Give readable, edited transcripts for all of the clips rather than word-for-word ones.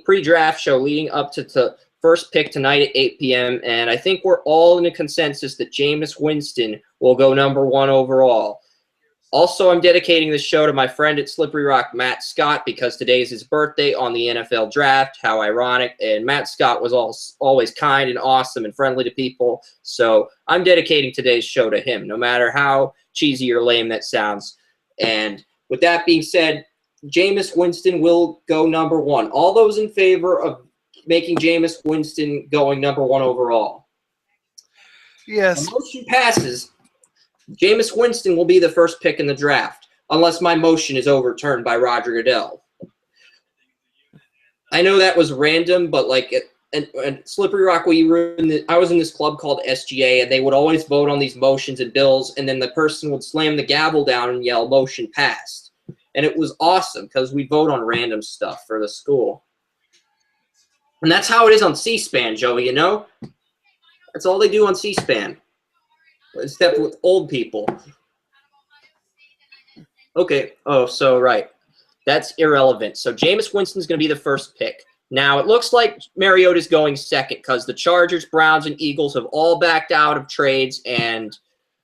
pre-draft show leading up to the first pick tonight at 8 p.m. And I think we're all in a consensus that Jameis Winston will go #1 overall. Also, I'm dedicating this show to my friend at Slippery Rock, Matt Scott, because today is his birthday on the NFL draft. How ironic. And Matt Scott was always kind and awesome and friendly to people. So I'm dedicating today's show to him, no matter how cheesy or lame that sounds. And with that being said, Jameis Winston will go #1. All those in favor of making Jameis Winston going #1 overall? Yes. The motion passes. Jameis Winston will be the first pick in the draft, unless my motion is overturned by Roger Goodell. I know that was random, but like at Slippery Rock, I was in this club called SGA, and they would always vote on these motions and bills, and then the person would slam the gavel down and yell, "Motion passed." And it was awesome because we vote on random stuff for the school. And that's how it is on C-SPAN, Joey, you know? That's all they do on C-SPAN. Except with old people. Okay. Oh, so right. That's irrelevant. So Jameis Winston's going to be the first pick. Now, it looks like Mariota's going second because the Chargers, Browns, and Eagles have all backed out of trades, and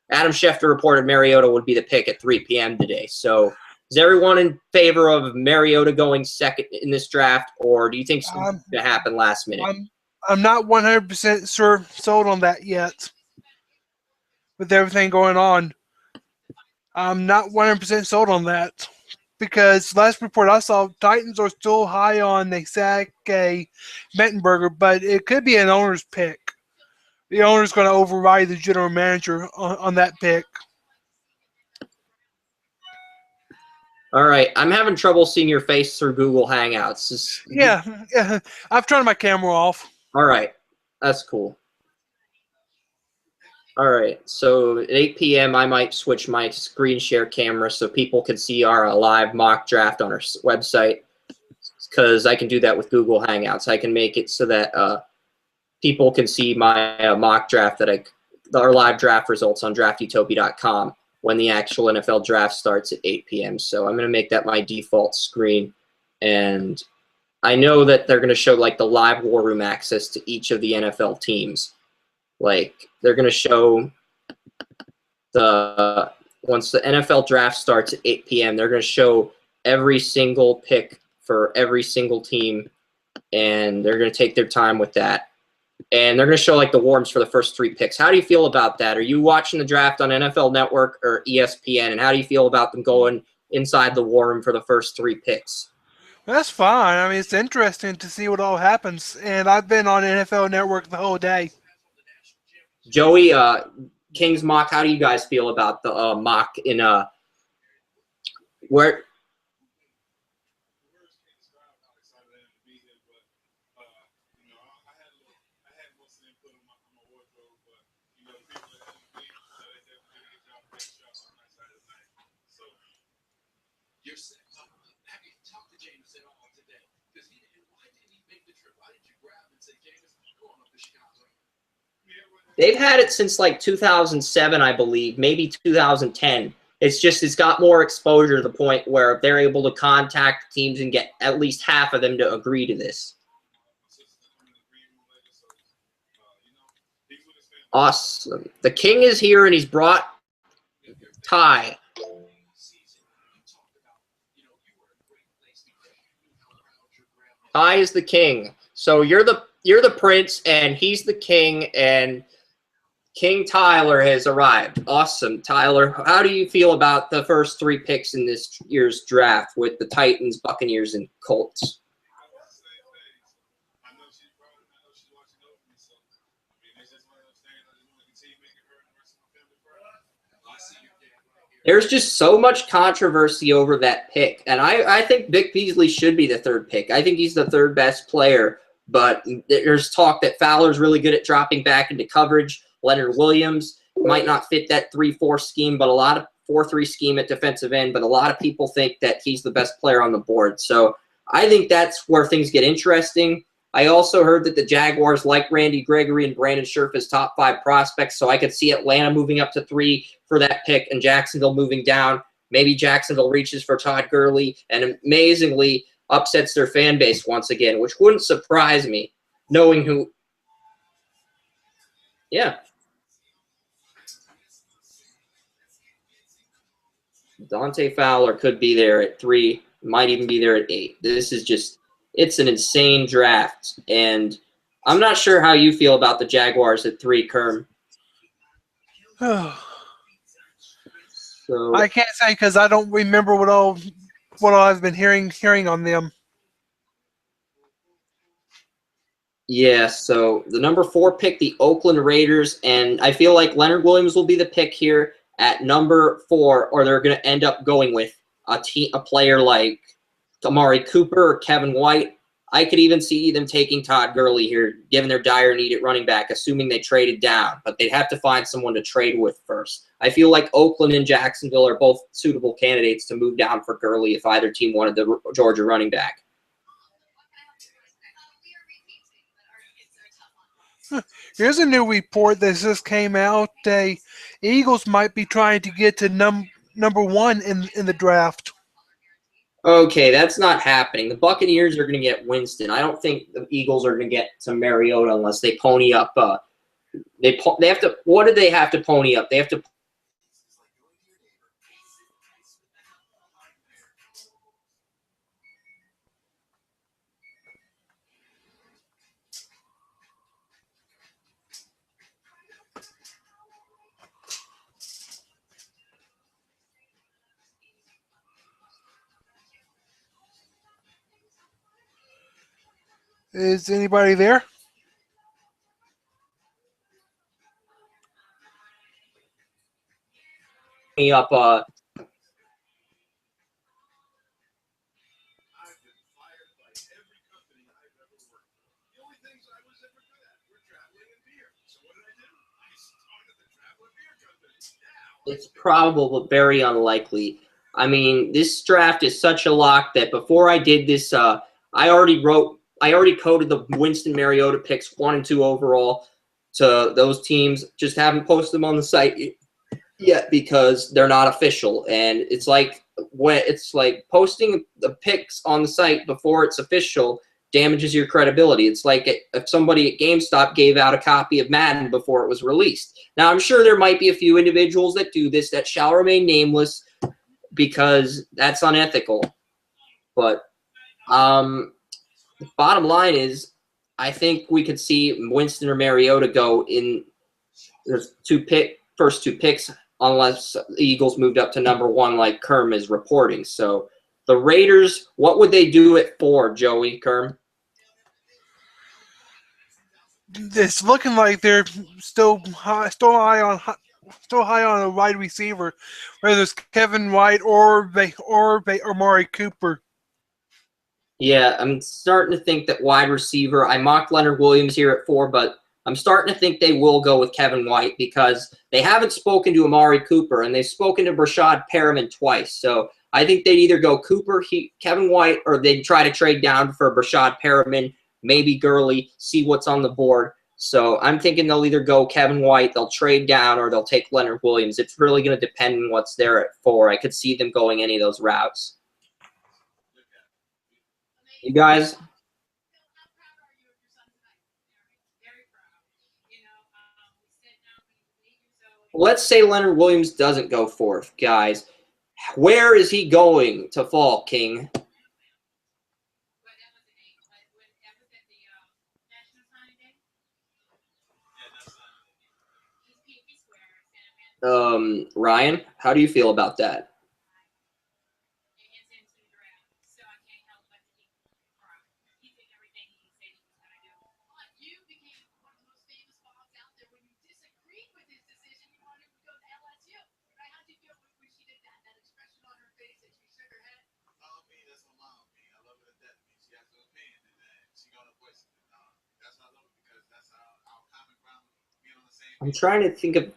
Adam Schefter reported Mariota would be the pick at 3 p.m. today. So is everyone in favor of Mariota going second in this draft, or do you think something's going to happen last minute? I'm not 100% sold on that yet. With everything going on, I'm not 100% sold on that because last report I saw, Titans are still high on Zach Mettenberger, but it could be an owner's pick. The owner's going to override the general manager on that pick. All right, I'm having trouble seeing your face through Google Hangouts. Yeah, I've turned my camera off. All right, that's cool. All right, so at 8 p.m. I might switch my screen share camera so people can see our live mock draft on our website, because I can do that with Google Hangouts. I can make it so that people can see my mock draft our live draft results on draftutopia.com when the actual NFL draft starts at 8 p.m. So I'm going to make that my default screen, and I know that they're going to show like the live war room access to each of the NFL teams. Like, they're going to show once the NFL draft starts at 8 p.m., they're going to show every single pick for every single team, and they're going to take their time with that. And they're going to show, like, the warms for the first 3 picks. How do you feel about that? Are you watching the draft on NFL Network or ESPN, and how do you feel about them going inside the war room for the first 3 picks? That's fine. I mean, it's interesting to see what all happens, and I've been on NFL Network the whole day. Joey, King's mock, how do you guys feel about the mock in where? Have you talked to James at all today? Why didn't he make the trip? Why did you grab and say, James, go on up to Chicago? They've had it since like 2007, I believe, maybe 2010. It's got more exposure to the point where they're able to contact teams and get at least half of them to agree to this. Awesome. The King is here, and he's brought Ty. Ty is the king. So you're the prince, and he's the king, and King Tyler has arrived. Awesome. Tyler, how do you feel about the first 3 picks in this year's draft with the Titans, Buccaneers, and Colts? There's just so much controversy over that pick, and I think Vic Beasley should be the 3rd pick. I think he's the 3rd best player, but there's talk that Fowler's really good at dropping back into coverage. Leonard Williams might not fit that 3-4 scheme, but a lot of 4-3 scheme at defensive end, but a lot of people think that he's the best player on the board. So I think that's where things get interesting. I also heard that the Jaguars like Randy Gregory and Brandon Scherff as top 5 prospects, so I could see Atlanta moving up to 3 for that pick and Jacksonville moving down. Maybe Jacksonville reaches for Todd Gurley, and amazingly, upsets their fan base once again, which wouldn't surprise me, knowing who. Yeah. Dante Fowler could be there at 3, might even be there at 8. This is just, it's an insane draft. And I'm not sure how you feel about the Jaguars at 3, Kerm. So I can't say because I don't remember what all I've been hearing on them. yeah, so the number 4 pick, the Oakland Raiders, and I feel like Leonard Williams will be the pick here at number 4, or they're going to end up going with a player like Amari Cooper or Kevin White. I could even see them taking Todd Gurley here, given their dire need at running back, assuming they traded down. But they'd have to find someone to trade with first. I feel like Oakland and Jacksonville are both suitable candidates to move down for Gurley if either team wanted the Georgia running back. Here's a new report that just came out. Eagles might be trying to get to number 1 in the draft. Okay, that's not happening. The Buccaneers are going to get Winston. I don't think the Eagles are going to get to Mariota unless they pony up. They have to. What do they have to pony up? They have to. Is anybody there? Pony up. It's probable, but very unlikely. I mean, this draft is such a lock that before I did this, I already coded the Winston Mariota picks 1 and 2 overall to those teams. Just haven't posted them on the site yet because they're not official. And it's like posting the picks on the site before it's official damages your credibility. It's like if somebody at GameStop gave out a copy of Madden before it was released. Now, I'm sure there might be a few individuals that do this that shall remain nameless because that's unethical. But bottom line is, I think we could see Winston or Mariota go in the first 2 picks unless the Eagles moved up to number 1 like Kerm is reporting. So the Raiders, what would they do at 4, Joey, Kerm? It's looking like they're still high on a wide receiver, whether it's Kevin White or Amari Cooper. Yeah, I'm starting to think that wide receiver. I mocked Leonard Williams here at 4, but I'm starting to think they will go with Kevin White because they haven't spoken to Amari Cooper, and they've spoken to Brashad Perriman twice. So I think they'd either go Cooper, Kevin White, or they'd try to trade down for Brashad Perriman, maybe Gurley, see what's on the board. So I'm thinking they'll either go Kevin White, they'll trade down, or they'll take Leonard Williams. It's really going to depend on what's there at 4. I could see them going any of those routes. You guys? Let's say Leonard Williams doesn't go 4th, guys. Where is he going to fall, King? Ryan, how do you feel about that? I'm trying to think of.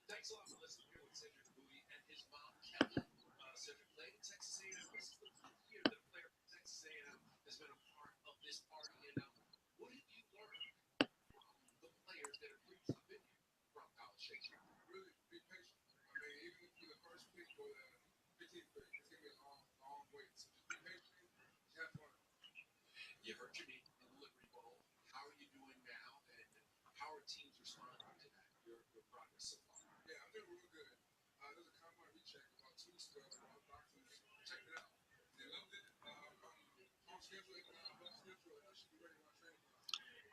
Thanks a lot for listening here with Cedric Booty and his mom, Kelly. Cedric played at Texas A&M. This is the 5th year that a player from Texas A&M has been a part of this party. And what have you learned from the players that have previously been here from College Station? Really be patient. I mean, even if you're the first pick or the 15th pick, it's going to be a long, long wait. So just be patient. Just have fun. You hurt your knee in the Liberty Bowl. How are you doing now? And how are teams responding to that, your progress so far? Yeah, I'm doing real good. There's a combine recheck about 2 weeks ago. A lot of doctors checked it out. They loved it. I'm on schedule. I'm on schedule. I should be ready to my training.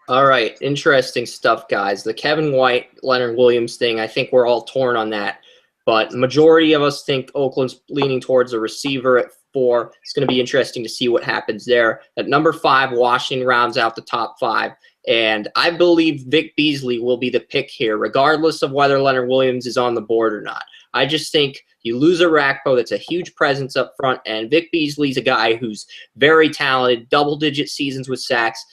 All right, interesting stuff, guys. The Kevin White, Leonard Williams thing, I think we're all torn on that. But majority of us think Oakland's leaning towards a receiver at 4. It's going to be interesting to see what happens there. At number 5, Washington rounds out the top 5. And I believe Vic Beasley will be the pick here, regardless of whether Leonard Williams is on the board or not. I just think you lose a Rakpo that's a huge presence up front, and Vic Beasley's a guy who's very talented, double-digit seasons with sacks.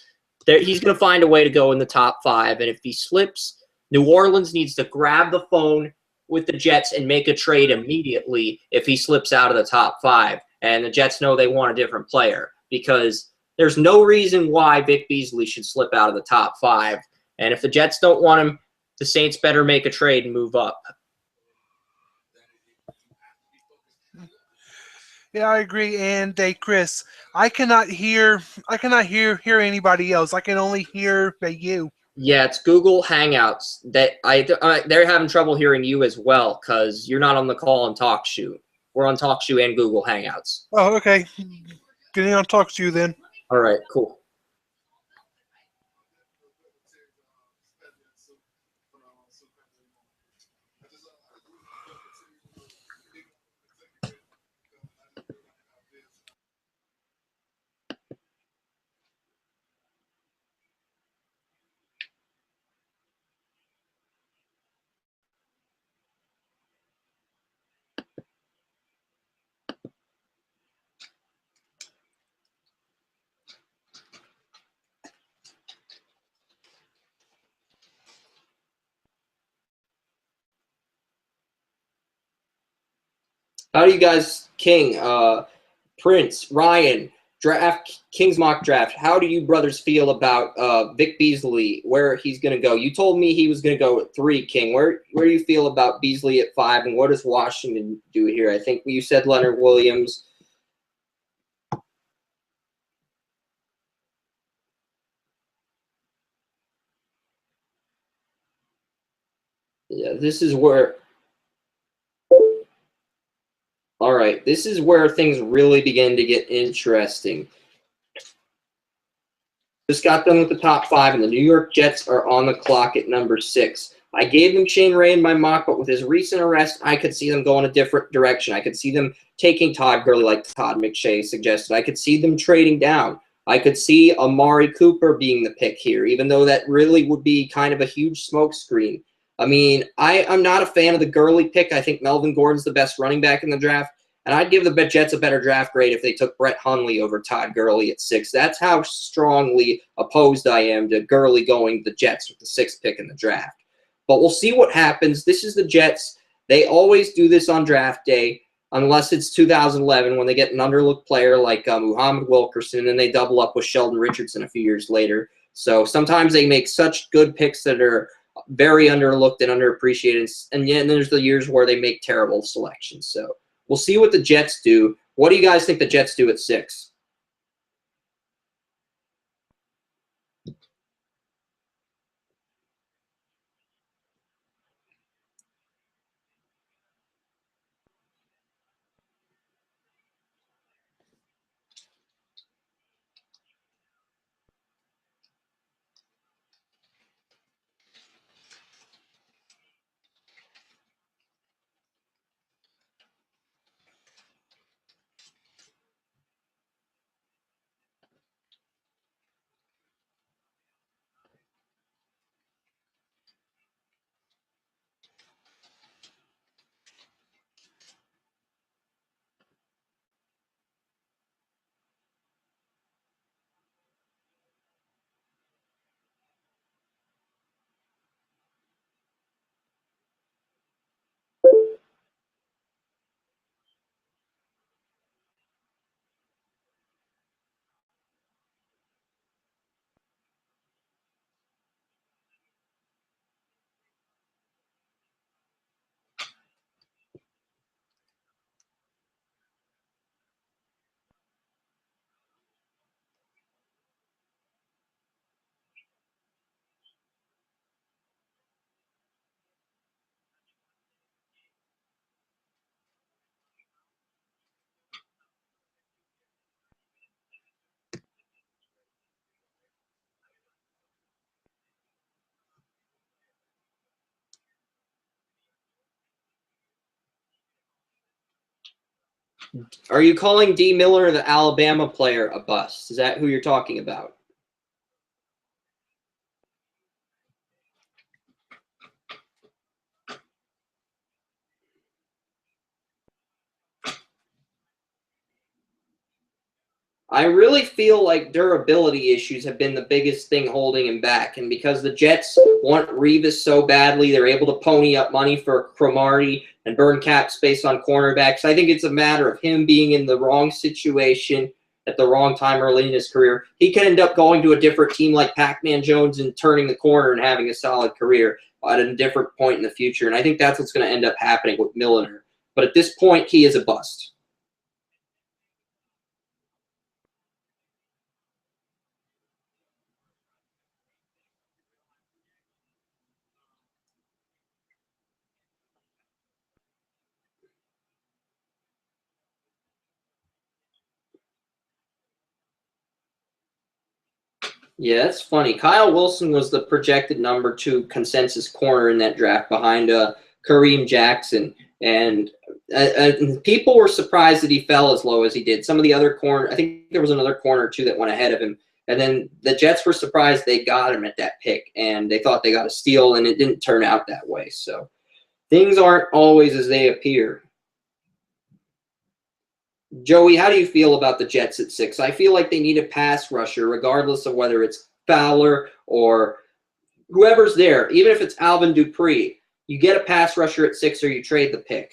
He's going to find a way to go in the top 5, and if he slips, New Orleans needs to grab the phone with the Jets and make a trade immediately if he slips out of the top 5. And the Jets know they want a different player because there's no reason why Vic Beasley should slip out of the top 5. And if the Jets don't want him, the Saints better make a trade and move up. Yeah, I agree. And Chris, I cannot hear anybody else. I can only hear you. Yeah, it's Google Hangouts that they're having trouble hearing you as well because you're not on the call on TalkShoe. We're on TalkShoe and Google Hangouts. Oh, okay. Getting on TalkShoe then. All right, cool. How do you guys, King, Prince, Ryan, Draft King's mock draft? How do you brothers feel about Vic Beasley, where he's going to go? You told me he was going to go at 3, King. Where do you feel about Beasley at 5, and what does Washington do here? I think you said Leonard Williams. Yeah, this is where. All right, this is where things really begin to get interesting. Just got done with the top 5, and the New York Jets are on the clock at number 6. I gave them Shane Ray in my mock, but with his recent arrest, I could see them going a different direction. I could see them taking Todd Gurley like Todd McShay suggested. I could see them trading down. I could see Amari Cooper being the pick here, even though that really would be kind of a huge smokescreen. I mean, I'm not a fan of the Gurley pick. I think Melvin Gordon's the best running back in the draft. And I'd give the Jets a better draft grade if they took Brett Hundley over Todd Gurley at 6. That's how strongly opposed I am to Gurley going to the Jets with the 6th pick in the draft. But we'll see what happens. This is the Jets. They always do this on draft day, unless it's 2011 when they get an underlooked player like Muhammad Wilkerson, and they double up with Sheldon Richardson a few years later. So sometimes they make such good picks that are very underlooked and underappreciated. And then there's the years where they make terrible selections. So we'll see what the Jets do. What do you guys think the Jets do at 6? Are you calling D. Miller, the Alabama player, a bust? Is that who you're talking about? I really feel like durability issues have been the biggest thing holding him back. And because the Jets want Revis so badly, they're able to pony up money for Cromartie and burn cap space on cornerbacks. I think it's a matter of him being in the wrong situation at the wrong time early in his career. He could end up going to a different team like Pac-Man Jones and turning the corner and having a solid career at a different point in the future. And I think that's what's going to end up happening with Milliner. But at this point, he is a bust. Yeah, that's funny. Kyle Wilson was the projected number 2 consensus corner in that draft behind Kareem Jackson. And people were surprised that he fell as low as he did. Some of the other I think there was another corner, too, that went ahead of him. And then the Jets were surprised they got him at that pick. And they thought they got a steal, and it didn't turn out that way. So things aren't always as they appear. Joey, how do you feel about the Jets at 6? I feel like they need a pass rusher, regardless of whether it's Fowler or whoever's there. Even if it's Alvin Dupree, you get a pass rusher at 6 or you trade the pick.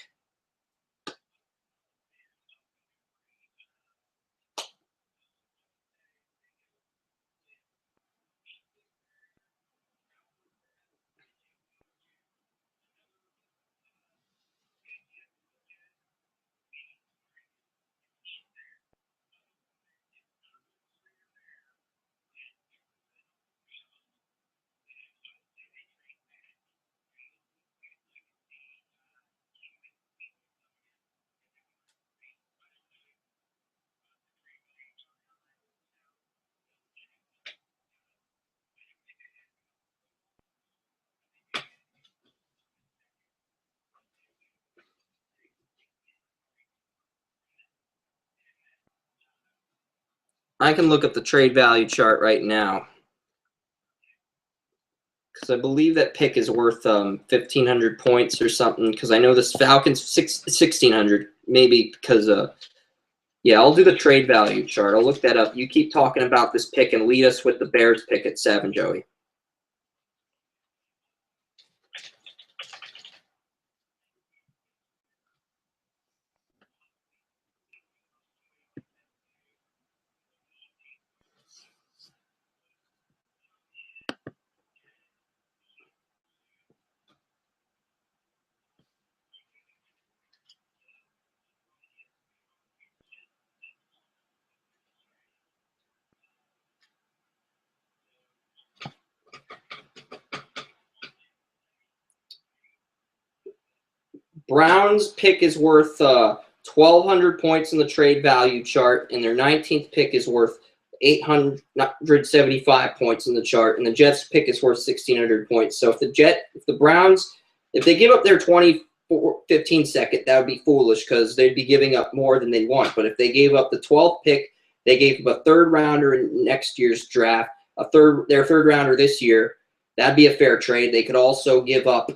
I can look up the trade value chart right now, because I believe that pick is worth 1,500 points or something, because I know this Falcons 1,600, maybe because yeah, I'll do the trade value chart. I'll look that up. You keep talking about this pick and lead us with the Bears pick at 7, Joey. Browns pick is worth 1,200 points in the trade value chart, and their 19th pick is worth 875 points in the chart, and the Jets pick is worth 1,600 points. So if the Browns, if they give up their 15 second, that would be foolish because they'd be giving up more than they want. But if they gave up the 12th pick, they gave up a third rounder in next year's draft, their third rounder this year, that'd be a fair trade. They could also give up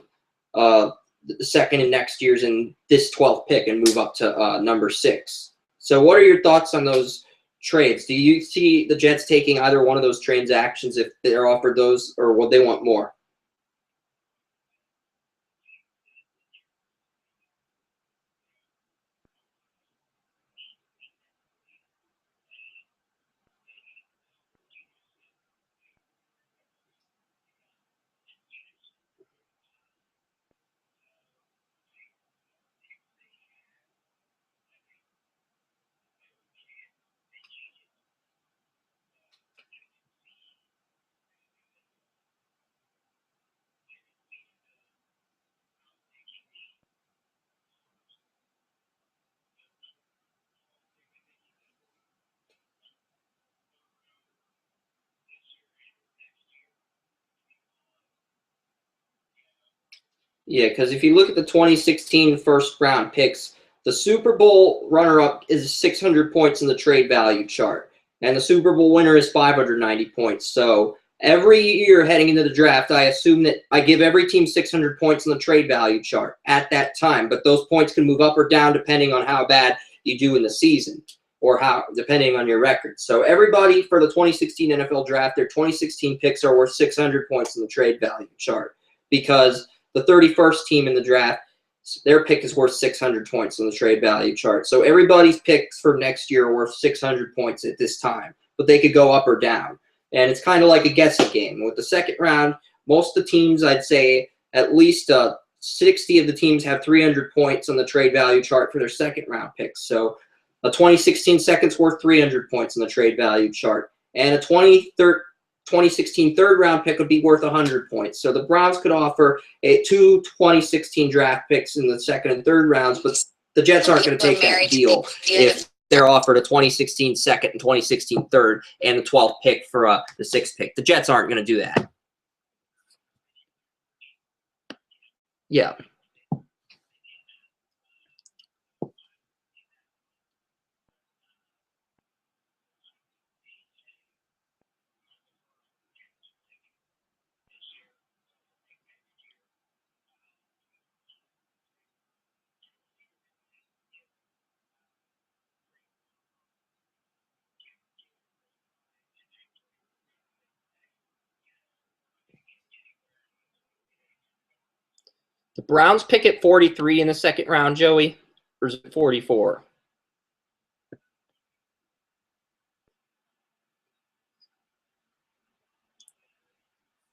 the second in next year's and this 12th pick and move up to number 6. So what are your thoughts on those trades? Do you see the Jets taking either one of those transactions if they're offered those, or would they want more? Yeah, because if you look at the 2016 first-round picks, the Super Bowl runner-up is 600 points in the trade value chart, and the Super Bowl winner is 590 points. So every year heading into the draft, I assume that I give every team 600 points in the trade value chart at that time, but those points can move up or down depending on how bad you do in the season or depending on your record. So everybody for the 2016 NFL draft, their 2016 picks are worth 600 points in the trade value chart because the 31st team in the draft, their pick is worth 600 points on the trade value chart. So everybody's picks for next year are worth 600 points at this time, but they could go up or down. And it's kind of like a guessing game. With the second round, most of the teams, I'd say at least 60 of the teams have 300 points on the trade value chart for their second round picks. So a 2016 second's worth 300 points on the trade value chart. And a 2016 third round pick would be worth 100 points. So the Browns could offer two 2016 draft picks in the second and third rounds, but the Jets aren't going to take that deal if they're offered a 2016 second and 2016 third and the 12th pick for the 6th pick. The Jets aren't going to do that. Yeah. The Browns pick at 43 in the second round, Joey, or is it 44?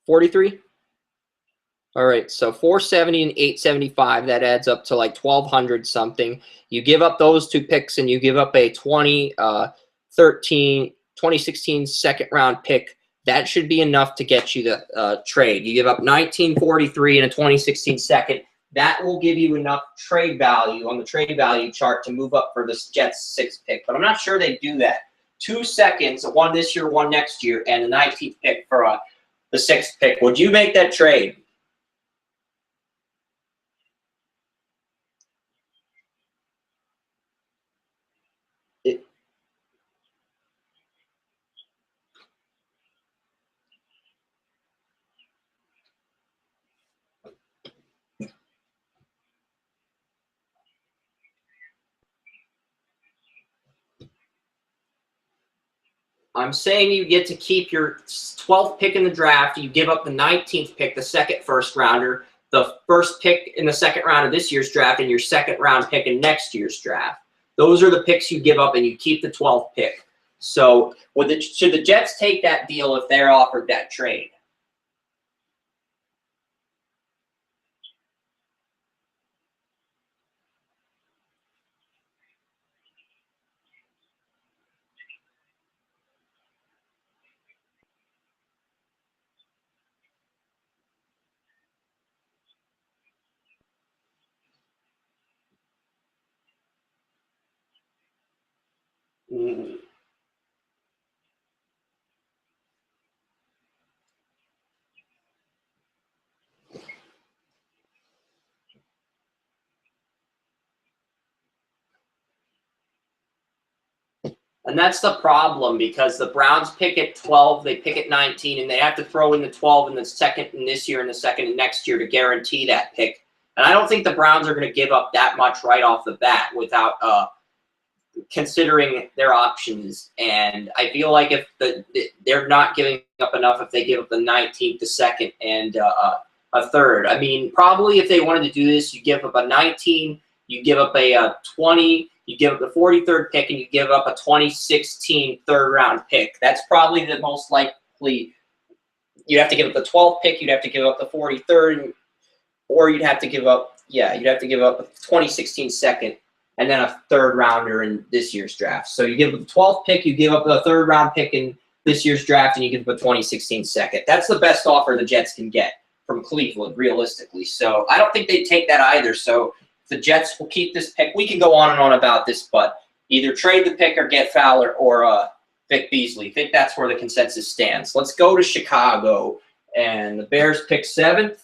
43? All right, so 470 and 875, that adds up to like 1,200 something. You give up those two picks and you give up a 2016 second round pick. That should be enough to get you the trade. You give up 1943 and a 2016 second. That will give you enough trade value on the trade value chart to move up for the Jets 6th pick. But I'm not sure they do that. 2 seconds, one this year, one next year, and the 19th pick for the 6th pick. Would you make that trade? I'm saying you get to keep your 12th pick in the draft. You give up the 19th pick, the second first rounder, the first pick in the second round of this year's draft, and your second round pick in next year's draft. Those are the picks you give up, and you keep the 12th pick. So should the Jets take that deal if they're offered that trade? Mm. And that's the problem because the Browns pick at 12, they pick at 19, and they have to throw in the 12 in the second in this year and the second in next year to guarantee that pick. And I don't think the Browns are going to give up that much right off the bat without considering their options. And I feel like if they're not giving up enough if they give up the 19th, the second, and a third. I mean, probably if they wanted to do this, you give up a 19, you give up a 20, you give up the 43rd pick, and you give up a 2016 third-round pick. That's probably the most likely. You'd have to give up the 12th pick, you'd have to give up the 43rd, or you'd have to give up, you'd have to give up a 2016 second and then a third rounder in this year's draft. So you give up the 12th pick, you give up the third round pick in this year's draft, and you give up a 2016 second. That's the best offer the Jets can get from Cleveland, realistically. So I don't think they'd take that either. So if the Jets will keep this pick, we can go on and on about this, but either trade the pick or get Fowler or Vic Beasley. I think that's where the consensus stands. Let's go to Chicago, and the Bears pick 7th.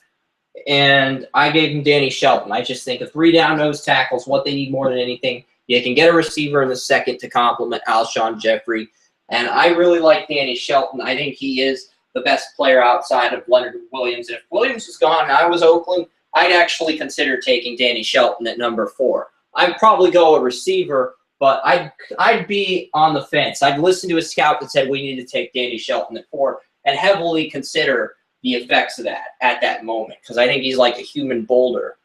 And I gave him Danny Shelton. I just think a 3-down nose tackle is what they need more than anything. You can get a receiver in the second to complement Alshon Jeffrey. And I really like Danny Shelton. I think he is the best player outside of Leonard Williams. And if Williams was gone and I was Oakland, I'd actually consider taking Danny Shelton at number 4. I'd probably go a receiver, but I'd be on the fence. I'd listen to a scout that said we need to take Danny Shelton at 4 and heavily consider the effects of that at that moment, because I think he's like a human boulder.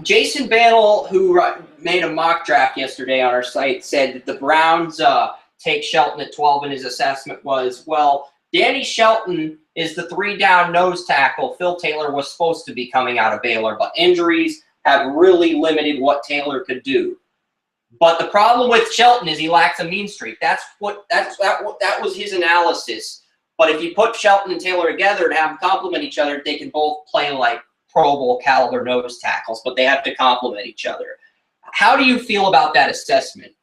Jason Bantle, who made a mock draft yesterday on our site, said that the Browns take Shelton at 12, and his assessment was, well, Danny Shelton is the 3-down nose tackle Phil Taylor was supposed to be coming out of Baylor, but injuries have really limited what Taylor could do. But the problem with Shelton is he lacks a mean streak. That was his analysis. But if you put Shelton and Taylor together and have them complement each other, they can both play like Pro Bowl caliber nose tackles, but they have to complement each other. How do you feel about that assessment?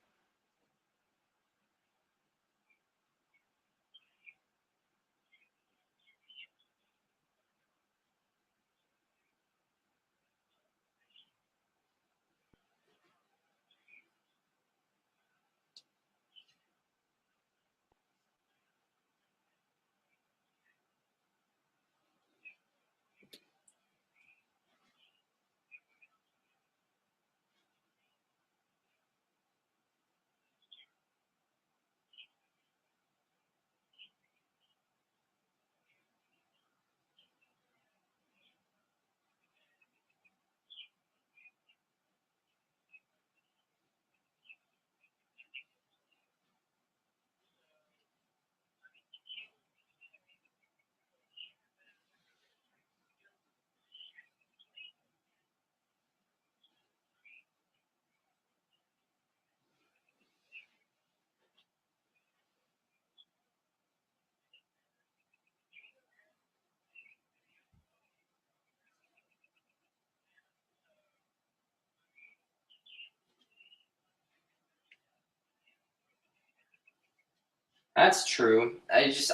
That's true.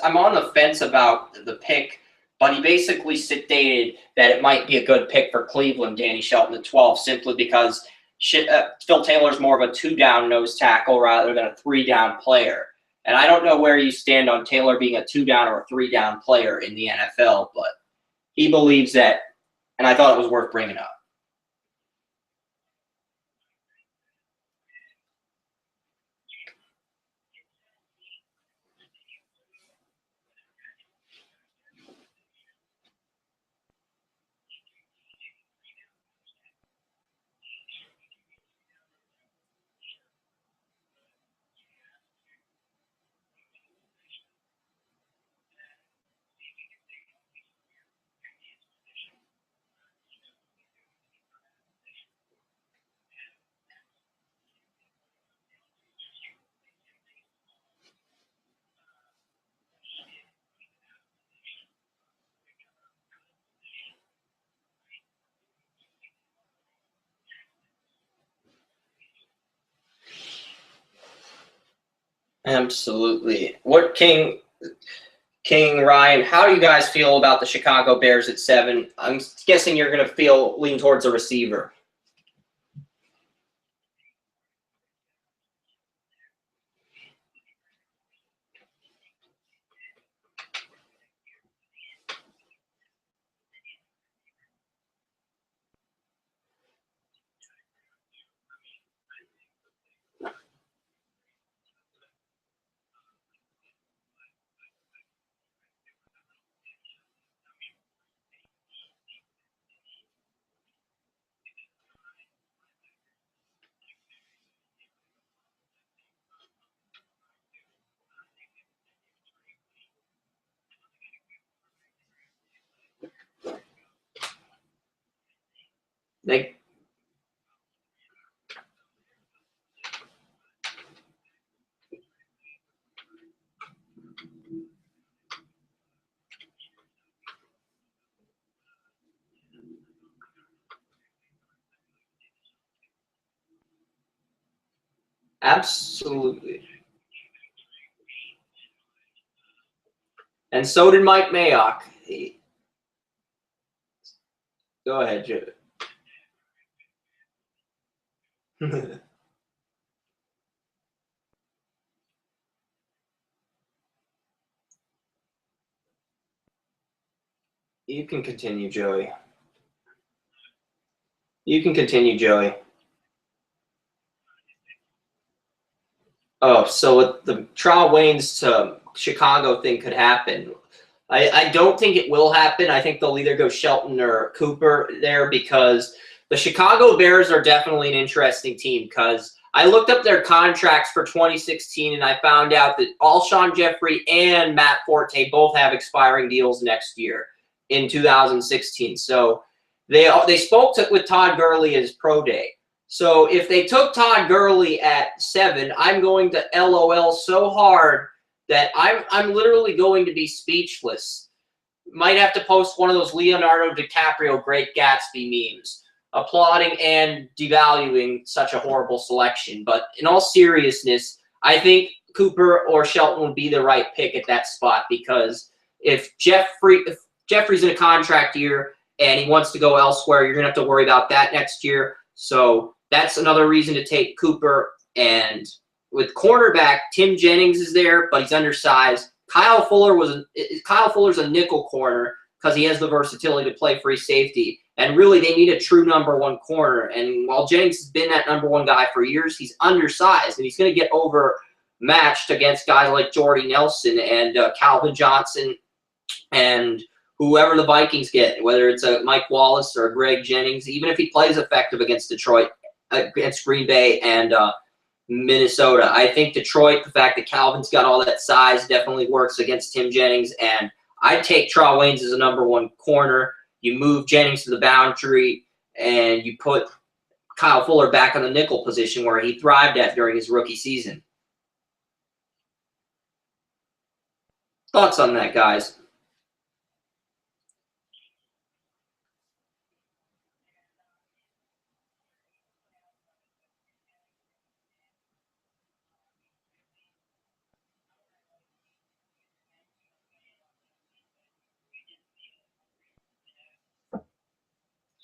I'm on the fence about the pick, but he basically stated that it might be a good pick for Cleveland, Danny Shelton at 12, simply because Phil Taylor's more of a 2-down nose tackle rather than a 3-down player. And I don't know where you stand on Taylor being a 2-down or a 3-down player in the NFL, but he believes that, and I thought it was worth bringing up. Absolutely. What King Ryan, how do you guys feel about the Chicago Bears at 7? I'm guessing you're going to lean towards a receiver. They absolutely. And so did Mike Mayock. Go ahead, Joe. You can continue, Joey. You can continue, Joey. Oh, so the Trail Waynes to Chicago thing could happen. I don't think it will happen. I think they'll either go Shelton or Cooper there because the Chicago Bears are definitely an interesting team because I looked up their contracts for 2016 and I found out that Alshon Jeffrey and Matt Forte both have expiring deals next year in 2016. So they spoke with Todd Gurley at his pro day. So if they took Todd Gurley at 7, I'm going to LOL so hard that I'm literally going to be speechless. Might have to post one of those Leonardo DiCaprio Great Gatsby memes, applauding and devaluing such a horrible selection. But in all seriousness, I think Cooper or Shelton would be the right pick at that spot because if Jeffrey's in a contract year and he wants to go elsewhere, you're going to have to worry about that next year. So that's another reason to take Cooper. And with cornerback, Tim Jennings is there, but he's undersized. Kyle Fuller's a nickel corner because he has the versatility to play free safety. And really, they need a true number 1 corner. And while Jennings has been that number 1 guy for years, he's undersized, and he's going to get overmatched against guys like Jordy Nelson and Calvin Johnson and whoever the Vikings get, whether it's a Mike Wallace or a Greg Jennings, even if he plays effective against Detroit, against Green Bay and Minnesota. I think Detroit, the fact that Calvin's got all that size definitely works against Tim Jennings, and I'd take Trail Waynes as a number 1 corner. You move Jennings to the boundary, and you put Kyle Fuller back in the nickel position where he thrived at during his rookie season. Thoughts on that, guys?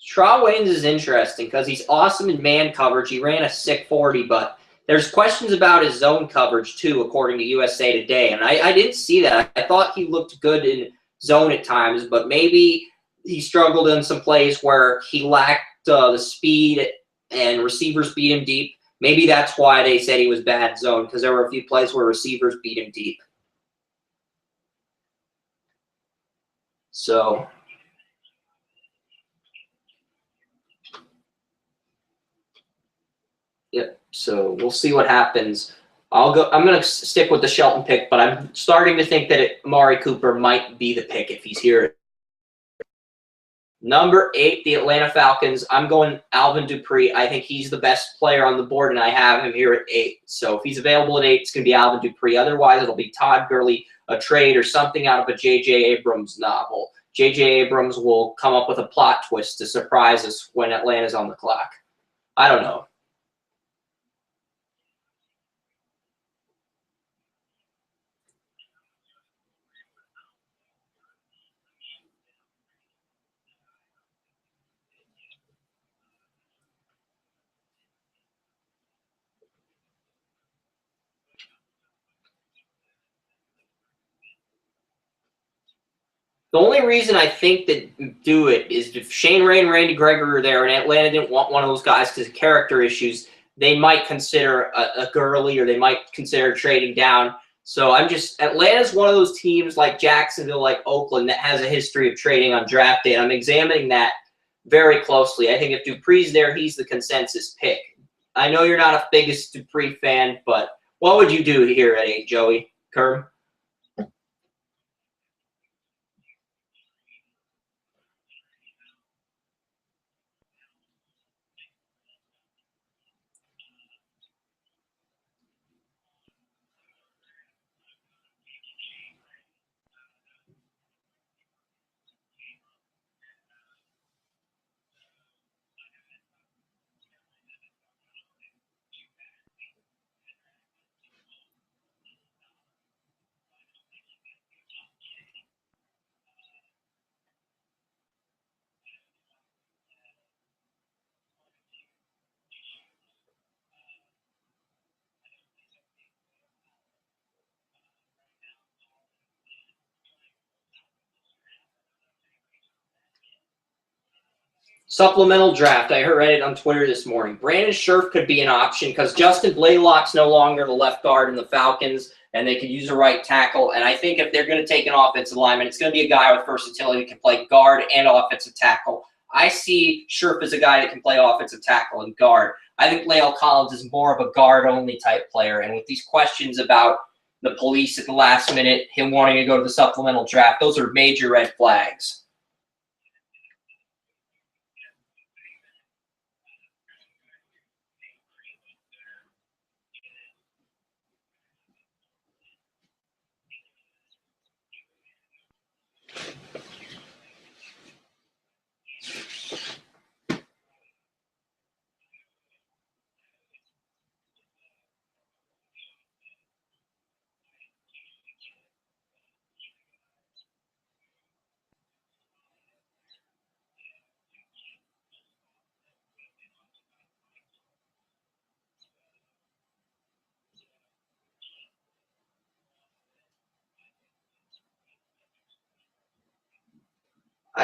Trail Waynes is interesting because he's awesome in man coverage. He ran a sick 40, but there's questions about his zone coverage too, according to USA Today. And I didn't see that. I thought he looked good in zone at times, but maybe he struggled in some plays where he lacked the speed and receivers beat him deep. Maybe that's why they said he was bad zone, because there were a few plays where receivers beat him deep. So yep. So we'll see what happens. I'm going to stick with the Shelton pick, but I'm starting to think that Amari Cooper might be the pick if he's here. Number 8, the Atlanta Falcons. I'm going Alvin Dupree. I think he's the best player on the board, and I have him here at 8. So if he's available at 8, it's going to be Alvin Dupree. Otherwise, it'll be Todd Gurley, a trade, or something out of a J.J. Abrams novel. J.J. Abrams will come up with a plot twist to surprise us when Atlanta's on the clock. I don't know. The only reason I think that do it is if Shane Ray and Randy Gregory are there and Atlanta didn't want one of those guys because of character issues, they might consider a Gurley or they might consider trading down. So Atlanta's one of those teams like Jacksonville, like Oakland, that has a history of trading on draft day. And I'm examining that very closely. I think if Dupree's there, he's the consensus pick. I know you're not a biggest Dupree fan, but what would you do here at 8, Joey? Kerm? Supplemental draft. I read it on Twitter this morning. Brandon Scherf could be an option because Justin Blaylock's no longer the left guard in the Falcons, and they could use a right tackle. And I think if they're going to take an offensive lineman, it's going to be a guy with versatility who can play guard and offensive tackle. I see Scherf as a guy that can play offensive tackle and guard. I think Lael Collins is more of a guard-only type player. And with these questions about the police at the last minute, him wanting to go to the supplemental draft, those are major red flags.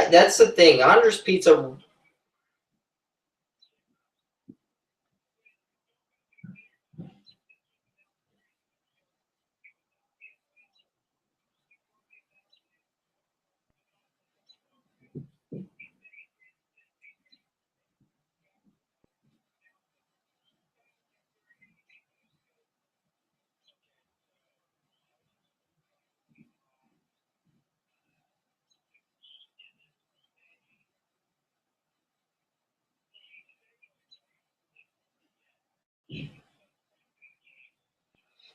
That's the thing. Andres Pizza.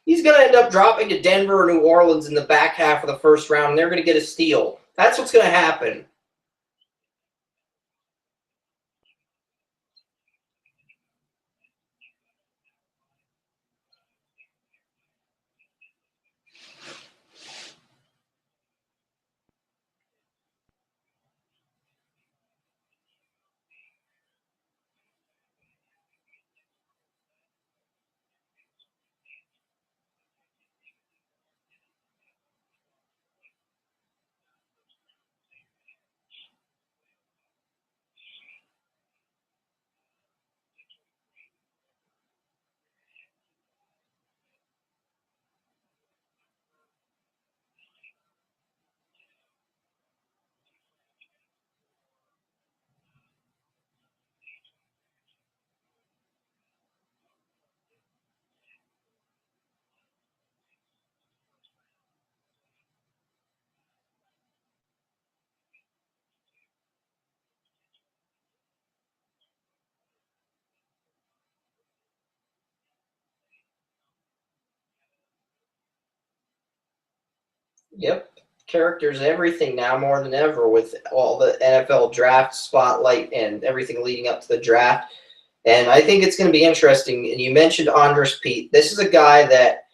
He's going to end up dropping to Denver or New Orleans in the back half of the first round, and they're going to get a steal. That's what's going to happen. Yep. Characters, everything now more than ever with all the NFL draft spotlight and everything leading up to the draft. And I think it's going to be interesting. And you mentioned Andres Pete. This is a guy that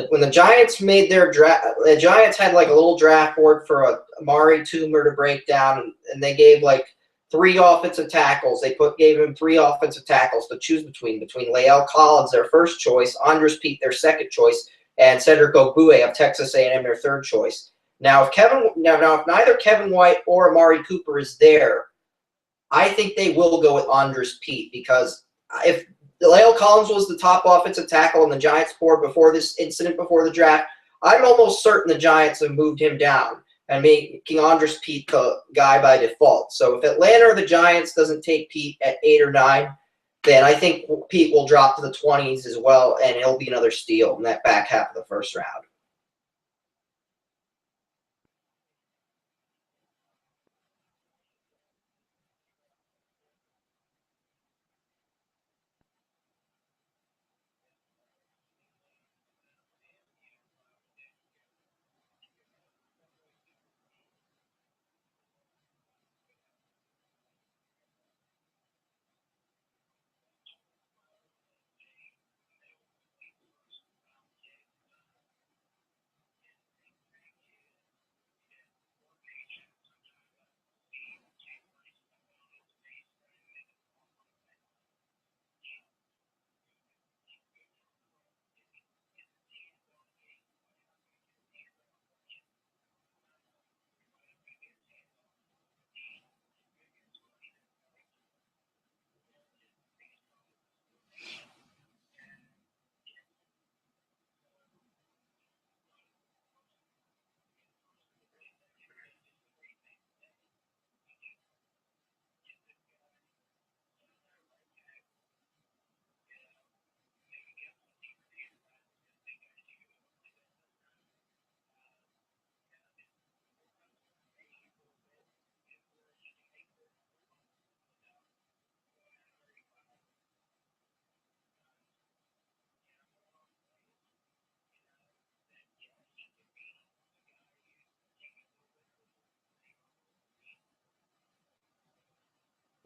when the Giants made their draft, the Giants had like a little draft board for a Amari Toomer to break down, and they gave like 3 offensive tackles. They gave him 3 offensive tackles to choose between Lael Collins, their first choice, Andres Pete, their second choice, and Cedric Ogbuhe of Texas A&M, their third choice. Now, if neither Kevin White or Amari Cooper is there, I think they will go with Andres Pete, because if La'el Collins was the top offensive tackle on the Giants board before this incident, before the draft, I'm almost certain the Giants have moved him down and making Andres Pete the guy by default. So if Atlanta or the Giants doesn't take Pete at 8 or 9, then I think Pete will drop to the 20s as well, and he'll be another steal in that back half of the first round.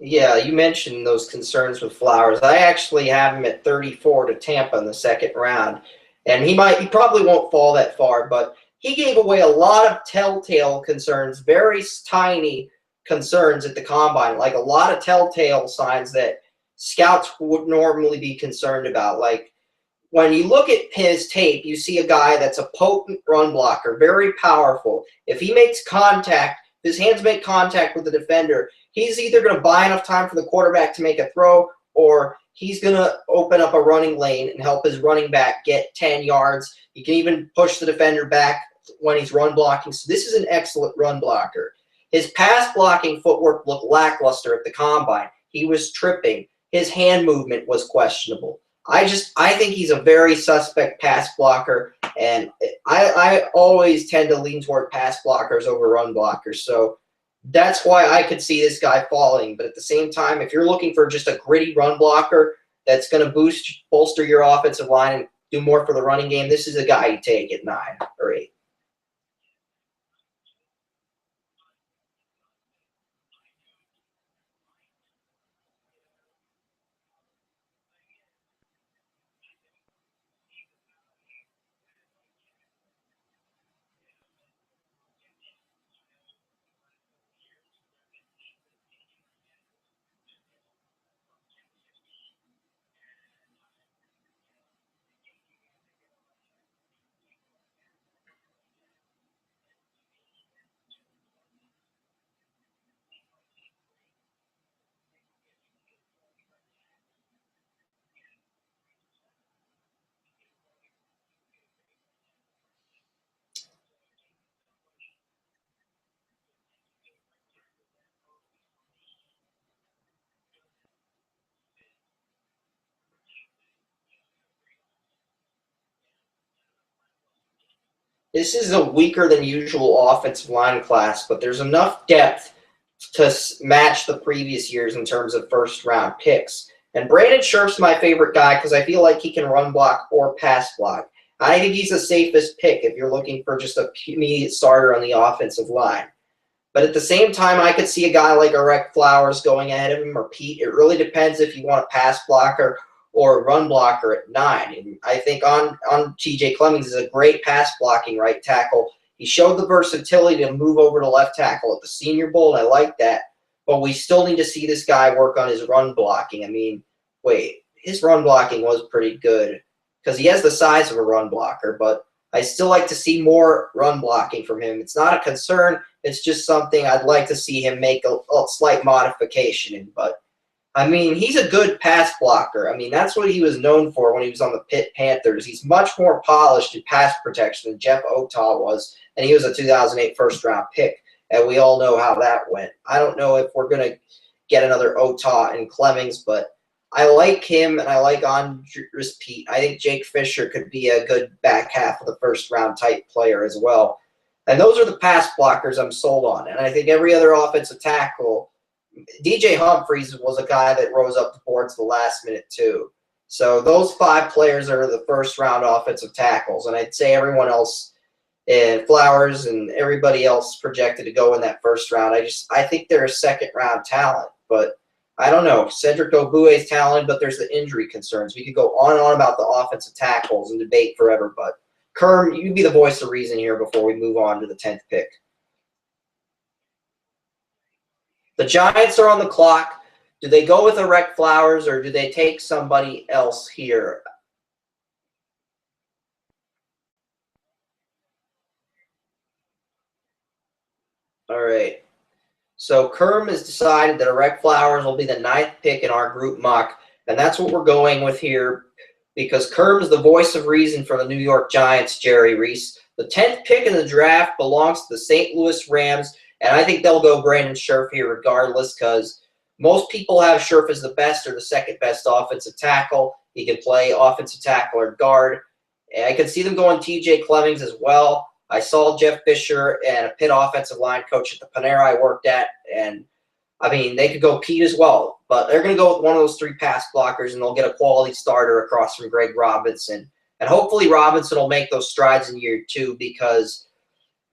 Yeah, you mentioned those concerns with Flowers. I actually have him at 34 to Tampa in the second round, and he probably won't fall that far, but he gave away a lot of telltale concerns, very tiny concerns at the combine, like a lot of telltale signs that scouts would normally be concerned about. Like when you look at his tape, you see a guy that's a potent run blocker, very powerful. If he makes contact, if his hands make contact with the defender, he's either going to buy enough time for the quarterback to make a throw, or he's going to open up a running lane and help his running back get 10 yards. He can even push the defender back when he's run blocking. So this is an excellent run blocker. His pass blocking footwork looked lackluster at the combine. He was tripping. His hand movement was questionable. I think he's a very suspect pass blocker, and I always tend to lean toward pass blockers over run blockers. So that's why I could see this guy falling. But at the same time, if you're looking for just a gritty run blocker that's going to bolster your offensive line and do more for the running game, this is a guy you take at 9 or 8. This is a weaker than usual offensive line class, but there's enough depth to match the previous years in terms of first-round picks. And Brandon Scherf's my favorite guy because I feel like he can run block or pass block. I think he's the safest pick if you're looking for just an immediate starter on the offensive line. But at the same time, I could see a guy like Eric Flowers going ahead of him, or Pete. It really depends if you want a pass blocker or a run blocker at 9. And I think on TJ Clemmings is a great pass blocking right tackle. He showed the versatility to move over to left tackle at the Senior Bowl, and I like that. But we still need to see this guy work on his run blocking. I mean, wait, his run blocking was pretty good because he has the size of a run blocker, but I still like to see more run blocking from him. It's not a concern. It's just something I'd like to see him make a slight modification in. But, I mean, he's a good pass blocker. I mean, that's what he was known for when he was on the Pitt Panthers. He's much more polished in pass protection than Jeff Otah was, and he was a 2008 first-round pick, and we all know how that went. I don't know if we're going to get another Otah and Clemmings, but I like him, and I like Andres Pete. I think Jake Fisher could be a good back half of the first-round type player as well. And those are the pass blockers I'm sold on. And I think every other offensive tackle, DJ Humphries was a guy that rose up the boards the last minute too. So those 5 players are the first-round offensive tackles. And I'd say everyone else, Flowers and everybody else projected to go in that first round. I think they're a second-round talent, but I don't know. Cedric Ogbue's talented, but there's the injury concerns. We could go on and on about the offensive tackles and debate forever, but Kerm, you be the voice of reason here before we move on to the 10th pick. The Giants are on the clock. Do they go with Erect Flowers or do they take somebody else here? All right. So Kerm has decided that Erect Flowers will be the 9th pick in our group mock, and that's what we're going with here because Kerm is the voice of reason for the New York Giants, Jerry Reese. The 10th pick in the draft belongs to the St. Louis Rams, and I think they'll go Brandon Scherf here regardless because most people have Scherf as the best or the second best offensive tackle. He can play offensive tackle or guard. And I could see them going TJ Clemmings as well. I saw Jeff Fisher and a Pitt offensive line coach at the Panera I worked at, and I mean, they could go Pete as well, but they're going to go with one of those 3 pass blockers, and they'll get a quality starter across from Greg Robinson. And hopefully Robinson will make those strides in year 2 because,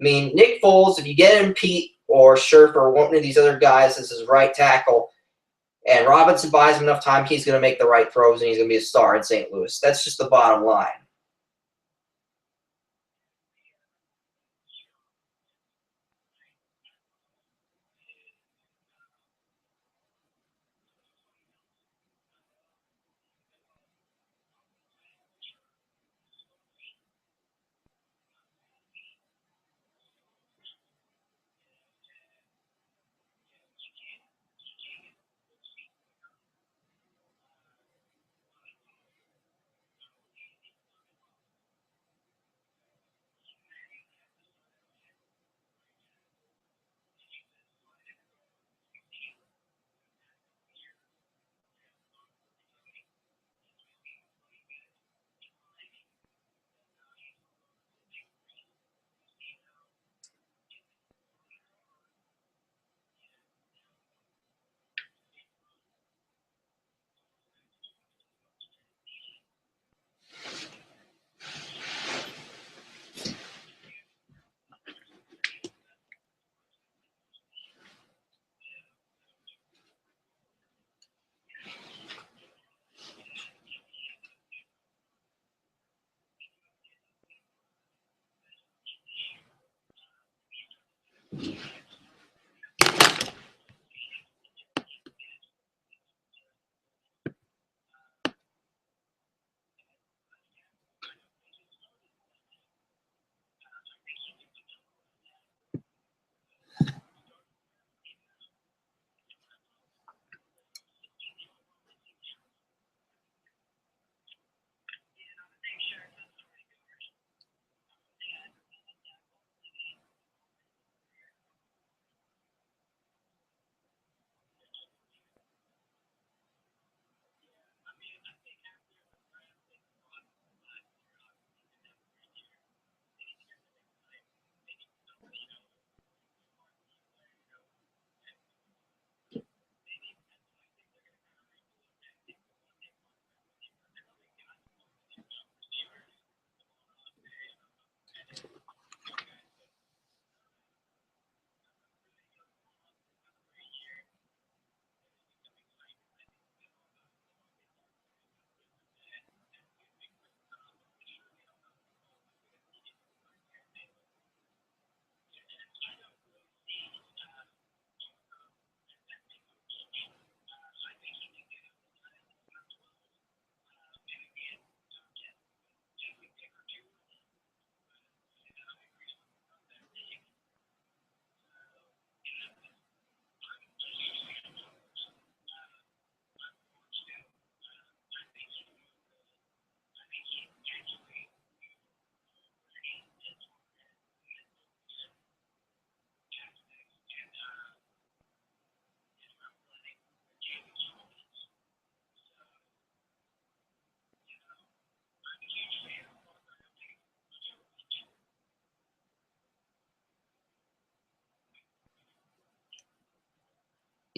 I mean, Nick Foles, if you get him Pete or Scherf or one of these other guys as his right tackle, and Robinson buys him enough time, he's going to make the right throws, and he's going to be a star in St. Louis. That's just the bottom line.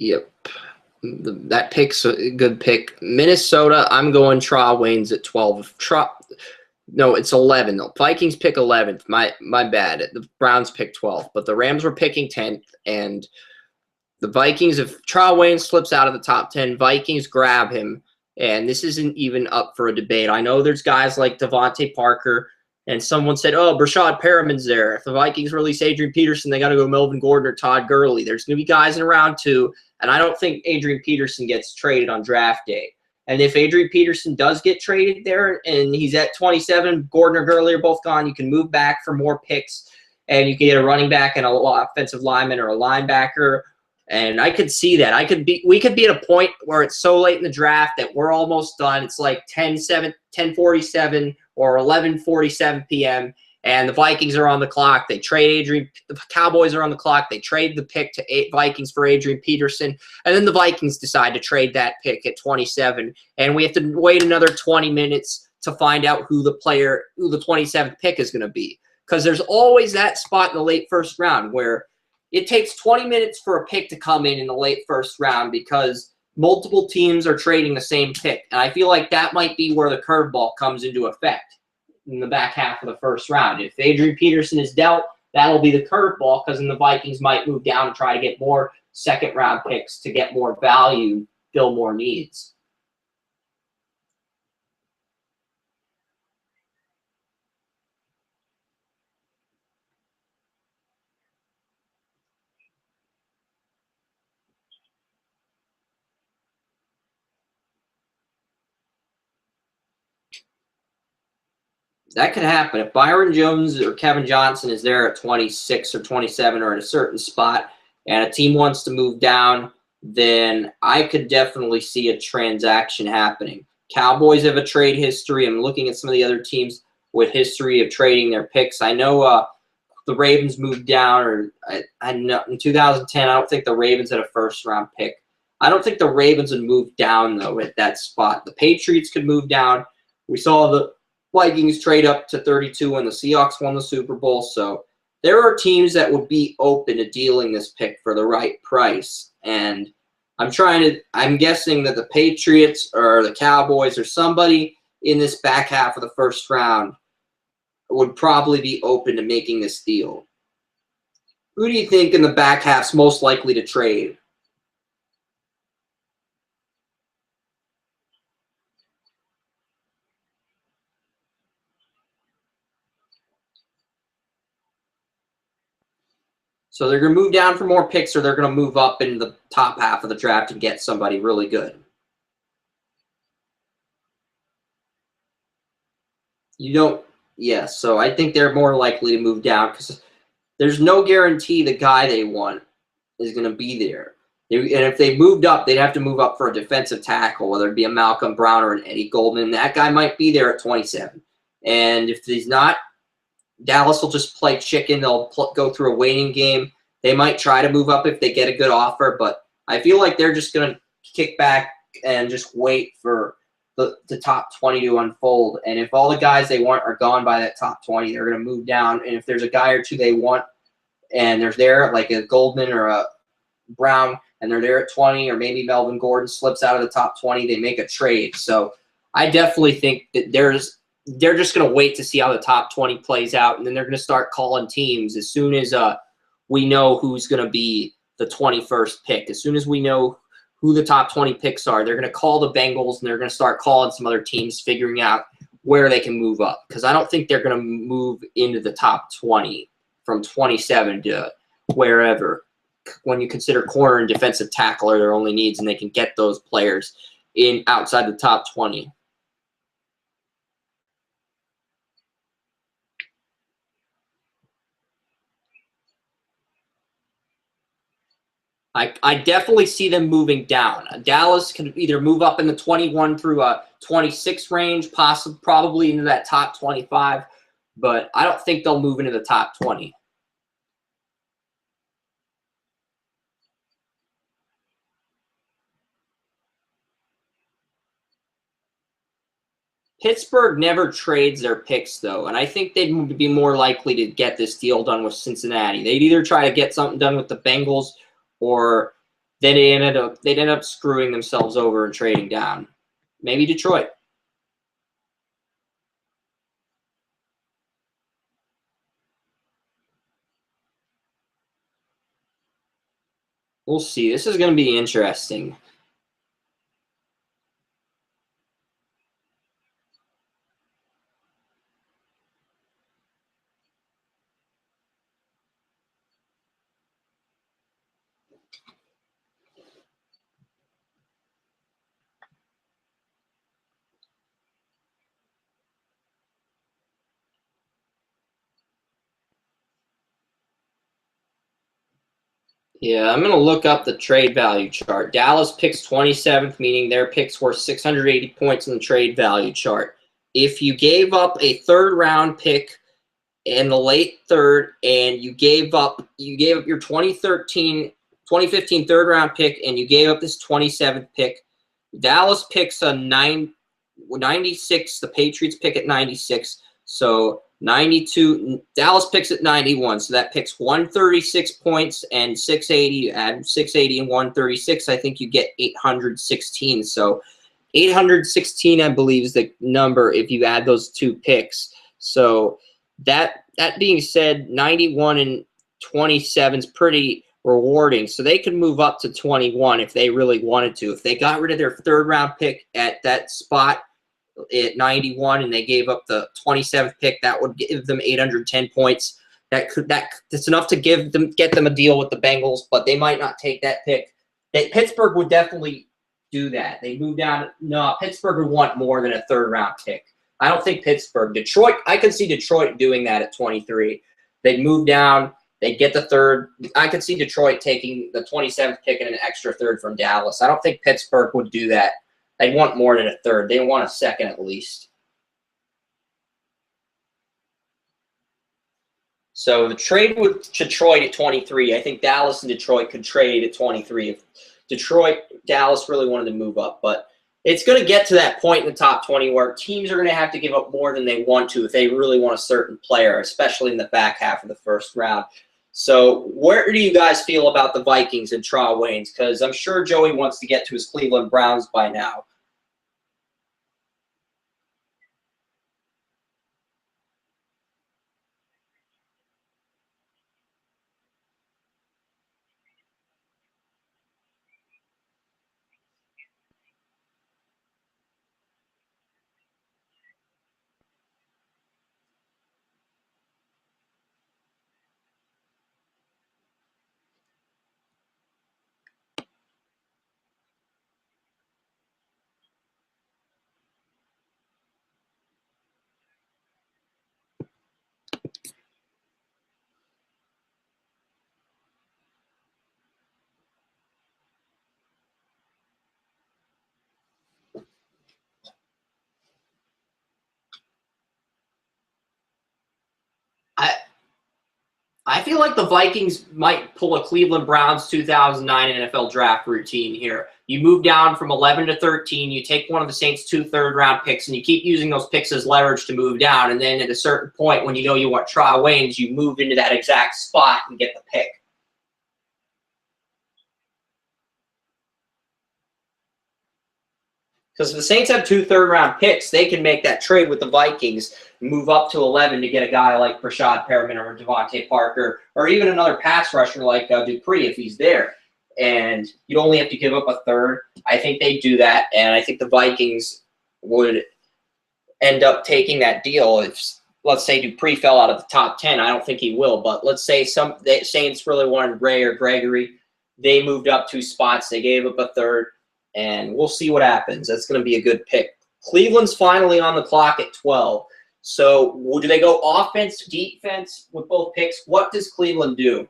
Yep. That pick's a good pick. Minnesota, I'm going Traw Waynes at 12. No, it's 11. The Vikings pick 11th. My bad. The Browns pick 12th, but the Rams were picking 10th, and the Vikings, if Traw Waynes slips out of the top 10, Vikings grab him, and this isn't even up for a debate. I know there's guys like Devontae Parker, and someone said, oh, Brashad Perriman's there. If the Vikings release Adrian Peterson, they got to go Melvin Gordon or Todd Gurley. There's going to be guys in round 2, and I don't think Adrian Peterson gets traded on draft day. And if Adrian Peterson does get traded there and he's at 27, Gordon or Gurley are both gone, you can move back for more picks, and you can get a running back and an offensive lineman or a linebacker. And I could see that. We could be at a point where it's so late in the draft that we're almost done. It's like 10:47 or 11:47 p.m. and the Vikings are on the clock. They trade Adrian. The Cowboys are on the clock. They trade the pick to Vikings for Adrian Peterson, and then the Vikings decide to trade that pick at 27, and we have to wait another 20 minutes to find out who the 27th pick is going to be, because there's always that spot in the late first round where it takes 20 minutes for a pick to come in the late first round because multiple teams are trading the same pick. And I feel like that might be where the curveball comes into effect in the back half of the first round. If Adrian Peterson is dealt, that'll be the curveball, because then the Vikings might move down and try to get more second-round picks to get more value, fill more needs. That could happen. If Byron Jones or Kevin Johnson is there at 26 or 27 or in a certain spot and a team wants to move down, then I could definitely see a transaction happening. Cowboys have a trade history. I'm looking at some of the other teams with history of trading their picks. I know the Ravens moved down, or I know in 2010, I don't think the Ravens had a first-round pick. I don't think the Ravens would move down, though, at that spot. The Patriots could move down. We saw the Vikings trade up to 32 when the Seahawks won the Super Bowl. So there are teams that would be open to dealing this pick for the right price. And I'm guessing that the Patriots or the Cowboys or somebody in this back half of the first round would probably be open to making this deal. Who do you think in the back half's most likely to trade? So they're going to move down for more picks, or they're going to move up in the top half of the draft and get somebody really good. Yes, so I think they're more likely to move down because there's no guarantee the guy they want is going to be there. And if they moved up, they'd have to move up for a defensive tackle, whether it be a Malcolm Brown or an Eddie Goldman. That guy might be there at 27. And if he's not, Dallas will just play chicken. They'll go through a waiting game. They might try to move up if they get a good offer, but I feel like they're just going to kick back and just wait for the top 20 to unfold. And if all the guys they want are gone by that top 20, they're going to move down. And if there's a guy or two they want and there's there, like a Goldman or a Brown, and they're there at 20, or maybe Melvin Gordon slips out of the top 20, they make a trade. So I definitely think that they're just going to wait to see how the top 20 plays out, and then they're going to start calling teams as soon as we know who's going to be the 21st pick. As soon as we know who the top 20 picks are, they're going to call the Bengals, and they're going to start calling some other teams, figuring out where they can move up. Because I don't think they're going to move into the top 20 from 27 to wherever. When you consider corner and defensive tackle are their only needs, and they can get those players in outside the top 20. I definitely see them moving down. Dallas can either move up in the 21 through a 26 range, probably into that top 25, but I don't think they'll move into the top 20. Pittsburgh never trades their picks, though, and I think they'd be more likely to get this deal done with Cincinnati. They'd either try to get something done with the Bengals or then they'd end up screwing themselves over and trading down. Maybe Detroit. We'll see. This is going to be interesting. Yeah, I'm going to look up the trade value chart. Dallas picks 27th, meaning their picks were 680 points in the trade value chart. If you gave up a third-round pick in the late third, and you gave up your 2015 third-round pick, and you gave up this 27th pick, Dallas picks a 96. The Patriots pick at 96. So 92. Dallas picks at 91. So that picks 136 points and 680. Add 680 and 136. I think you get 816. So 816, I believe, is the number if you add those two picks. So that being said, 91 and 27 is pretty rewarding. So they could move up to 21 if they really wanted to. If they got rid of their third-round pick at that spot at 91 and they gave up the 27th pick, that would give them 810 points. That's enough to get them a deal with the Bengals, but they might not take that pick. Pittsburgh would definitely do that. They move down. No, Pittsburgh would want more than a third-round pick. I don't think Pittsburgh. Detroit, I could see Detroit doing that at 23. They'd move down. They'd get the third. I could see Detroit taking the 27th pick and an extra third from Dallas. I don't think Pittsburgh would do that. They'd want more than a third. They want a second at least. So the trade with Detroit at 23, I think Dallas and Detroit could trade at 23 if Dallas really wanted to move up. But it's going to get to that point in the top 20 where teams are going to have to give up more than they want to if they really want a certain player, especially in the back half of the first round. So where do you guys feel about the Vikings and Trae Waynes? Because I'm sure Joey wants to get to his Cleveland Browns by now. I feel like the Vikings might pull a Cleveland Browns 2009 NFL draft routine here. You move down from 11 to 13, you take one of the Saints' 2 third-round picks, and you keep using those picks as leverage to move down. And then at a certain point, when you know you want Trae Waynes, you move into that exact spot and get the pick. Because if the Saints have 2 third-round picks, they can make that trade with the Vikings, move up to 11 to get a guy like Rashad Perriman or Devontae Parker, or even another pass rusher like Dupree if he's there. And you'd only have to give up a third. I think they'd do that, and I think the Vikings would end up taking that deal if, let's say, Dupree fell out of the top 10. I don't think he will, but let's say the Saints really wanted Gray or Gregory. They moved up 2 spots. They gave up a third. And we'll see what happens. That's going to be a good pick. Cleveland's finally on the clock at 12. So do they go offense, defense with both picks? What does Cleveland do?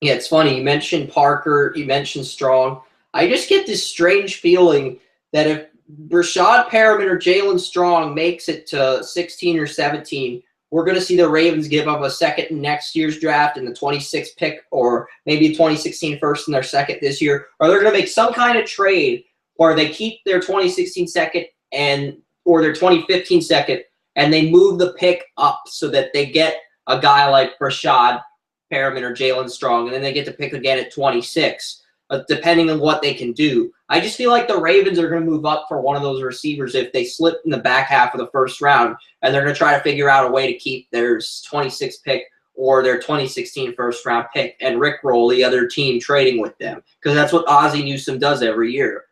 Yeah, it's funny. You mentioned Parker, you mentioned Strong. I just get this strange feeling that if Rashad Perriman or Jalen Strong makes it to 16 or 17, we're going to see the Ravens give up a second in next year's draft and the 26th pick, or maybe 2016 first and their second this year. Or they're going to make some kind of trade where they keep their 2016 second and or their 2015 second, and they move the pick up so that they get a guy like Rashad Perriman or Jalen Strong, and then they get to pick again at 26, depending on what they can do. I just feel like the Ravens are going to move up for one of those receivers if they slip in the back half of the first round, and they're going to try to figure out a way to keep their 26th pick or their 2016 first-round pick and rickroll the other team trading with them, because that's what Ozzie Newsome does every year.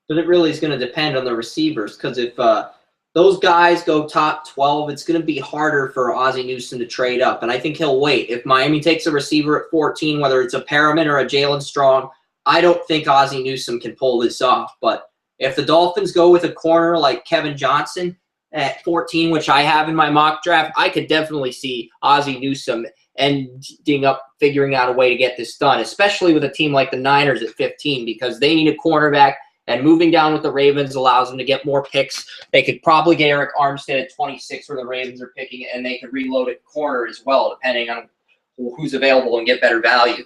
But it really is going to depend on the receivers, because if those guys go top 12, it's going to be harder for Ozzie Newsome to trade up. And I think he'll wait. If Miami takes a receiver at 14, whether it's a Perriman or a Jalen Strong, I don't think Ozzie Newsome can pull this off. But if the Dolphins go with a corner like Kevin Johnson at 14, which I have in my mock draft, I could definitely see Ozzie Newsome ending up figuring out a way to get this done, especially with a team like the Niners at 15, because they need a cornerback. And moving down with the Ravens allows them to get more picks. They could probably get Eric Armstead at 26 where the Ravens are picking, and they could reload at corner as well, depending on who's available and get better value.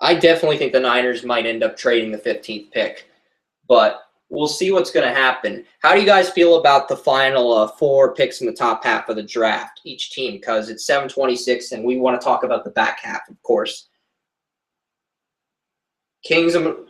I definitely think the Niners might end up trading the 15th pick, but we'll see what's going to happen. How do you guys feel about the final 4 picks in the top half of the draft, each team? Because it's 7:26, and we want to talk about the back half, of course. Kings of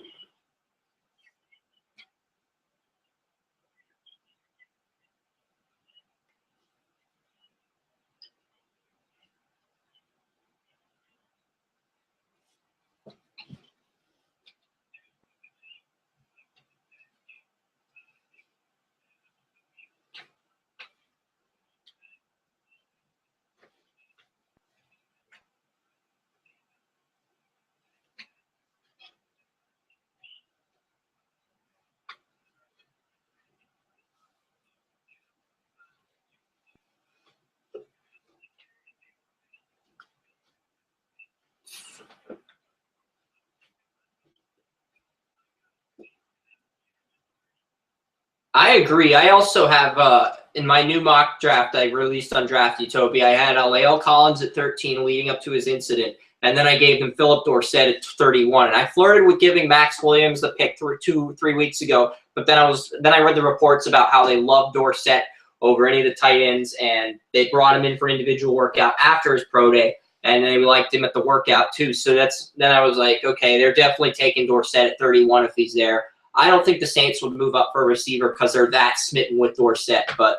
I agree. I also have in my new mock draft I released on Draft Utopia, I had Lael Collins at 13 leading up to his incident, and then I gave him Philip Dorsett at 31. And I flirted with giving Max Williams the pick 3 weeks ago, but then I read the reports about how they love Dorsett over any of the tight ends, and they brought him in for individual workout after his pro day, and they liked him at the workout too. So then I was like, okay, they're definitely taking Dorsett at 31 if he's there. I don't think the Saints would move up for a receiver because they're that smitten with Dorsett, but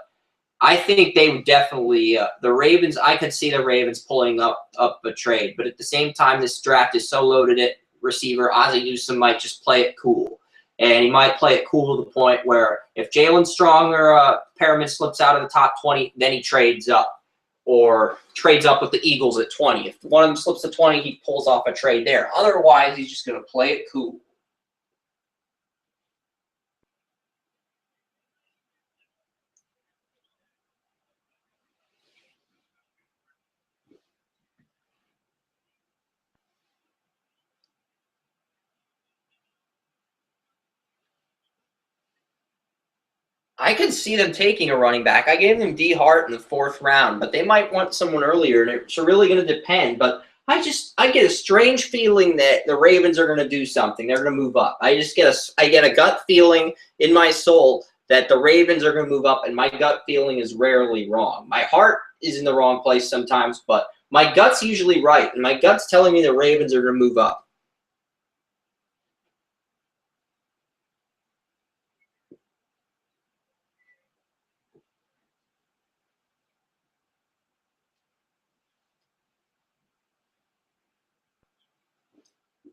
I think they would definitely the Ravens. I could see the Ravens pulling up a trade, but at the same time, this draft is so loaded at receiver. Ozzie Newsome might just play it cool, and he might play it cool to the point where if Jalen Strong or Perriman slips out of the top 20, then he trades up or trades up with the Eagles at 20. If one of them slips to 20, he pulls off a trade there. Otherwise, he's just going to play it cool. I could see them taking a running back. I gave them D Hart in the 4th round, but they might want someone earlier, and it's really going to depend. But I get a strange feeling that the Ravens are going to do something. They're going to move up. I get a gut feeling in my soul that the Ravens are going to move up, and my gut feeling is rarely wrong. My heart is in the wrong place sometimes, but my gut's usually right, and my gut's telling me the Ravens are going to move up.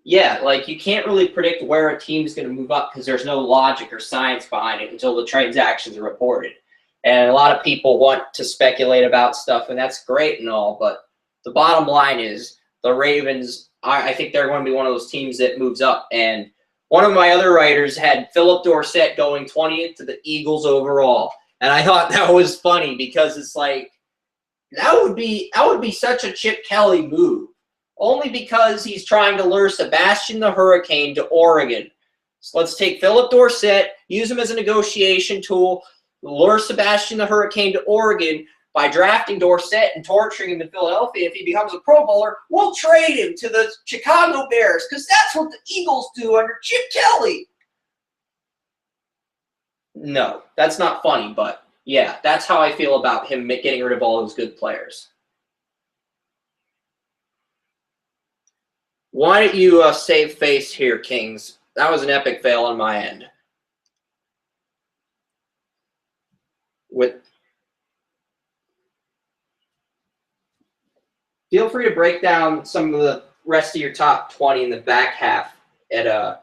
Yeah, like you can't really predict where a team is going to move up because there's no logic or science behind it until the transactions are reported. And a lot of people want to speculate about stuff, and that's great and all, but the bottom line is the Ravens, I think they're going to be one of those teams that moves up. And one of my other writers had Philip Dorsett going 20th to the Eagles overall. And I thought that was funny because it's like, that would be such a Chip Kelly move. Only because he's trying to lure Sebastian the Hurricane to Oregon. So let's take Philip Dorsett, use him as a negotiation tool, lure Sebastian the Hurricane to Oregon by drafting Dorsett and torturing him in Philadelphia. If he becomes a Pro Bowler, we'll trade him to the Chicago Bears because that's what the Eagles do under Chip Kelly. No, that's not funny, but yeah, that's how I feel about him getting rid of all those good players. Why don't you save face here, Kings? That was an epic fail on my end. Feel free to break down some of the rest of your top 20 in the back half at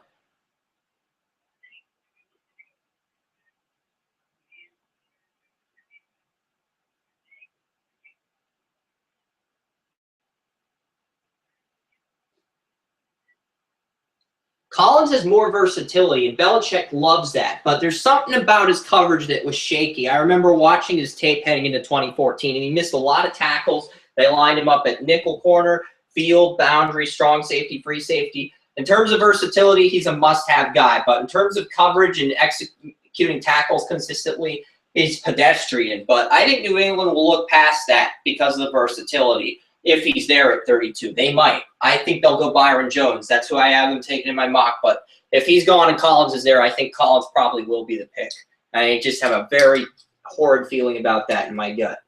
Collins has more versatility, and Belichick loves that. But there's something about his coverage that was shaky. I remember watching his tape heading into 2014, and he missed a lot of tackles. They lined him up at nickel corner, field, boundary, strong safety, free safety. In terms of versatility, he's a must-have guy. But in terms of coverage and executing tackles consistently, he's pedestrian. But I think New England will look past that because of the versatility. If he's there at 32, they might. I think they'll go Byron Jones. That's who I have him taking in my mock. But if he's gone and Collins is there, I think Collins probably will be the pick. I just have a very horrid feeling about that in my gut.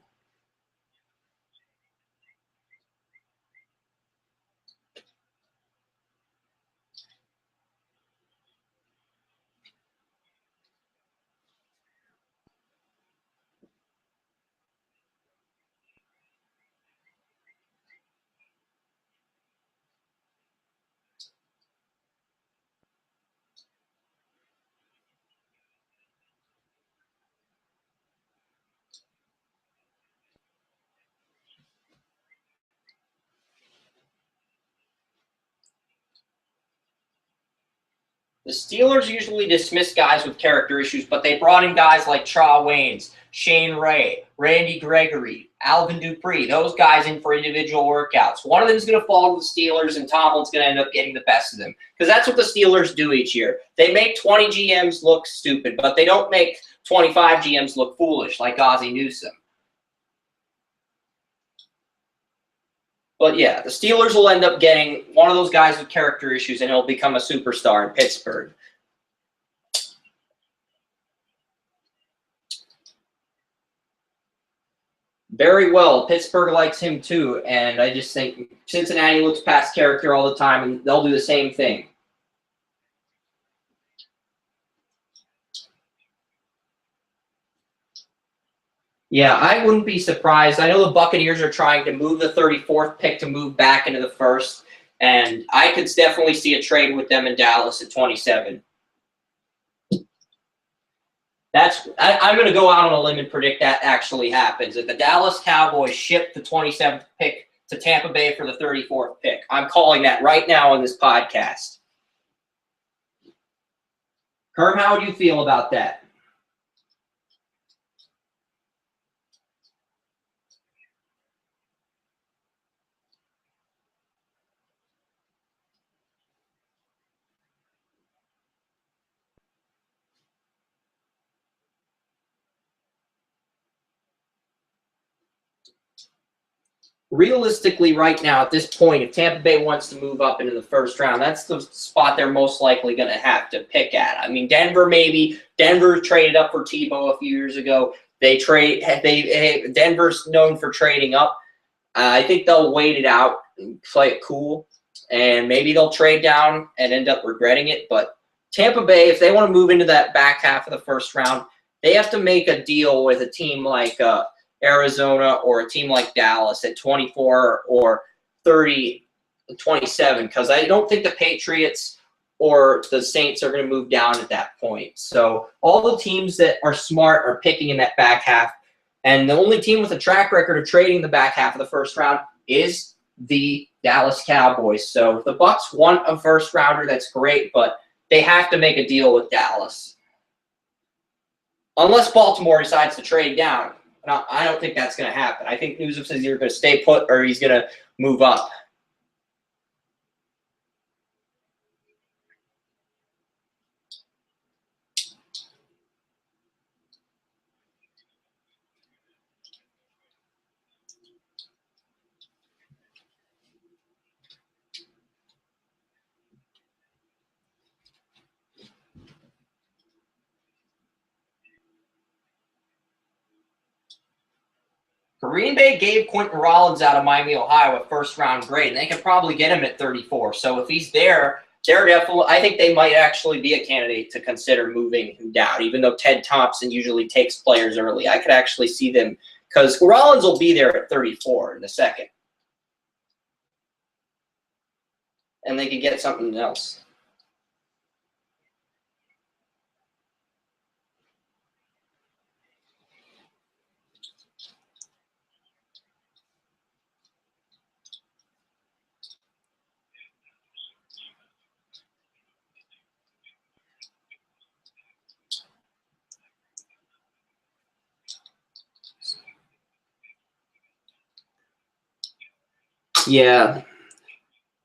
The Steelers usually dismiss guys with character issues, but they brought in guys like Traw Waynes, Shane Ray, Randy Gregory, Alvin Dupree, those guys in for individual workouts. One of them is going to fall to the Steelers, and Tomlin's going to end up getting the best of them because that's what the Steelers do each year. They make 20 GMs look stupid, but they don't make 25 GMs look foolish like Ozzie Newsome. But yeah, the Steelers will end up getting one of those guys with character issues, and he'll become a superstar in Pittsburgh. Very well. Pittsburgh likes him too, and I just think Cincinnati looks past character all the time, and they'll do the same thing. Yeah, I wouldn't be surprised. I know the Buccaneers are trying to move the 34th pick to move back into the first, and I could definitely see a trade with them in Dallas at 27. I'm going to go out on a limb and predict that actually happens. If the Dallas Cowboys ship the 27th pick to Tampa Bay for the 34th pick, I'm calling that right now on this podcast. Herm, how would you feel about that? Realistically, right now, at this point, if Tampa Bay wants to move up into the first round, that's the spot they're most likely going to have to pick at. I mean, Denver maybe. Denver traded up for Tebow a few years ago. Denver's known for trading up. I think they'll wait it out and play it cool, and maybe they'll trade down and end up regretting it. But Tampa Bay, if they want to move into that back half of the first round, they have to make a deal with a team like Arizona or a team like Dallas at 24 or 30 27, because I don't think the Patriots or the Saints are going to move down at that point. So all the teams that are smart are picking in that back half. And the only team with a track record of trading the back half of the first round is the Dallas Cowboys. So if the Bucs want a first rounder, that's great, but they have to make a deal with Dallas. Unless Baltimore decides to trade down. I don't think that's going to happen. I think Newsom says he's either going to stay put or he's going to move up. Green Bay gave Quentin Rollins out of Miami, Ohio, a first-round grade, and they could probably get him at 34. So if he's there, they're definitely. I think they might actually be a candidate to consider moving him down, even though Ted Thompson usually takes players early. I could actually see them because Rollins will be there at 34 in a second, and they could get something else. Yeah.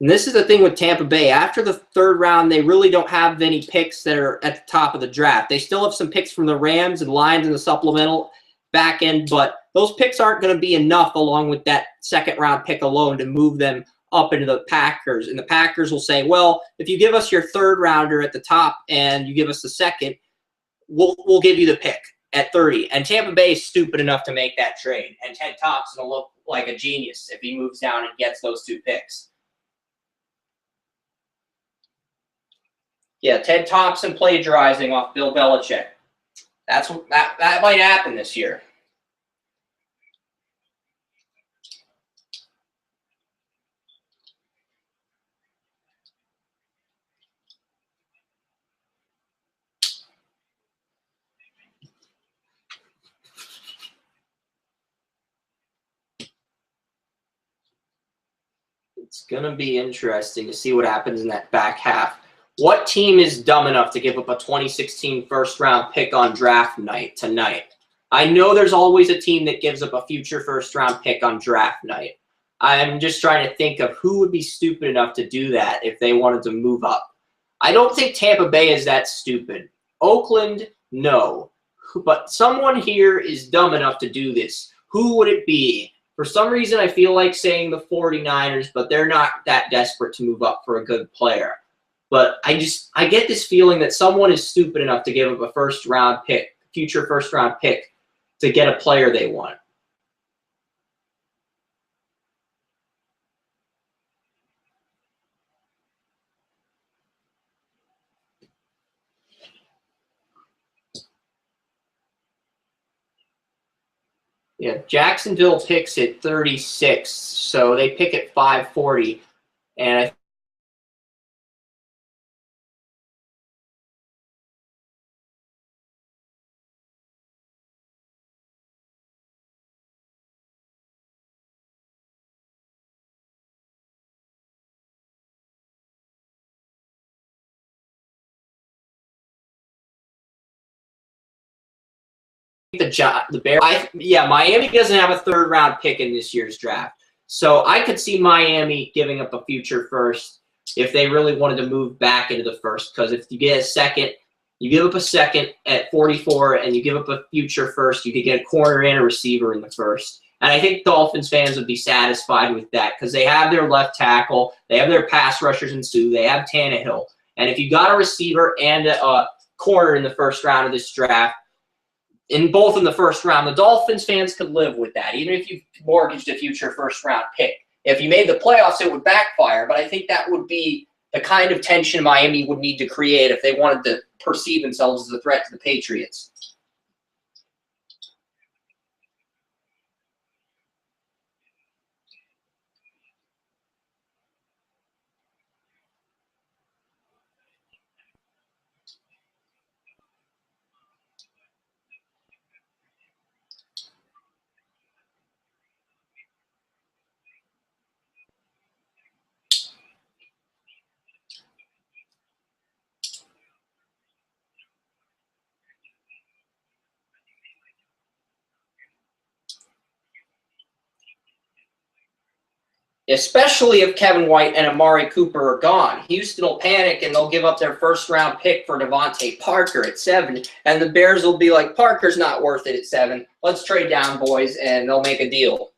And this is the thing with Tampa Bay. After the third round, they really don't have any picks that are at the top of the draft. They still have some picks from the Rams and Lions in the supplemental back end, but those picks aren't going to be enough along with that second-round pick alone to move them up into the Packers. And the Packers will say, well, if you give us your third-rounder at the top and you give us the second, we'll give you the pick at 30. And Tampa Bay is stupid enough to make that trade. And Ted Thompson will look like a genius if he moves down and gets those two picks. Yeah, Ted Thompson plagiarizing off Bill Belichick. That might happen this year. It's going to be interesting to see what happens in that back half. What team is dumb enough to give up a 2016 first-round pick on draft night tonight? I know there's always a team that gives up a future first-round pick on draft night. I'm just trying to think of who would be stupid enough to do that if they wanted to move up. I don't think Tampa Bay is that stupid. Oakland, no. But someone here is dumb enough to do this. Who would it be? For some reason, I feel like saying the 49ers, but they're not that desperate to move up for a good player. But I get this feeling that someone is stupid enough to give up a first-round pick, future first-round pick, to get a player they want. Yeah, Jacksonville picks at 36, so they pick at 540, and I the Bears. Miami doesn't have a third-round pick in this year's draft, so I could see Miami giving up a future first if they really wanted to move back into the first. Because if you get a second, you give up a second at 44, and you give up a future first, you could get a corner and a receiver in the first. And I think Dolphins fans would be satisfied with that because they have their left tackle, they have their pass rushers in Sue, they have Tannehill, and if you got a receiver and a corner in the first round of this draft. In both in the first round, the Dolphins fans could live with that, even if you mortgaged a future first-round pick. If you made the playoffs, it would backfire, but I think that would be the kind of tension Miami would need to create if they wanted to perceive themselves as a threat to the Patriots. especially if Kevin White and Amari Cooper are gone. Houston will panic, and they'll give up their first-round pick for Devontae Parker at 7, and the Bears will be like, Parker's not worth it at 7. Let's trade down, boys, and they'll make a deal.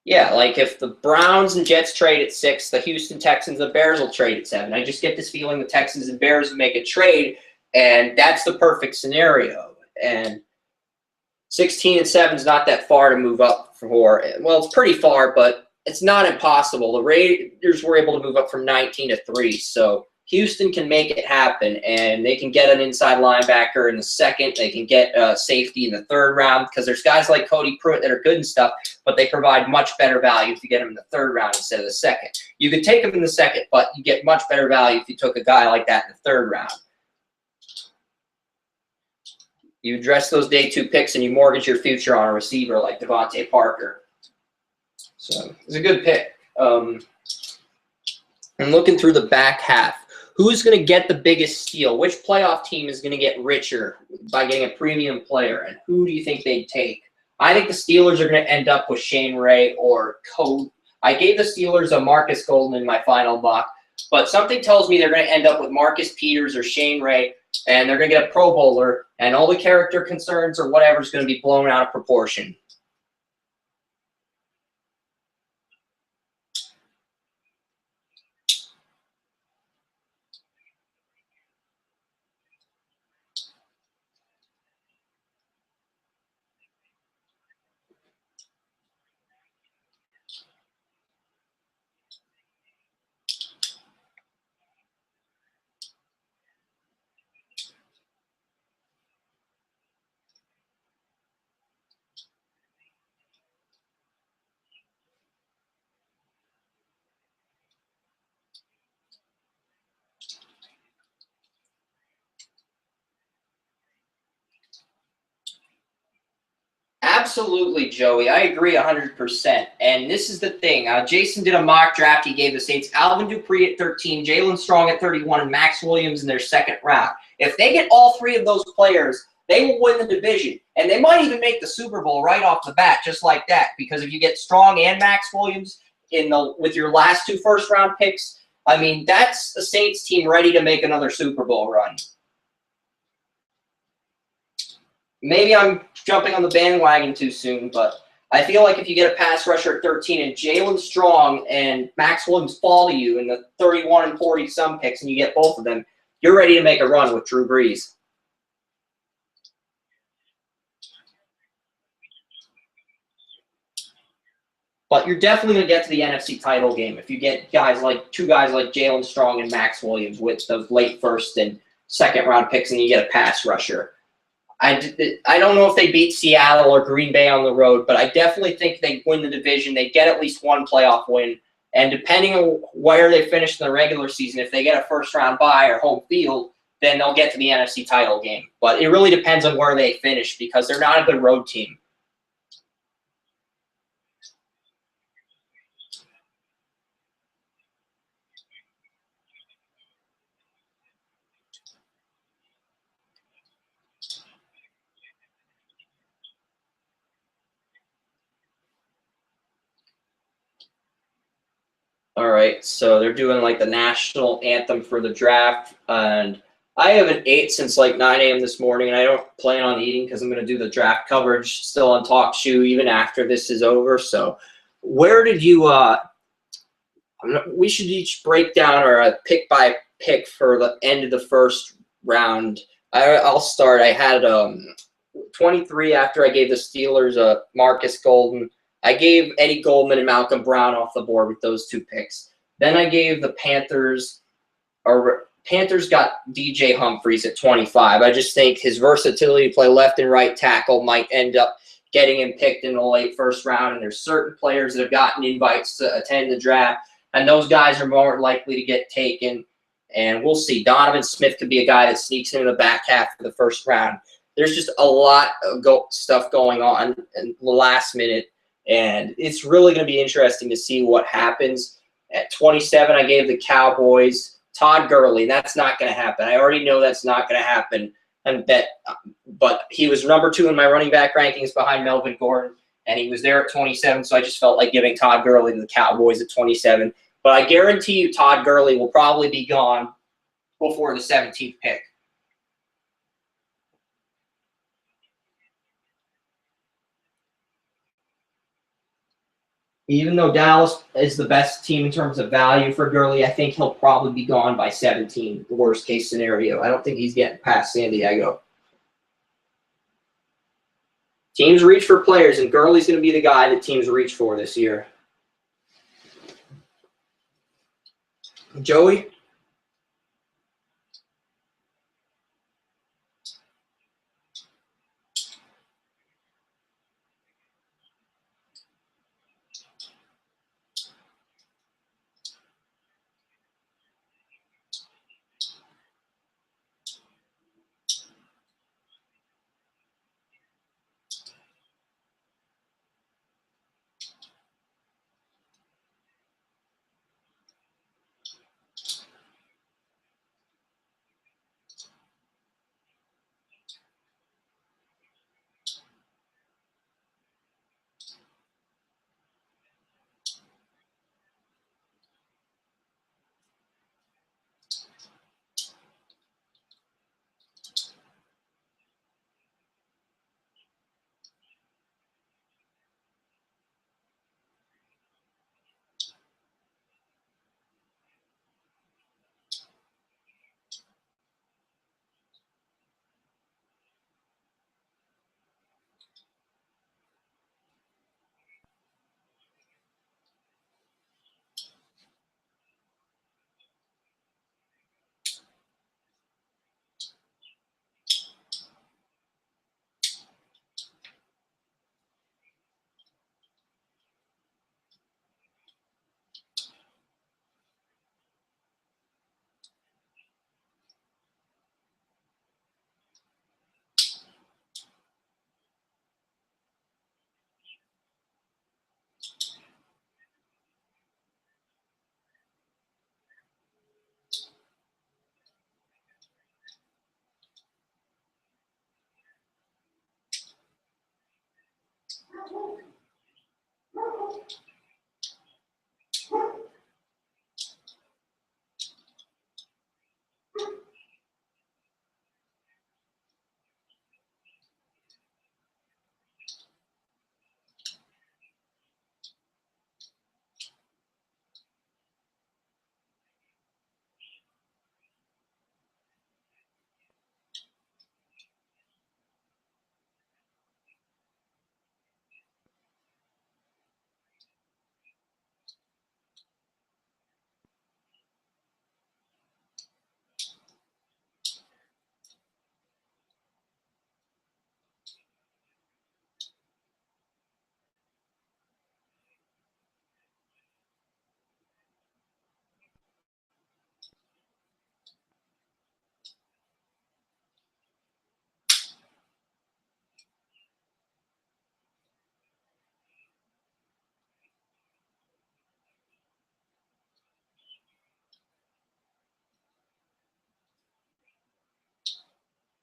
Yeah, like if the Browns and Jets trade at 6, the Houston Texans and the Bears will trade at 7. I just get this feeling the Texans and Bears will make a trade, and that's the perfect scenario. And 16 and 7 is not that far to move up for. Well, it's pretty far, but it's not impossible. The Raiders were able to move up from 19 to 3, so Houston can make it happen, and they can get an inside linebacker in the 2nd. They can get safety in the 3rd round because there's guys like Cody Pruitt that are good and stuff, but they provide much better value if you get them in the 3rd round instead of the 2nd. You could take them in the 2nd, but you get much better value if you took a guy like that in the 3rd round. You address those day 2 picks and you mortgage your future on a receiver like Devontae Parker. So it's a good pick. I'm looking through the back half. Who's going to get the biggest steal? Which playoff team is going to get richer by getting a premium player? And who do you think they'd take? I think the Steelers are going to end up with Shane Ray or Code. I gave the Steelers a Marcus Golden in my final mock, but something tells me they're going to end up with Marcus Peters or Shane Ray, and they're going to get a Pro Bowler, and all the character concerns or whatever is going to be blown out of proportion. Absolutely, Joey. I agree 100%. And this is the thing. Jason did a mock draft. He gave the Saints Alvin Dupree at 13, Jalen Strong at 31, and Max Williams in their 2nd round. If they get all 3 of those players, they will win the division. And they might even make the Super Bowl right off the bat, just like that. Because if you get Strong and Max Williams with your last 2 first-round picks, I mean, that's the Saints team ready to make another Super Bowl run. Maybe I'm jumping on the bandwagon too soon, but I feel like if you get a pass rusher at 13 and Jalen Strong and Max Williams fall to you in the 31 and 40 some picks and you get both of them, you're ready to make a run with Drew Brees. But you're definitely going to get to the NFC title game if you get two guys like Jalen Strong and Max Williams with those late 1st and 2nd round picks and you get a pass rusher. I don't know if they beat Seattle or Green Bay on the road, but I definitely think they win the division. They get at least 1 playoff win. And depending on where they finish in the regular season, if they get a first-round bye or home field, then they'll get to the NFC title game. But it really depends on where they finish because they're not a good road team. All right, so they're doing like the national anthem for the draft, and I haven't ate since like 9 a.m. this morning, and I don't plan on eating because I'm going to do the draft coverage still on Talk Shoe even after this is over. So where did you we should each break down our pick by pick for the end of the 1st round. I'll start. I had 23 after I gave the Steelers Marcus Golden. I gave Eddie Goldman and Malcolm Brown off the board with those 2 picks. Then I gave the Panthers got DJ Humphries at 25. I just think his versatility to play left and right tackle might end up getting him picked in the late 1st round. And there's certain players that have gotten invites to attend the draft, and those guys are more likely to get taken. And we'll see. Donovan Smith could be a guy that sneaks into the back half of the 1st round. There's just a lot of stuff going on in the last minute. And it's really going to be interesting to see what happens. At 27, I gave the Cowboys Todd Gurley. That's not going to happen. I already know that's not going to happen. But he was number 2 in my running back rankings behind Melvin Gordon. and he was there at 27, so I just felt like giving Todd Gurley to the Cowboys at 27. But I guarantee you Todd Gurley will probably be gone before the 17th pick. Even though Dallas is the best team in terms of value for Gurley, I think he'll probably be gone by 17, the worst case scenario. I don't think he's getting past San Diego. Teams reach for players, and Gurley's going to be the guy that teams reach for this year. Joey?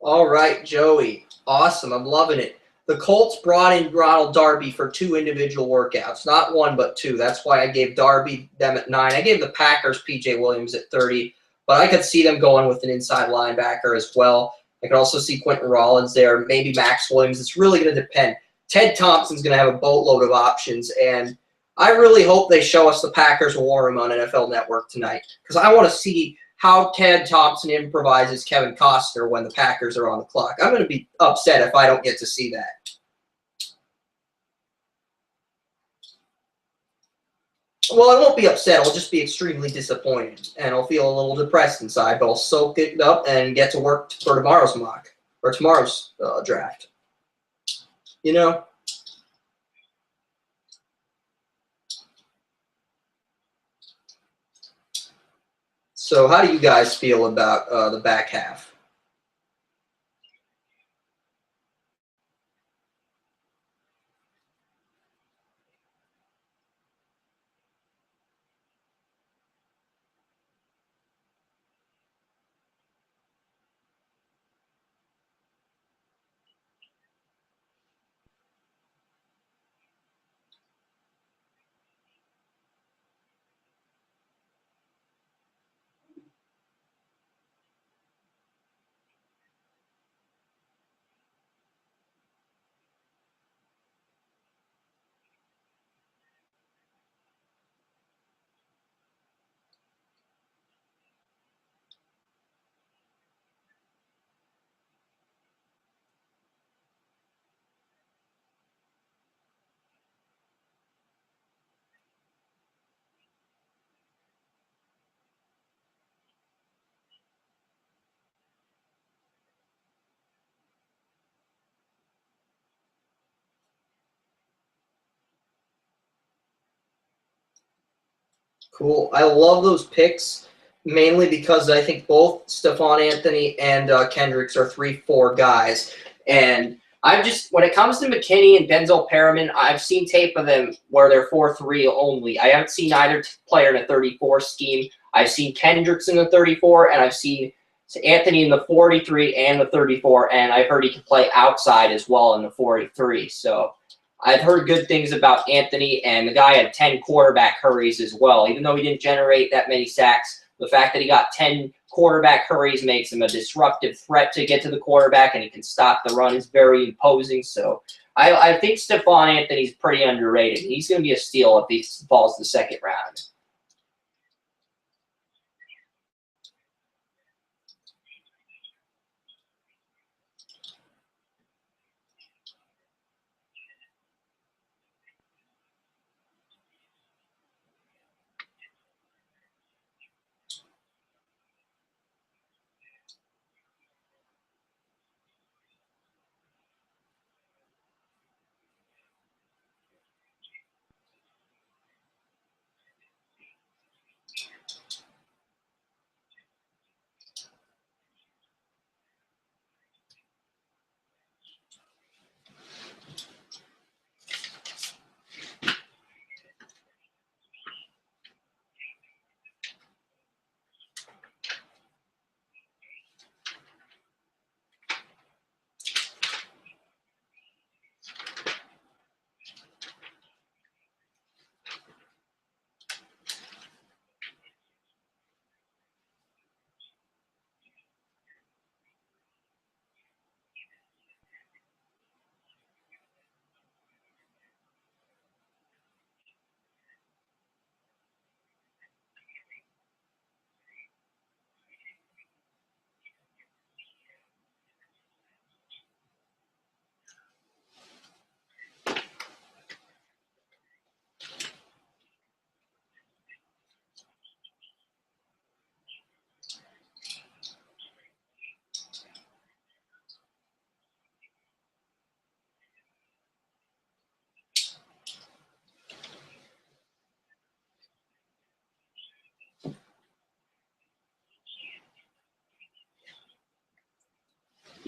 All right, Joey. Awesome. I'm loving it. The Colts brought in Ronald Darby for 2 individual workouts. Not 1, but 2. That's why I gave Darby them at 9. I gave the Packers P.J. Williams at 30, but I could see them going with an inside linebacker as well. I could also see Quentin Rollins there, maybe Max Williams. It's really going to depend. Ted Thompson's going to have a boatload of options, and I really hope they show us the Packers War Room on NFL Network tonight because I want to see how Ted Thompson improvises Kevin Costner when the Packers are on the clock. I'm going to be upset if I don't get to see that. Well, I won't be upset. I'll just be extremely disappointed, and I'll feel a little depressed inside, but I'll soak it up and get to work for tomorrow's mock or tomorrow's draft. You know? So how do you guys feel about the back half? Cool. I love those picks, mainly because I think both Stephon Anthony and Kendricks are 3-4 guys. And I've just, when it comes to McKinney and Denzel Perriman, I've seen tape of them where they're 4-3 only. I haven't seen either player in a 34 scheme. I've seen Kendricks in the 34, and I've seen Anthony in the 43 and the 34, and I've heard he can play outside as well in the 43. So I've heard good things about Anthony, and the guy had 10 quarterback hurries as well. Even though he didn't generate that many sacks, the fact that he got 10 quarterback hurries makes him a disruptive threat to get to the quarterback, and he can stop the run. Is very imposing. So I think Stephon Anthony's pretty underrated. He's going to be a steal if he falls the second round.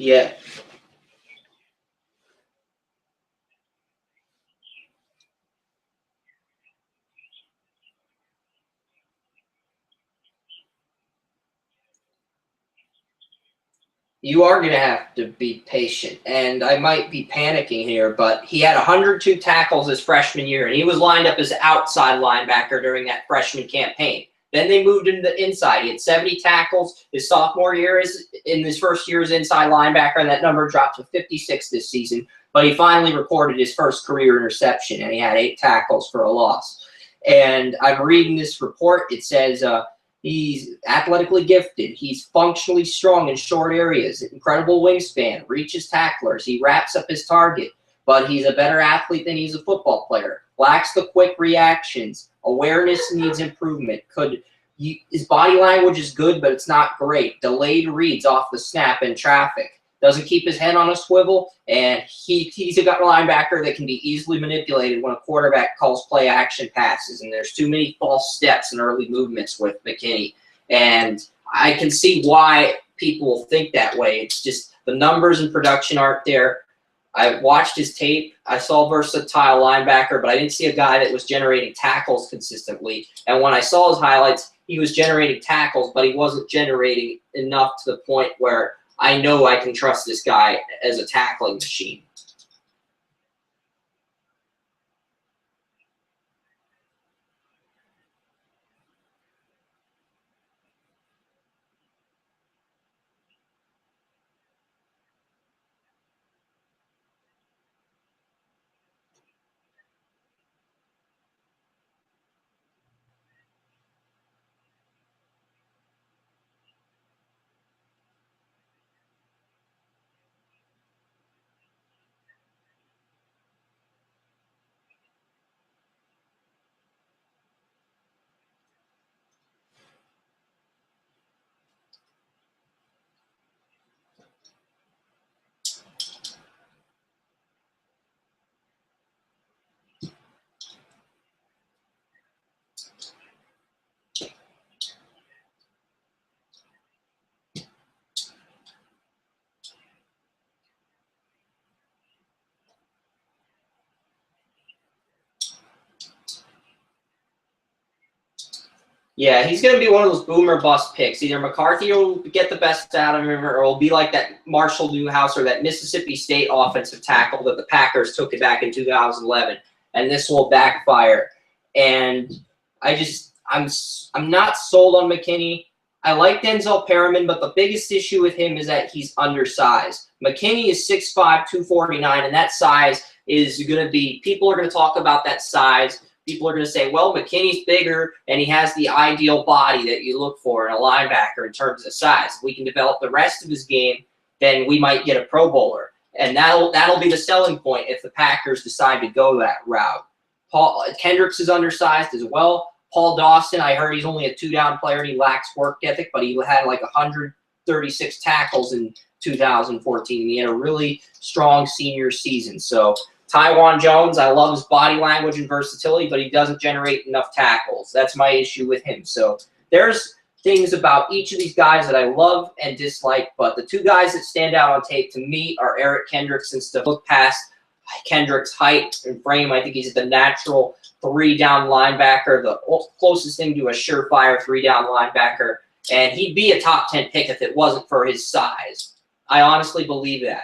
Yeah. You are going to have to be patient, and I might be panicking here, but he had 102 tackles his freshman year, and he was lined up as outside linebacker during that freshman campaign. Then they moved him to the inside. He had 70 tackles his sophomore year, in his first year as inside linebacker, and that number dropped to 56 this season. But he finally recorded his first career interception, and he had 8 tackles for a loss. And I'm reading this report. It says he's athletically gifted. He's functionally strong in short areas. Incredible wingspan. Reaches tacklers. He wraps up his target. But he's a better athlete than he's a football player. Lacks the quick reactions. Awareness needs improvement. His body language is good, but it's not great. Delayed reads off the snap in traffic. Doesn't keep his head on a swivel, and he's a gut linebacker that can be easily manipulated when a quarterback calls play action passes, and there's too many false steps and early movements with McKinney. And I can see why people will think that way. It's just the numbers and production aren't there. I watched his tape. I saw versatile linebacker, but I didn't see a guy that was generating tackles consistently. And when I saw his highlights, he was generating tackles, but he wasn't generating enough to the point where I know I can trust this guy as a tackling machine. Yeah, he's going to be one of those boomer bust picks. Either McCarthy will get the best out of him, or it'll be like that Marshall Newhouse or that Mississippi State offensive tackle that the Packers took it back in 2011, and this will backfire. And I'm not sold on McKinney. I like Denzel Perriman, but the biggest issue with him is that he's undersized. McKinney is 6'5", 249, and that size is going to be – people are going to talk about that size. People are going to say, well, McKinney's bigger, and he has the ideal body that you look for in a linebacker in terms of size. If we can develop the rest of his game, then we might get a Pro Bowler. And that'll be the selling point if the Packers decide to go that route. Kendricks is undersized as well. Paul Dawson, I heard he's only a two-down player and he lacks work ethic, but he had like 136 tackles in 2014. He had a really strong senior season. So Tywan Jones, I love his body language and versatility, but he doesn't generate enough tackles. That's my issue with him. So there's things about each of these guys that I love and dislike, but the two guys that stand out on tape to me are Eric Kendricks and stuff. Look past Kendricks' height and frame. I think he's the natural three-down linebacker, the closest thing to a surefire three-down linebacker, and he'd be a top 10 pick if it wasn't for his size. I honestly believe that.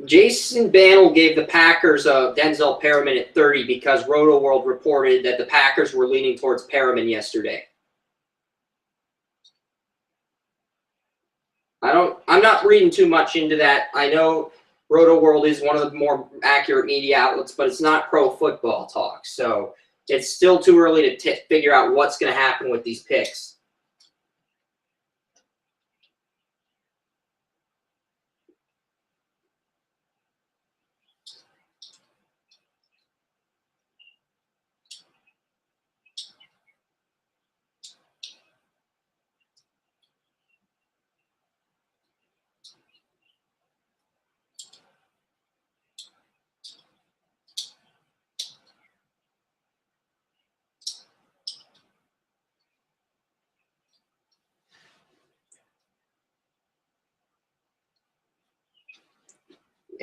Jason Bannell gave the Packers Denzel Perriman at 30 because Roto World reported that the Packers were leaning towards Perriman yesterday. I'm not reading too much into that. I know Roto World is one of the more accurate media outlets, but it's not pro football talk. So it's still too early to figure out what's going to happen with these picks.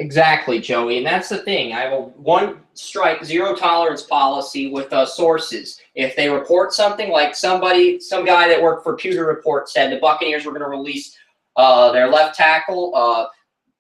Exactly, Joey, and that's the thing. I have a one strike, zero tolerance policy with sources. If they report something, like some guy that worked for Pewter Report said the Buccaneers were going to release their left tackle,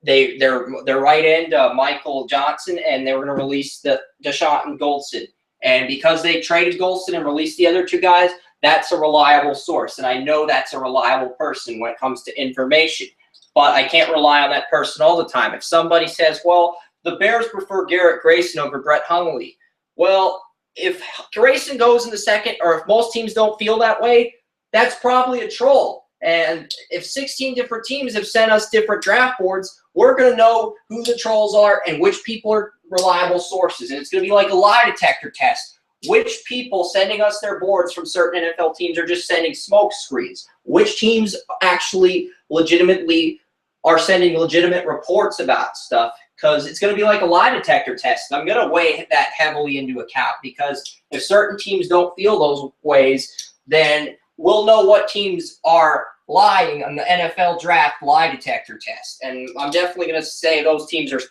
their right end, Michael Johnson, and they were going to release the Deshaun Goldson. And because they traded Goldson and released the other two guys, that's a reliable source, and I know that's a reliable person when it comes to information. But I can't rely on that person all the time. If somebody says, well, the Bears prefer Garrett Grayson over Brett Hundley. Well, if Grayson goes in the second, or if most teams don't feel that way, that's probably a troll. And if 16 different teams have sent us different draft boards, we're going to know who the trolls are and which people are reliable sources. And it's going to be like a lie detector test. Which people sending us their boards from certain NFL teams are just sending smoke screens? Which teams actually legitimately are sending legitimate reports about stuff? Because it's going to be like a lie detector test. And I'm going to weigh that heavily into account, because if certain teams don't feel those ways, then we'll know what teams are lying on the NFL draft lie detector test. And I'm definitely going to say those teams are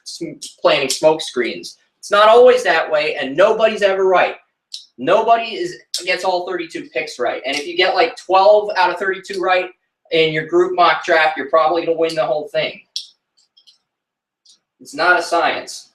planting smoke screens. It's not always that way, and nobody's ever right. Nobody gets all 32 picks right. And if you get like 12 out of 32 right in your group mock draft, you're probably going to win the whole thing. It's not a science.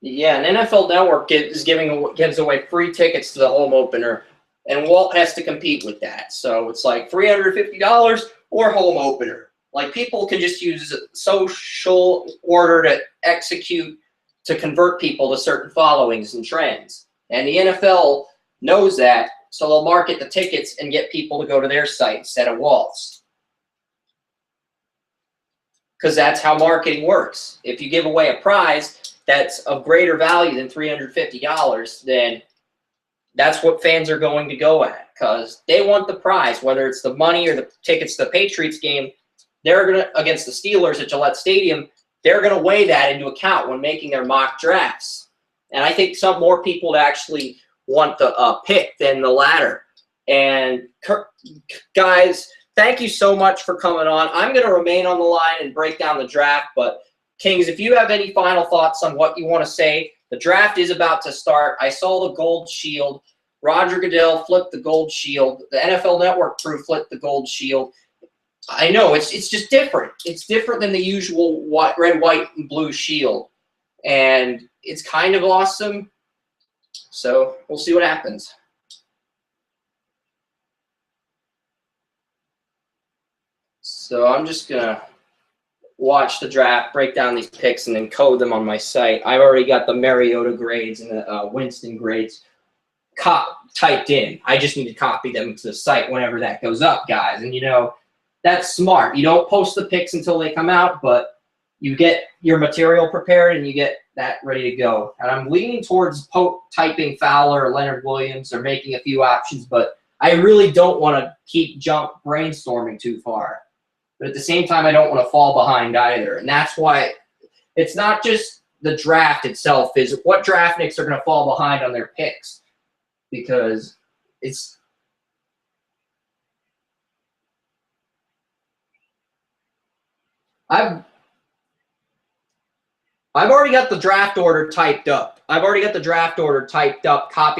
Yeah, and NFL Network gives away free tickets to the home opener, and Walt has to compete with that. So it's like $350 or home opener. Like, people can just use social order to execute to convert people to certain followings and trends. And the NFL knows that, so they'll market the tickets and get people to go to their site instead of Walt's. Because that's how marketing works. If you give away a prize that's of greater value than $350, then that's what fans are going to go at, because they want the prize, whether it's the money or the tickets to the Patriots game. They're going to, against the Steelers at Gillette Stadium, they're going to weigh that into account when making their mock drafts. And I think some more people would actually want the pick than the latter. And guys, thank you so much for coming on. I'm going to remain on the line and break down the draft, but Kings, if you have any final thoughts on what you want to say, the draft is about to start. I saw the gold shield. Roger Goodell flipped the gold shield. The NFL Network crew flipped the gold shield. I know, it's just different. It's different than the usual red, white, and blue shield. And it's kind of awesome. So we'll see what happens. So I'm just going to watch the draft, break down these picks, and then code them on my site. I've already got the Mariota grades and the Winston grades typed in. I just need to copy them to the site whenever that goes up, guys. And, you know, that's smart. You don't post the picks until they come out, but you get your material prepared and you get that ready to go. And I'm leaning towards typing Fowler or Leonard Williams or making a few options, but I really don't want to keep brainstorming too far. But at the same time, I don't want to fall behind either. And that's why it's not just the draft itself, is what draftniks are going to fall behind on their picks. Because it's – I've already got the draft order typed up. Copied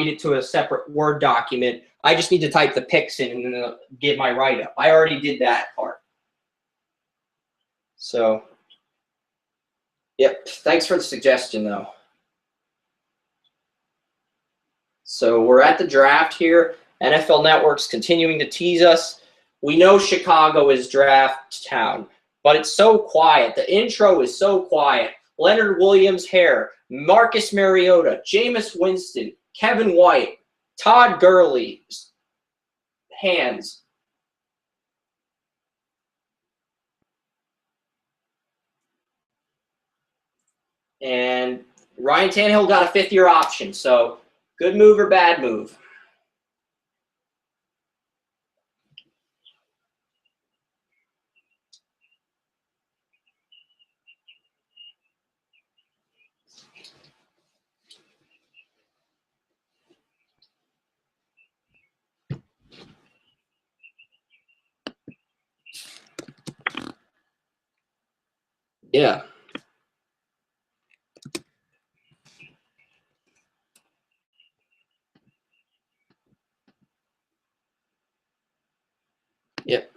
it to a separate Word document. I just need to type the picks in and then give my write-up. I already did that part. So, yep. Thanks for the suggestion, though. So we're at the draft here. NFL Network's continuing to tease us. We know Chicago is draft town, but it's so quiet. The intro is so quiet. Leonard Williams' hair, Marcus Mariota, Jameis Winston, Kevin White, Todd Gurley's hands. And Ryan Tannehill got a fifth-year option, so good move or bad move? Yeah. Yep.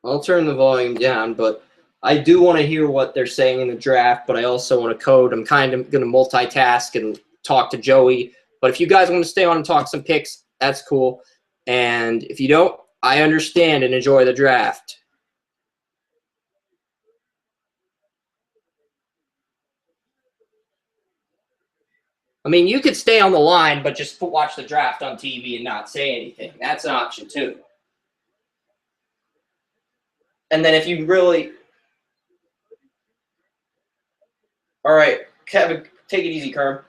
I'll turn the volume down, but I do want to hear what they're saying in the draft, but I also want to code. I'm kind of going to multitask and talk to Joey. But if you guys want to stay on and talk some picks, that's cool. And if you don't, I understand and enjoy the draft. I mean, you could stay on the line, but just watch the draft on TV and not say anything. That's an option, too. And then if you really – all right, Kevin, take it easy, Kerm.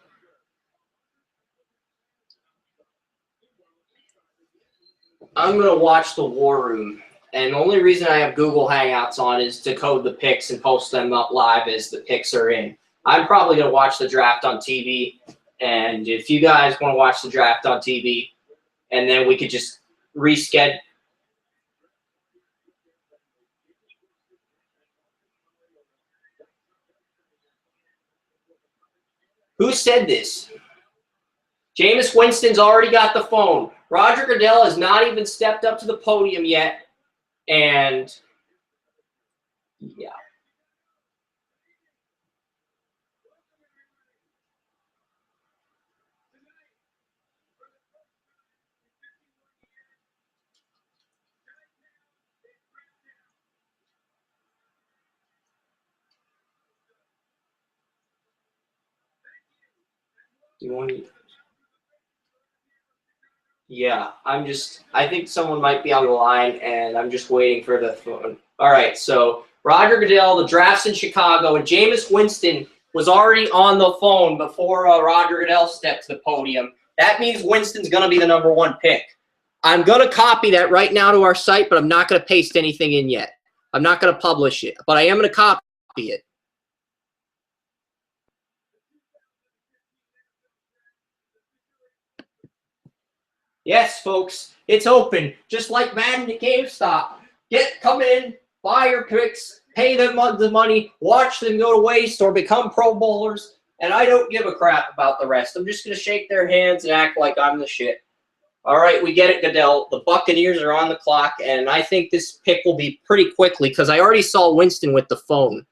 I'm going to watch the War Room. And the only reason I have Google Hangouts on is to code the picks and post them up live as the picks are in. I'm probably going to watch the draft on TV. And if you guys want to watch the draft on TV, and then we could just reschedule. Who said this? Jameis Winston's already got the phone. Roger Goodell has not even stepped up to the podium yet. And, yeah. You want to? Yeah, I think someone might be on the line, and I'm just waiting for the phone. All right, so Roger Goodell, the draft's in Chicago, and Jameis Winston was already on the phone before Roger Goodell stepped to the podium. That means Winston's going to be the #1 pick. I'm going to copy that right now to our site, but I'm not going to paste anything in yet. I'm not going to publish it, but I am going to copy it. Yes, folks, it's open, just like Madden at GameStop. Come in, buy your picks, pay them the money, watch them go to waste or become Pro Bowlers, and I don't give a crap about the rest. I'm just going to shake their hands and act like I'm the shit. All right, we get it, Goodell. The Buccaneers are on the clock, and I think this pick will be pretty quickly because I already saw Winston with the phone.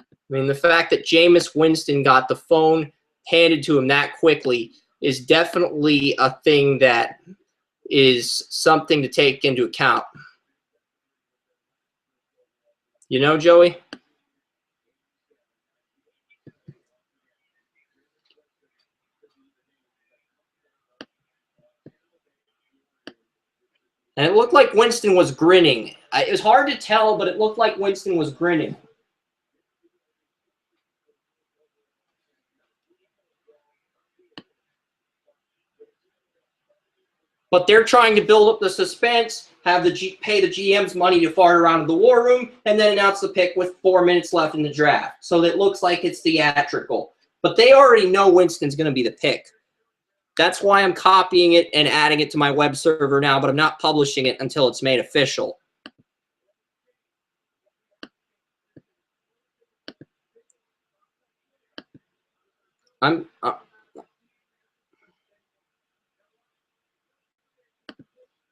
I mean, the fact that Jameis Winston got the phone handed to him that quickly is definitely a thing that is something to take into account. You know, Joey? And it looked like Winston was grinning. It was hard to tell, but it looked like Winston was grinning. But they're trying to build up the suspense, pay the GM's money to fart around in the war room, and then announce the pick with 4 minutes left in the draft. So that it looks like it's theatrical. But they already know Winston's going to be the pick. That's why I'm copying it and adding it to my web server now, but I'm not publishing it until it's made official.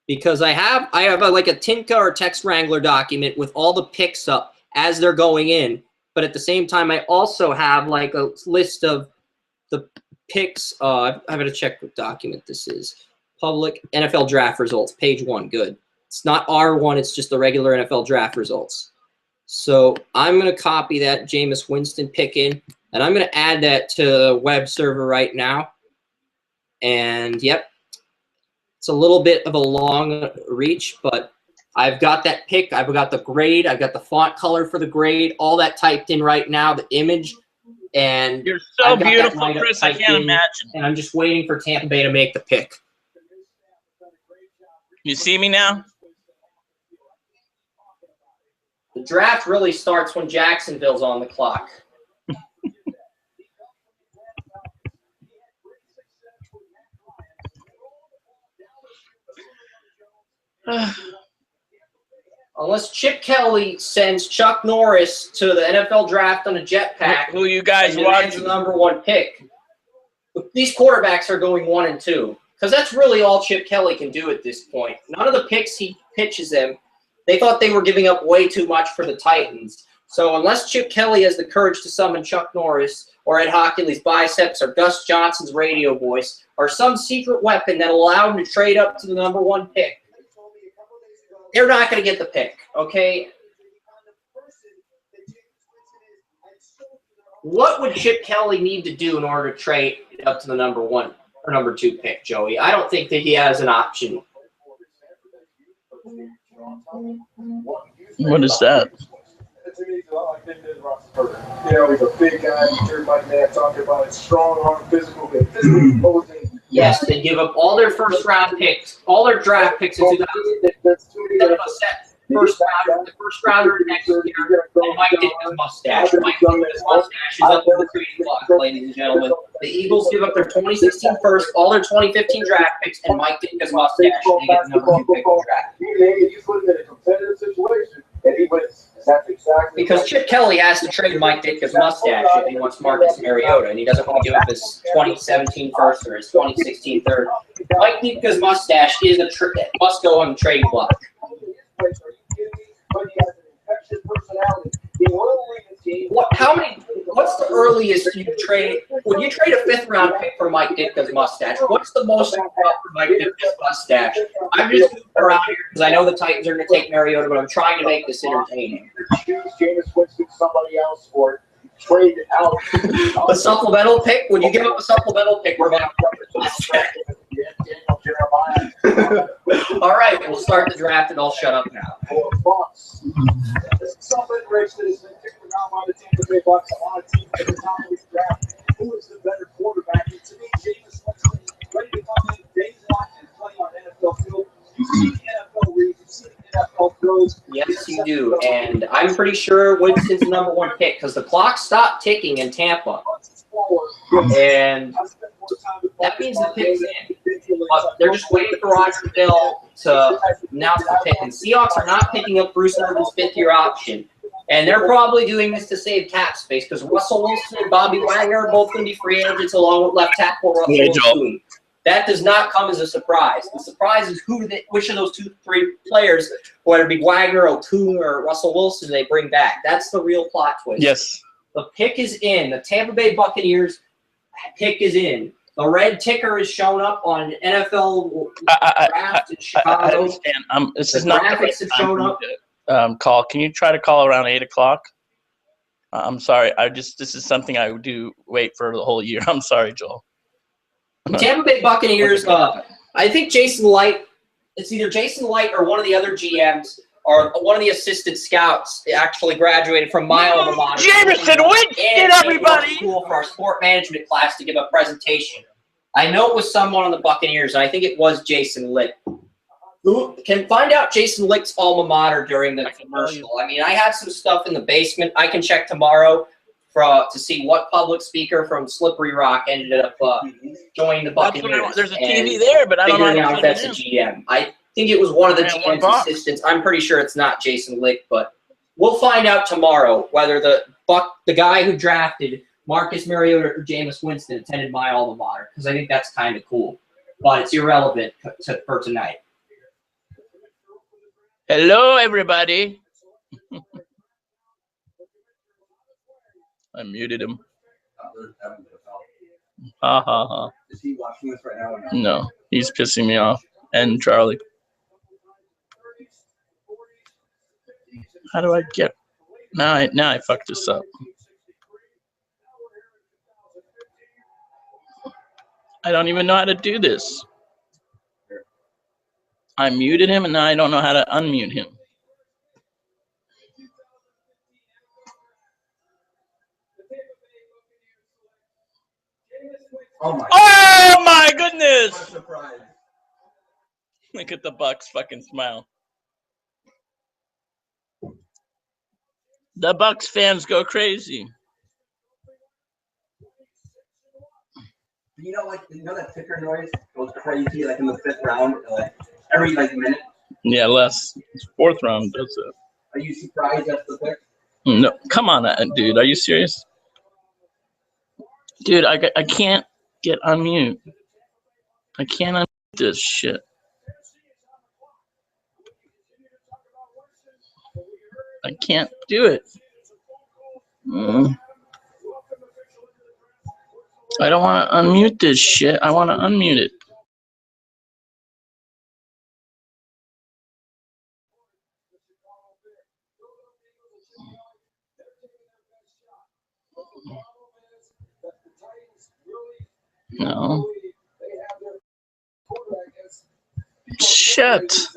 Because I have like a Tinka or Text Wrangler document with all the picks up as they're going in. But at the same time, I also have like a list of the picks. I'm going to check what document this is. Public NFL draft results, page 1. Good. It's not R1. It's just the regular NFL draft results. So I'm going to copy that Jameis Winston pick in, and I'm going to add that to the web server right now. And, yep. It's a little bit of a long reach, but I've got that pick. I've got the grade. I've got the font color for the grade. All that typed in right now, the image. And you're so beautiful, Chris. I can't imagine. And I'm just waiting for Tampa Bay to make the pick. You see me now? The draft really starts when Jacksonville's on the clock. Unless Chip Kelly sends Chuck Norris to the NFL draft on a jetpack, who you guys watch the #1 pick. These quarterbacks are going 1 and 2 because that's really all Chip Kelly can do at this point. None of the picks he pitches them, they thought they were giving up way too much for the Titans. So unless Chip Kelly has the courage to summon Chuck Norris or Ed Hockley's biceps or Gus Johnson's radio voice or some secret weapon that'll allow him to trade up to the #1 pick, they're not going to get the pick, okay? What would Chip Kelly need to do in order to trade up to the #1 or #2 pick, Joey? I don't think that he has an option. What is that? You know, he's a big guy. Everybody there talking about it. Strong arm, physical, physically posing. Yes, they give up all their first-round picks, all their draft picks in 2000. The first rounder next year, and Mike did his mustache. Mike did his mustache is up to the trading block, ladies and gentlemen. The Eagles give up their 2016 first, all their 2015 draft picks, and Mike did his mustache. They get the #2 pick in the draft. He's put in a competitive situation, and he wins. That's exactly because Chip Kelly has to trade Mike Ditka's mustache if he wants Marcus Mariota, and he doesn't want to give up his 2017 first or his 2016 third. Mike Ditka's mustache is must go on the trading block. What's the earliest you trade? When you trade a 5th round pick for Mike Ditka's mustache, what's the most you got for Mike Ditka's mustache? I'm just moving around here because I know the Titans are going to take Mariota, but I'm trying to make this entertaining. Choose Jameis Winston, somebody else, or trade out. A supplemental pick? When you give up a supplemental pick, we're going to All right, we'll start the draft, and I'll shut up now. This is something, Rich, that has been kicked around by the Tampa Bay Bucks. A lot of teams at the top of this draft. Who is the better quarterback? And to me, Jameis Winston, ready to come in day one and play on NFL field. You see the NFL reads, you see the NFL throws. Yes, you do. And I'm pretty sure Winston's the number one pick because the clock stopped ticking in Tampa. And that means the pick's in. But they're just waiting for Roger Goodell to announce the pick. And Seahawks are not picking up Bruce Irvin's fifth-year option. And they're probably doing this to save cap space because Russell Wilson and Bobby Wagner are both going to be free agents along with left tackle Russell Wilson. That does not come as a surprise. The surprise is which of those 2-3 players, whether it be Wagner, O'Toole, or Russell Wilson, they bring back. That's the real plot twist. Yes. The pick is in. The Tampa Bay Buccaneers pick is in. The red ticker is showing up on NFL draft in Chicago. I understand. This is not graphics have shown up. Call. Can you try to call around 8 o'clock? I'm sorry. This is something I would do. Wait for the whole year. I'm sorry, Joel. The Tampa Bay Buccaneers. I think Jason Light. It's either Jason Light or one of the other GMs or one of the assistant scouts actually graduated from my alma mater. Jameson Winston, everybody! School for our sport management class to give a presentation. I know it was someone on the Buccaneers, and I think it was Jason Licht. Who can find out Jason Licht's alma mater during the commercial? I mean, I had some stuff in the basement. I can check tomorrow to see what public speaker from Slippery Rock ended up joining the Buccaneers. There's a TV there, but I don't know if that's a GM. I think it was one of the GM's assistants. I'm pretty sure it's not Jason Licht, but we'll find out tomorrow whether the guy who drafted Marcus Mariota or Jameis Winston attended my alma mater, because I think that's kind of cool. But it's irrelevant for tonight. Hello, everybody. I muted him. Ha ha ha. Is he watching this right now? No, he's pissing me off. And Charlie. How do I get? Now I fucked this up. I don't even know how to do this. I muted him, and now I don't know how to unmute him. Oh my goodness! Look at the Bucks fucking smile. The Bucks fans go crazy. You know that ticker noise goes crazy like in the 5th round, every minute. Yeah, less. 4th round does it. Are you surprised that's the pick? No, come on, dude. Are you serious? Dude, I can't get unmute. I can't unmute this shit. I can't do it. I don't want to unmute this shit. I want to unmute it. No. Shit.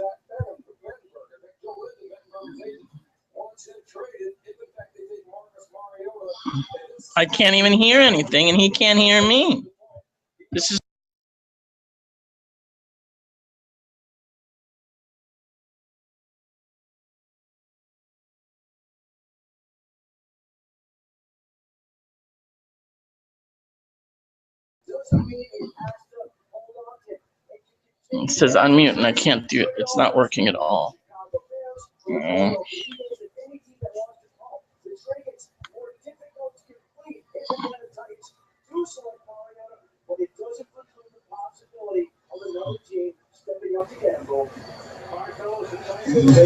I can't even hear anything, and he can't hear me. This is it says unmute, and I can't do it. It's not working at all. They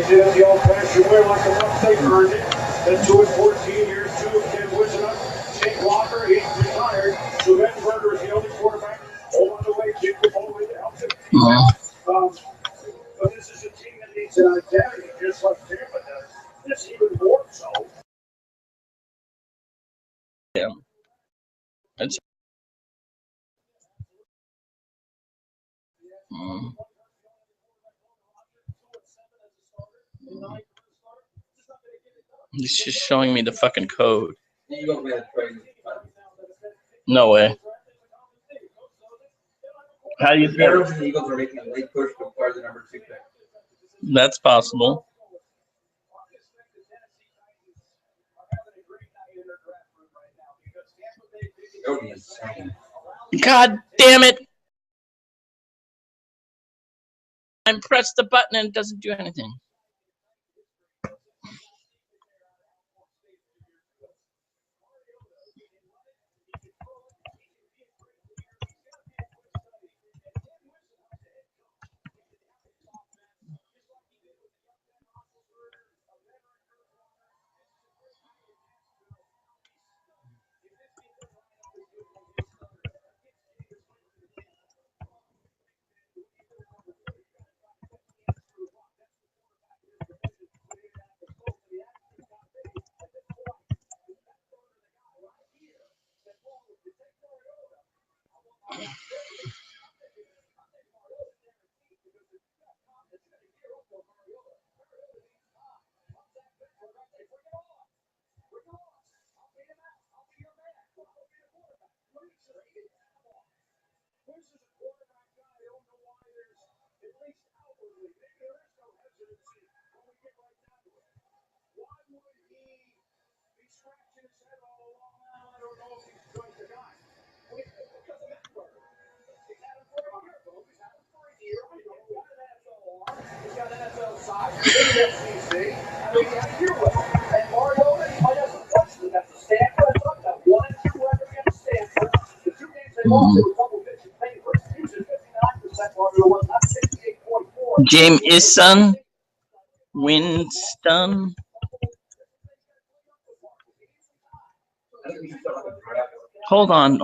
did it the old-fashioned way, like the ones they earned it. Then 2 and 14 years, 2 of Ken Wisdom. Jake Walker, he's retired. So Vettenberger is the only quarterback. All on the way, kick the ball away to help him. But this is a team that needs an identity, just like Tampa does. It's even more so. Mm. It's just showing me the fucking code. No way. How do you Mariners and Eagles are making a late push to acquire the number 2 pick. That's possible. That would be insane. God damn it! I pressed the button and it doesn't do anything. Jameson Winston. Hold on.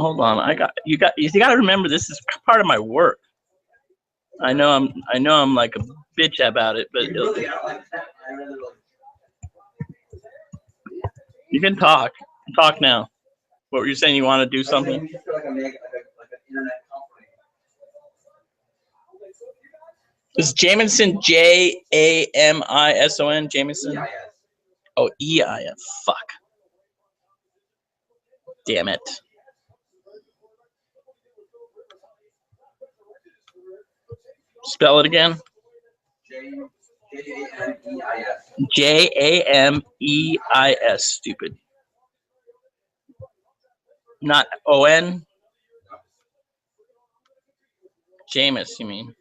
You got to remember this is part of my work. I know I'm like a bitch about it, but you can talk. Talk now. What were you saying? You want to do something? Is Jamison Jamison? Jamison? Oh, EIF. Fuck. Damn it. Spell it again. Jameis. Stupid. Not ON. Jameis, you mean?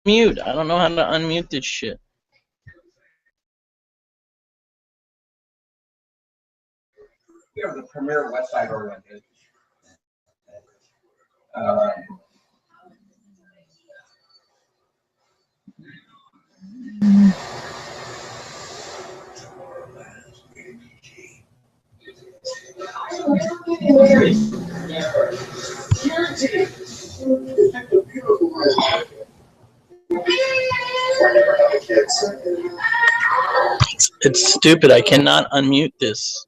unmute. I don't know how to unmute this shit. We are the premier West Side oriented. It's stupid. I cannot unmute this.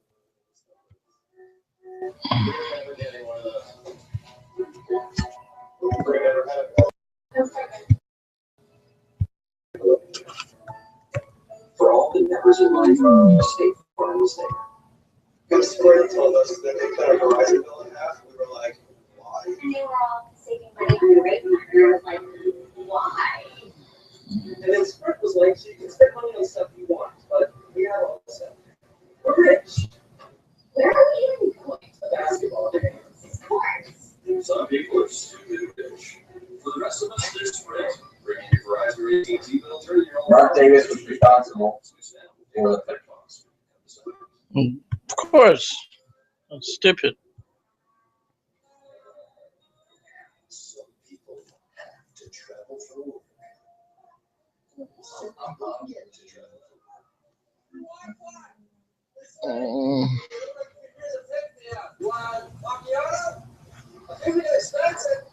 For all the members in line for State Farm was there. Comes Square told us that they cut our Verizon bill in half. We were like, why? And they were all saving money for the rate, and I was like, why? And then Sprint was like, so you can spend money on stuff you want, but we have all this stuff. We're rich. Where are we even going? A basketball game. Of course. Some people are stupid rich. For the rest of us, there's Sprint. Bringing your Verizon or AT&T bill, turn your own. Mark Davis was responsible for the fix. Of course. That's stupid. Some people have to travel for work. Some people get to travel for work.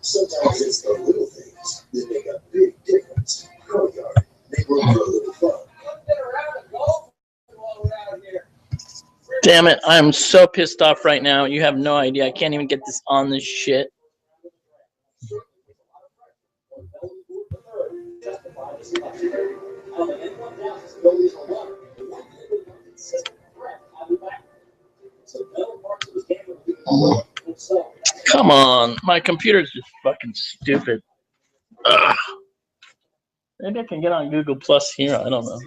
Sometimes it's the little things that make a big difference. Courtyard, make room for a little fun. Damn it. I'm so pissed off right now. You have no idea. I can't even get this on this shit. Come on. My computer's just fucking stupid. Ugh. Maybe I can get on Google Plus here. I don't know.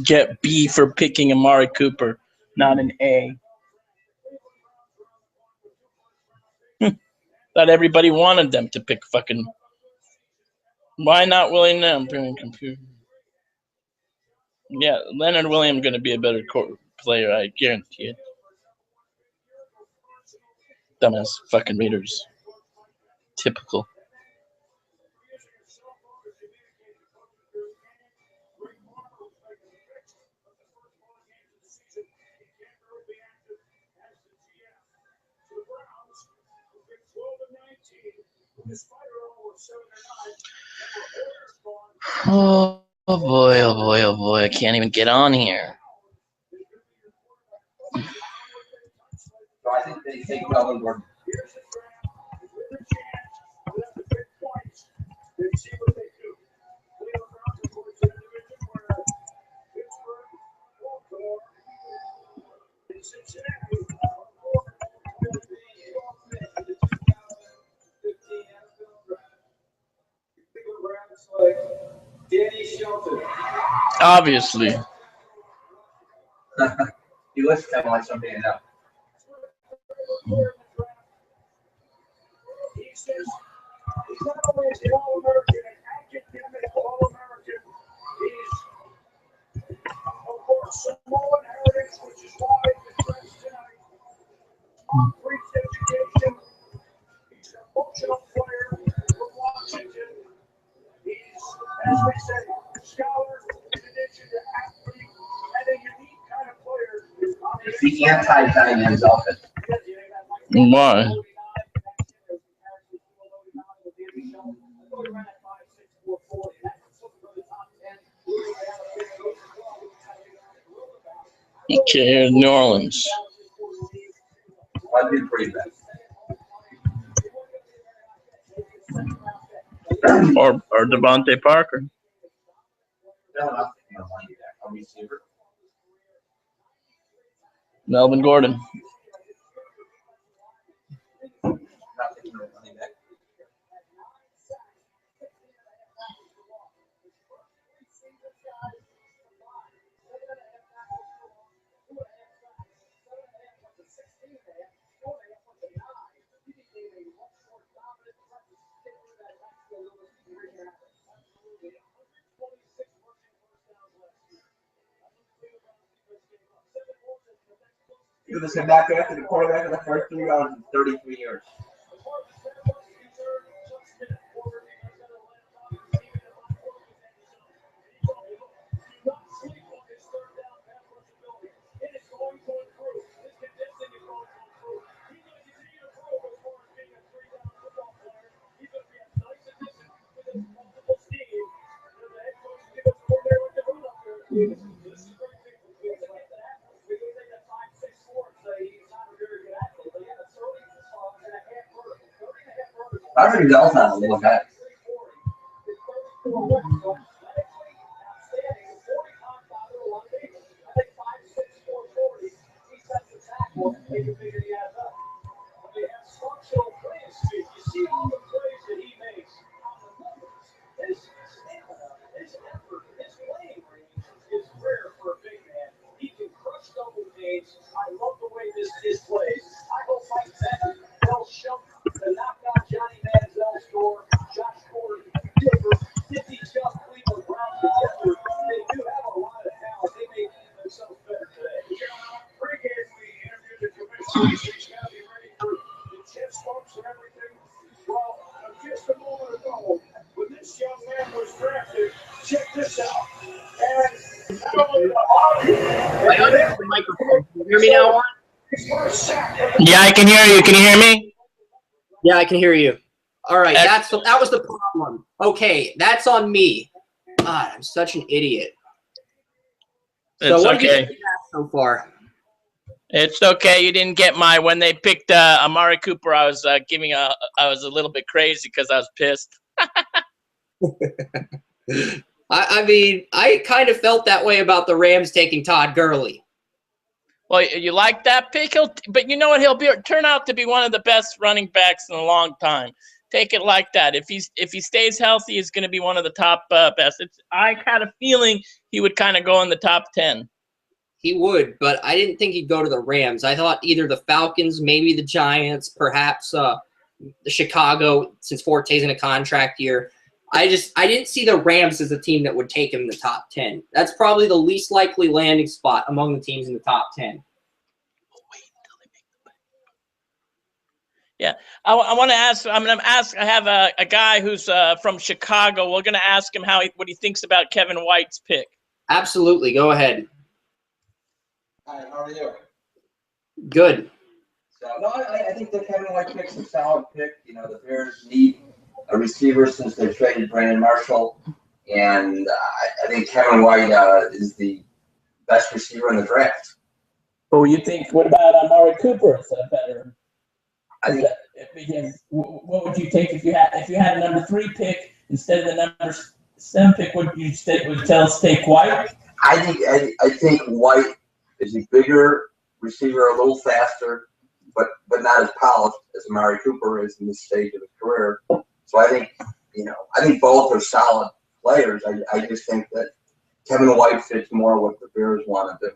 Get B for picking Amari Cooper, not an A. Thought everybody wanted them to pick fucking. Why not William Lamb? Computer. Yeah, Leonard Williams going to be a better player, I guarantee it. Dumbass fucking Raiders. Typical. Oh boy, oh boy, oh boy. I can't even get on here. So I think they take Melvin Gordon. Obviously. He looks kind of like somebody I know. He's not only an All-American, an academic All-American, he's of course Samoan heritage, which is why the dress tonight. Concrete education. He's a functional player from Washington. He's, as we say, a scholar in addition to athlete and a unique kind of player. It's the anti-tight ends offense. Why? Okay, here's New Orleans. I'd be pretty bad. Or Devontae Parker. No, not thinking of running back. I'll receiver. Melvin Gordon. Not thinking of running back. He was back after the quarterback of the first 3 rounds in 33 years. I heard he's also a little guy. I unmuted the microphone. Can you hear me now, Warren? Yeah, I can hear you. Can you hear me? Yeah, I can hear you. All right, that was the problem. Okay, that's on me. God, I'm such an idiot. So It's what did you okay. think of that so far? It's okay. You didn't get my when they picked Amari Cooper. I was I was a little bit crazy because I was pissed. I mean, I kind of felt that way about the Rams taking Todd Gurley. Well, you like that pick, but you know what? He'll turn out to be one of the best running backs in a long time. Take it like that. If he stays healthy, he's going to be one of the top best. I had a feeling he would kind of go in the top 10. He would, but I didn't think he'd go to the Rams. I thought either the Falcons, maybe the Giants, perhaps the Chicago, since Forte's in a contract year. I didn't see the Rams as a team that would take him in the top 10. That's probably the least likely landing spot among the teams in the top 10. Yeah, I want to ask. I'm going to ask. I have a guy who's from Chicago. We're going to ask him what he thinks about Kevin White's pick. Absolutely, go ahead. Hi, how are you? Good. So, no, I think the Kevin White pick's a solid pick. You know, the Bears need a receiver since they traded Brandon Marshall, and I think Kevin White is the best receiver in the draft. Oh, you think? What about Amari Cooper? Is that better? I think. Because what would you take if you had a number 3 pick instead of the number 7 pick? Would you tell us take White? I think White is a bigger receiver, a little faster, but not as polished as Amari Cooper is in this stage of his career. So I think both are solid players. I just think that Kevin White fits more what the Bears want to do.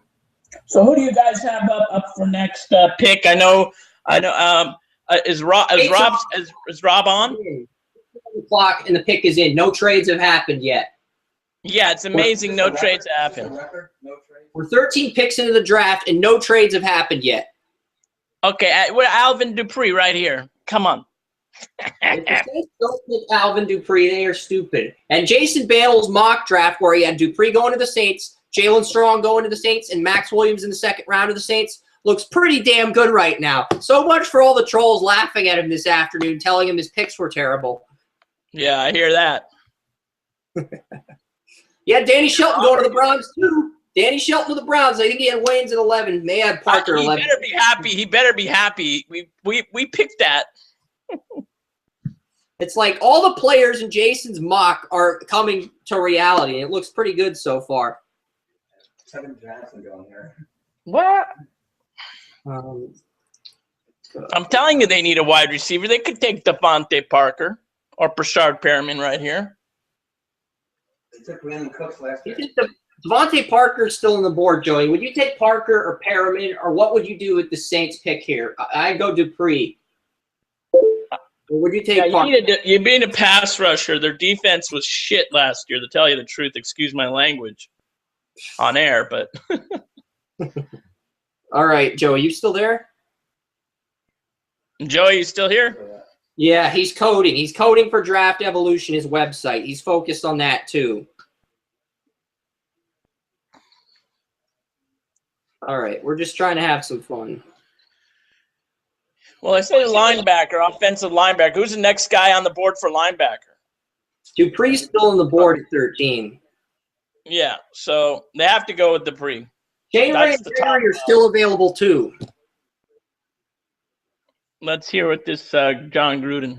So who do you guys have up for next pick? I know. Is Rob on? The clock and the pick is in. No trades have happened yet. Yeah, it's amazing. No trades happened. We're 13 picks into the draft, and no trades have happened yet. Okay, we're Alvin Dupree right here. Come on. If the Saints don't pick Alvin Dupree, they are stupid. And Jason Bale's mock draft, where he had Dupree going to the Saints, Jalen Strong going to the Saints, and Max Williams in the second round of the Saints, looks pretty damn good right now. So much for all the trolls laughing at him this afternoon, telling him his picks were terrible. Yeah, I hear that. Yeah, Danny Shelton going to the Browns, too. Danny Shelton to the Browns. I think he had Waynes at 11. They had Parker 11. He better be happy. He better be happy. We picked that. It's like all the players in Jason's mock are coming to reality, and it looks pretty good so far. Kevin Johnson going here. What? I'm telling you, they need a wide receiver. They could take Devontae Parker or Brashard Perriman right here. They took Brandon Cooks last year. Devontae Parker's still on the board, Joey. Would you take Parker or Perriman, or what would you do with the Saints pick here? I'd go Dupree. Or would you take Parker? You being a pass rusher, their defense was shit last year, to tell you the truth. Excuse my language on air, but All right, Joey, you still there? Joey, you still here? Yeah, he's coding. He's coding for Draft Evolution, his website. He's focused on that too. All right, we're just trying to have some fun. Well, I said linebacker, offensive linebacker. Who's the next guy on the board for linebacker? Dupree's still on the board at 13. Yeah, so they have to go with Dupree. Shane Ray and Jerry are still available too. Let's hear what this John Gruden.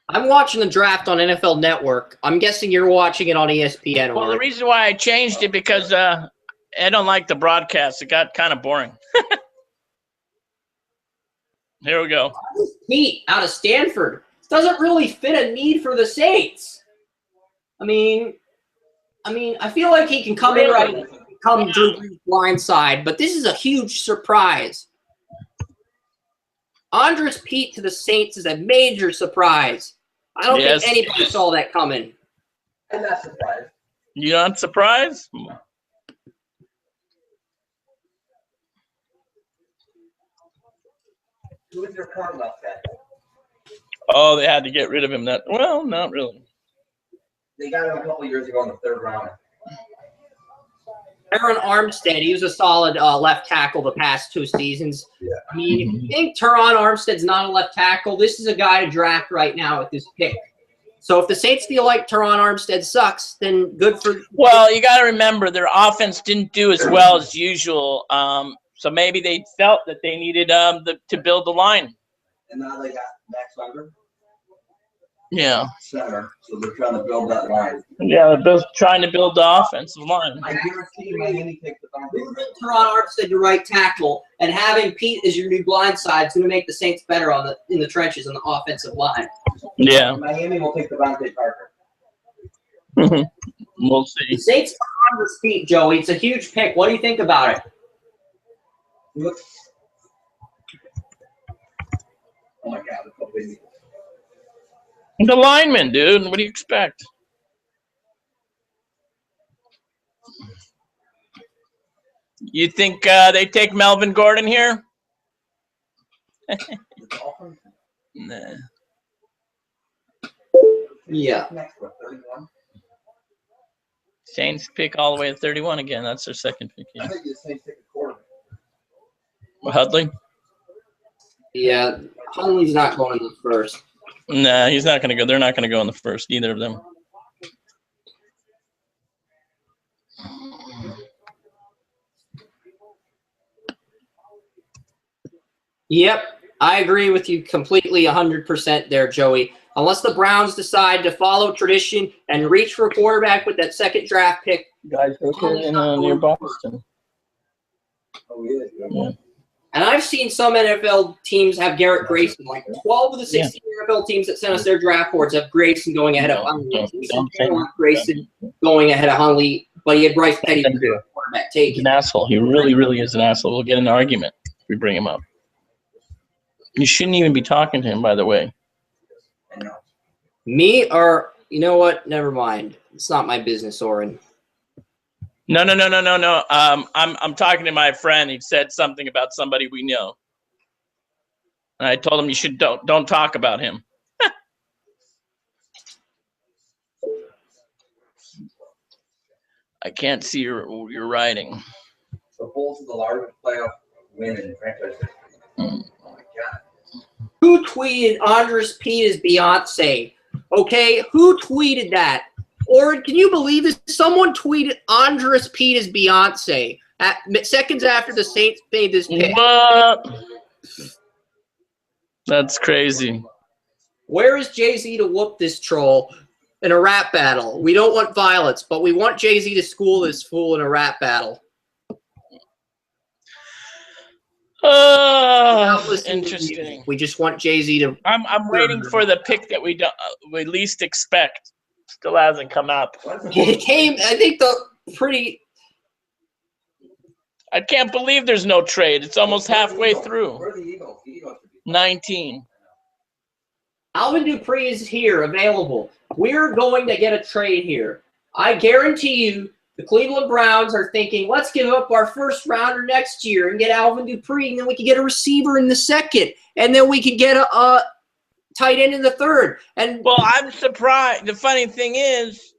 I'm watching the draft on NFL Network. I'm guessing you're watching it on ESPN. Well, the reason why I changed it because I don't like the broadcast. It got kind of boring. Here we go. Pete out of Stanford doesn't really fit a need for the Saints. I mean, I feel like he can come in right, come Drew Brees' blind side, but this is a huge surprise. Andres Pete to the Saints is a major surprise. I don't think anybody saw that coming. I'm not surprised. You not surprised? Who is your current left tackle? Oh, they had to get rid of him. Well, not really. They got him a couple years ago in the 3rd round. Aaron Armstead, he was a solid left tackle the past 2 seasons. Yeah. I mean, if you think Teron Armstead's not a left tackle, this is a guy to draft right now at this pick. So if the Saints feel like Teron Armstead sucks, then good for. Well, you got to remember their offense didn't do as well as usual. So maybe they felt that they needed to build the line. And now they got Max Unger. Yeah. Center, so they're trying to build that line. Yeah, they're both trying to build the offensive line. I guarantee Miami takes the Moving Teron Armstead to right tackle and having Pete as your new blind side is going to make the Saints better in the trenches on the offensive line. Yeah. Miami will take Devontae Parker. We'll see. The Saints are on the feet, Joey. It's a huge pick. What do you think about it? Look. Oh my God, it's so big. The lineman, dude. What do you expect? You think they take Melvin Gordon here? Nah. Yeah. Next one, 31. Saints pick all the way to 31 again. That's their second pick. I Yeah. think the Saints take a quarterback. Hudley? Yeah, Hunley's not going in the first. Nah, he's not going to go. They're not going to go in the first, either of them. Yep, I agree with you completely 100% there, Joey. Unless the Browns decide to follow tradition and reach for a quarterback with that second draft pick. Guys, near Boston. Oh, yeah. And I've seen some NFL teams have Garrett Grayson. Like 12 of the 16 NFL teams that sent us their draft boards have Grayson going ahead of Hunley. Grayson going ahead of Hunley, but he had Bryce Petty to do a quarterback take. He's an asshole. He really is an asshole. We'll get in an argument if we bring him up. You shouldn't even be talking to him, by the way. I know. Me or, you know what? Never mind. It's not my business, Oren. No. I'm talking to my friend. He said something about somebody we know, and I told him you should don't talk about him. I can't see your writing. The Bulls are the largest playoff win in franchise history. Oh my God. Who tweeted Andres Pete is Beyonce? Okay, who tweeted that? Or can you believe this? Someone tweeted Andres Pete is Beyonce seconds after the Saints made this pick. What? That's crazy. Where is Jay-Z to whoop this troll in a rap battle? We don't want violence, but we want Jay-Z to school this fool in a rap battle. Oh, Listen to you. interesting. We just want Jay-Z to. I'm waiting for the pick that we least expect. Still hasn't come up. It came, I think, I can't believe there's no trade. It's almost halfway through. Where are the Eagles? The Eagles should be 19. Alvin Dupree is here, available. We're going to get a trade here. I guarantee you the Cleveland Browns are thinking, let's give up our first rounder next year and get Alvin Dupree, and then we can get a receiver in the second, and then we can get a tight end in the third. And Well, I'm surprised. The funny thing is,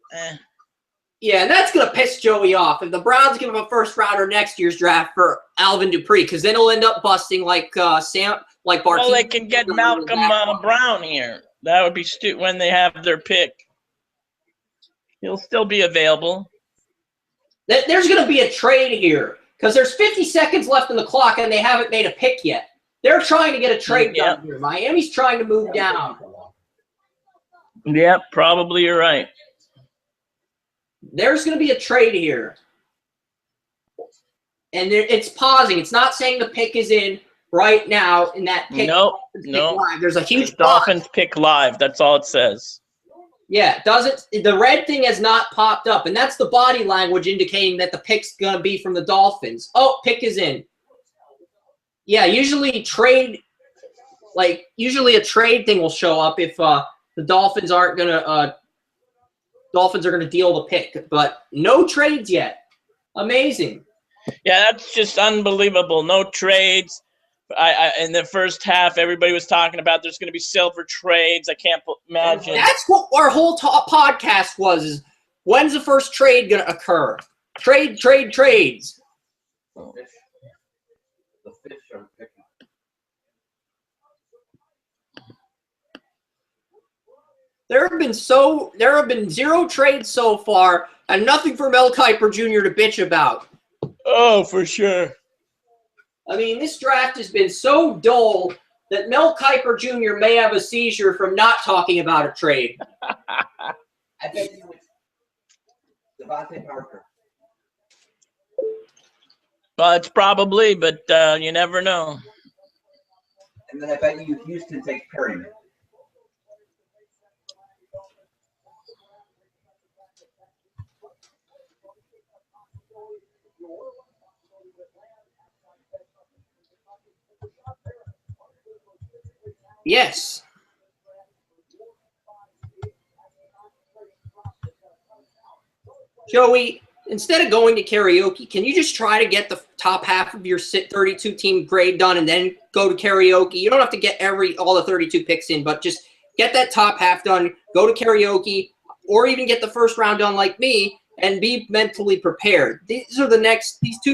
yeah, and that's going to piss Joey off if the Browns give him a first rounder next year's draft for Alvin Dupree, because then he'll end up busting like Barty. well, they can get Malcolm Brown here. That would be when they have their pick. He'll still be available. There's going to be a trade here because there's 50 seconds left on the clock and they haven't made a pick yet. They're trying to get a trade done here. Miami's trying to move down. Yeah, probably you're right. There's going to be a trade here. And it's pausing. It's not saying the pick is in right now in that pick. No. Live. There's a huge Dolphins pick live. That's all it says. Yeah, it doesn't. The red thing has not popped up, and that's the body language indicating that the pick's going to be from the Dolphins. Oh, pick is in. Yeah, usually a trade thing will show up if the Dolphins aren't going to Dolphins are going to deal the pick, but no trades yet. Amazing. Yeah, that's just unbelievable. No trades. In the first half, everybody was talking about there's going to be silver trades. I can't imagine. That's what our whole podcast was. Is when's the first trade going to occur? Trades. The fish are picking. There have been 0 trades so far, and nothing for Mel Kiper Jr. to bitch about. Oh, for sure. I mean, this draft has been so dull that Mel Kiper Jr. may have a seizure from not talking about a trade. I bet you it's Devontae Parker. Well, it's probably, but you never know. And then I bet you Houston takes Perryman. Yes. Joey, instead of going to karaoke, can you just try to get the top half of your 32-team grade done and then go to karaoke? You don't have to get all the 32 picks in, but just get that top half done, go to karaoke, or even get the first round done like me and be mentally prepared. These 2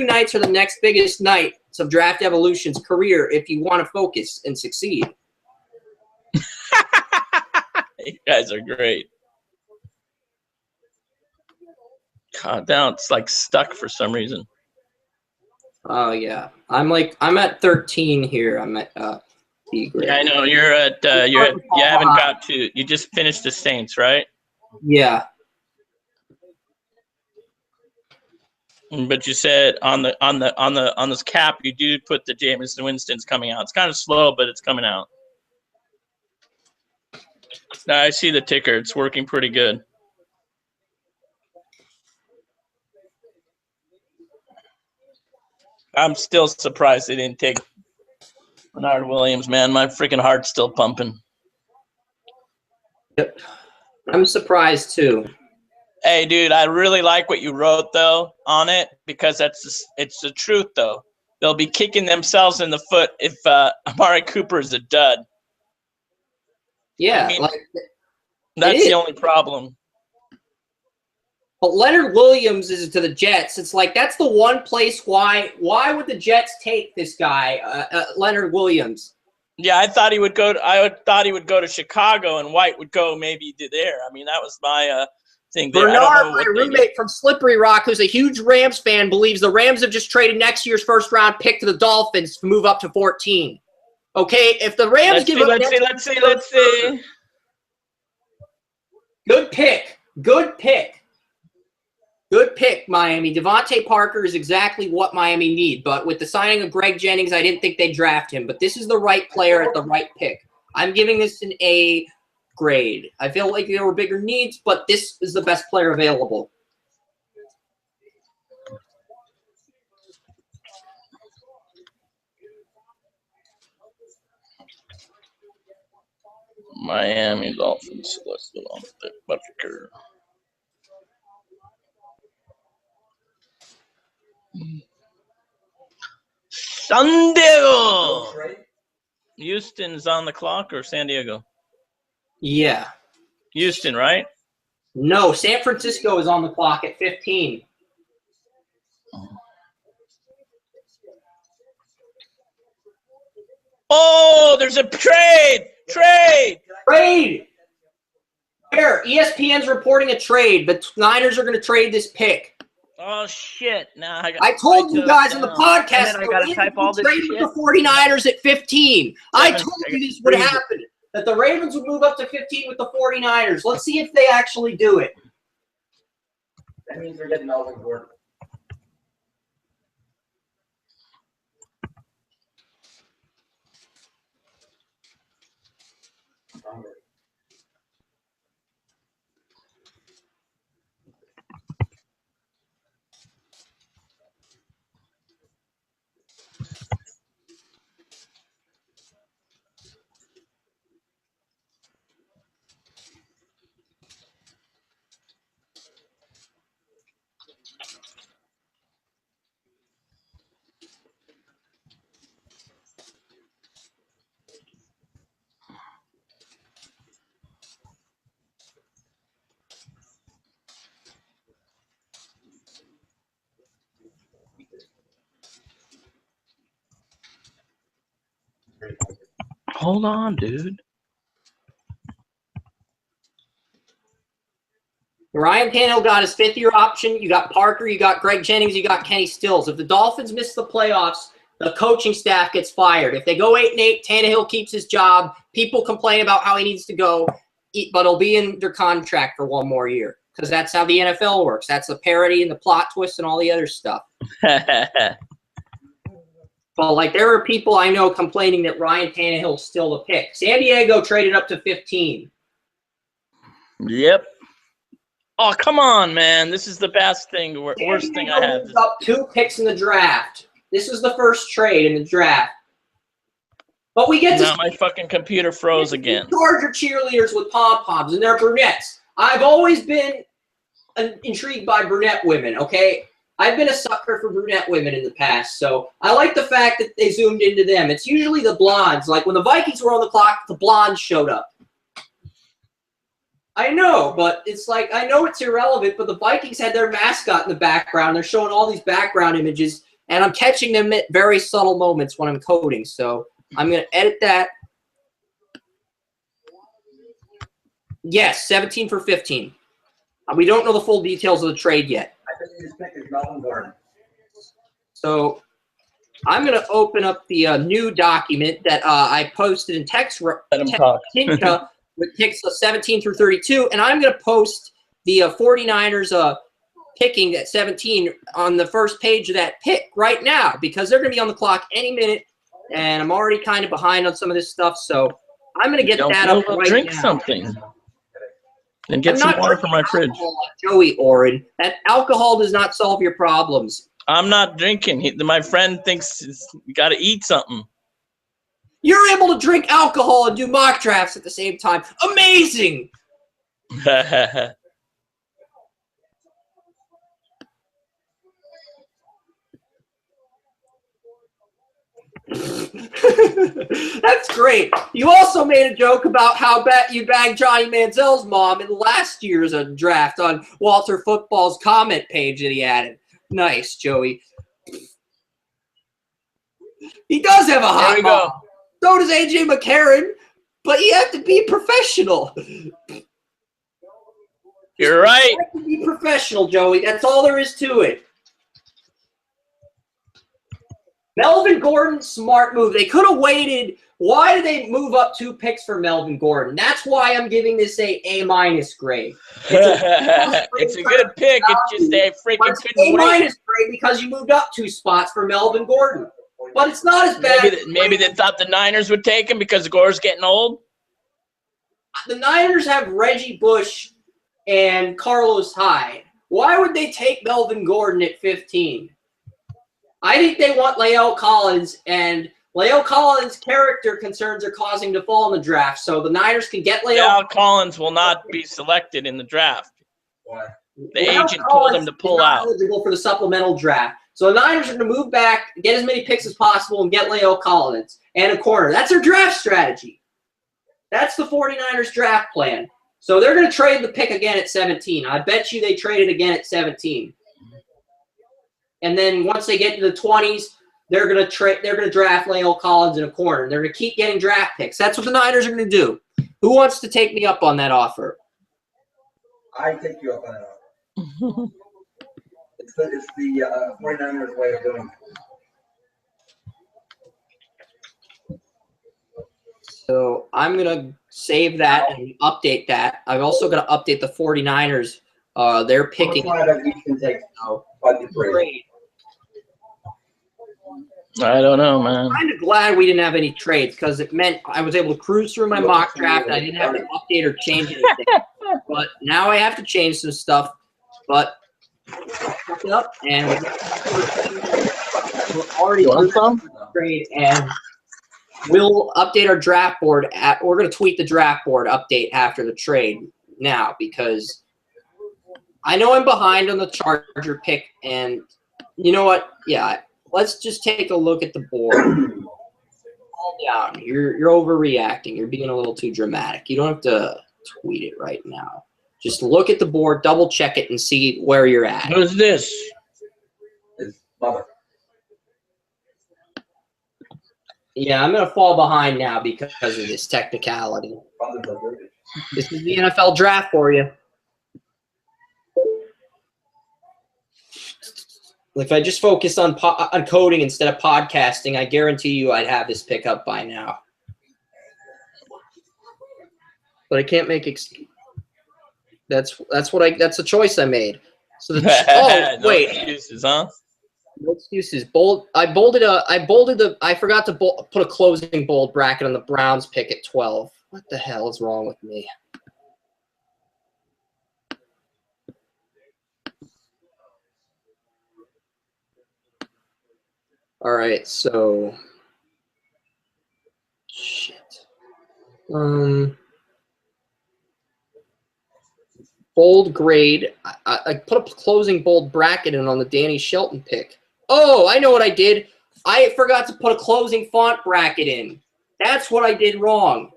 nights are the next biggest nights of Draft Evolution's career if you want to focus and succeed. You guys are great. God, now it's like stuck for some reason. Oh yeah, I'm at 13 here. I'm at B grade. Yeah, I know you're at. You haven't got to. You just finished the Saints, right? Yeah. But you said on this cap, you do put the Jameis Winston's coming out. It's kind of slow, but it's coming out. Now I see the ticker. It's working pretty good. I'm still surprised they didn't take Bernard Williams, man. My freaking heart's still pumping. Yep. I'm surprised too. Hey, dude, I really like what you wrote though on it because it's the truth though. They'll be kicking themselves in the foot if Amari Cooper is a dud. Yeah, I mean, that's the only problem. But Leonard Williams is to the Jets. It's like that's the one place why would the Jets take this guy, Leonard Williams? Yeah, I thought he would go to Chicago and White would go maybe there. I mean, that was my thing there. Bernard, my roommate from Slippery Rock, who's a huge Rams fan, believes the Rams have just traded next year's first round pick to the Dolphins to move up to 14. Okay, if the Rams let's see. Good pick. Good pick, Miami. Devontae Parker is exactly what Miami need. But with the signing of Greg Jennings, I didn't think they'd draft him. But this is the right player at the right pick. I'm giving this an A grade. I feel like there were bigger needs, but this is the best player available. Miami Dolphins selected on the Butker. San Diego. Houston's on the clock or San Diego? Yeah. Houston, right? No, San Francisco is on the clock at 15. Oh, there's a trade! Trade! Here, ESPN's reporting a trade. The Niners are going to trade this pick. Oh, shit. Now I told you guys in the podcast I got to type all this traded shit. the 49ers at 15. I told you this would happen, that the Ravens would move up to 15 with the 49ers. Let's see if they actually do it. That means they're getting Melvin Gordon. Hold on, dude. Ryan Tannehill got his fifth-year option. You got Parker, you got Greg Jennings, you got Kenny Stills. If the Dolphins miss the playoffs, the coaching staff gets fired. If they go 8-8, Tannehill keeps his job. People complain about how he needs to go, but he'll be under contract for one more year because that's how the NFL works. That's the parody and the plot twist and all the other stuff. But, like, there are people I know complaining that Ryan Tannehill's still the pick. San Diego traded up to 15. Yep. Oh, come on, man. This is the best thing, worst thing I have. Up 2 picks in the draft. This is the first trade in the draft. But we get now my fucking computer froze again. Charger cheerleaders with pom-poms, and they're brunettes. I've always been intrigued by brunette women, okay? I've been a sucker for brunette women in the past, so I like the fact that they zoomed into them. It's usually the blondes. Like when the Vikings were on the clock, the blondes showed up. I know, but it's like, I know it's irrelevant, but the Vikings had their mascot in the background. They're showing all these background images, and I'm catching them at very subtle moments when I'm coding, so I'm going to edit that. Yes, 17 for 15. We don't know the full details of the trade yet. I think his pick is Melvin Gordon. So I'm going to open up the new document that I posted in text. Let him talk. With picks 17 through 32, and I'm going to post the 49ers picking at 17 on the first page of that pick right now because they're going to be on the clock any minute, and I'm already kind of behind on some of this stuff, so I'm going to get that up right drink now. Something. And get some water from my fridge. Like Joey Oren. That alcohol does not solve your problems. I'm not drinking. My friend thinks you got to eat something. You're able to drink alcohol and do mock drafts at the same time. Amazing! That's great. You also made a joke about how you bagged Johnny Manziel's mom in last year's draft on Walter Football's comment page that he added. Nice, Joey. He does have a hot mom. So does AJ McCarron, but you have to be professional. You're right. You have to be professional, Joey. That's all there is to it. Melvin Gordon, smart move. They could have waited Why did they move up 2 picks for Melvin Gordon? That's why I'm giving this a A- grade. It's a good pick. It's just they freaking couldn't wait. A- grade because you moved up 2 spots for Melvin Gordon. But it's not as bad. Maybe they thought the Niners would take him because Gore's getting old. The Niners have Reggie Bush and Carlos Hyde. Why would they take Melvin Gordon at 15? I think they want La'el Collins, and La'el Collins' character concerns are causing to fall in the draft, so the Niners can get La'el Collins will not be selected in the draft. Why? The agent told him to pull out. Eligible for the supplemental draft. So the Niners are going to move back, get as many picks as possible, and get La'el Collins and a corner. That's their draft strategy. That's the 49ers draft plan. So they're going to trade the pick again at 17. I bet you they trade it again at 17. And then once they get to the 20s, they're going to draft La'el Collins in a corner. They're going to keep getting draft picks. That's what the Niners are going to do. Who wants to take me up on that offer? I take you up on that offer. It's the 49ers way of doing it. So I'm going to save that and update that. I'm also going to update the 49ers. They're picking. How much each can take? Great. I don't know, man. I'm kind of glad we didn't have any trades because it meant I was able to cruise through my mock draft and I didn't have to update or change anything. But now I have to change some stuff. But look it up and we're already trade and we'll update our draft board. We're going to tweet the draft board update after the trade now because I know I'm behind on the Charger pick and you know what? Yeah. Let's just take a look at the board. Calm down. You're overreacting. You're being a little too dramatic. You don't have to tweet it right now. Just look at the board, double check it, and see where you're at. Who's this? His mother. Yeah, I'm gonna fall behind now because of this technicality. This is the NFL draft for you. If I just focused on coding instead of podcasting, I guarantee you I'd have this pick up by now. But I can't make that's a choice I made. So the No excuses, huh? No excuses. I forgot to put a closing bold bracket on the Browns pick at 12. What the hell is wrong with me? All right, so shit. Bold grade. I put a closing bold bracket in on the Danny Shelton pick. Oh, I know what I did. I forgot to put a closing font bracket in. That's what I did wrong.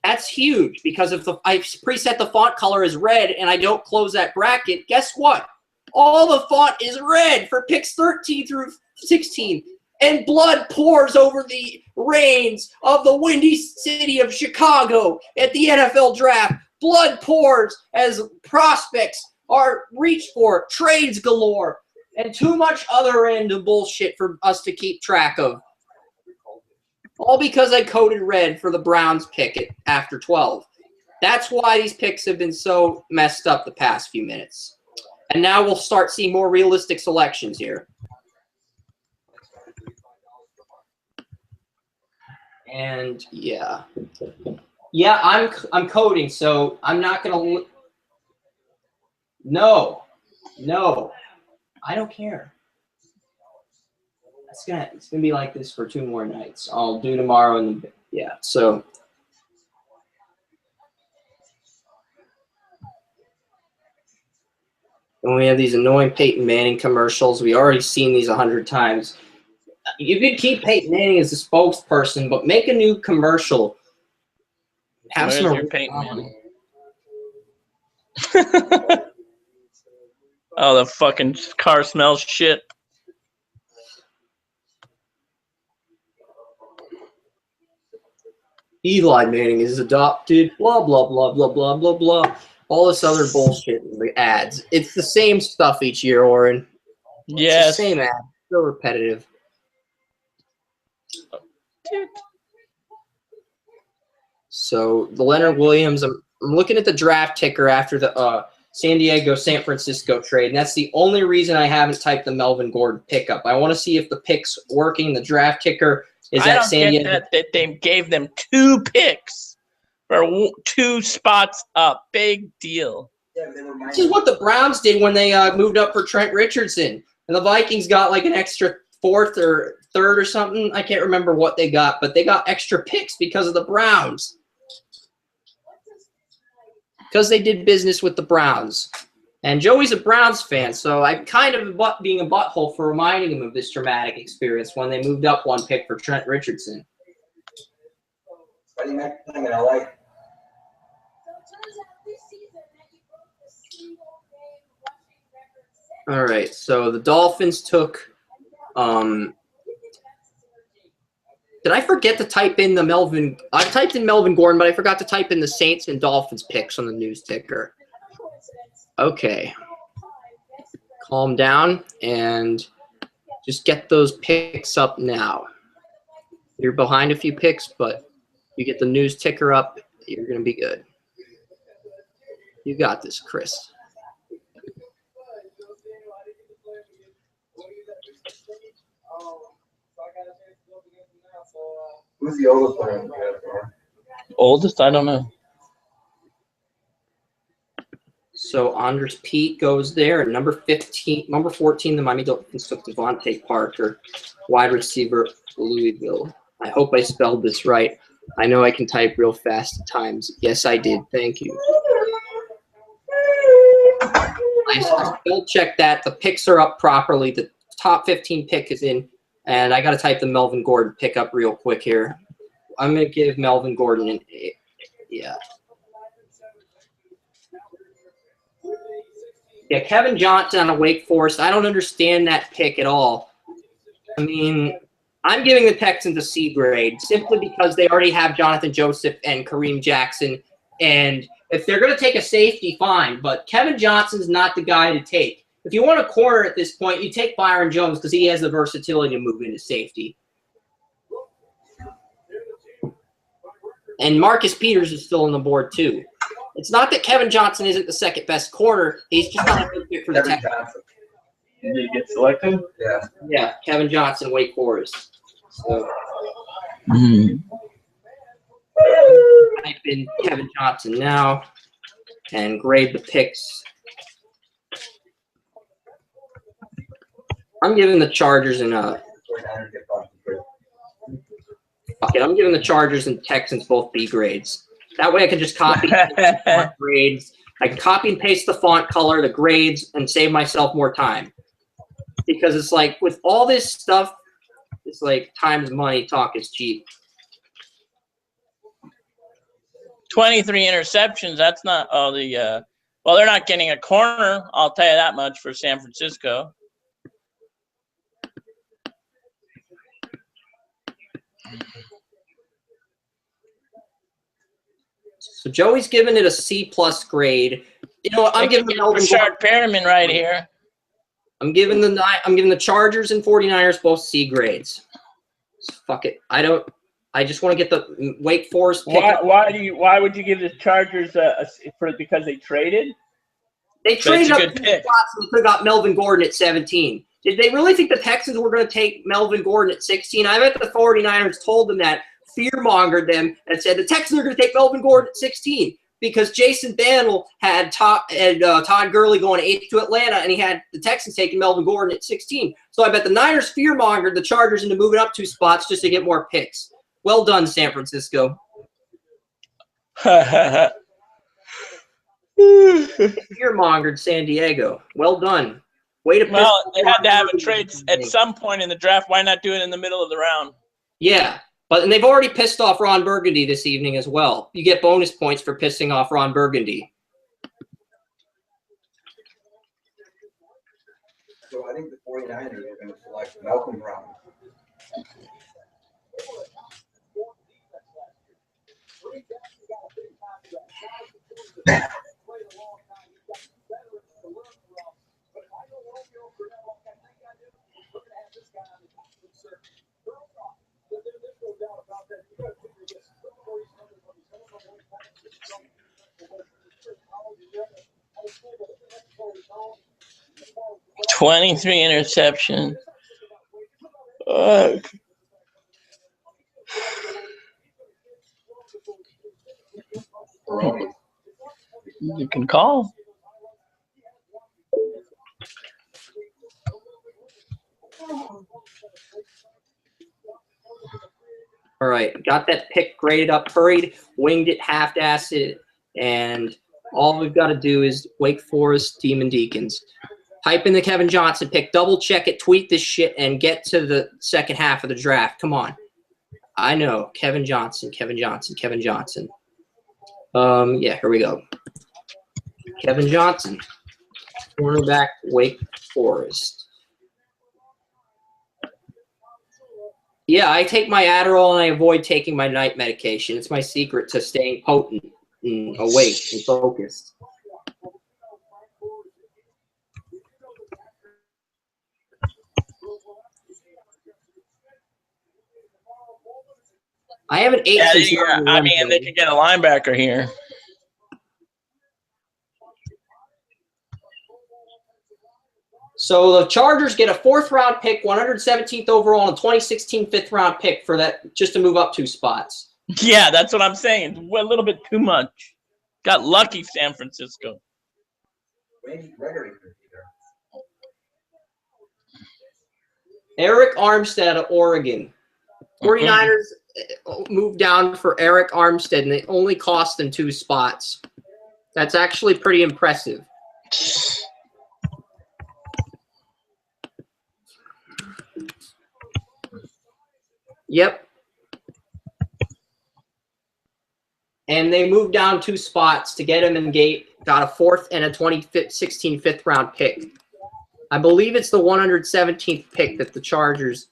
That's huge because if I preset the font color as red and I don't close that bracket, guess what? All the font is red for picks 13 through 16, and blood pours over the reins of the windy city of Chicago at the NFL draft. Blood pours as prospects are reached for, trades galore, and too much other random bullshit for us to keep track of. All because I coded red for the Browns pick after 12. That's why these picks have been so messed up the past few minutes. And now we'll start seeing more realistic selections here. And yeah, I'm coding, so I'm not gonna. No, I don't care. It's gonna be like this for 2 more nights. I'll do tomorrow and yeah. So. And we have these annoying Peyton Manning commercials. We already seen these 100 times. You could keep Peyton Manning as a spokesperson, but make a new commercial. Have Where's some your Peyton Manning? Oh, the fucking car smells shit. Eli Manning is adopted, blah, blah, blah, blah, blah, blah, blah. All this other bullshit in the ads. It's the same stuff each year, Oren. Yes. It's the same ad. Still repetitive. So the Leonard Williams, I'm looking at the draft ticker after the San Diego-San Francisco trade, and that's the only reason I haven't typed the Melvin Gordon pickup. I want to see if the pick's working. The draft ticker is I at don't San get Diego. that they gave them 2 picks for 2 spots up. Big deal. Yeah, they were This is what the Browns did when they moved up for Trent Richardson. And the Vikings got like an extra 4th or 3rd or something. I can't remember what they got, but they got extra picks because of the Browns. Because they did business with the Browns. And Joey's a Browns fan, so I'm kind of being a butthole for reminding him of this traumatic experience when they moved up 1 pick for Trent Richardson. Freddie Mac thing in LA. All right, so the Dolphins took did I forget to type in the Melvin? I typed in Melvin Gordon, but I forgot to type in the Saints and Dolphins picks on the news ticker. Okay. Calm down and just get those picks up now. You're behind a few picks, but you get the news ticker up, you're going to be good. You got this, Chris. Who's the oldest one? Oldest? I don't know. So Andres Pete goes there. At number 14, the Miami Dolphins took Devontae Parker, wide receiver, Louisville. I hope I spelled this right. I know I can type real fast at times. Yes, I did. Thank you. I spell check that. The picks are up properly. The top 15 pick is in. And I got to type the Melvin Gordon pick up real quick here. I'm going to give Melvin Gordon an 8. Yeah. Yeah, Kevin Johnson on a Wake Forest. I don't understand that pick at all. I mean, I'm giving the Texans a C grade simply because they already have Jonathan Joseph and Kareem Jackson. And if they're going to take a safety, fine. But Kevin Johnson's not the guy to take. If you want a corner at this point, you take Byron Jones because he has the versatility to move into safety. And Marcus Peters is still on the board, too. It's not that Kevin Johnson isn't the second best corner. He's just not a good fit for the Kevin Texans. Johnson. Did he get selected? Yeah. Yeah, Kevin Johnson, Wake Forest. So type in Kevin Johnson now and grade the picks. I'm giving the Chargers and fuck it, I'm giving the Chargers and Texans both B grades. That way I can just copy the grades. I can copy and paste the font color, the grades, and save myself more time. Because it's like with all this stuff, it's like time's money, talk is cheap. 23 interceptions. That's not all the well, they're not getting a corner, I'll tell you that much, for San Francisco. So Joey's giving it a C+ grade. You know what? I'm giving the Melvin Rashard Perriman right here. I'm giving the Chargers and 49ers both C grades. Fuck it. I just want to get the Wake Forest pick. Why would you give the Chargers because they traded? They traded up 2 good pick. spots and they could have got Melvin Gordon at 17. Did they really think the Texans were going to take Melvin Gordon at 16? I bet the 49ers told them that, fear-mongered them, and said the Texans are going to take Melvin Gordon at 16 because Jason Bandel had Todd Gurley going 8 to Atlanta, and he had the Texans taking Melvin Gordon at 16. So I bet the Niners fear-mongered the Chargers into moving up 2 spots just to get more picks. Well done, San Francisco. Fear-mongered San Diego. Well done. Way to well, they had to have a trade at some point in the draft. Why not do it in the middle of the round? Yeah, and they've already pissed off Ron Burgundy this evening as well. You get bonus points for pissing off Ron Burgundy. So I think the 49ers are going to select Malcolm Brown. 23 interception. You can call. All right, got that pick graded up, hurried, winged it, half-assed it, and all we've got to do is Wake Forest Demon Deacons. Type in the Kevin Johnson pick, double check it, tweet this shit, and get to the second half of the draft. Come on. I know, Kevin Johnson. Yeah, here we go. Kevin Johnson, cornerback, Wake Forest. Yeah, I take my Adderall and I avoid taking my night medication. It's my secret to staying potent and awake and focused. I haven't ate since I mean, they could get a linebacker here. So the Chargers get a 4th-round pick, 117th overall, and a 2016 5th-round pick for that, just to move up 2 spots. Yeah, that's what I'm saying. A little bit too much. Got lucky, San Francisco. Eric Armstead of Oregon. 49ers moved down for Eric Armstead, and they only cost them 2 spots. That's actually pretty impressive. Yep. And they moved down 2 spots to get him in gate. Got a 4th and a 2016 5th-round pick. I believe it's the 117th pick that the Chargers.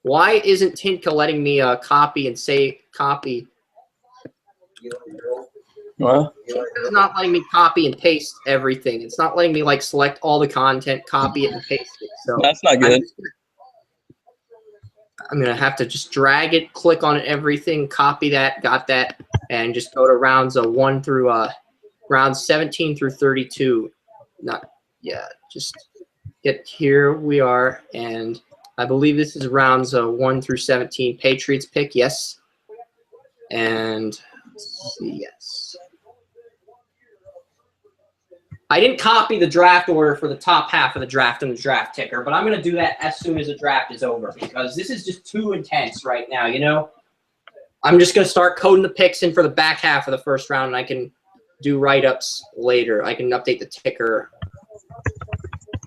Why isn't Tinka letting me copy and say copy? What? Tinka's not letting me copy and paste everything. It's not letting me like select all the content, copy it, and paste it. So That's not good. I'm gonna have to just drag it, click on everything, copy that, got that, and just go to rounds 1 through rounds 17 through 32. Just get here. We are, and I believe this is rounds 1 through 17. Patriots pick, yes, and let's see, yes. I didn't copy the draft order for the top half of the draft and the draft ticker, but I'm going to do that as soon as the draft is over because this is just too intense right now, you know? I'm just going to start coding the picks in for the back half of the first round, and I can do write-ups later. I can update the ticker.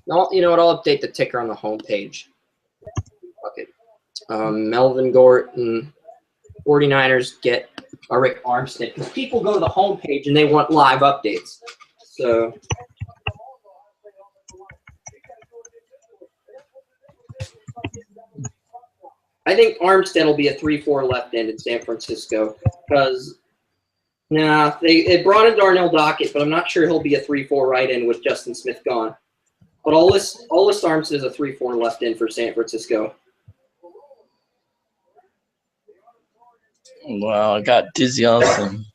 You know what? I'll update the ticker on the homepage. Okay. Melvin Gordon, 49ers get a Rick Armstead because people go to the homepage and they want live updates. So I think Armstead will be a 3-4 left end in San Francisco because they brought in Darnell Dockett, but I'm not sure he'll be a 3-4 right end with Justin Smith gone. But I'll list Armstead as a 3-4 left end for San Francisco. Wow, I got Dizzy Austin.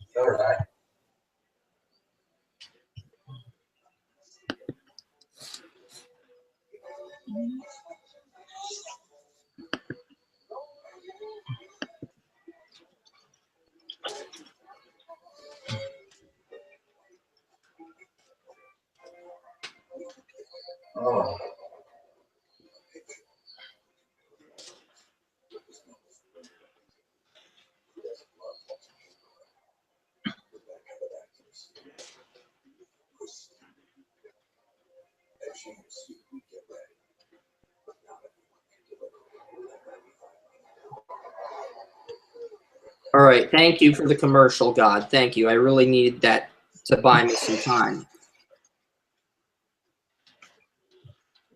Oh. All right, thank you for the commercial, God. Thank you. I really needed that to buy me some time.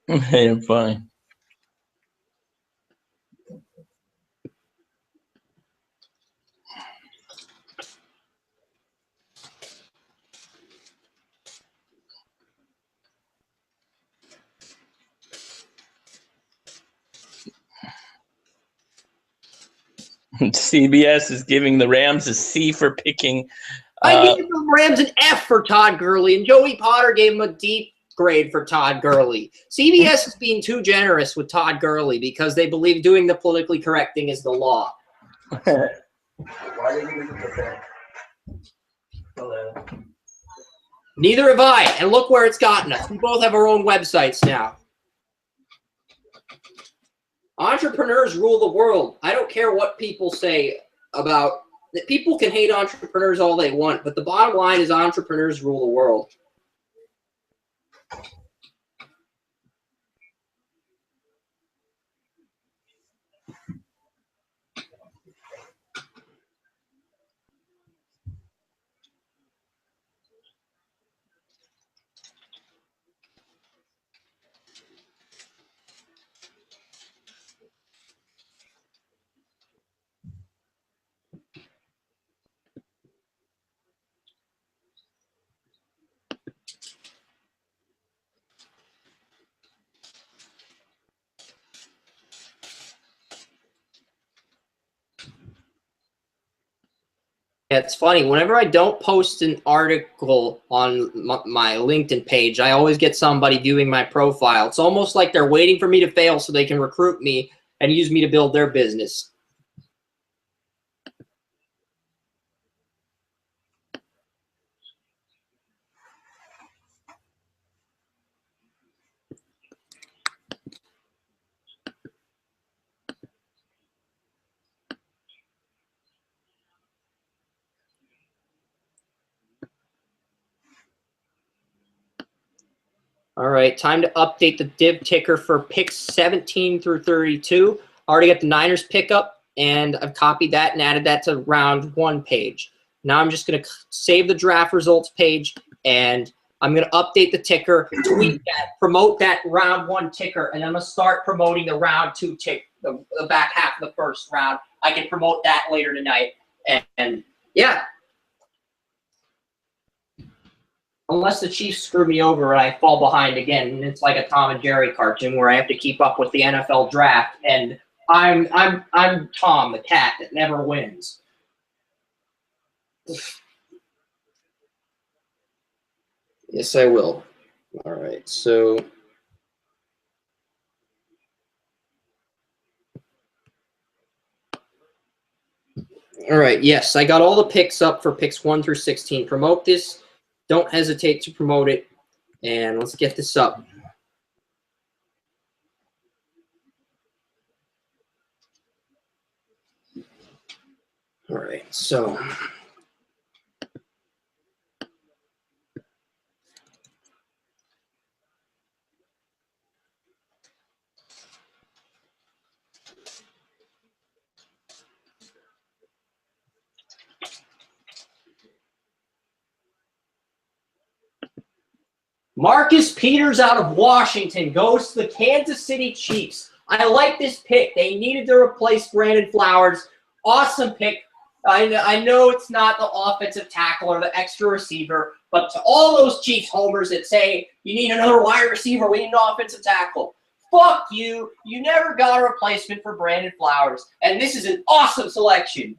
Hey, I'm fine. CBS is giving the Rams a C for picking. I gave the Rams an F for Todd Gurley, and Joey Potter gave him a D grade for Todd Gurley. CBS is being too generous with Todd Gurley because they believe doing the politically correct thing is the law. Why did you put that? Neither have I, and look where it's gotten us. We both have our own websites now. Entrepreneurs rule the world. I don't care what people say about that. People can hate entrepreneurs all they want, but the bottom line is entrepreneurs rule the world. Yeah, it's funny. Whenever I don't post an article on my LinkedIn page, I always get somebody viewing my profile. It's almost like they're waiting for me to fail so they can recruit me and use me to build their business. All right, time to update the div ticker for picks 17 through 32. I already got the Niners pickup, and I've copied that and added that to round 1 page. Now I'm just going to save the draft results page, and I'm going to update the ticker, tweak that, promote that round 1 ticker, and I'm going to start promoting the round 2 tick, the back half of the first round. I can promote that later tonight, and yeah. Unless the Chiefs screw me over and I fall behind again, and it's like a Tom and Jerry cartoon where I have to keep up with the NFL draft, and I'm Tom, the cat that never wins. Yes, I will. All right, so all right, yes, I got all the picks up for picks 1 through 16. Promote this. Don't hesitate to promote it, and let's get this up. All right, so Marcus Peters out of Washington goes to the Kansas City Chiefs. I like this pick. They needed to replace Brandon Flowers. Awesome pick. I know it's not the offensive tackle or the extra receiver, but to all those Chiefs homers that say you need another wide receiver, we need an offensive tackle. Fuck you. You never got a replacement for Brandon Flowers, and this is an awesome selection.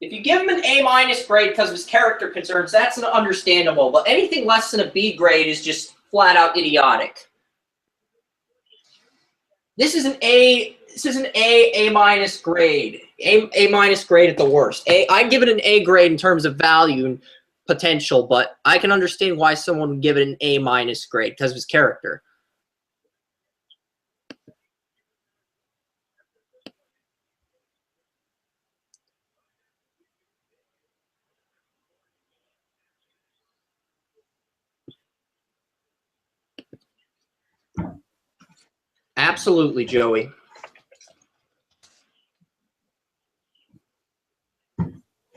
If you give him an A- grade because of his character concerns, that's understandable. But anything less than a B grade is just flat out idiotic. This is an A. This is an A- grade. A- grade at the worst. I'd give it an A grade in terms of value and potential, but I can understand why someone would give it an A- grade because of his character. Absolutely, Joey. The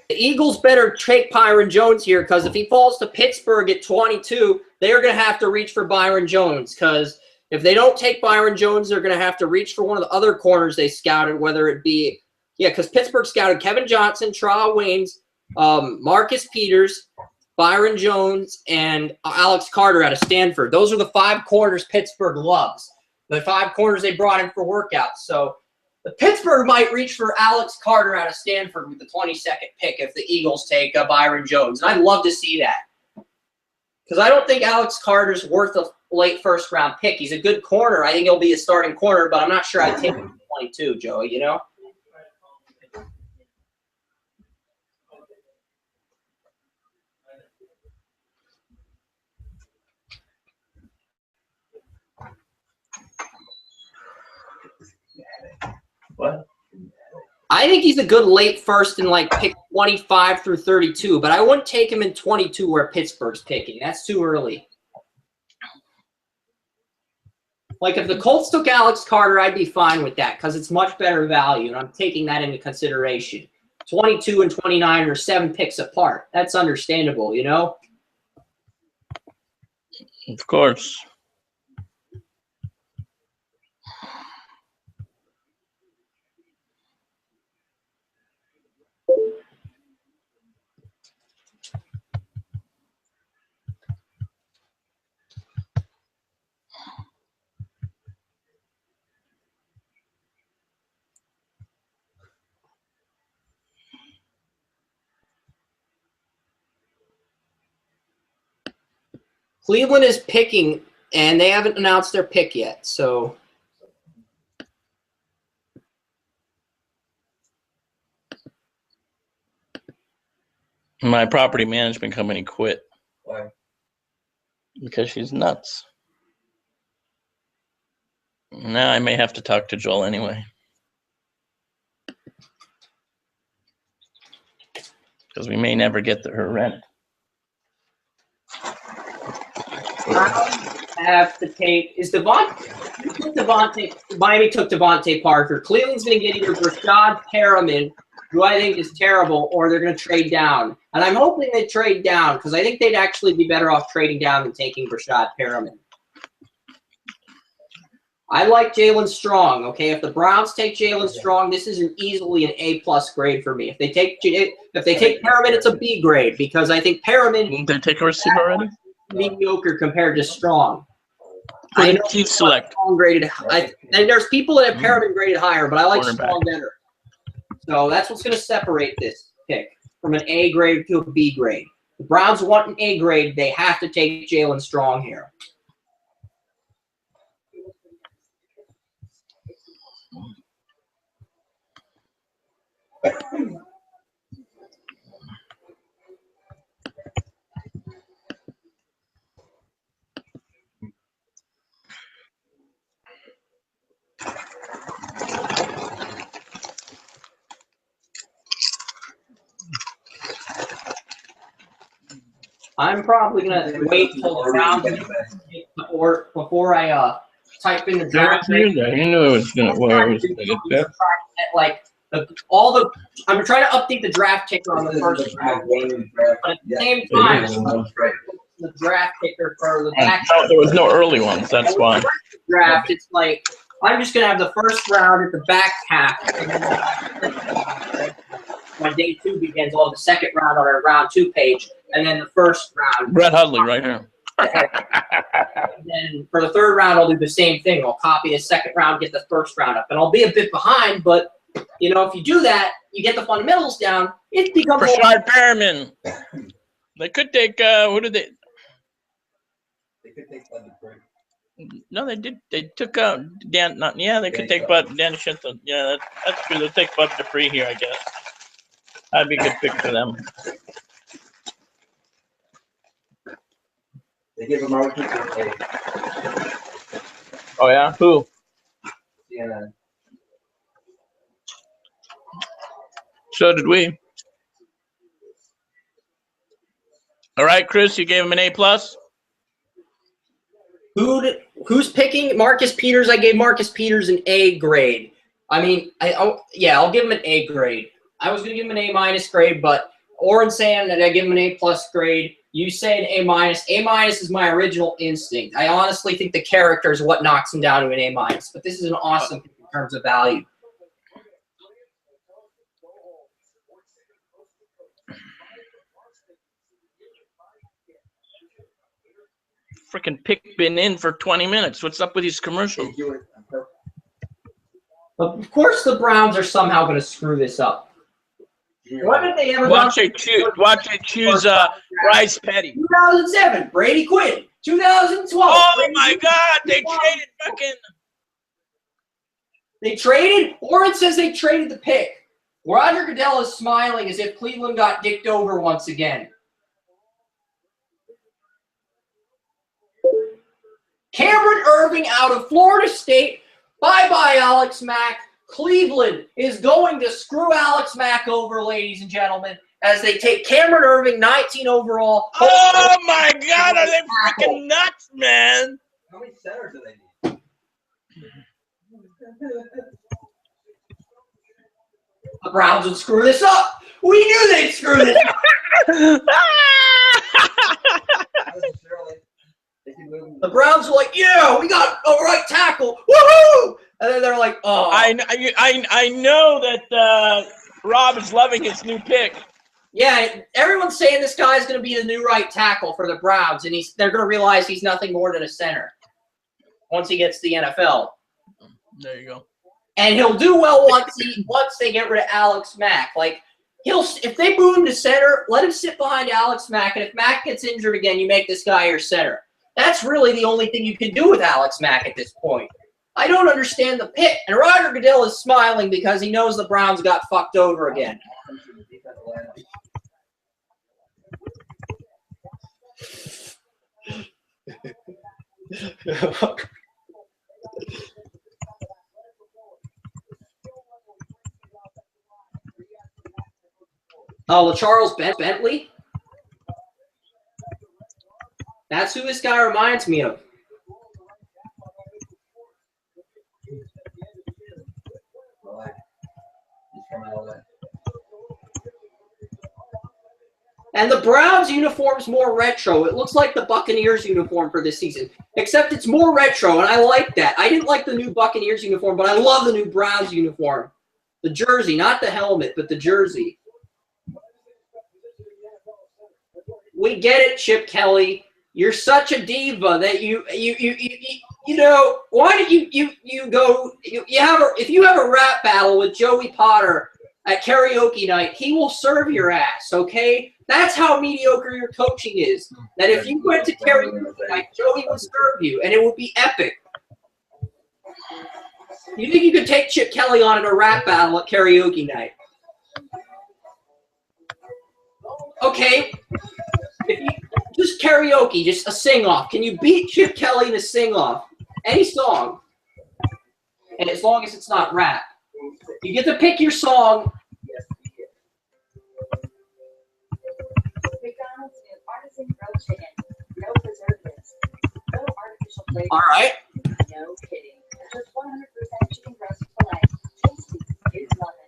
Eagles better take Byron Jones here because if he falls to Pittsburgh at 22, they're going to have to reach for Byron Jones because if they don't take Byron Jones, they're going to have to reach for one of the other corners they scouted, whether it be, yeah, because Pittsburgh scouted Kevin Johnson, Tra Waynes, Marcus Peters, Byron Jones, and Alex Carter out of Stanford. Those are the 5 corners Pittsburgh loves. The 5 corners they brought in for workouts. So the Pittsburgh might reach for Alex Carter out of Stanford with the 22nd pick if the Eagles take Byron Jones. And I'd love to see that. Because I don't think Alex Carter's worth a late first-round pick. He's a good corner. I think he'll be a starting corner, but I'm not sure I'd take him at 22, Joey, you know? What? I think he's a good late first in like pick 25 through 32, but I wouldn't take him in 22 where Pittsburgh's picking. That's too early. Like if the Colts took Alex Carter, I'd be fine with that because it's much better value, and I'm taking that into consideration. 22 and 29 are 7 picks apart. That's understandable, you know? Of course. Cleveland is picking, and they haven't announced their pick yet, so. My property management company quit. Why? Because she's nuts. Now I may have to talk to Joel anyway. Because we may never get her rent. Have to take Miami took Devontae Parker. Cleveland's going to get either Brashad Perriman, who I think is terrible, or they're going to trade down. And I'm hoping they trade down because I think they'd actually be better off trading down than taking Brashad Perriman. I like Jalen Strong. Okay, if the Browns take Jalen Strong, this is easily an A+ grade for me. If they take Perriman, it's a B grade because I think Perriman. Didn't they take a receiver already? Mediocre compared to Strong. Who I did know Chiefs select? Strong graded. And there's people that have Perriman graded higher, but I like Strong better. So that's what's going to separate this pick from an A grade to a B grade. The Browns want an A grade. They have to take Jalen Strong here. I'm probably going to wait till the Browns before I type in the draft. You knew it was going to get Like I'm trying to update the draft ticker on the first round, but at the same time, the draft ticker for the back. No, there was no early ones. That's why. Draft. It's like I'm just gonna have the first round at the back half, and then when day 2 begins, I'll have the second round on our round 2 page, and then the first round. Brett Hundley right here. And then for the third round, I'll do the same thing. I'll copy the second round, get the first round up, and I'll be a bit behind, but. You know, if you do that, you get the fundamentals down. It becomes Brashad Perriman. They could take. Who did they? They could take Bud Dupree. No, they did. They took out Dan. Not yeah. They could take Bud. Dan Shinton. Yeah, that's true. They'll take Bud Dupree here, I guess. That'd be a good pick for them. They give him our keeper. Oh yeah, who? Yeah. So did we. All right, Chris, you gave him an A+. Who's picking Marcus Peters? I gave Marcus Peters an A grade. I mean, I'll give him an A grade. I was gonna give him an A- grade, but Oren saying that I give him an A+ grade. You say an A-. A- is my original instinct. I honestly think the character is what knocks him down to an A-, but this is an awesome pick in terms of value. freaking pick been in for 20 minutes. What's up with these commercials? Of course, the Browns are somehow going to screw this up. When did they ever? Watch they choose Bryce Petty. 2007, Brady Quinn. 2012. Oh my God! They traded fucking. They traded. Warren says they traded the pick. Roger Goodell is smiling as if Cleveland got dicked over once again. Cameron Irving out of Florida State. Bye-bye, Alex Mack. Cleveland is going to screw Alex Mack over, ladies and gentlemen, as they take Cameron Irving, 19 overall. Oh my God! Are they freaking nuts, man? How many centers do they need? The Browns would screw this up. We knew they'd screw this up. Not necessarily. They can move. The Browns were like, yeah, we got a right tackle. Woohoo! And then they're like, oh. I know that Rob is loving his new pick. Yeah, everyone's saying this guy's going to be the new right tackle for the Browns, and they're going to realize he's nothing more than a center once he gets to the NFL. There you go. And he'll do well once they get rid of Alex Mack. Like if they move him to center, let him sit behind Alex Mack, and if Mack gets injured again, you make this guy your center. That's really the only thing you can do with Alex Mack at this point. I don't understand the pick. And Roger Goodell is smiling because he knows the Browns got fucked over again. Oh, Charles Bentley? That's who this guy reminds me of. And the Browns uniform's more retro. It looks like the Buccaneers uniform for this season, except it's more retro, and I like that. I didn't like the new Buccaneers uniform, but I love the new Browns uniform. The jersey, not the helmet, but the jersey. We get it, Chip Kelly. You're such a diva that you know, why did you go if you have a rap battle with Joey Potter at karaoke night, he will serve your ass, okay? That's how mediocre your coaching is. That if you went to karaoke night, Joey would serve you, and it would be epic. You think you could take Chip Kelly on in a rap battle at karaoke night? Okay. If you, just karaoke, just a sing-off. Can you beat Chip Kelly in a sing-off? Any song. And as long as it's not rap. You get to pick your song. McDonald's new artisan grilled chicken. No preservatives. No artificial flavors. All right. No kidding. Just 100% chicken breast fillet. Tasty. It's loving.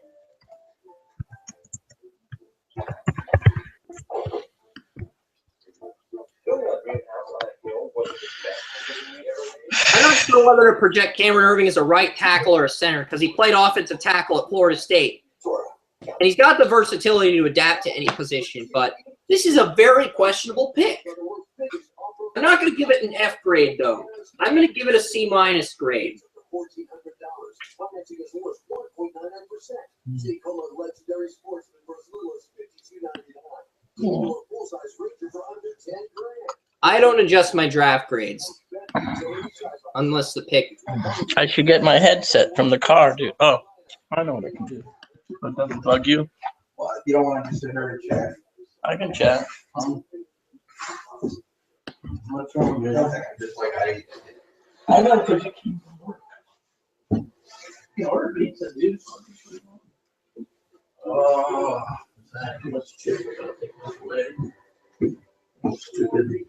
I'm not sure whether to project Cameron Irving as a right tackle or a center because he played offensive tackle at Florida State. And he's got the versatility to adapt to any position, but this is a very questionable pick. I'm not going to give it an F grade, though. I'm going to give it a C- grade. I don't adjust my draft grades unless the pick. I should get my headset from the car, dude. Oh, I know what I can do. It doesn't bug you. Well, you don't want to sit there and chat. I can chat. What's wrong with you? Just like I know because you keep work. You ordered pizza, dude. Oh, Let's check. stupid.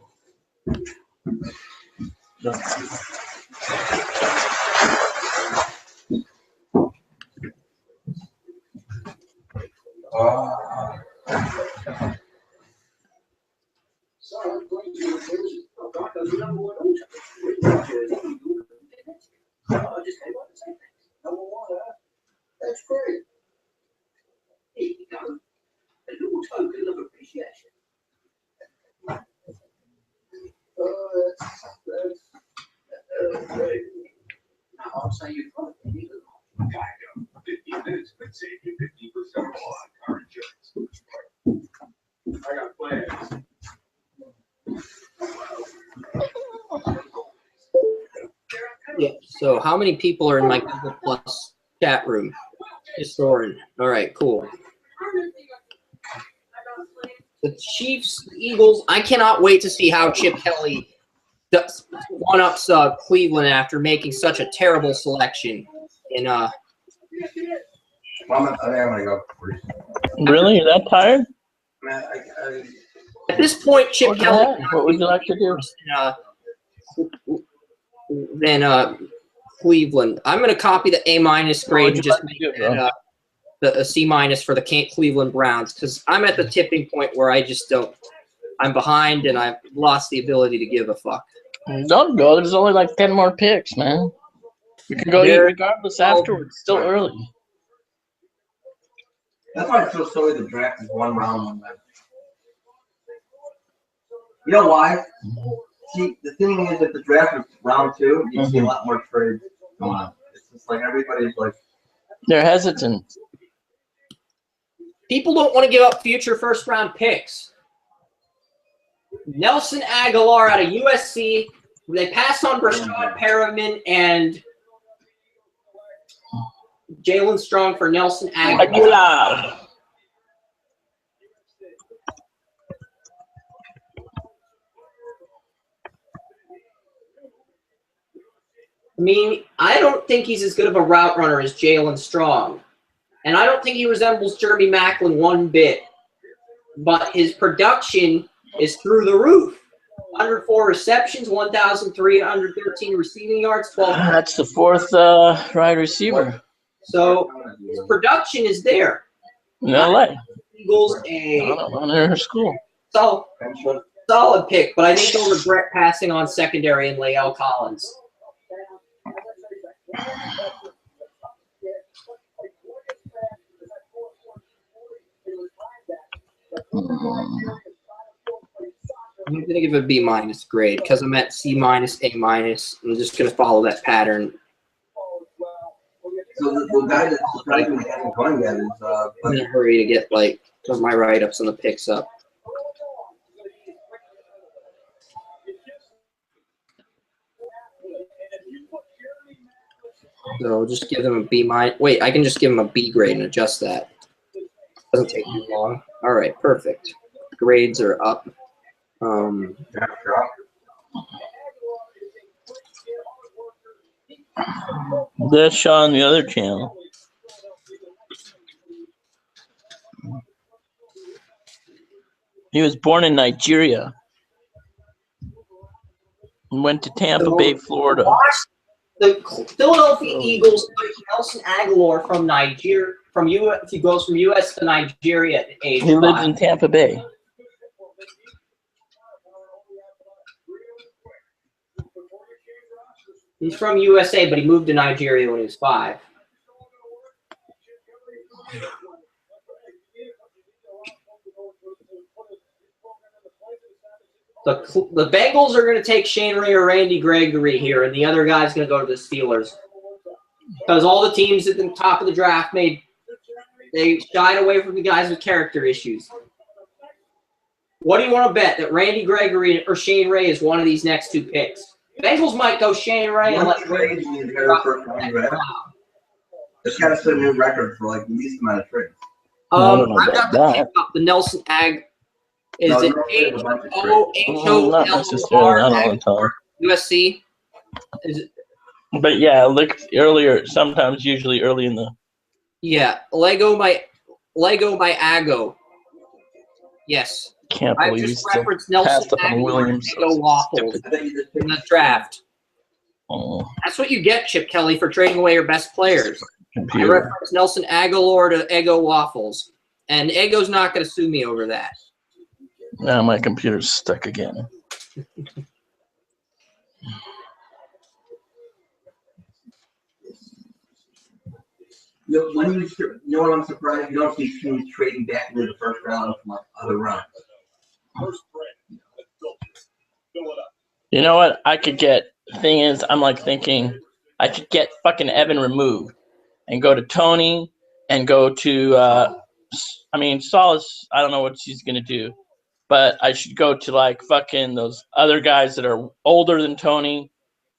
That's great. Here you go. A little token of appreciation. That's So how many people are in my Google Plus chat room? Historian. All right, cool. The Chiefs, Eagles. I cannot wait to see how Chip Kelly one-ups Cleveland after making such a terrible selection. In Well, I'm gonna go. Really? You're that tired? Man, at this point, Chip What the Kelly. heck? What would you like to do? Than Cleveland. I'm going to copy the A- grade and just make that a C- for the Cleveland Browns because I'm at the tipping point where I just don't. I'm behind and I've lost the ability to give a fuck. Don't go. There's only like 10 more picks, man. You can go eat regardless afterwards. It's still early. That's why I feel sorry the draft is one round one night. You know why? See, the thing is, if the draft is round two, you see a lot more trades going on. It's just like everybody's like. They're hesitant. People don't want to give up future first-round picks. Nelson Aguilar out of USC. They passed on Brashad Perriman and Jalen Strong for Nelson Aguilar. I mean, I don't think he's as good of a route runner as Jalen Strong. And I don't think he resembles Jeremy Maclin one bit. But his production is through the roof. 104 receptions, 1,313 receiving yards, 12. That's the fourth wide receiver. So his production is there. In LA. Eagles on their school. Solid pick, but I think they'll regret passing on secondary and Lael Collins. I'm going to give a B- grade because I'm at C-, A-. I'm just going to follow that pattern. So the guy that surprisingly hasn't gone yet is I'm in a hurry to get my write-ups on the picks up. So just give them a B-. Wait, I can just give them a B grade and adjust that. Doesn't take too long. All right, perfect. Grades are up. That's Shaw on the other channel. He was born in Nigeria and went to Tampa Bay, Florida. The Philadelphia Eagles took Nelson Aguilar from Nigeria. He goes from U.S. to Nigeria at age 5. He lives in Tampa Bay. He's from USA, but he moved to Nigeria when he was 5. The Bengals are going to take Shane Ray or Randy Gregory here, and the other guy's going to go to the Steelers. Because all the teams at the top of the draft they shied away from the guys with character issues. What do you want to bet, that Randy Gregory or Shane Ray is one of these next 2 picks? Bengals might go Shane Ray and let Gregory It's got to set a new record for the least amount of trades. I've got the pick up, the Nelson Ag. Is it H-O-H-O-L-O-R USC? Is it? But yeah, look earlier. Sometimes, usually early in the. Yeah, Lego by Ago. Yes. Can't I believe just he's referenced Nelson up on Williams. Ago Waffles in the draft. Oh, That's what you get, Chip Kelly, for trading away your best players. computer. I referenced Nelson Aguilar to Eggo Waffles, and Eggo's not going to sue me over that. Now my computer's stuck again. You know what I'm surprised? You don't see teams trading back into the first round from other rounds. You know what? I could get. Thing is, I'm thinking I could get fucking Evan removed and go to Tony and go to. Solace. I don't know what she's gonna do, but I should go to fucking those other guys that are older than Tony,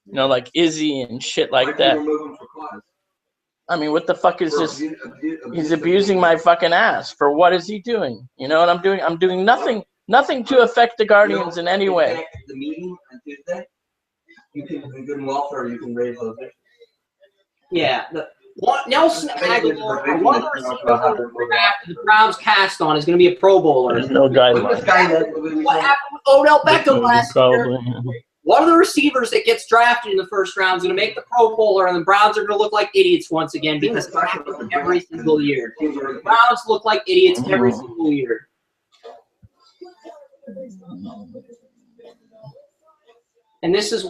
You know, like Izzy and shit like that. I mean, what the fuck is this? He's abusing my fucking ass. For what is he doing? You know what I'm doing? I'm doing nothing to affect the Guardians in any way. The meeting on Tuesday, you can, in good welfare, you can raise those issues. Yeah. Nelson Aguilar, one of the receivers the Browns cast on is going to be a Pro Bowler. There's no guideline. What happened with Odell Beckham last year? One of the receivers that gets drafted in the first round is going to make the Pro Bowler, and the Browns are going to look like idiots once again because it happens every single year. The Browns look like idiots every single year. And this is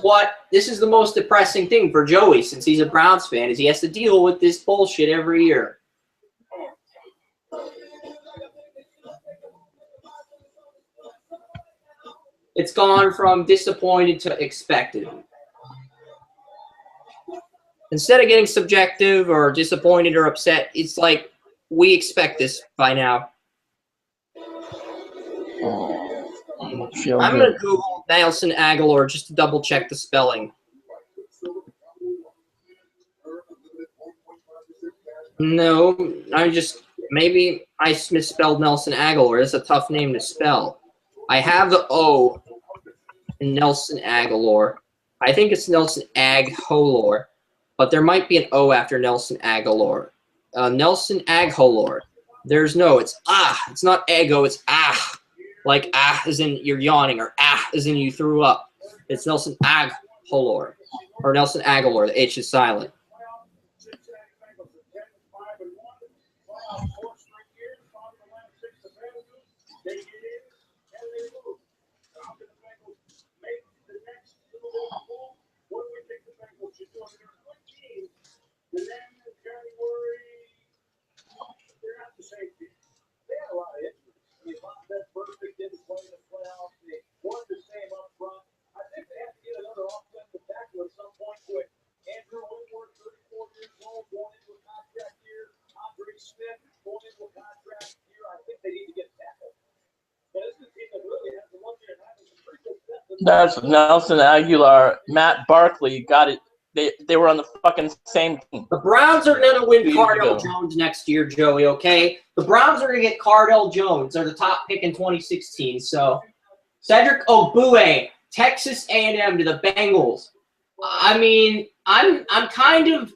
the most depressing thing for Joey, since he's a Browns fan, is he has to deal with this bullshit every year. It's gone from disappointed to expected. Instead of getting subjective or disappointed or upset, it's like we expect this by now. I'm going to Google Nelson Aguilar just to double check the spelling. No, maybe I misspelled Nelson Aguilar. It's a tough name to spell. I have the O in Nelson Aguilar. I think it's Nelson Agholor, but there might be an O after Nelson Aguilar. Nelson Agholor. There's no, it's not ego, it's like as in you're yawning, or as in you threw up. It's Nelson Agholor, or Nelson Aguilar. The H is silent. That's Nelson Aguilar. Matt Barkley got it. They were on the fucking same team. The Browns are going to win Cardell Jones next year, Joey, okay? The Browns are going to get Cardell Jones. They're the top pick in 2016. So, Cedric Ogbuehi, Texas A&M to the Bengals. I mean, I'm kind of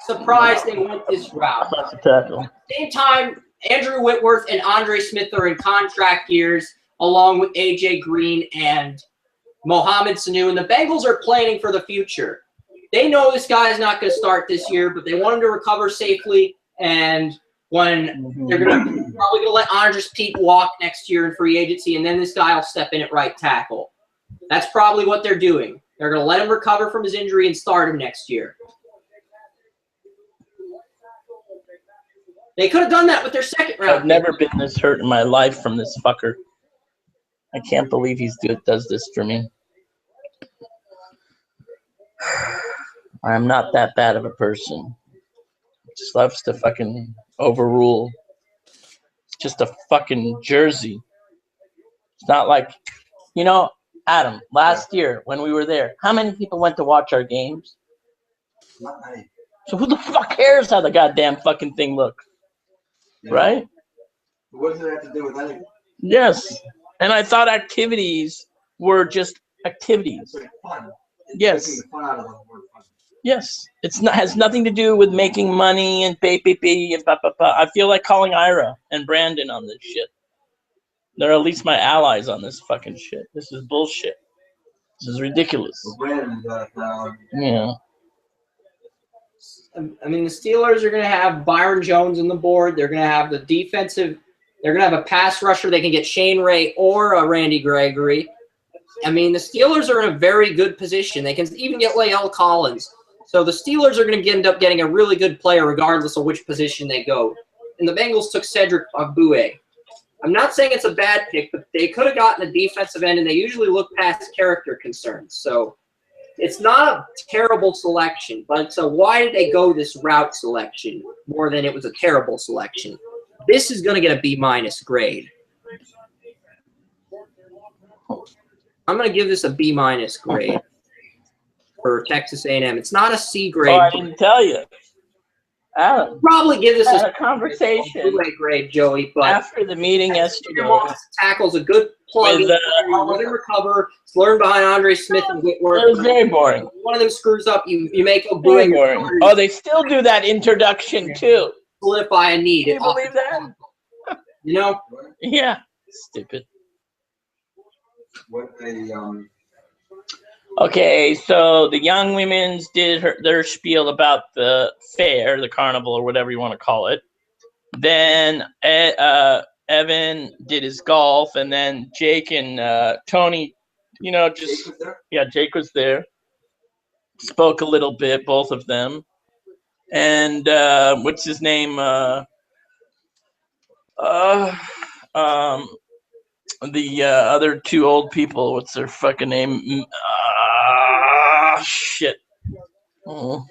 surprised they went this route. That's a tackle. At the same time, Andrew Whitworth and Andre Smith are in contract years, along with A.J. Green and Mohamed Sanu, and the Bengals are planning for the future. They know this guy is not going to start this year, but they want him to recover safely, and when they're probably going to let Andres Pete walk next year in free agency, and then this guy will step in at right tackle. That's probably what they're doing. They're going to let him recover from his injury and start him next year. They could have done that with their second round. I've never been this hurt in my life from this fucker. I can't believe he does this for me. I'm not that bad of a person. Just loves to fucking overrule. It's just a fucking jersey. It's not like, you know, Adam, last year when we were there, how many people went to watch our games? Not many. So who the fuck cares how the goddamn fucking thing looks? Right? What does it have to do with anything? Yes. And I thought activities were just activities. It's like fun. Yes. Taking the fun out of the word fun. Yes. It's not has nothing to do with making money and pay and pa. I feel like calling Ira and Brandon on this shit. They're at least my allies on this fucking shit. This is bullshit. This is ridiculous. Well, Brandon's Yeah. I mean, the Steelers are going to have Byron Jones on the board. They're going to have the defensive. They're going to have a pass rusher. They can get Shane Ray or a Randy Gregory. I mean, the Steelers are in a very good position. They can even get Lael Collins. So the Steelers are going to end up getting a really good player regardless of which position they go. And the Bengals took Cedric Ogbuehi. I'm not saying it's a bad pick, but they could have gotten a defensive end, and they usually look past character concerns. So it's not a terrible selection, but it's a why did they go this route selection more than it was a terrible selection. This is going to get a B- grade. I'm going to give this a B- grade. for Texas A&M. It's not a C Oh, grade. I didn't tell you. Alan, Probably give this had a a conversation A grade, Joey, but after the meeting yesterday tackle's a good plug. with, Let him recover. It's learned behind Andre Smith and Whitworth. it was very boring. One of them screws up, you make a Very boo. boring. Oh, they still do that introduction too. Solidify a need. Can you believe that? You know? Yeah. Stupid. What they Okay, so the young women's did their spiel about the fair, the carnival, or whatever you want to call it. Then Evan did his golf, and then Jake and Tony, just Jake was there. Spoke a little bit, both of them, and what's his name? The other two old people. What's their fucking name? Shit. Oh,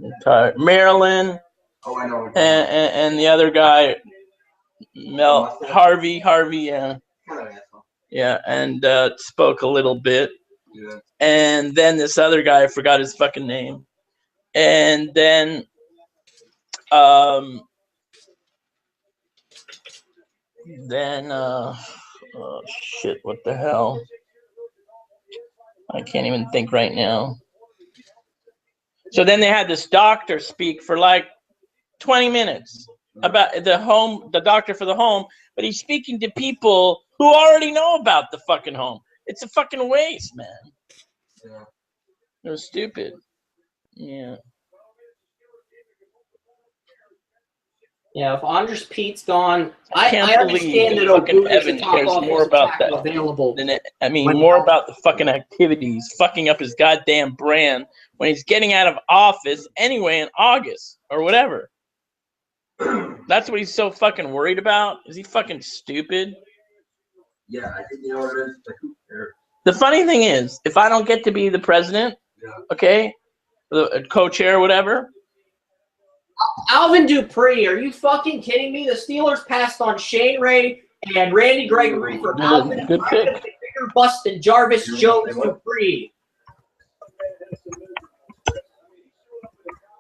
I'm tired. Marilyn. Oh, I know. And the other guy, Harvey, yeah. Yeah, and spoke a little bit. Yeah. And then this other guy, I forgot his fucking name. And then oh shit, what the hell? I can't even think right now. So then they had this doctor speak for like 20 minutes about the doctor for the home, but he's speaking to people who already know about the fucking home. It's a fucking waste, man. Yeah. It was stupid. Yeah. Yeah, if Andres Pete's gone, I can't I believe understand that fucking O'Google's Evan the top cares more offensive about tackle that available. more about the fucking activities, fucking up his goddamn brand when he's getting out of office anyway in August or whatever. That's what he's so fucking worried about? Is he fucking stupid? Yeah, I think what it is. Like, who cares? The funny thing is, if I don't get to be the president, okay, the co-chair or whatever. Alvin Dupree, are you fucking kidding me? The Steelers passed on Shane Ray and Randy Gregory for Alvin Good Dupree, pick. a bigger bust than Jarvis Jones Dupree.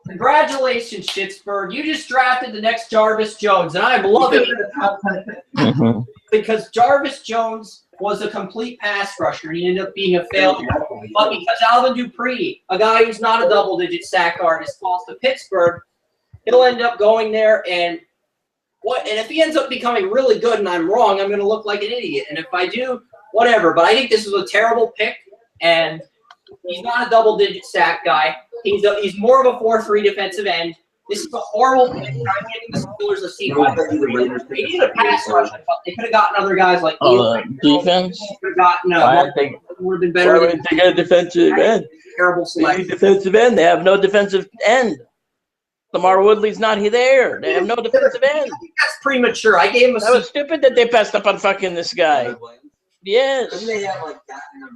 Congratulations, Schittsburg. You just drafted the next Jarvis Jones, and I'm loving it because Jarvis Jones was a complete pass rusher, and he ended up being a failure. But because Alvin Dupree, a guy who's not a double-digit sack artist, falls to Pittsburgh, he'll end up going there, and if he ends up becoming really good and I'm wrong, I'm going to look like an idiot. And if I do, whatever. But I think this is a terrible pick, and he's not a double-digit sack guy. He's more of a 4-3 defensive end. This is a horrible pick. I'm giving the Steelers a C. They needed a pass rush. They could have gotten other guys like defense. Could have gotten would have been better. Why would they get a defensive end? Terrible They selection. need defensive end. They have no defensive end. Lamar Woodley's not there. They have no defensive end. I think that's premature. I gave him a That was stupid that they passed up on fucking this guy. Yes.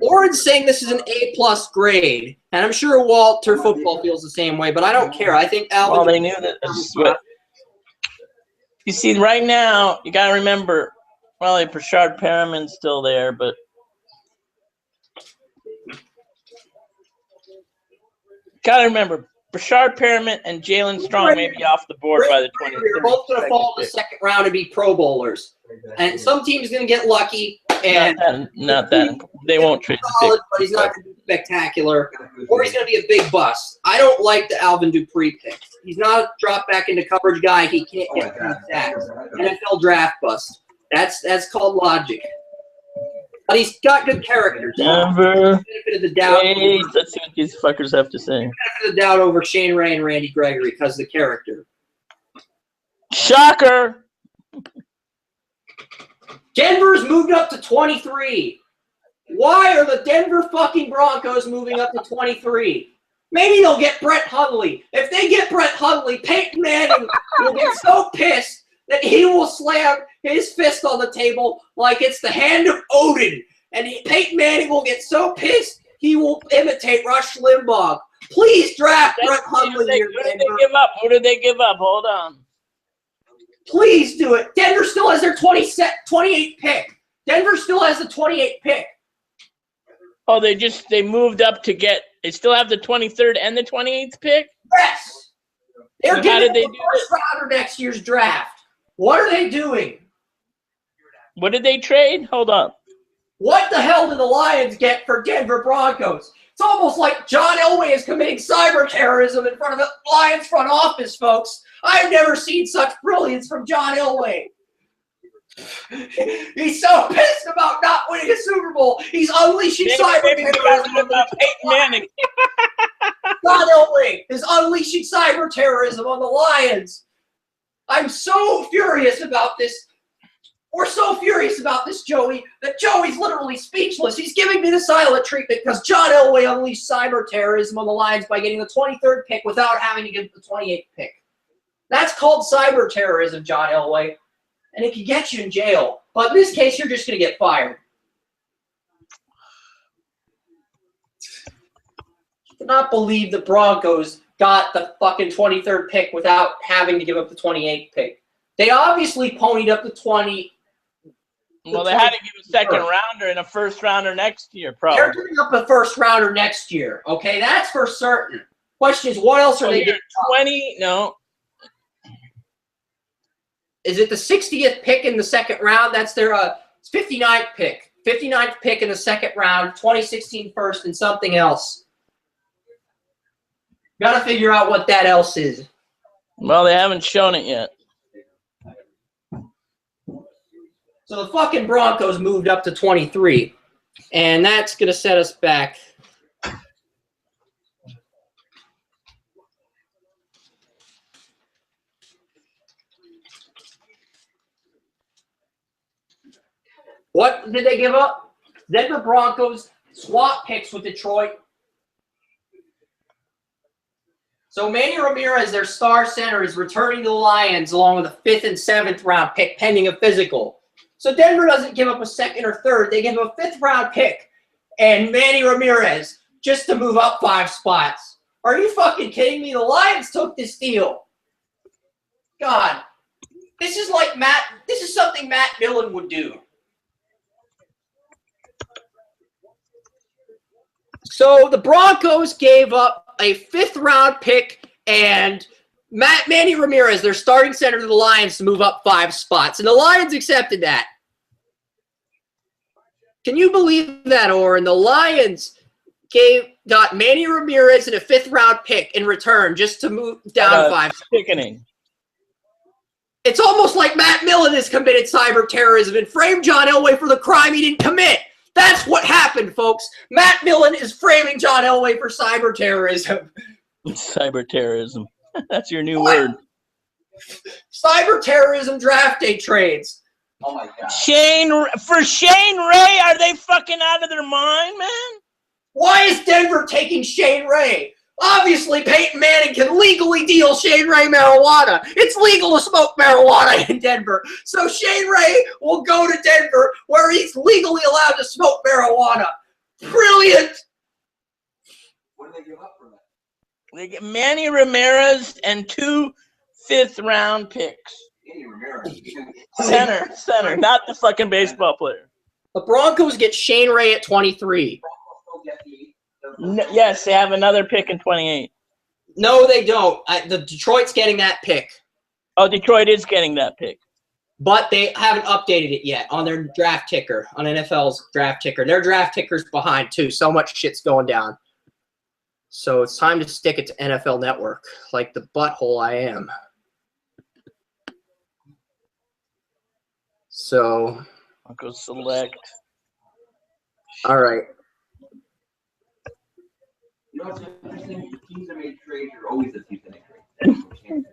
Oren's saying this is an A+ grade, and I'm sure Walter Football feels the same way, but I don't care. I think Alvin. Well, they knew that. You see, right now, you got to remember, well, Brashard Perriman's still there, but got to remember, Brashard Perriman and Jalen Strong may be off the board by the 20th. They're both going to fall in the second round and be Pro Bowlers, and some team's going to get lucky. And not that. They won't trade the pick. But he's not going to be spectacular, or he's going to be a big bust. I don't like the Alvin Dupree pick. He's not a drop back into coverage guy. He can't get 3 sacks. NFL draft bust. That's called logic. But he's got good character. Denver. Benefit of the doubt. Hey, let's see what these fuckers have to say. Benefit of the doubt over Shane Ray and Randy Gregory because of the character. Shocker. Denver's moved up to 23. Why are the Denver fucking Broncos moving up to 23? Maybe they'll get Brett Hundley. If they get Brett Hundley, Peyton Manning will get so pissed that he will slam his fist on the table like it's the hand of Odin. And Peyton Manning will get so pissed he will imitate Rush Limbaugh. Please draft Brett Hundley here, Denver. Who did they give up? Hold on. Please do it. Denver still has their 28th pick. Denver still has the 28th pick. Oh, they moved up to get They still have the 23rd and the 28th pick? Yes. They're So how giving did they the do first rounder next year's draft. What are they doing? What did they trade? Hold on. What the hell did the Lions get for Denver Broncos? It's almost like John Elway is committing cyber terrorism in front of the Lions front office, folks. I've never seen such brilliance from John Elway. He's so pissed about not winning a Super Bowl. He's unleashing cyber terrorism. Peyton Manning. John Elway is unleashing cyber terrorism on the Lions. I'm so furious about this. We're so furious about this, Joey, that Joey's literally speechless. He's giving me the silent treatment because John Elway unleashed cyber terrorism on the Lions by getting the 23rd pick without having to give the 28th pick. That's called cyber terrorism, John Elway, and it can get you in jail. But in this case, you're just going to get fired. I cannot believe the Broncos got the fucking 23rd pick without having to give up the 28th pick. They obviously ponied up the 20. Well, they had to give a second rounder and a first rounder next year, probably. They're giving up a first rounder next year. Okay, that's for certain. Question is, what else are they giving up? 20? No. Is it the 60th pick in the second round? That's their 59th pick. 59th pick in the second round, 2016 first, and something else. Got to figure out what that else is. Well, they haven't shown it yet. So the fucking Broncos moved up to 23, and that's going to set us back. What did they give up? Denver Broncos swap picks with Detroit. So Manny Ramirez, their star center, is returning to the Lions along with a 5th and 7th round pick pending a physical. So Denver doesn't give up a 2nd or 3rd. They give up a 5th round pick and Manny Ramirez just to move up 5 spots. Are you fucking kidding me? The Lions took this deal. God, this is something Matt Millen would do. So the Broncos gave up a 5th round pick and Manny Ramirez, their starting center to the Lions, to move up 5 spots. And the Lions accepted that. Can you believe that, Oren? The Lions got Manny Ramirez and a 5th round pick in return just to move down 5 spots. Sickening. It's almost like Matt Millen has committed cyber terrorism and framed John Elway for the crime he didn't commit. That's what happened, folks. Matt Millen is framing John Elway for cyber terrorism. Cyber terrorism. That's your new word. Cyber terrorism draft day trades. Oh my God. Shane Ray, are they fucking out of their mind, man? Why is Denver taking Shane Ray? Obviously, Peyton Manning can legally deal Shane Ray marijuana. It's legal to smoke marijuana in Denver. So Shane Ray will go to Denver where he's legally allowed to smoke marijuana. Brilliant. What did they give up for that? They get Manny Ramirez and 2 5th round picks. Manny Ramirez. Center, not the fucking baseball player. The Broncos get Shane Ray at 23. No, yes, they have another pick in 28. No, they don't. The Detroit's getting that pick. Oh, Detroit is getting that pick. But they haven't updated it yet on their draft ticker, on NFL's draft ticker. Their draft ticker's behind, too. So much shit's going down. So it's time to stick it to NFL Network, like the butthole I am. So. I'll go select. All right. You know what's interesting? The teams that made trades are always the teams that make trades.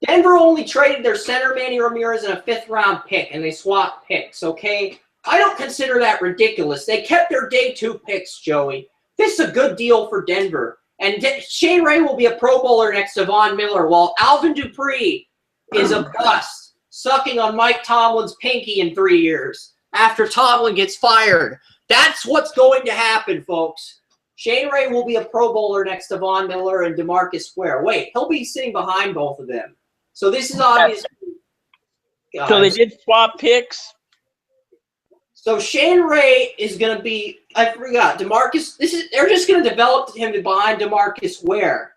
Denver only traded their center, Manny Ramirez, and a 5th round pick, and they swapped picks, okay? I don't consider that ridiculous. They kept their day 2 picks, Joey. This is a good deal for Denver. And Shane Ray will be a Pro Bowler next to Von Miller, while Alvin Dupree is a bust, sucking on Mike Tomlin's pinky in 3 years after Tomlin gets fired. That's what's going to happen, folks. Shane Ray will be a Pro Bowler next to Von Miller and DeMarcus Ware. Wait, he'll be sitting behind both of them. So this is obviously... So they did swap picks? So Shane Ray is going to be, I forgot, DeMarcus. They're just going to develop him behind DeMarcus Ware.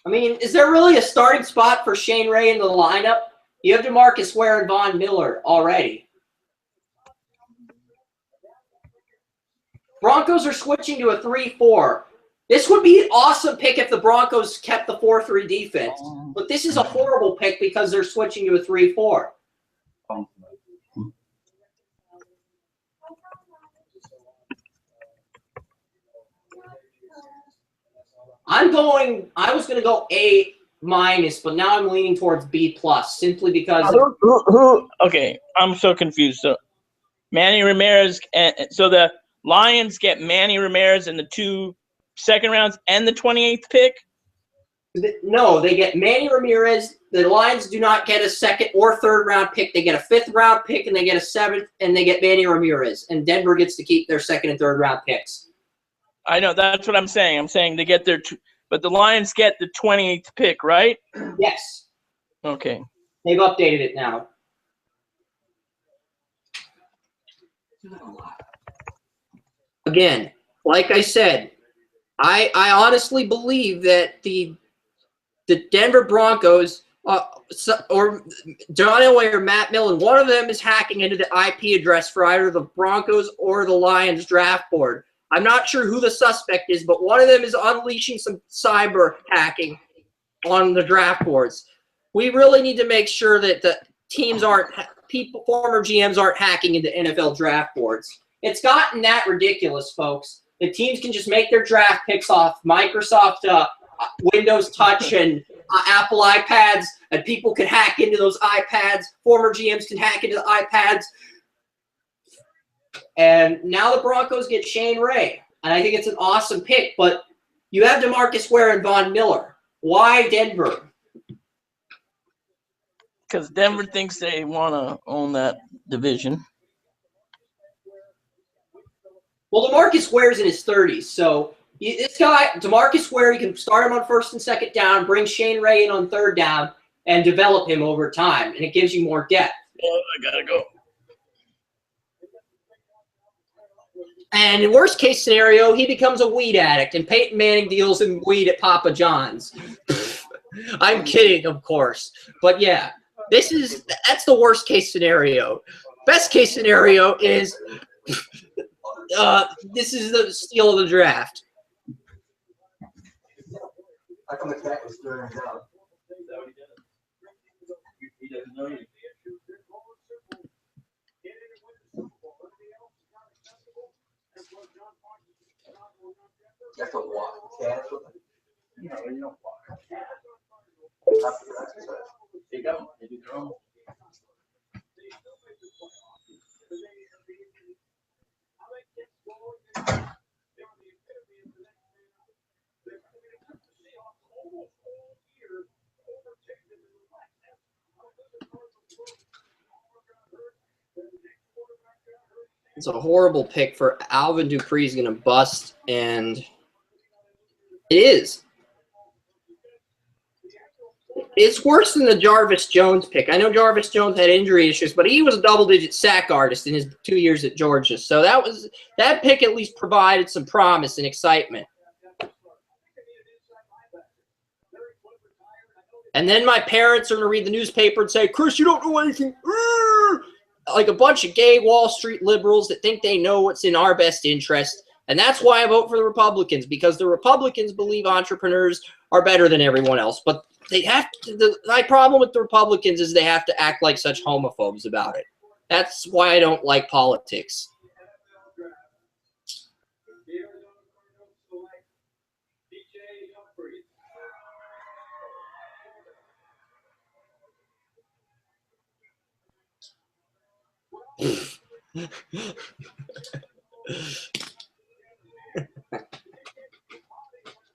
I mean, is there really a starting spot for Shane Ray in the lineup? You have DeMarcus Ware and Von Miller already. Broncos are switching to a 3-4. This would be an awesome pick if the Broncos kept the 4-3 defense. But this is a horrible pick because they're switching to a 3-4. I was going to go A-, but now I'm leaning towards B+, simply because. Okay, I'm so confused. So Manny Ramirez, so the Lions get Manny Ramirez in the 2 second rounds and the 28th pick? No, they get Manny Ramirez. The Lions do not get a second or third round pick. They get a 5th round pick, and they get a 7th, and they get Manny Ramirez. And Denver gets to keep their 2nd and 3rd round picks. I know, that's what I'm saying. I'm saying they get their but the Lions get the 28th pick, right? Yes. Okay. They've updated it now. Again, like I said, I honestly believe that the Denver Broncos or John Elway or Matt Millen, one of them is hacking into the IP address for either the Broncos or the Lions draft board. I'm not sure who the suspect is, but one of them is unleashing some cyber hacking on the draft boards. We really need to make sure that the teams former GMs aren't hacking into NFL draft boards. It's gotten that ridiculous, folks. The teams can just make their draft picks off Microsoft Windows Touch and Apple iPads, and people can hack into those iPads. Former GMs can hack into the iPads. And now the Broncos get Shane Ray. And I think it's an awesome pick, but you have DeMarcus Ware and Von Miller. Why Denver? Because Denver thinks they want to own that division. Well, DeMarcus Ware's in his 30s, so this guy, DeMarcus Ware, you can start him on 1st and 2nd down, bring Shane Ray in on 3rd down, and develop him over time, and it gives you more depth. Oh, I gotta go. And in worst case scenario, he becomes a weed addict, and Peyton Manning deals in weed at Papa John's. I'm kidding, of course, but yeah, that's the worst case scenario. Best case scenario is this is the steal of the draft. How come the cat was staring down? He doesn't know you. You have to walk cats with it. You don't walk. Not for exercise. They don't. They do their own. It's a horrible pick for Alvin Dupree's going to bust, and it is. It's worse than the Jarvis Jones pick. I know Jarvis Jones had injury issues, but he was a double-digit sack artist in his 2 years at Georgia. So that pick at least provided some promise and excitement. And then my parents are going to read the newspaper and say, Chris, you don't know anything. Like a bunch of gay Wall Street liberals that think they know what's in our best interest. And that's why I vote for the Republicans, because the Republicans believe entrepreneurs are better than everyone else. But they have to, my problem with the Republicans is they have to act like such homophobes about it. That's why I don't like politics.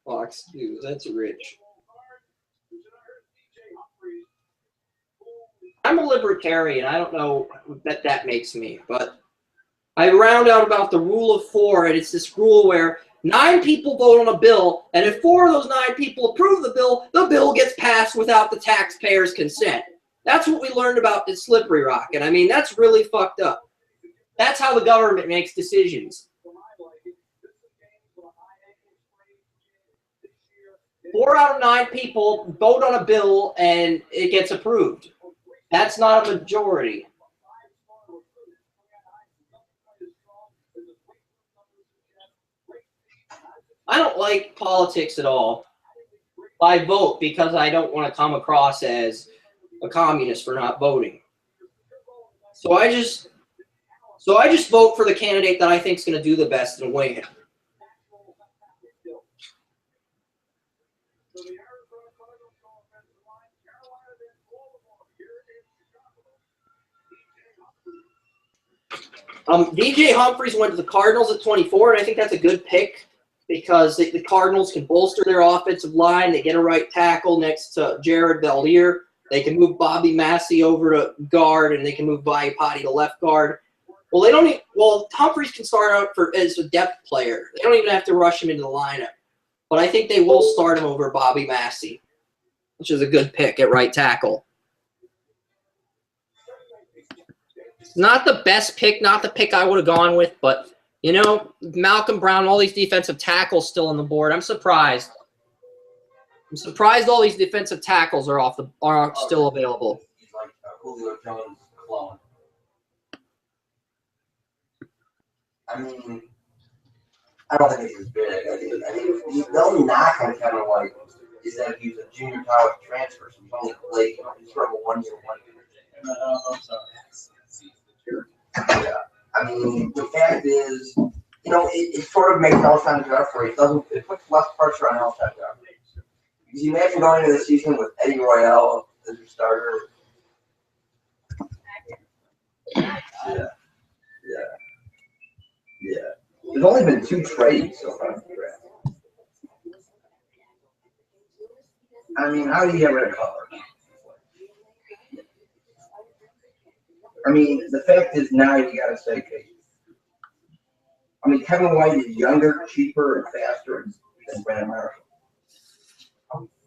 Fox News, that's rich. I'm a libertarian. I don't know what that makes me, but I round out about the rule of 4, and it's this rule where 9 people vote on a bill, and if 4 of those 9 people approve the bill gets passed without the taxpayers' consent. That's what we learned about the Slippery Rock. And I mean, that's really fucked up. That's how the government makes decisions. 4 out of 9 people vote on a bill and it gets approved. That's not a majority. I don't like politics at all. I vote because I don't want to come across as a communist for not voting. So I just vote for the candidate that I think is going to do the best and win. DJ Humphries went to the Cardinals at 24, and I think that's a good pick because the Cardinals can bolster their offensive line. They get a right tackle next to Jared Bellier. They can move Bobby Massey over to guard, and they can move Iapati to left guard. Well, they don't. Humphries can start out as a depth player. They don't even have to rush him into the lineup. But I think they will start him over Bobby Massey, which is a good pick at right tackle. Not the best pick, not the pick I would have gone with, but, you know, Malcolm Brown, all these defensive tackles still on the board. I'm surprised. I'm surprised all these defensive tackles are still available. He's like a Julio Jones clone. I mean, I don't think he's big. I think the only knock on Kevin White is that he was a junior college transfer, so he's only played, he's sort of a 1 year wonder. Yeah. I mean, the fact is, you know, it sort of makes Alshon Jeffrey, it puts less pressure on Alshon Jeffrey. Because you imagine going into the season with Eddie Royale as your starter. Yeah. There's only been 2 trades so far in the draft. I mean, how do you get rid of color? I mean, the fact is now you got to say, okay. I mean, Kevin White is younger, cheaper, and faster than Brandon Marshall.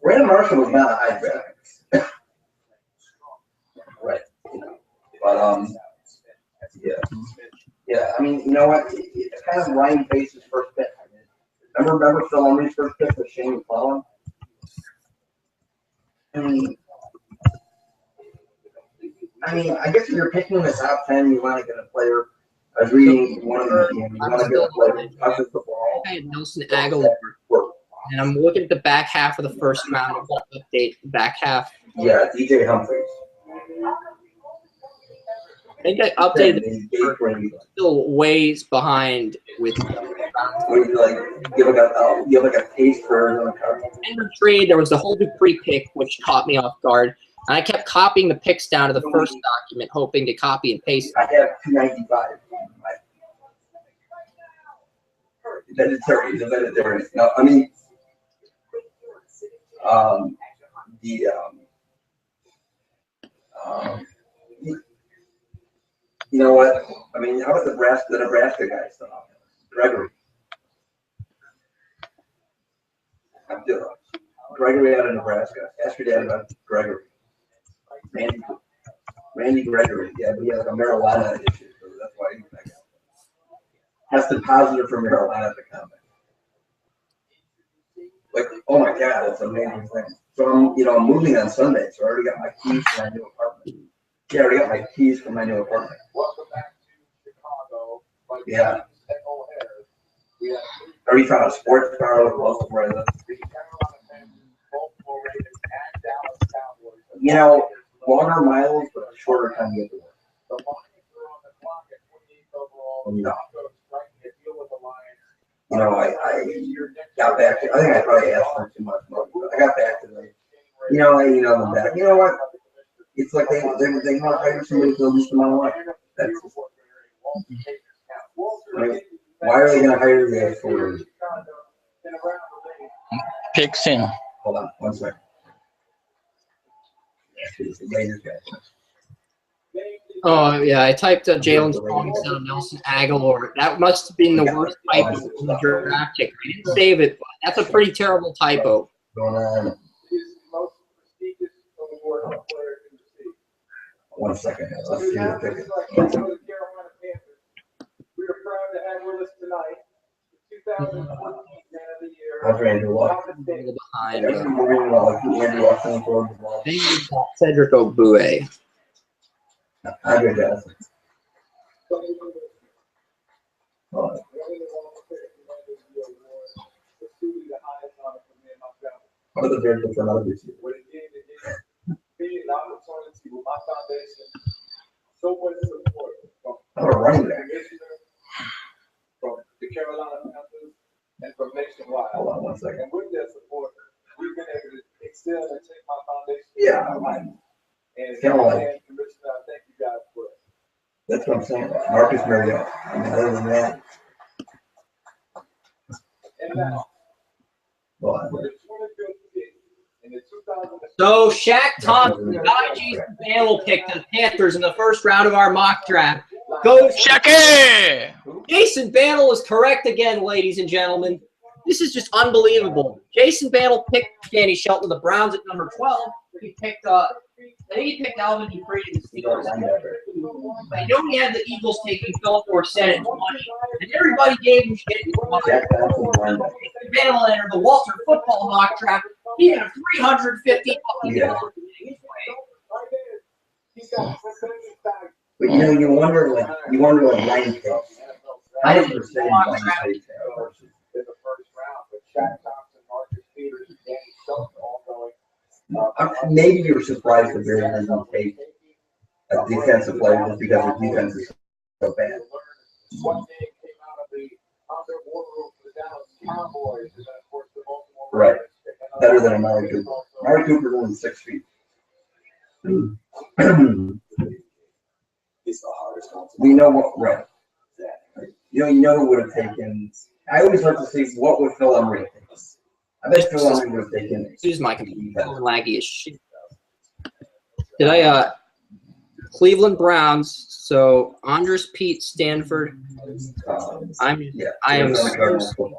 Brandon Marshall was not a high draft. Right. But, yeah. I mean, you know what? It's kind of Ryan Pace's first pick. I mean, remember Phil Emery's first pick was Shane McClellan? I mean, I guess if you're picking in the top 10, you want to get a player. I was reading one of the games. You want to get a player who touches the ball. I had Nelson Aguilar, and I'm looking at the back half of the first round. I'm going to update the back half. Yeah, DJ Humphries. I think I updated it. Still ways behind with. Would you give like a taste for the card? In the trade, there was the whole Dupree pick, which caught me off guard. And I kept copying the picks down to the first document, hoping to copy and paste. I have 295. Vegetarian. No, I mean, you know what? I mean, how about the Nebraska guy still out there? Gregory. Gregory out of Nebraska. Ask your dad about Gregory. Randy Gregory. Yeah, but he had like a marijuana issue, so that's why he was that guy. Tested positive for marijuana at the combine. Like, oh my God, that's an amazing thing. So I'm moving on Sunday, so I already got my keys for my new apartment. Yeah, I already got my keys for my new apartment. Welcome back to Chicago. Yeah. I already found a sports bar with close to where I live. You know, longer miles, but a shorter time to get to work. No. You know, I got back to, I think I probably asked for too much money, but I got back to them. You know, I emailed them back. You know what? It's like they want to hire somebody for the least amount of money. That's, I mean, why are they going to hire you for? Picks in. Hold on, 1 second. Oh, yeah, I typed Jalen Strong instead of Nelson Aguilar. That must have been the worst typo in the draft pick. I didn't save it, but that's a pretty terrible typo. Going on. 1 second. Let's see the ticket. We are proud to have with us tonight the 2014 Man of the Year. How's Andrew Luck? A little behind. Andrew Luck on the board as well. Cedric Ogbue. Andre Johnson. Oh, what are the Bears for another this year? What it did, it gave me an opportunity with my foundation, so much support from I'm a running the back. commissioner, from the Carolina Panthers, and from nationwide. Hold on 1 second. And with their support, we've been able to excel and take my foundation. Yeah, And Carolina. Commissioner, I thank you guys for it. That's what I'm saying. Marcus Mariota. I mean, other than that, And now, well, for the 25th pick in the 2000. So Shaq Thompson, guy Jason Bale picked the Panthers in the first round of our mock draft. Goes Shaqy! Jason Bantle is correct again, ladies and gentlemen. This is just unbelievable. Jason Bantle picked Danny Shelton of the Browns at number 12. He picked Alvin Dupree to the Steelers. I know he had the Eagles taking Phil Forsett at 20, and everybody gave him shit. Jack Thompson, linebacker. Bantle entered the Walter football mock draft. He had a 350. Yeah. But you wonder like line picks. I How didn't much percentage mock line draft. picks have versus In the first round, but Shaq Thompson, Marcus Peters, and Danny Shelton all going. maybe you're surprised that Bears doesn't take a defensive player just because their defense is so bad. One thing came out of their war room for the Dallas Cowboys, and then of course the Baltimore Right. Ravens. Better than Amari Cooper. Amari Cooper's only 6 feet. It's the hardest one. We know what, right. You know who would have taken, I always like to see what would Phil Emery have taken. I bet Phil Emery would have taken. Excuse my computer. Laggy as shit. Did I Cleveland Browns, so Andres Pete Stanford. I am so,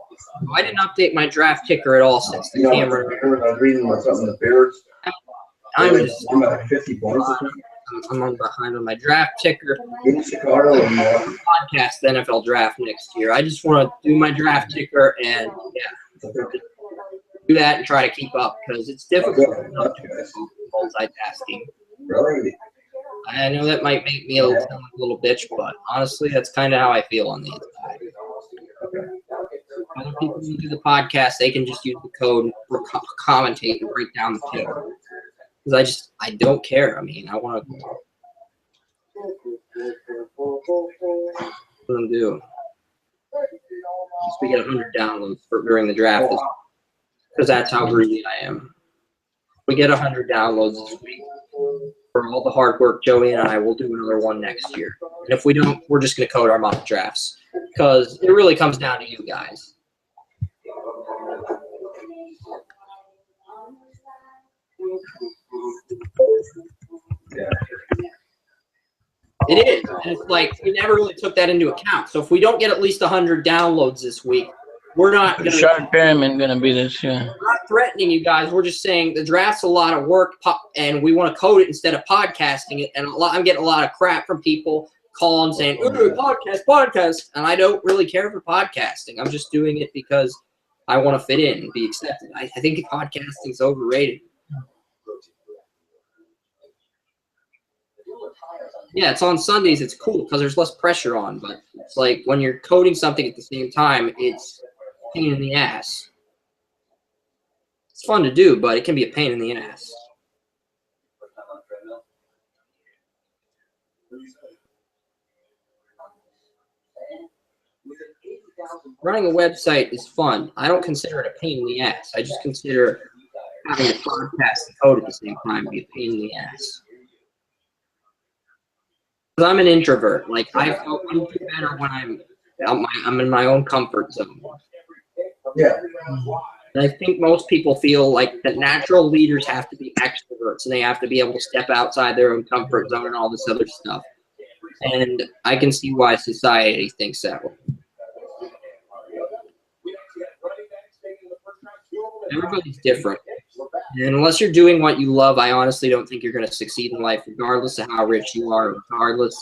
I didn't update my draft ticker at all since the camera. I was reading about something the Bears. I'm just I'm at 50 points. I'm on behind on my draft ticker. In Chicago and Podcast the NFL draft next year. I just want to do my draft ticker and do that and try to keep up because it's difficult multitasking. Really? I know that might make me a little bitch, but honestly, that's kind of how I feel on the inside. Other people who do the podcast, they can just use the code or commentate and break down the ticker. Because I don't care. I mean, I want to. What I'm do? We get 100 downloads during the draft because that's how greedy I am. We get 100 downloads this week for all the hard work. Joey and I will do another one next year. And if we don't, we're just going to code our mock drafts because it really comes down to you guys. Yeah. It is. And it's like we never really took that into account. So if we don't get at least 100 downloads this week, we're not going to. Shark Perriman gonna be this year. We're not threatening you guys. We're just saying the draft's a lot of work, and we want to code it instead of podcasting it. And I'm getting a lot of crap from people calling saying, "Ooh, podcast," and I don't really care for podcasting. I'm just doing it because I want to fit in and be accepted. I think podcasting's overrated. Yeah, it's on Sundays. It's cool because there's less pressure on. But it's like when you're coding something at the same time, it's a pain in the ass. It's fun to do, but it can be a pain in the ass. Running a website is fun. I don't consider it a pain in the ass. I just consider having a podcast and code at the same time be a pain in the ass. Because I'm an introvert. Like I do better when I'm in my own comfort zone. Yeah. And I think most people feel like that natural leaders have to be extroverts and they have to be able to step outside their own comfort zone and all this other stuff. And I can see why society thinks that way. Everybody's different. And unless you're doing what you love, I honestly don't think you're going to succeed in life, regardless of how rich you are, regardless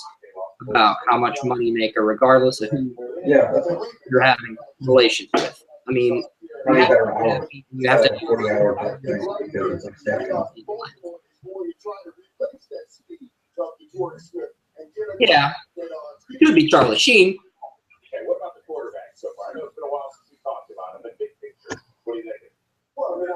about how much money you make, or regardless of who you're having relations with. I mean, you have to 40 hours because it's like yeah, it could be Charlie Sheen. Okay, what about the quarterback so far? I know it's been a while since we talked about him, but big picture, what do you think? Well, I mean,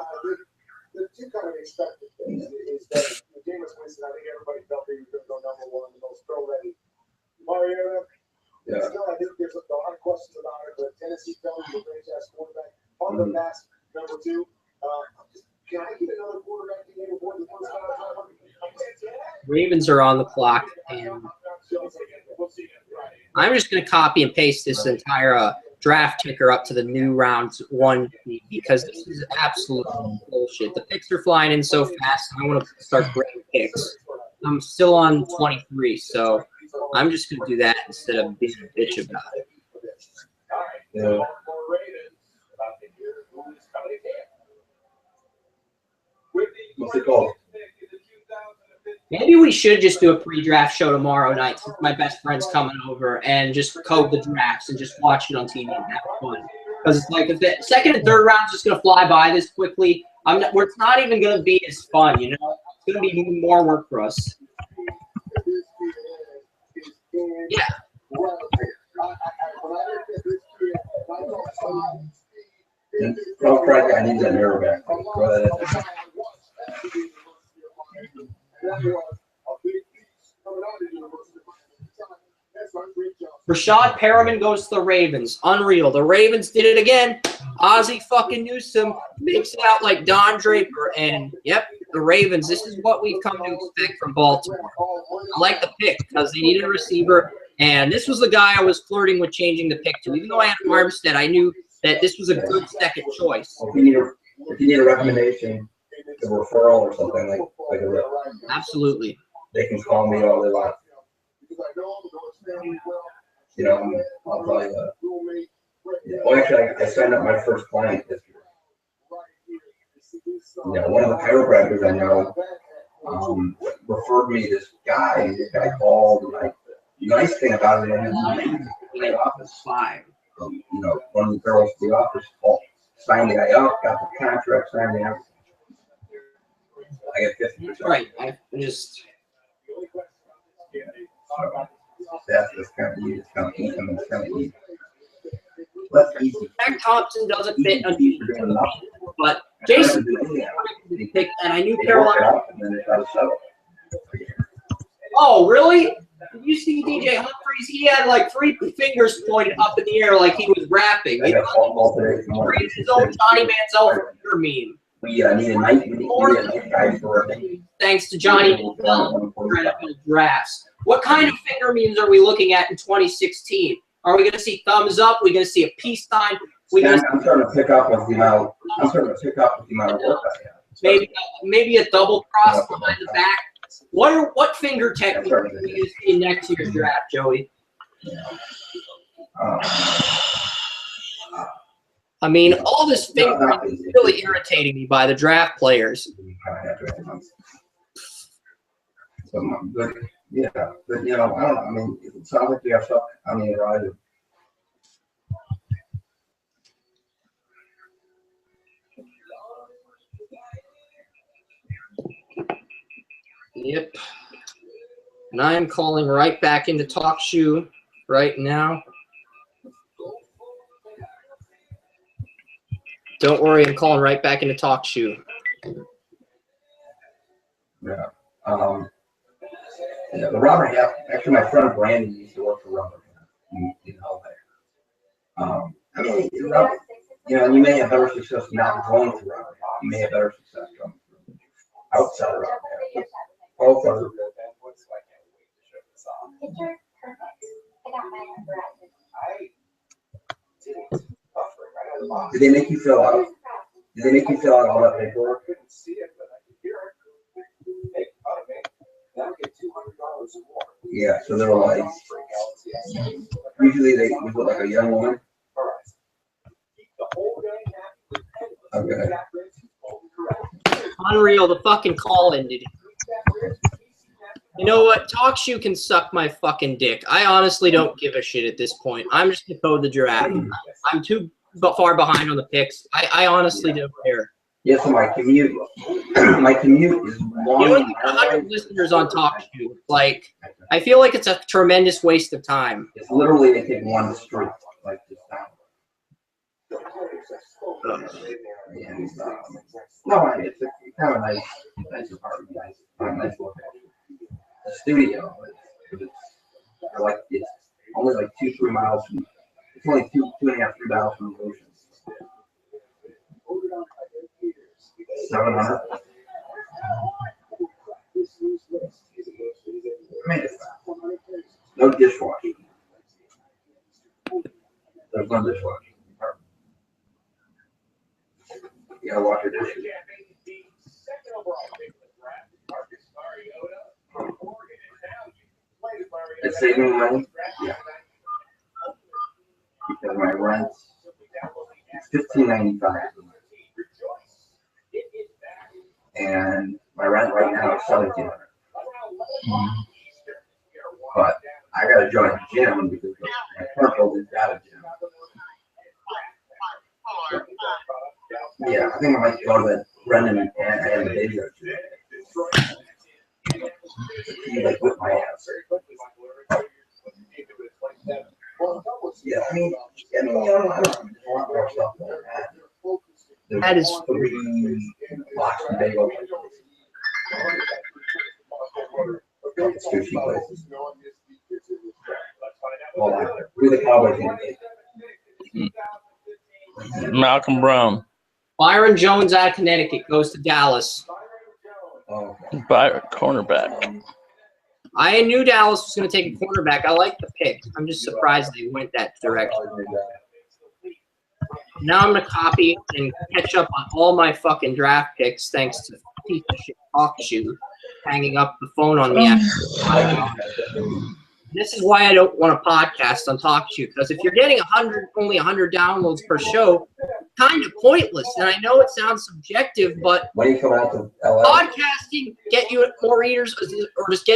the two kind of expected things is that Jameis Winston, I think everybody felt that he was going to go number one, the most pro-ready. Mariota, still, I think there's a lot of questions about it, but Tennessee felt he was a franchise quarterback. On the pass, number two, can I get another quarterback to get aboard the first guy? Ravens are on the clock, and I'm just going to copy and paste this entire draft ticker up to the new round one because this is absolute bullshit. The picks are flying in so fast, and I want to start grading picks. I'm still on 23, so I'm just going to do that instead of being a bitch about it. Yeah. What's it called? Maybe we should just do a pre-draft show tomorrow night since my best friend's coming over and just code the drafts and just watch it on TV and have fun. Because it's like if the second and third round's just going to fly by this quickly, it's not even going to be as fun, you know? It's going to be even more work for us. Yeah. Oh, Craig, I need that mirror back. Throw that in. Rashad Perriman goes to the Ravens. Unreal. The Ravens did it again. Ozzie fucking Newsome makes it out like Don Draper. And, yep, the Ravens, this is what we've come to expect from Baltimore. I like the pick because they needed a receiver. And this was the guy I was flirting with changing the pick to. Even though I had Armstead, I knew that this was a good second choice. If you need a recommendation, a referral or something like a Absolutely. they can call me all they want. You know, I'll tell you that. Well, actually, I signed up my first client this year. Yeah, one of the chiropractors I know referred me this guy. This guy called. And like, the nice thing about it is, the office 5. You know, one of the girls in the office called, signed the guy up, got the contract, signed the everything. I get 50%. Right. I just. That's just kind of easy. It's kind of easy. I mean, it's kind of easy. Less easy. Zach Thompson doesn't fit underneath, but Jason picked, and I knew Carolina. Oh, really? Did you see DJ Humphries? He had like 3 fingers pointed up in the air like he was rapping. He created his own Johnny Manziel finger meme. We need a night guy for a thanks to Johnny Manziel for NFL drafts. What kind of finger memes are we looking at in 2016? Are we going to see thumbs up? Are we going to see a peace sign? I'm starting to pick up with the amount. I'm starting to pick up with the amount of work I have. Maybe a double cross behind the back. What finger technique are we going to see in next year's draft, Joey? I mean, all this finger is really irritating me by the draft players. But yeah, but you know, I don't know. I mean, it sounds like you have stuff. I mean, right? Yep. And I am calling right back into Talk Shoe right now. Don't worry, I'm calling right back into Talk Shoe. Yeah. Yeah, the Robert Half. Actually, my friend Brandon used to work for Robert Half. You know that. I mean, Robert, you know, you may have better success not going to Robert Half. You may have better success going outside of Robert Half. Also, Picture perfect. I got mine on Verizon. did they make you fill out? Did they make you fill out all that paperwork? Yeah, so they were like, usually they would put like a young woman. Okay. Unreal, the fucking call ended. You know what? Talk shoe can suck my fucking dick. I honestly don't give a shit at this point. I'm just gonna code the draft. I'm too far behind on the picks. I honestly don't care. Yes, so my commute is long. You don't even 100 listeners on Talk Shoe. Like, I feel like it's a tremendous waste of time. It's literally they take one street like this down. And, no, it's a kind of nice apartment, nice location. The studio, it's only like 2-3 miles from. It's only 2.5-3 miles from the ocean. 700. No dishwashing. There's no dishwashing. You gotta wash your dishes. It's saving me money. Yeah. Because my rent is $15.95. And my rent right now is $1,700. But I gotta join a gym because my current building's got a gym. Yeah, I think I might go to that Brendan and the baby today. He like whipped my ass. Yeah, I mean, you know, I don't want more stuff than that. That is 3 blocks from bagel. Sushi places. Well, who the Cowboys think? Malcolm Brown. Byron Jones out of Connecticut goes to Dallas. Oh, By cornerback. I knew Dallas was going to take a cornerback. I like the pick. I'm just surprised they went that direction. Now I'm going to copy and catch up on all my fucking draft picks thanks to piece of shit Talk Shoe hanging up the phone on me. This is why I don't want to podcast on Talk Shoe, because if you're getting only 100 downloads per show, kind of pointless. And I know it sounds subjective, but when you come out to LA, podcasting get you more readers, or just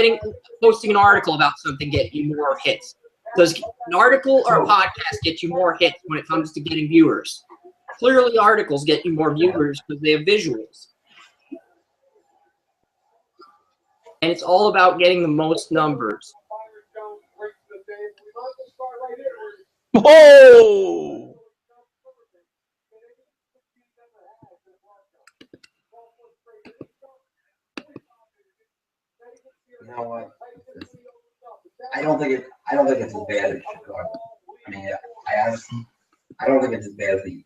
posting an article about something get you more hits. Does an article or a podcast get you more hits when it comes to getting viewers? Clearly, articles get you more viewers because they have visuals. And it's all about getting the most numbers. Whoa! you know what? I don't think it's as bad as Chicago. I mean, I honestly, I don't think it's as bad as the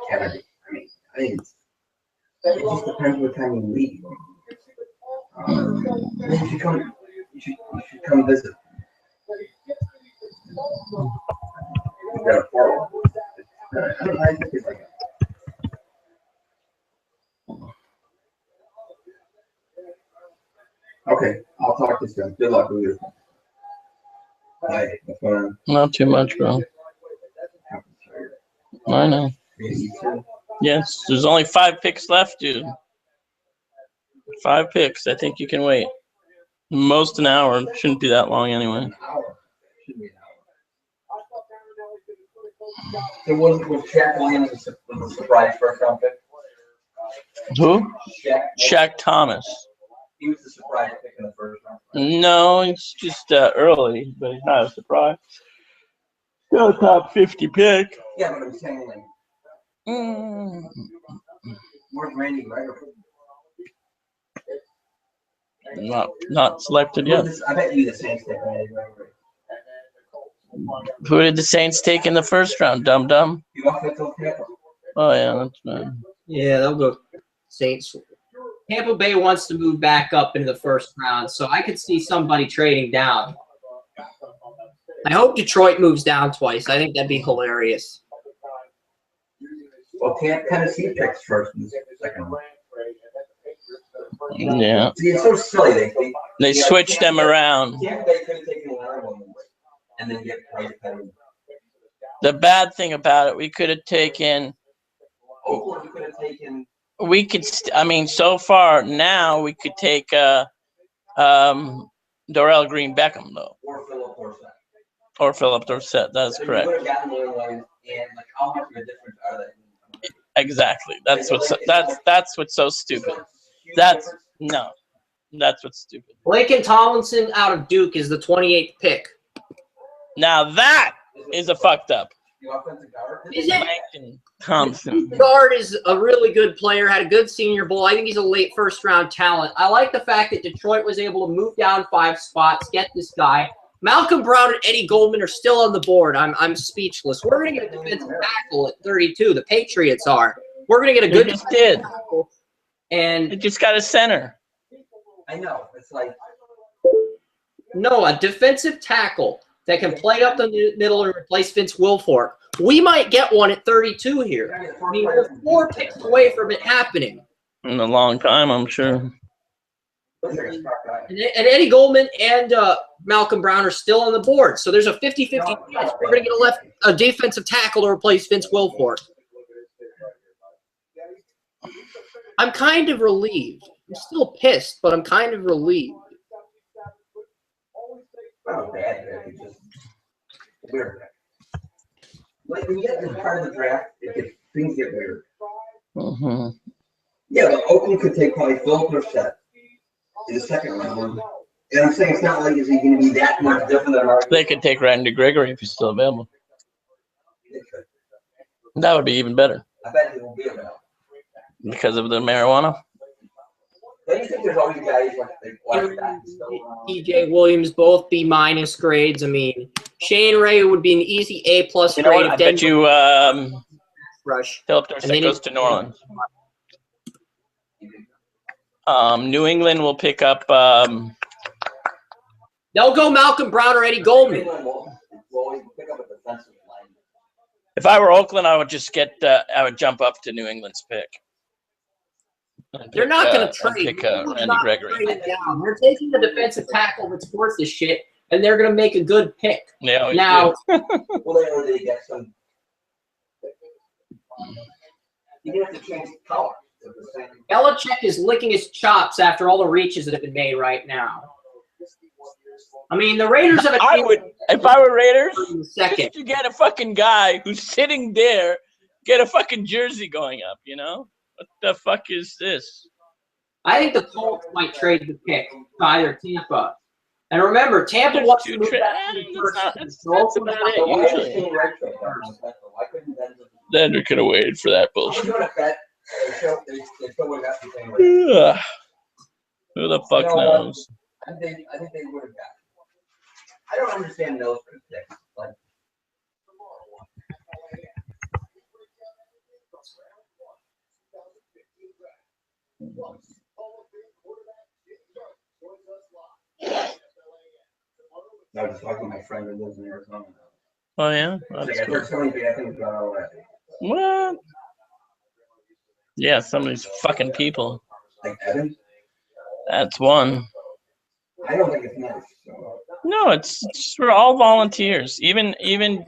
Kennedy. I mean, I think it just depends what time you leave. You should come. You should come visit. You got a portal. I think it's like. Okay, I'll talk to you. Good luck with you. Bye. Not too much, bro. I know. Yes, there's only 5 picks left, dude. 5 picks. I think you can wait. Most an hour. Shouldn't be that long anyway. An hour. Shouldn't be an hour. So was Shaq Williams a surprise first round pick? Who? Shaq Thomas. He was the surprise pick in the first round. No, it's just early, but he's not a surprise. Still a top 50 pick. Yeah, but I'm saying like. Where's Randy Gregory? Not selected yet. I bet you the Saints take Randy Gregory. Who did the Saints take in the first round? Dum Dum. You want to go Tampa? Oh yeah, that's bad. Yeah, they'll go Saints. Tampa Bay wants to move back up into the first round, so I could see somebody trading down. I hope Detroit moves down twice. I think that'd be hilarious. Well, Tennessee picks first and second round. Yeah. See, it's so silly. They switched them around. Tampa Bay could have taken one and then get Price Petty. The bad thing about it, we could have taken. Oakland could have taken. we could. I mean, so far now we could take Dorell Green Beckham though, Or Philip Dorsett. or Philip Dorsett. That is So correct. you would have gotten the other ones, and like how much of a difference are they? Exactly. That's what's so stupid. That's what's stupid. Laken Tomlinson out of Duke is the 28th pick. Now that is a fucked up. The offensive guard. Is it? Langston Thompson. Guard is a really good player, had a good Senior Bowl. I think he's a late first-round talent. I like the fact that Detroit was able to move down 5 spots, get this guy. Malcolm Brown and Eddie Goldman are still on the board. I'm speechless. We're going to get a defensive tackle at 32. The Patriots are. We're going to get a They good just did. tackle. And It just got a center. I know. It's like no, a defensive tackle that can play up the middle and replace Vince Wilfork. We might get one at 32 here. I mean, we're 4 picks away from it happening. In a long time, I'm sure. looks like a smart guy. And Eddie Goldman and Malcolm Brown are still on the board. So there's a 50-50 chance we're going to get a defensive tackle to replace Vince Wilfork. I'm kind of relieved. I'm still pissed, but I'm kind of relieved. Not bad, it's just weird. Like when you get to the part of the draft, things get weird. Mm-hmm. Yeah, but Oakland could take probably Philip Dorsett in the second round. And I'm saying it's not like is he going to be that much different than our. They could take Randy Gregory if he's still available. They could. That would be even better I bet he will be available. because of the marijuana. Don't you think there's always guys like that still around? TJ Williams, both B- grades. I mean, Shane Ray would be an easy A+ You know grade what? I if bet Denver you rush. Philip And Dorsett then goes to New Orleans. New England will pick up. They'll go Malcolm Brown or Eddie Goldman. England will always pick up a defensive line. If I were Oakland, I would just get. I would jump up to New England's pick. They're not going to trade. Pick They're Randy not Gregory. trading down. They're taking the defensive tackle that's worth this shit, and they're going to make a good pick. Yeah. Now, Well, they get some. You have to change the color. Belichick is licking his chops after all the reaches that have been made right now. I mean, the Raiders have a I would, if I were Raiders, in the second. just to get a fucking guy who's sitting there, get a fucking jersey going up. You know what the fuck is this? I think the Colts might trade the pick to either Tampa. And remember, Tampa There's wants two to move tra- that to the that's first. not- pick. that's So also about not it. Why the is Usually. Shane Wright trade first? Why couldn't that just? Then we could have waited for that I was bullshit. doing a bet. They still would have to Shane Wright. Ugh. Who the fuck You know what? knows? I think they would have got. I don't understand those picks. Like, I was talking to my friend who lives in Arizona. Oh yeah, Like, that's I cool. heard somebody, I think it's got all right. What? Yeah, some of these fucking people. Like Evan, That's one. I don't think it's nice. So. No, it's we're all volunteers. Even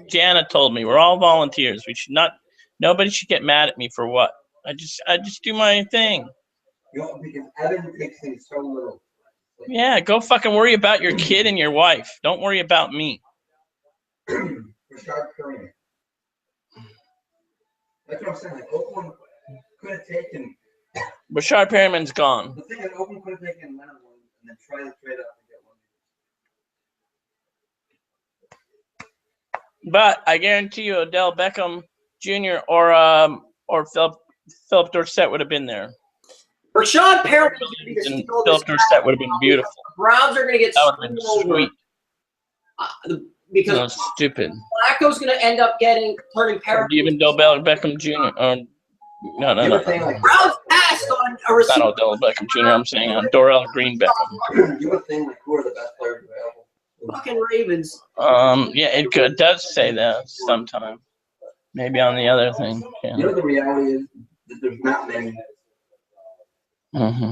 Jana told me we're all volunteers. We should not. Nobody should get mad at me for what. I just do my thing. You know, because Evan takes things so little. Yeah, go fucking worry about your kid and your wife. Don't worry about me. Rashard Perriman. That's what I'm saying. Like Oakland could have taken. Rashard Perriman's gone. The thing is, Oakland could have taken Leonard Williams and then try to trade up and get one. But I guarantee you, Odell Beckham Jr. or Philip Dorsett would have been there. Rashad Perriman is going to be the And steal of Philip this Dorsett draft. would have been beautiful. The Browns are going to get That would have been screwed over, sweet. because No, stupid. Flacco's going to end up turning Or Perriman. even Odell Beckham Jr. Or no. You were saying like Browns passed on a Not receiver. Odell Beckham Jr. I'm saying Dorell Green Beckham. you were saying like who are the best players available? Fucking Ravens. Yeah, it does say that sometime. Maybe on the other thing. Yeah. You know the reality is that there's not many. Mm-hmm.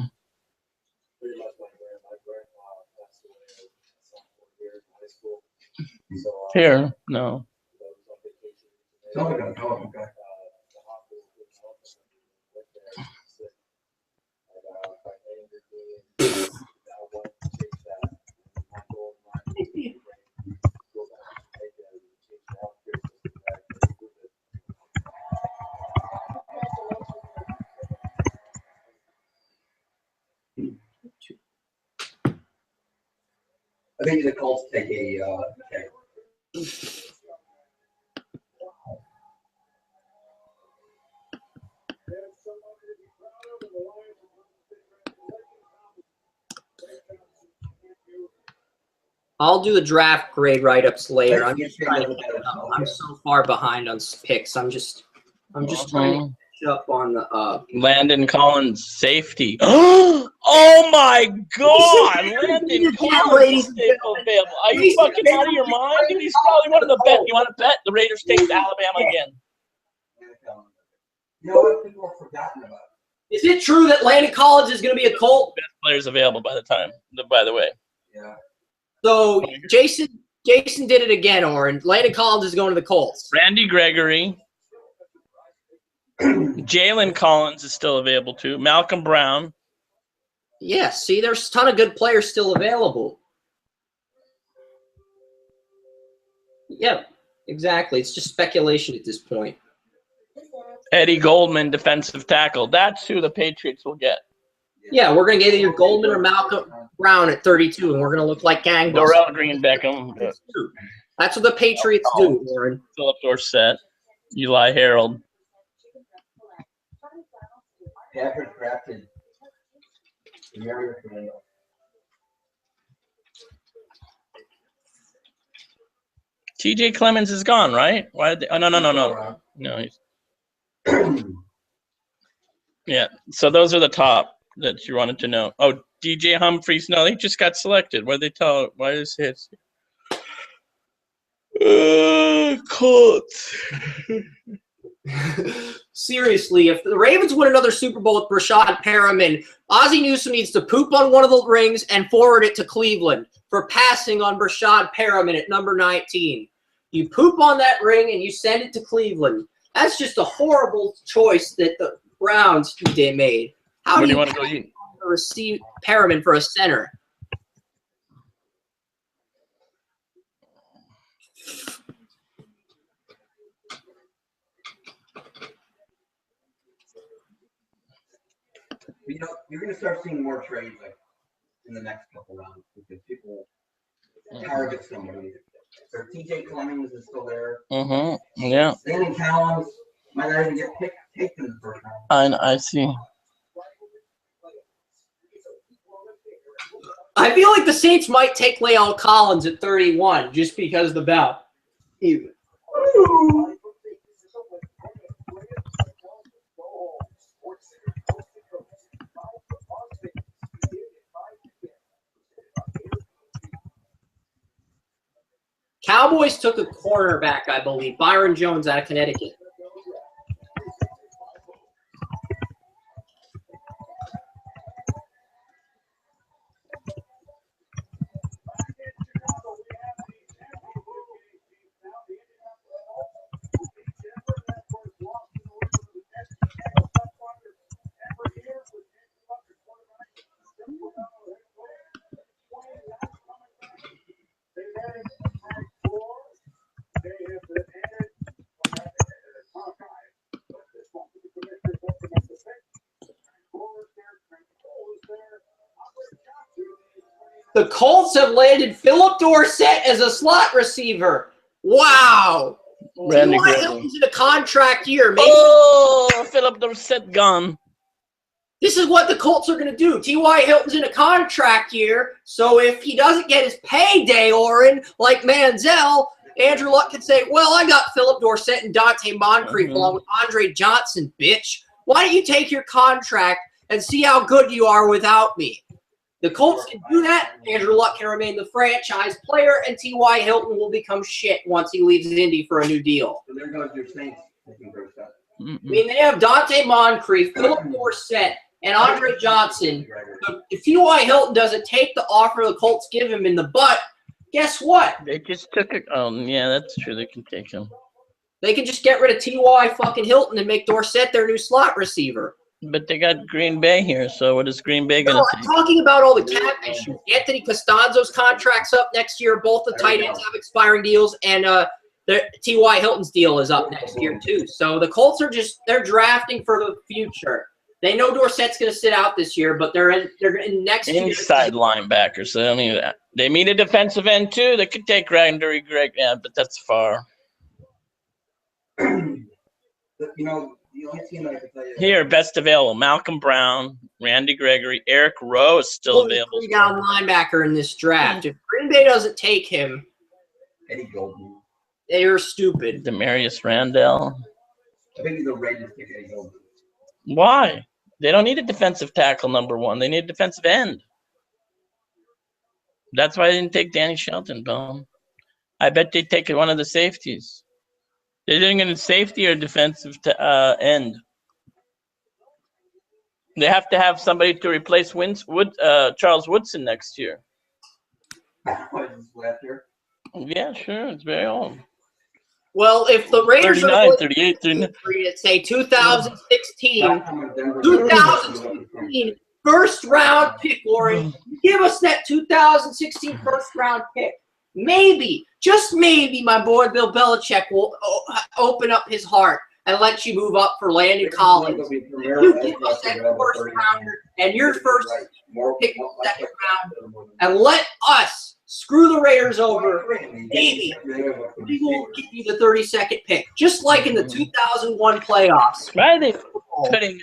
Here, no. Someone's gonna tell them, okay. I think the Colts take a I'll do the draft grade write-ups later. Let's I'm get just trying to you catch up. another- I'm so far behind on picks. I'm just trying to catch up on the Landon Collins safety. Oh my God! Landon Collins is still available. Are you fucking out of your mind? Dude, he's probably one of the best. You want to bet the Raiders take Alabama again? You know what? People have forgotten about it. Is it true that Landon Collins is going to be a Colt? Best players available by the way. Yeah. So Jason did it again, Oren. Landon Collins is going to the Colts. Randy Gregory. Jalen Collins is still available too. Malcolm Brown. Yeah, see, there's a ton of good players still available. Yeah, exactly. It's just speculation at this point. Eddie Goldman, defensive tackle. That's who the Patriots will get. Yeah, we're going to get either Goldman or Malcolm Brown at 32, and we're going to look like gangbusters. Dorrell Green Beckham. That's what the Patriots do, Warren. Philip Dorsett. Eli Harold. Packers drafted Mario Fernando. TJ Clemens is gone, right? Why did they, oh, no. No, he's yeah. So those are the top that you wanted to know. Oh, DJ Humphries. No, he just got selected. What did they tell? Why is his Colts? Seriously, if the Ravens win another Super Bowl with Rashad Perriman, Ozzie Newsome needs to poop on one of the rings and forward it to Cleveland for passing on Rashad Perriman at number 19. You poop on that ring and you send it to Cleveland. That's just a horrible choice that the Browns made. How Where do do you you want to go eat? receive Perriman for a center? You know, you're going to start seeing more trades like in the next couple rounds because people target somebody. So TJ Clemens is still there. Yeah. Landon Collins might not even get taken in the first round. I see. I feel like the Saints might take La'el Collins at 31 just because of the bell. Even. Cowboys took a cornerback, I believe. Byron Jones out of Connecticut. The Colts have landed Philip Dorsett as a slot receiver. Wow. Randy T.Y. Gregory. Hilton's in a contract year. Maybe Oh, Philip Dorsett gone. this is what the Colts are going to do. T.Y. Hilton's in a contract year, so if he doesn't get his payday, Oren, like Manziel, Andrew Luck could say, well, I got Philip Dorsett and Dante Moncrief along with Andre Johnson, bitch. Why don't you take your contract and see how good you are without me? The Colts can do that. Andrew Luck can remain the franchise player, and T.Y. Hilton will become shit once he leaves Indy for a new deal. So there goes your Saints taking Dorsett. I mean, they have Dante Moncrief, Philip Dorsett, and Andre Johnson. So if T.Y. Hilton doesn't take the offer the Colts give him in the butt, guess what? They just took it. Oh, yeah, that's true. They can take him. They can just get rid of T.Y. fucking Hilton and make Dorsett their new slot receiver. But they got Green Bay here, so what is Green Bay going No, to I'm take? talking about all the cap issues. Anthony Costanzo's contract's up next year. Both the tight ends have expiring deals, and T.Y. Hilton's deal is up next year too. So the Colts are they're drafting for the future. They know Dorsett's going to sit out this year, but they're in next year. Inside linebacker, so they don't need that. They need a defensive end too. They could take Randy Greg, yeah, but that's far. You know, the only team that I can tell you. Here, best available: Malcolm Brown, Randy Gregory, Eric Rowe is still available. 3-down linebacker in this draft. If Green Bay doesn't take him, Eddie Goldman. they're stupid. Demarius Randall. I think the Raiders take Eddie Goldman. Why? They don't need a defensive tackle number 1. They need a defensive end. That's why they didn't take Danny Shelton, Bone. I bet they'd take one of the safeties. They didn't get a safety or defensive end. They have to have somebody to replace Charles Woodson next year. Yeah, sure. It's very old. Well, if the Raiders 39, are 38, 39. say 2016 first round pick, Warren, give us that 2016 first round pick. Maybe, just maybe, my boy Bill Belichick will open up his heart and let you move up for Landon Collins. You give us that first rounder and your first pick in the second round, and let us screw the Raiders over. Maybe we will give you the 32nd pick, just like in the 2001 playoffs. Why are they putting?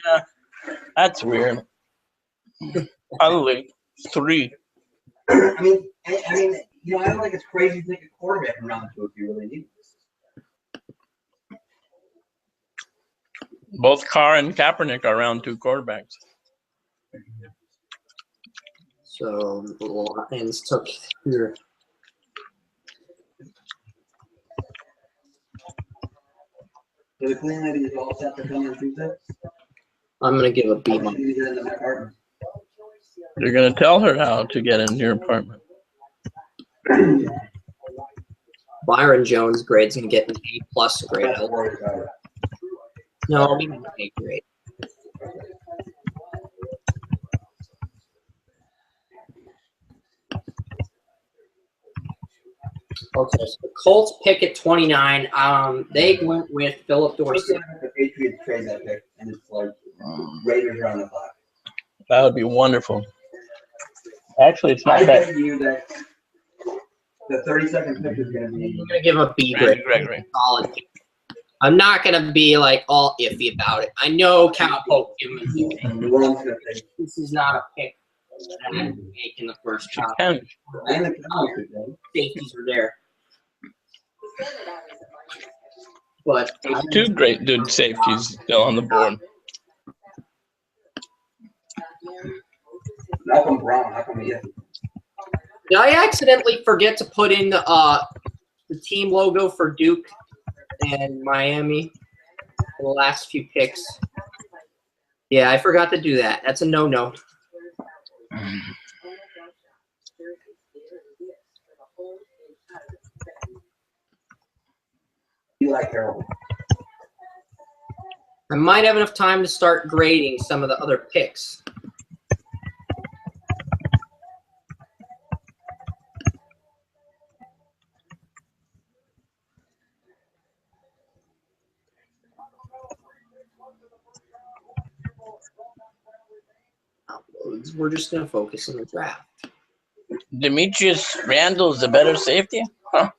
That's weird. Unlike 3. I mean, you know, I don't think it's crazy to take a quarterback in round 2 if you really need it. Both Carr and Kaepernick are round 2 quarterbacks. So the Lions took here. So the clean lady is all set to come on Tuesday? I'm gonna give a B. You're gonna tell her how to get in your apartment. Byron Jones' grade's gonna get an A+ grade. No, we can A grade. Okay, so the Colts pick at 29. They went with Philip Dorsett. The Patriots trade that pick, and it's like Raiders are on the clock. That would be wonderful. Actually, it's not I bad. bet you that the 32nd pick is going to be. I'm gonna give a B grade. Gregory. Solid. I'm not gonna be like all iffy about it. I know Cal Pope give him a B grade. This is not a pick that I would make in the first round. And Safeties were there, but there's 2 great dude safeties still on the board. Malcolm Brown, how come he is? did I accidentally forget to put in the team logo for Duke and Miami for the last few picks? Yeah, I forgot to do that. That's a no-no. Eli Carroll. I might have enough time to start grading some of the other picks. We're just going to focus on the draft. Demetrius Randall's the better safety? Huh.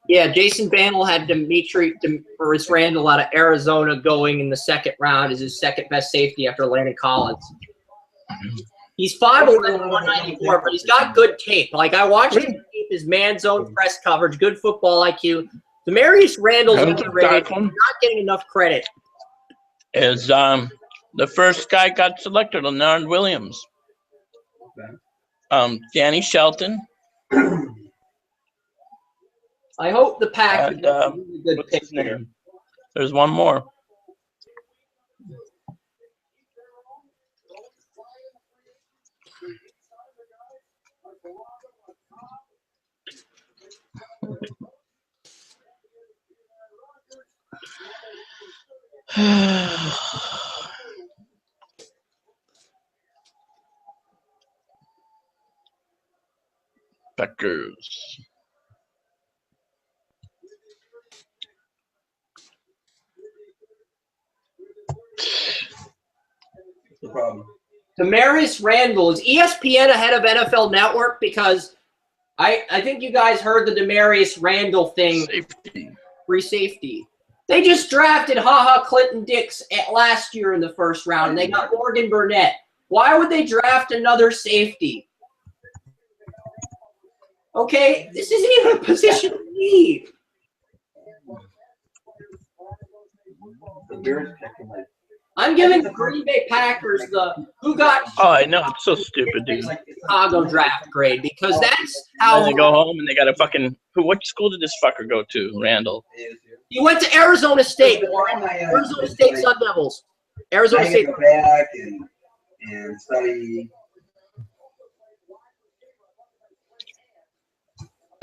Yeah, Jason Bandel had Demetrius Randall out of Arizona going in the second round as his second best safety after Landon Collins. He's 5'11", 194, but he's got good tape. Like, I watched him tape his man zone press coverage, good football IQ. Demarius Randall's underrated. He's not getting enough credit. Is the first guy got selected, Leonard Williams. Danny Shelton. I hope the Packers And, have a really good what's pick his name? here. There's one more. Packers. problem? Demarius Randall, is ESPN ahead of NFL Network? Because I think you guys heard the Demarius Randall thing. Safety. Free safety. They just drafted Clinton Dix last year in the first round, and they got Morgan Burnett. Why would they draft another safety? Okay, this isn't even a position of need. The Bears picking like I'm giving the Green Bay Packers the who got Oh, I know. It's so stupid, dude. Chicago draft grade because that's And how they go home and they got a fucking. What school did this fucker go to? Randall. he went to Arizona State. Arizona State Sun Devils. Arizona I State. go back and study.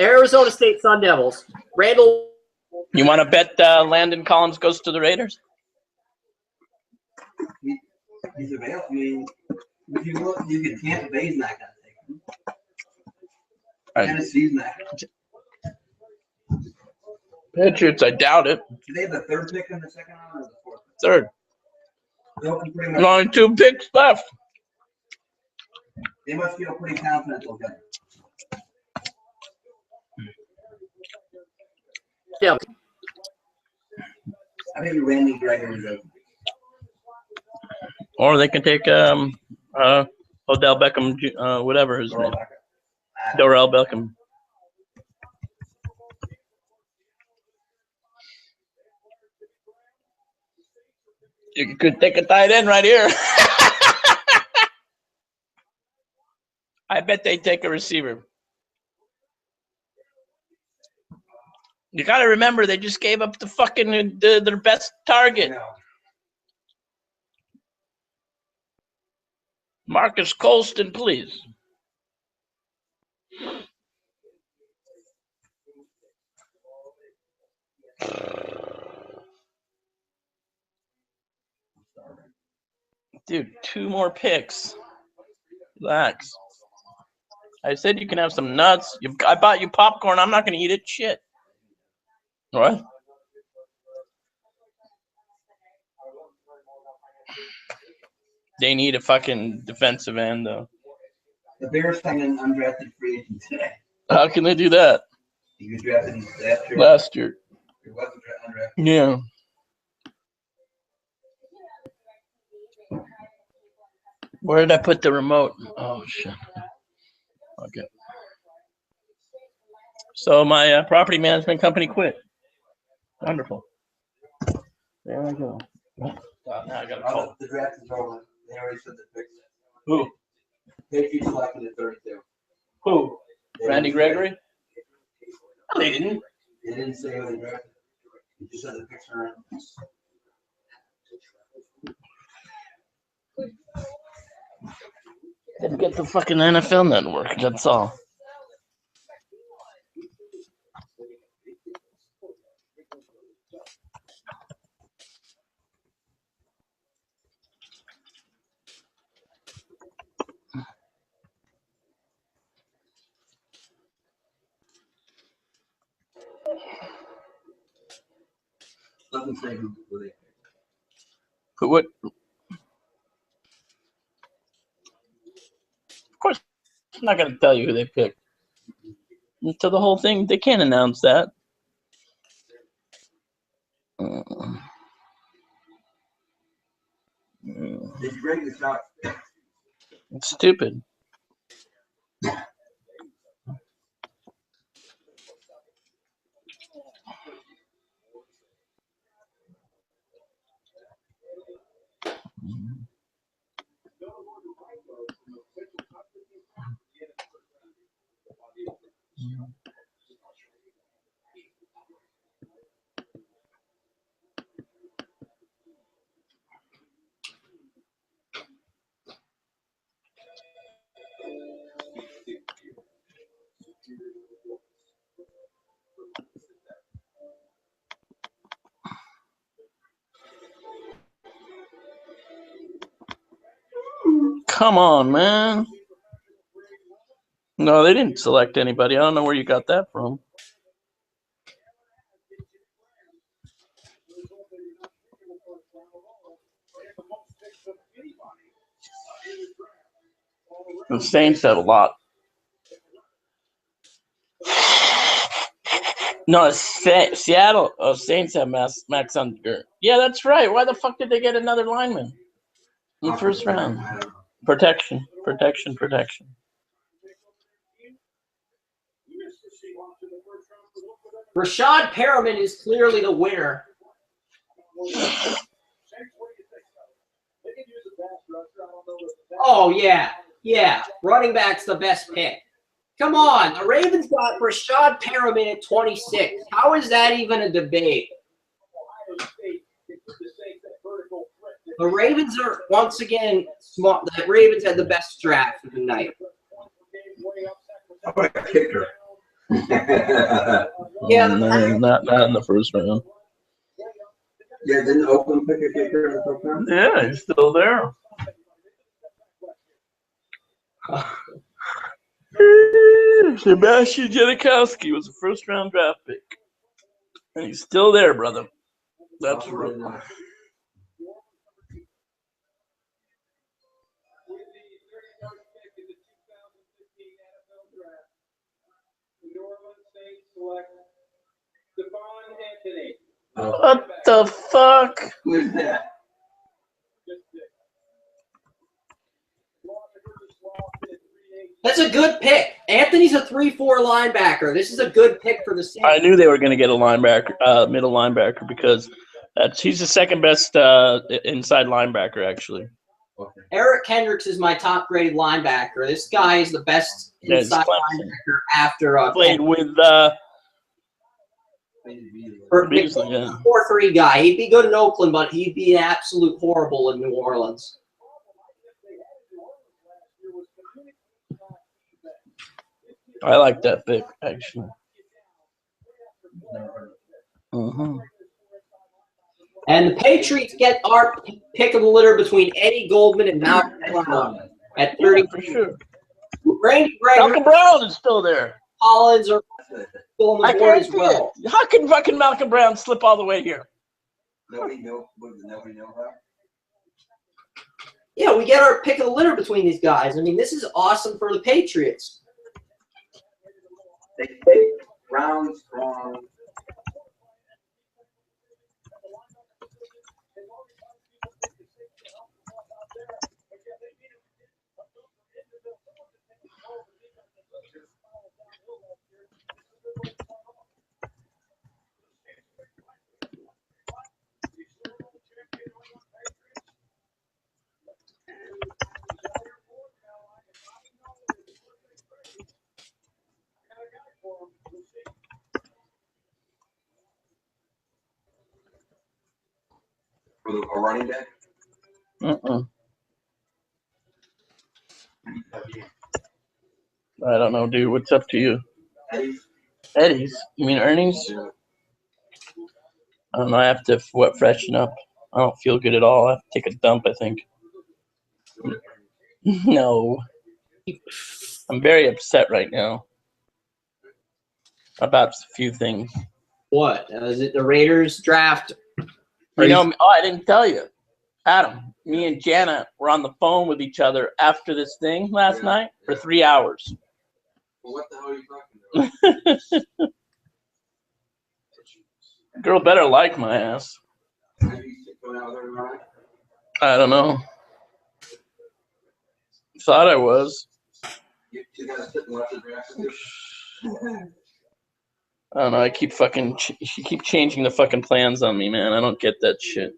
Arizona State Sun Devils. Randall. You want to bet Landon Collins goes to the Raiders? He's available. I mean, if you look, you can Tampa Bay's not gonna take him. Tennessee's not. Patriots, I doubt it. Do they have the third pick in the second round or the fourth? Third. Pretty There's only 2 picks left. They must feel pretty confident they'll get it. Yeah. I think Randy Gregory's a Or they can take Odell Beckham, whatever his name. Dorrell Beckham. You could take a tight end right here. I bet they take a receiver. You got to remember, they just gave up the fucking their best target. Marcus Colston, please. Dude, 2 more picks. Relax. I said you can have some nuts. I bought you popcorn. I'm not going to eat it. Shit. What? They need a fucking defensive end, though. The Bears signed an undrafted free agent today. How can they do that? He was drafted last year. Last year. He wasn't undrafted. Yeah. Where did I put the remote? Oh, shit. Okay. So my property management company quit. Wonderful. There I go. Now I got to call. The draft is over. They already said the picks. Who? Patriots selected at 32. Who? Randy Gregory? No, they didn't. They didn't say who they drafted. They just said the picks are in. Didn't get the fucking NFL Network. That's all. Doesn't say who they. Who would? Of course, I'm not going to tell you who they picked. To the whole thing, they can't announce that. It's great to stop. It's stupid. Come on, man. No, they didn't select anybody. I don't know where you got that from. The Saints have a lot. No, Seattle. Oh, Saints have Max Unger. Yeah, that's right. Why the fuck did they get another lineman in the first round? Protection. Rashad Perriman is clearly the winner. Oh, yeah. Running back's the best pick. Come on. The Ravens got Rashad Perriman at 26. How is that even a debate? The Ravens are, once again, smart. The Ravens had the best draft of the night. How about a kicker? Yeah, not in the first round. Yeah, didn't Oakland pick a kicker in the first round? Yeah, he's still there. Sebastian Janikowski was a first-round draft pick, and he's still there, brother. That's right. With the 39th pick in the 2015 NFL Draft, the New Orleans Saints select Stephon Anthony. What the fuck? Who is that? that's a good pick. Anthony's a 3-4 linebacker. This is a good pick for the Saints. I knew they were going to get a linebacker, middle linebacker, because he's the second best inside linebacker, actually. Okay. Eric Kendricks is my top-graded linebacker. This guy is the best inside linebacker after played with Beasley, yeah. 4-3 guy. He'd be good in Oakland, but he'd be absolute horrible in New Orleans. I like that pick, actually. And the Patriots get our pick of the litter between Eddie Goldman and Malcolm Brown at 30. For sure. Randy Gregory, Malcolm Brown is still there. Collins are still on I the board can't as see well. it. How can fucking Malcolm Brown slip all the way here? Nobody know how? Yeah, we get our pick of the litter between these guys. I mean, this is awesome for the Patriots. They take rounds from for a running back. I don't know, dude. What's up to you? Eddie's? You mean Ernie's? I don't know. I have to freshen up. I don't feel good at all. I have to take a dump, I think. No. I'm very upset right now about a few things. What? Is it the Raiders draft? I didn't tell you. Adam, me and Jana were on the phone with each other after this thing last night for 3 hours. Well, what the hell are you talking about? Girl better like my ass. I don't know. Thought I was. You gotta sit and watch the draft. I don't know. I keep she keep changing the fucking plans on me, man. I don't get that shit.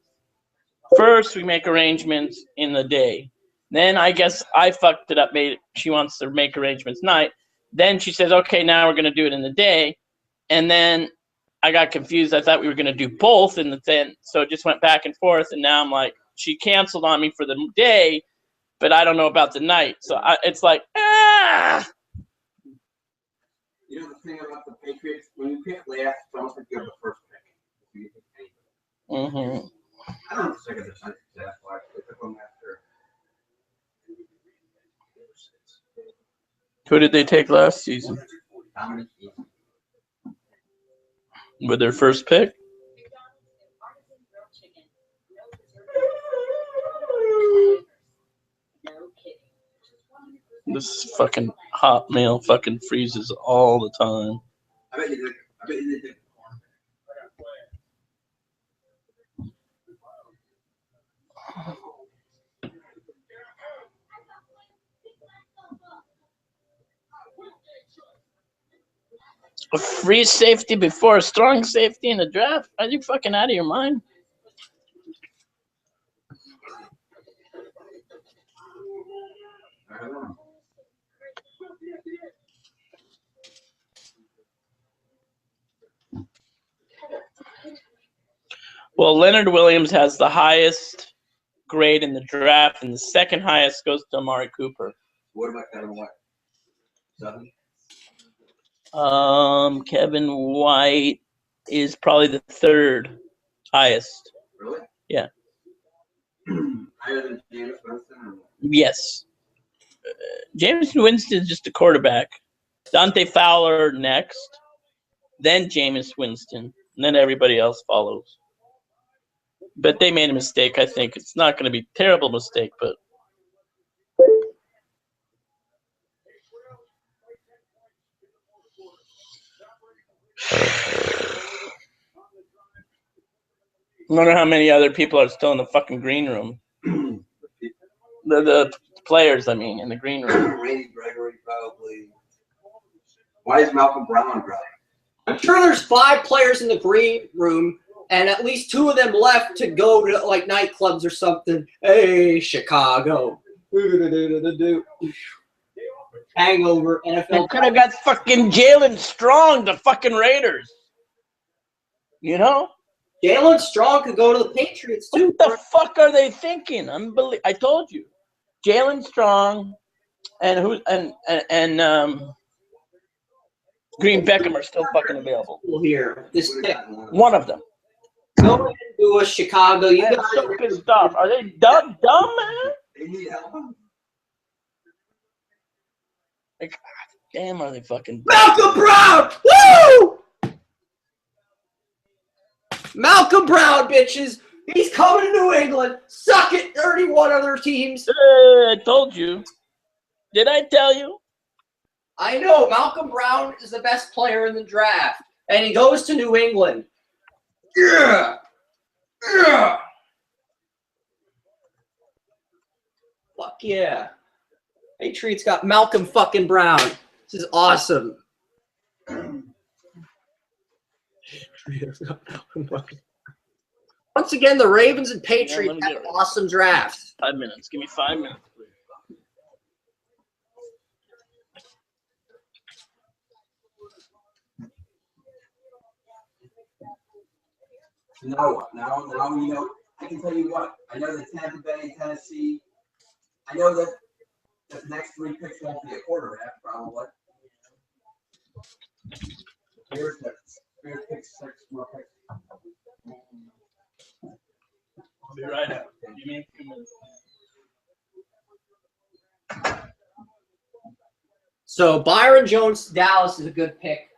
First, we make arrangements in the day. Then I guess I fucked it up. She wants to make arrangements night. Then she says, okay, now we're going to do it in the day. And then I got confused. I thought we were going to do both in the then. So it just went back and forth. And now I'm like, she canceled on me for the day, but I don't know about the night. So it's like, ah. You know the thing about the Patriots? When you pick last, it's almost like you have the first pick. Mm-hmm. I don't know if the Saints that's why they took them after. Who did they take last season with their first pick? This fucking Hotmail fucking freezes all the time. I bet you they did. A free safety before a strong safety in the draft? Are you fucking out of your mind? I don't know. Well, Leonard Williams has the highest grade in the draft, and the second highest goes to Amari Cooper. What about Kevin White? 7? Kevin White is probably the third highest. Really? Yeah. Higher than James Winston? Yes. James Winston's just a quarterback. Dante Fowler next, then Jameis Winston, and then everybody else follows. But they made a mistake, I think. It's not going to be a terrible mistake, but I wonder how many other people are still in the fucking green room. The players, I mean, in the green room. Randy Gregory, probably. Why is Malcolm Brown driving? I'm sure there's 5 players in the green room, and at least 2 of them left to go to like nightclubs or something. Hey, Chicago. Hangover, They NFL. could have got fucking Jalen Strong, the fucking Raiders. You know? Jalen Strong could go to the Patriots too. What the fuck are they thinking? I told you. Jalen Strong and Green Beckham are still fucking available. Here, this pick. One of them. Go ahead and do a Chicago. You I'm guys so pissed off. Are they dumb, man? They need help. Like, damn, are they fucking dumb? Malcolm Brown! Woo! Malcolm Brown, bitches. He's coming to New England. Suck it, 31 other teams. I told you. Did I tell you? I know. Malcolm Brown is the best player in the draft. And he goes to New England. Yeah. Yeah. Fuck yeah. Patriots got Malcolm fucking Brown. This is awesome. Once again, the Ravens and Patriots Yeah, have awesome drafts. 5 minutes. Give me 5 minutes, please. Now what? Now you know. I can tell you what. I know that Tampa Bay, Tennessee. I know that the next 3 picks won't be a quarterback, probably. Here's pick 6 more picks. I'll be right out. Give me a few minutes. So Byron Jones to Dallas is a good pick.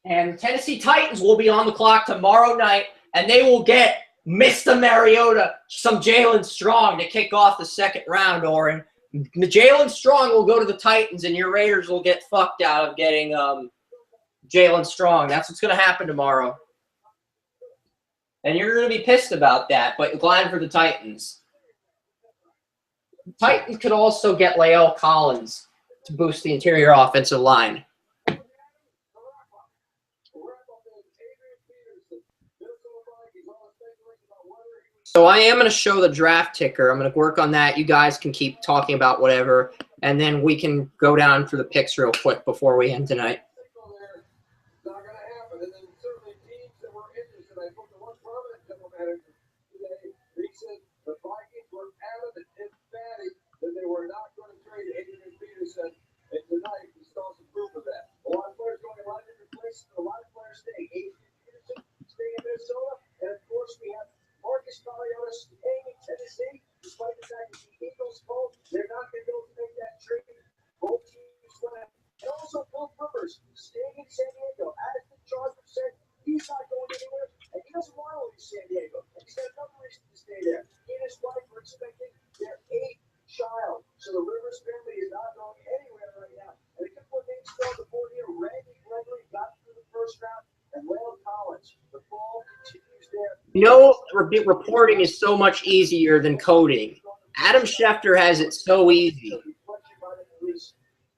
And the Tennessee Titans will be on the clock tomorrow night, and they will get Mr. Mariota, some Jalen Strong to kick off the second round, Oren. Jalen Strong will go to the Titans, and your Raiders will get fucked out of getting Jalen Strong. That's what's going to happen tomorrow. And you're going to be pissed about that, but glad for the Titans. The Titans could also get Lael Collins to boost the interior offensive line. So I am going to show the draft ticker. I'm going to work on that. You guys can keep talking about whatever, and then we can go down for the picks real quick before we end tonight. Not going to happen. And then certainly teams that were interested. I spoke to one prominent general manager today. He said the Vikings were adamant and emphatic that they were not going to trade Adrian Peterson. And tonight we saw some proof of that. A lot of players going a lot of different places. A lot of players staying. Adrian Peterson staying in Minnesota. And of course we have Marcus Mariota staying in Tennessee, despite the fact that the Eagles told they're not going to go make that trade. Both teams went. And also Phil Rivers staying in San Diego. As the Chargers said, he's not going anywhere, and he doesn't want to leave San Diego. And he's got another reason to stay there. He and his wife are expecting their 8th child. So the Rivers family is not going anywhere. You know, reporting is so much easier than coding. Adam Schefter has it so easy.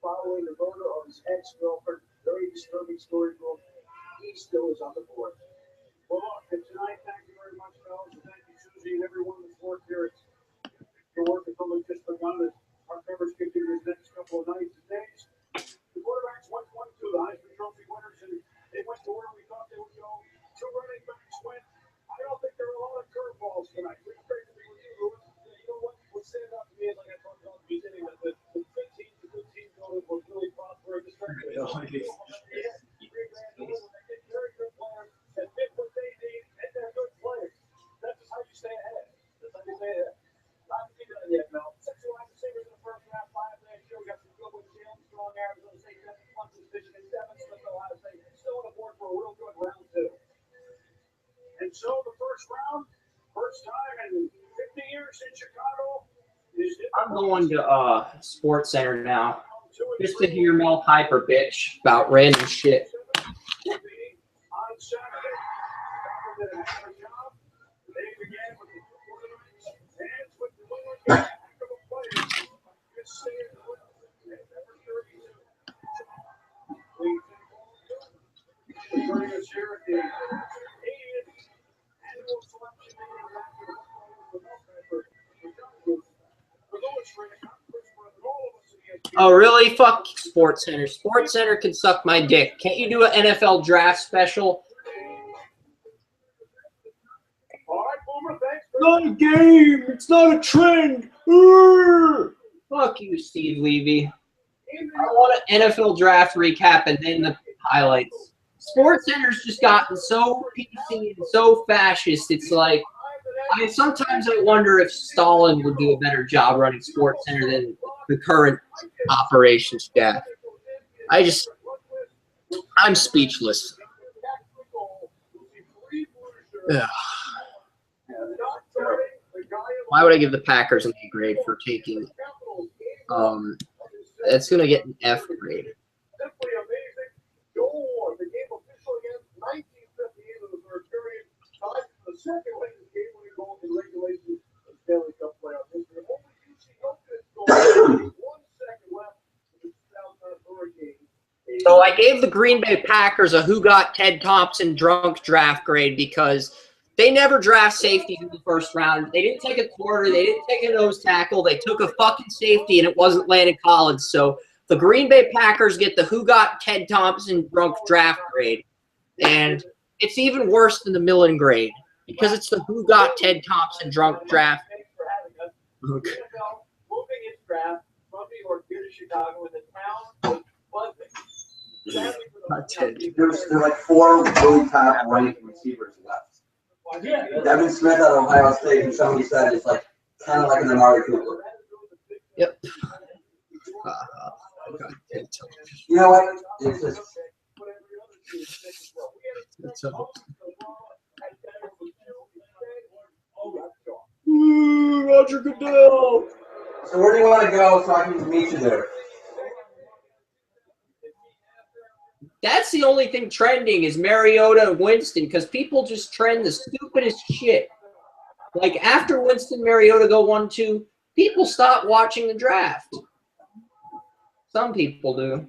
Following the murder of his ex-girlfriend, very disturbing story. He still is on the board. Well, look, and tonight, thank you very much, fellas, and thank you, Susie, and everyone that's worked here. Your work has only just begun as our coverage continues the next couple of nights and days. The quarterbacks went 1-2, the Heisman Trophy winners, and they went to where we thought they would go. Two running backs went. I don't think there were a lot of curveballs tonight. It's great to be with you, Lewis. You know what stand out to me is, like I talked about at the beginning, that the good teams, the good team building was really prospering. Very good players that fit what they need, and they're good players. That's just how you stay ahead. That's how you stay ahead. Not to do that yet, Mel. 6 wide receivers in the first round, 5 last year. We got some good ones. Jalen Strong, Arizona State, Devin Clemson, Michigan, Devin Smith, Ohio State. Still on the board for a real good round 2. And so the first round, first time in 50 years in Chicago, is I'm going to Sports Center now just to hear Mel Kiper bitch about random shit. on Saturday. Chicago did an excellent job. They began with the quarterbacks, hands with the winner, heck of a player. Just saying, number 32. Joining us here at the 80th annual selection meeting after the Oh, really? Fuck Sports Center. Sports Center can suck my dick. Can't you do an NFL draft special? All right, Boomer, thanks. It's not a game. It's not a trend. Urgh. Fuck you, Steve Levy. I want an NFL draft recap and then the highlights. Sports Center's just gotten so PC and so fascist. It's like, sometimes I wonder if Stalin would do a better job running Sports Center than the current operations staff. I'm speechless. Ugh. Why would I give the Packers an A grade for taking? It's gonna get an F grade. Simply amazing. Joel Ward, the game official again, 1958 of the third period. Tied for the second latest game-winning goal in regulation of Stanley Cup playoff history. Only UC Jokic goal. 1 second left in the 2009 Hurricane. So I gave the Green Bay Packers a Who Got Ted Thompson drunk draft grade because they never draft safeties in the first round. They didn't take a corner. They didn't take a nose tackle. They took a fucking safety, and it wasn't Landon Collins. So the Green Bay Packers get the Who Got Ted Thompson drunk draft grade. And it's even worse than the Millen grade because it's the Who Got Ted Thompson drunk draft. Thanks for having us. NFL moving its draft from New York here to Chicago, and the town was buzzing. There's like 4 really top ranked receivers left. Devin Smith out of Ohio State, and somebody said it's like kind of like an Amari Cooper. Yep. You know what? It's just Roger Goodell. so where do you want to go so I can meet you there? That's the only thing trending is Mariota and Winston because people just trend the stupidest shit. Like after Winston Mariota go 1-2, people stop watching the draft. Some people do.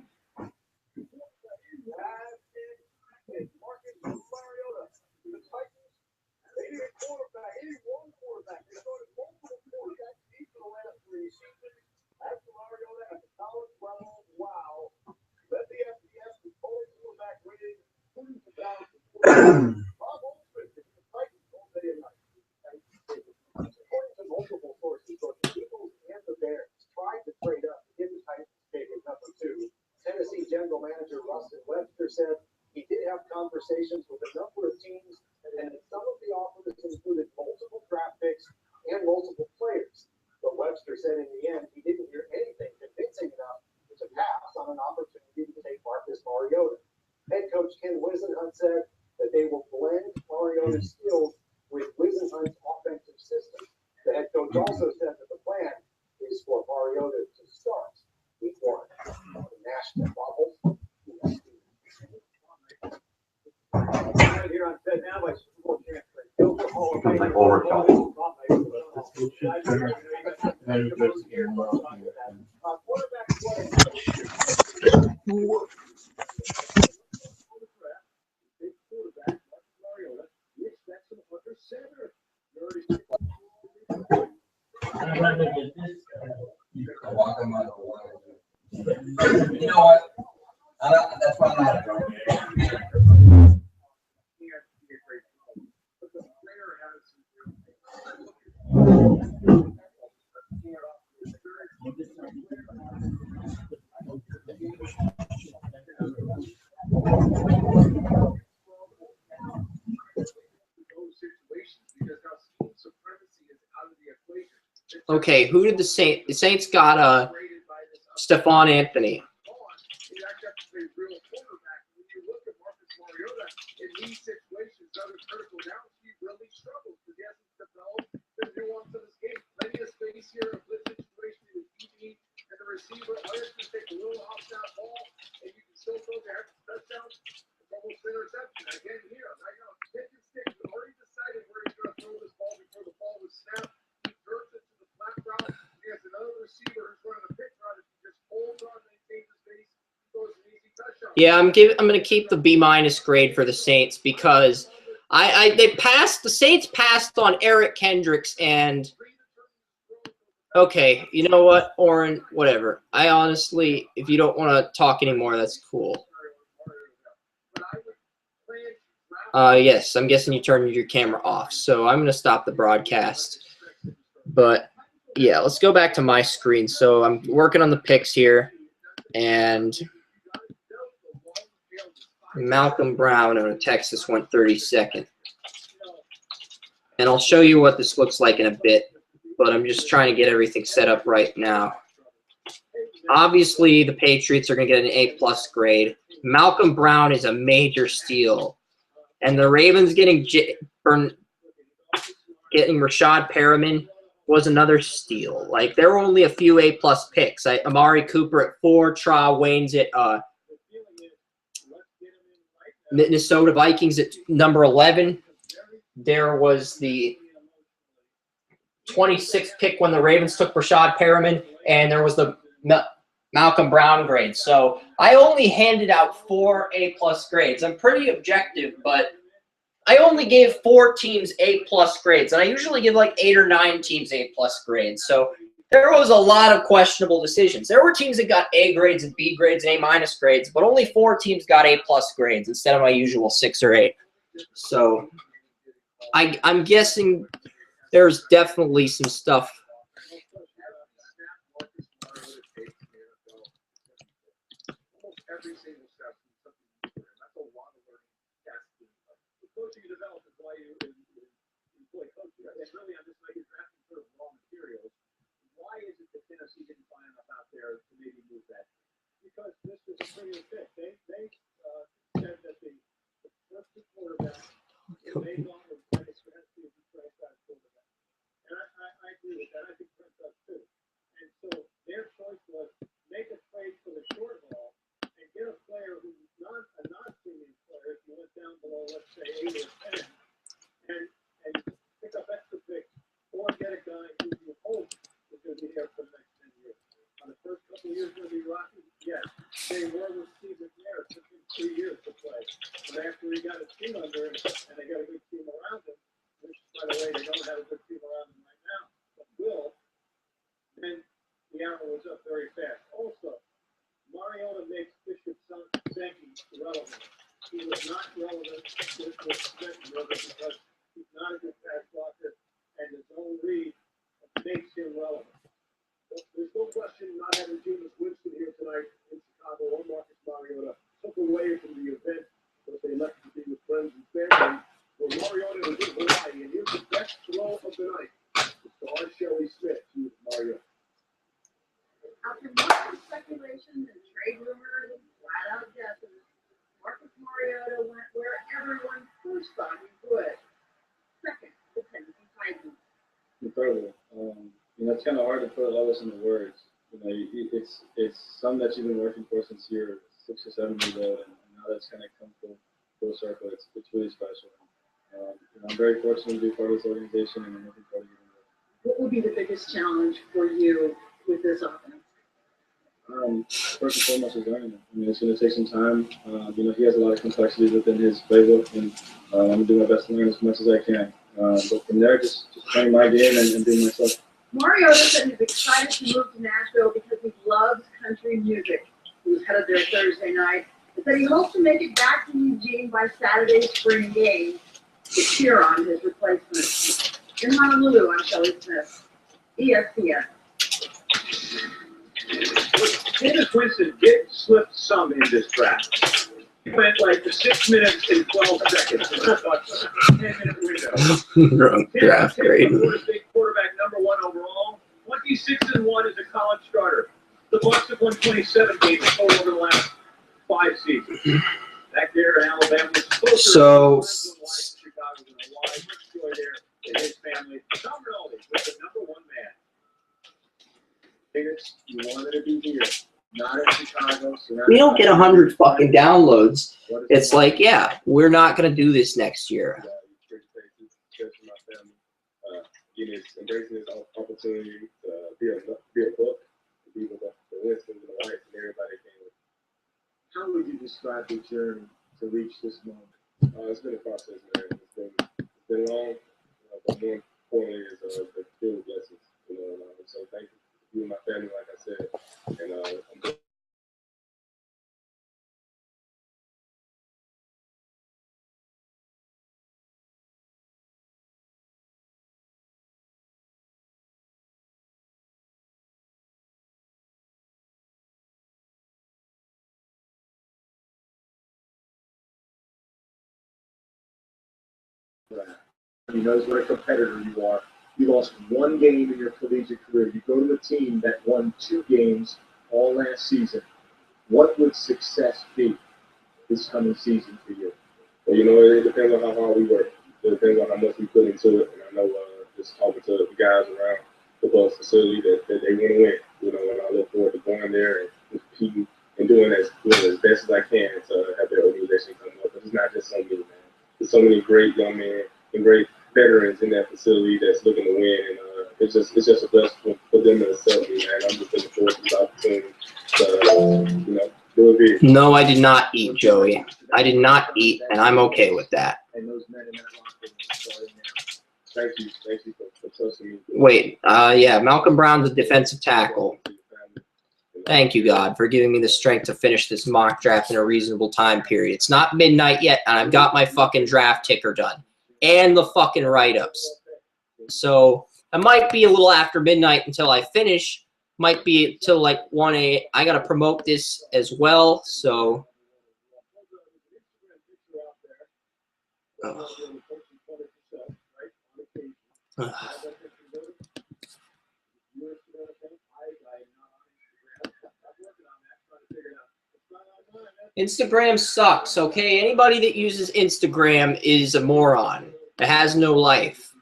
Multiple sources, the Eagles and the Bears tried to trade up to get the Titans pick at number 2. Tennessee general manager Russell Webster said he did have conversations with a number of teams, and some of the offers included multiple draft picks and multiple players. But Webster said in the end he didn't hear anything convincing enough to pass on an opportunity to take Marcus Mariota. Head coach Ken Wisenhunt said that they will blend Mariota's skills with Wisenhunt's offensive system. The head coach also said that the plan is for Mariota to start week 1 of the national bubble. Here on set now by Super Bowl champion Joe becomes like overkill. You know what? That's why I'm not a drunk. Okay, who did the Saints? The Saints got Stephon Anthony. Yeah, I'm gonna keep the B- grade for the Saints because the Saints passed on Eric Kendricks and okay, you know what, Oren, whatever. I honestly, if you don't want to talk anymore, that's cool. Yes, I'm guessing you turned your camera off, so I'm gonna stop the broadcast. But yeah, let's go back to my screen. So I'm working on the picks here, and Malcolm Brown out of Texas went 32nd. And I'll show you what this looks like in a bit, but I'm just trying to get everything set up right now. Obviously, the Patriots are going to get an A+ grade. Malcolm Brown is a major steal. And the Ravens getting Rashad Perriman was another steal. Like, there were only a few A+ picks. Amari Cooper at 4, Tra Waynes at Minnesota Vikings at number 11. There was the 26th pick when the Ravens took Rashad Perriman, and there was the Malcolm Brown grade. So I only handed out 4 A+ grades. I'm pretty objective, but I only gave 4 teams A+ grades, and I usually give like 8 or 9 teams A+ grades. So there was a lot of questionable decisions. There were teams that got A grades and B grades and A- grades, but only 4 teams got A+ grades instead of my usual 6 or 8. So I'm guessing there's definitely some stuff. Why is it that Tennessee didn't find enough out there to maybe move that? Because this was a premium pick. They said that the first 2 quarterbacks they thought was Dennis Ramsey as the franchise quarterback. And I agree with that. I think Trent does too. And so their choice was make a trade for the short haul and get a player who's not a non-premium player if you went down below, let's say, 8 or 10, and pick up extra picks or get a guy who you hope is going to be there for the next 10 years. On the first couple of years going to be rocky? Yes. They were with Steve McNair. It took him 3 years to play. But after he got his team under him and they got a good team around him, which, by the way, they don't have a good team around him right now, but will, then the arrow was up very fast. Also, Mariota makes Bishop Sankey relevant. He was not relevant with Sankey because he's not a good pass blocker, and his own read makes him relevant. There's no question not having Jameis Winston here tonight in Chicago or Marcus Mariota took away from the event that they left to be with friends and family. Well, Mariota was in Hawaii, and here's the best throw of the night. Star Shelley Smith to Mariota. After months of speculation and trade rumors and flat-out guesses, Marcus Mariota went where everyone first thought he would. Second, the Tennessee Titans. Incredible. It's kind of hard to put all this into words. It's something that you've been working for since you're 6 or 7 years old, and now that's kind of come full circle. It's really special. I'm very fortunate to be part of this organization, and I'm looking forward to getting there. What would be the biggest challenge for you with this offense? First and foremost is learning. I mean, it's going to take some time. He has a lot of complexities within his playbook, and I'm going to do my best to learn as much as I can. But from there, just playing my game and being myself. Mariota said he's excited to move to Nashville because he loves country music. He was headed there Thursday night. He said he hopes to make it back to Eugene by Saturday's spring game to cheer on his replacement. In Honolulu, I'm Shelley Smith, ESPN. Jameis Winston did slip some in this draft. He went like 6 minutes and 12 seconds. 10-minute window. Wrong draft grade. Florida State quarterback #1 overall. 26-1 as a college starter. The Bucs have won 27 games total over the last 5 seasons. Back there in Alabama, was closer So- to Chicago than a wide joy there in his family. Tom Rinaldi was the #1 man. You wanted to be here, not in Chicago. We don't get 100 fucking downloads. It's like, yeah, we're not going to do this next year. Embracing this opportunity to be a book, to be with the Winston and the Whites and everybody came with. How would you describe the journey to reach this moment? It's been a process, man. It's been long, but more importantly is the filled blessings. So thank you and my family, like I said, and I'm good. He knows what a competitor you are. You lost 1 game in your collegiate career. You go to a team that won 2 games all last season. What would success be this coming season for you? Well, it depends on how hard we work. It depends on how much we put into it. And I know just talking to the guys around the Bucs facility that they want to win. And I look forward to going there and competing and doing as best as I can to have their organization come up. But it's not just on me, man. There's so many great young men and great veterans in that facility that's looking to win, and it's just a blessing for them to accept me, man. I'm just looking forward to this opportunity to do it big. No, I did not eat, Joey. I did not eat, and I'm okay with that. And those men in that locker room are starting now. Thank you for trusting me. Wait, yeah, Malcolm Brown's a defensive tackle. Thank you, God, for giving me the strength to finish this mock draft in a reasonable time period. It's not midnight yet, and I've got my fucking draft ticker done. And the fucking write-ups. So it might be a little after midnight until I finish. Might be till like 1 a.m. I got to promote this as well. So. Instagram sucks, okay? Anybody that uses Instagram is a moron. It has no life.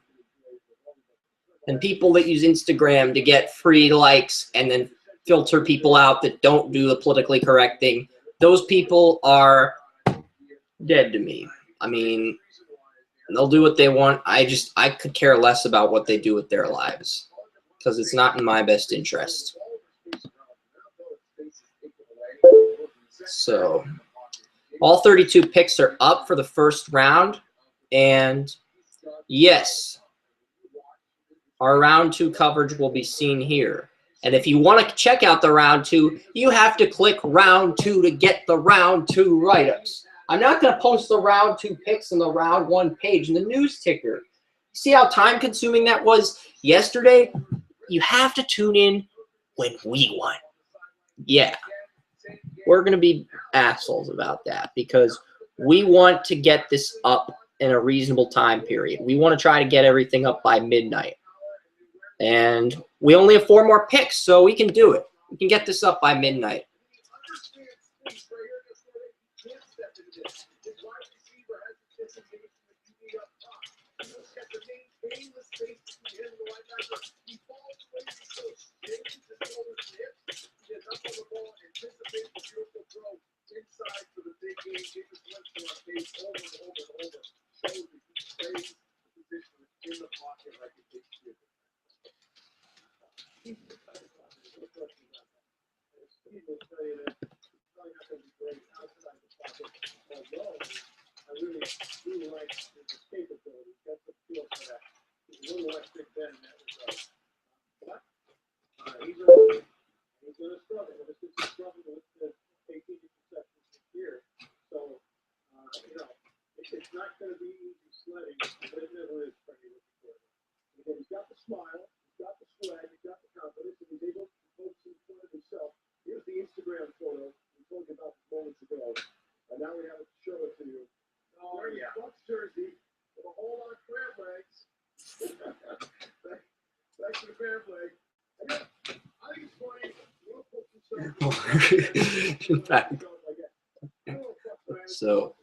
And people that use Instagram to get free likes and then filter people out that don't do the politically correct thing, those people are dead to me. I mean, they'll do what they want. I could care less about what they do with their lives because it's not in my best interest. So, all 32 picks are up for the first round. And, yes, our round 2 coverage will be seen here. And if you want to check out the round 2, you have to click round 2 to get the round 2 write-ups. I'm not going to post the round 2 picks on the round 1 page in the news ticker. See how time-consuming that was yesterday? You have to tune in when we want. Yeah. We're going to be assholes about that because we want to get this up in a reasonable time period. We want to try to get everything up by midnight. And we only have 4 more picks, so we can do it. We can get this up by midnight. Inside for the big game, Jameis Winston on page over and over and over. going to be easy sledding, but it never is for any rookie quarterback. Again, he's got the smile, he's got the swag, he's got the confidence, and he's able to focus in front of himself. Here's the Instagram photo we told you about moments ago, and now we have to show it to you. Oh, yeah. Bucks jersey with a whole lot of crab legs. Back to the crab leg. I think it's funny. You put So,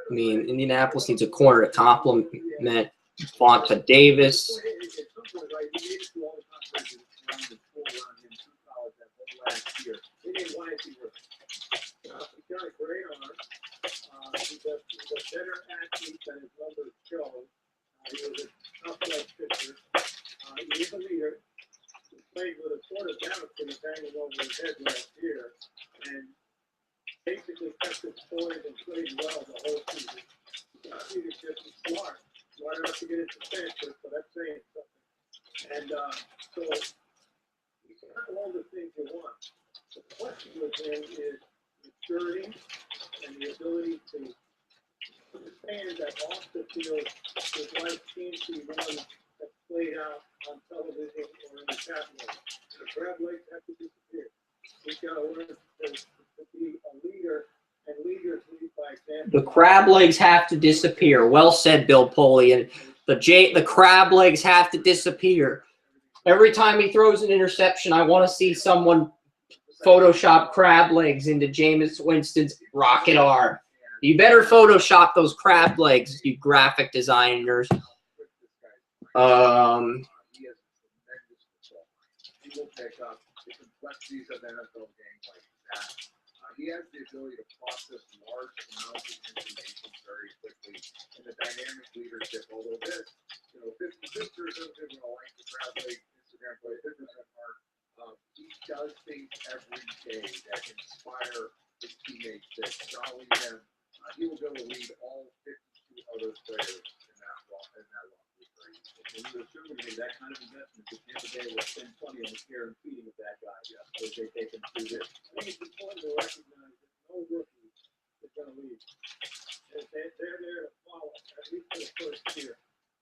I mean, Indianapolis needs a corner to complement Fonta Davis. He's a better athlete than his numbers show. He was a tough pitcher. He is a leader. He played with a sort of balance that was hanging over his head last year, and basically kept his poise and played well the whole season. Leadership is smart enough to get into transfer, so that's saying something. And so he's got all the things you want. The question with him is maturity and the ability to understand that off the field, his life seems to be one that's played out on television or in the tabloid. The crab legs have to disappear. He's got to learn to be a leader, and leaders lead by example. The crab legs have to disappear. Well said, Bill Polian. The crab legs have to disappear. Every time he throws an interception, I want to see someone Photoshop crab legs into Jameis Winston's rocket arm. You better Photoshop those crab legs, you graphic designers. He will pick up the complexities of NFL games like that. He has the ability to process large amounts of information very quickly, and the dynamic leadership. Although this, 50% going to like the crowd like Instagram play, 50% part. He does things every day that inspire his teammates, that jolly them. He will be able to lead all 52 other players in that locker room. And you assume when you make that kind of investment, that Tampa Bay will spend plenty on the care and feeding of that guy, so they take him through this. I think it's important to recognize that no rookie is going to leave. They're there to follow, at least for the first year.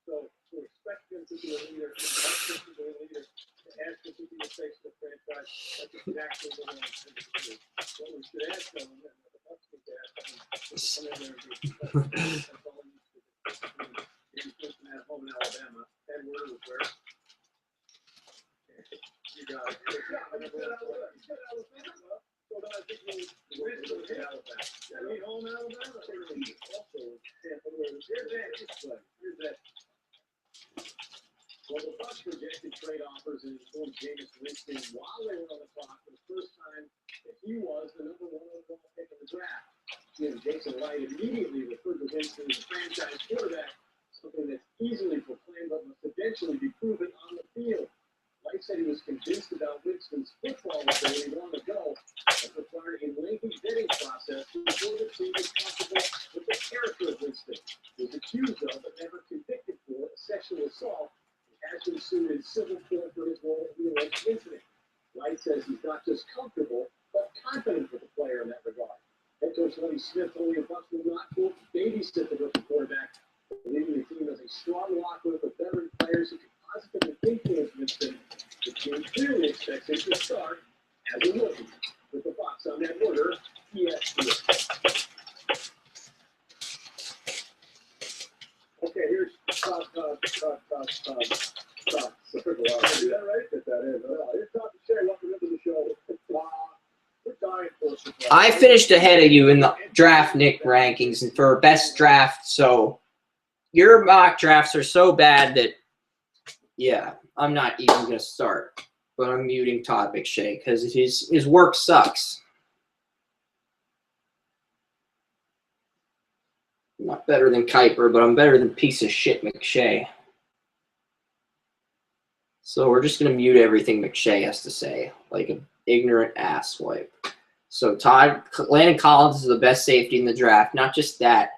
So to expect them to be a leader, to ask them to be a leader, to ask them to be the face of the franchise, that's exactly what we want them to do. What we should ask them, and what the Bucks need to ask them, is to come in there and be successful. That's all we need to do. James Winston at home in Alabama. Edward was where? You got it. So then I think we went to Alabama. I mean, home Alabama. Also, here's that. Well, the Bucks rejected trade offers and informed Jameis Winston while they were on the clock for the first time that he was the number one overall pick in the draft. Jim Jason Wright immediately referred to Winston as a franchise quarterback, something that's easily proclaimed but must eventually be proven on the field. Wright said he was convinced about Winston's football ability long ago, but required a lengthy vetting process before the team was comfortable with the character of Winston. He was accused of, but never convicted for, sexual assault. He has been sued in civil court for his role in the alleged incident. Wright says he's not just comfortable, but confident with the player in that regard. Head coach Lenny Smith told the Bucks will not, quote, babysit the rookie quarterback, believing the team has a strong locker room of veteran players who can positively influence Winston. The team clearly expects him to start as a rookie. With the Bucks on that order, ESPN. Okay, here's top. Is that right? Get that in. Here's Top Shay. Welcome into the show. We're dying for some. I finished ahead of you in the draft Nick rankings and for best draft, so your mock drafts are so bad that, yeah, I'm not even going to start. But I'm muting Todd McShay because his work sucks. I'm not better than Kuiper, but I'm better than piece of shit McShay. So we're just going to mute everything McShay has to say, like an ignorant asswipe. So Landon Collins is the best safety in the draft. Not just that.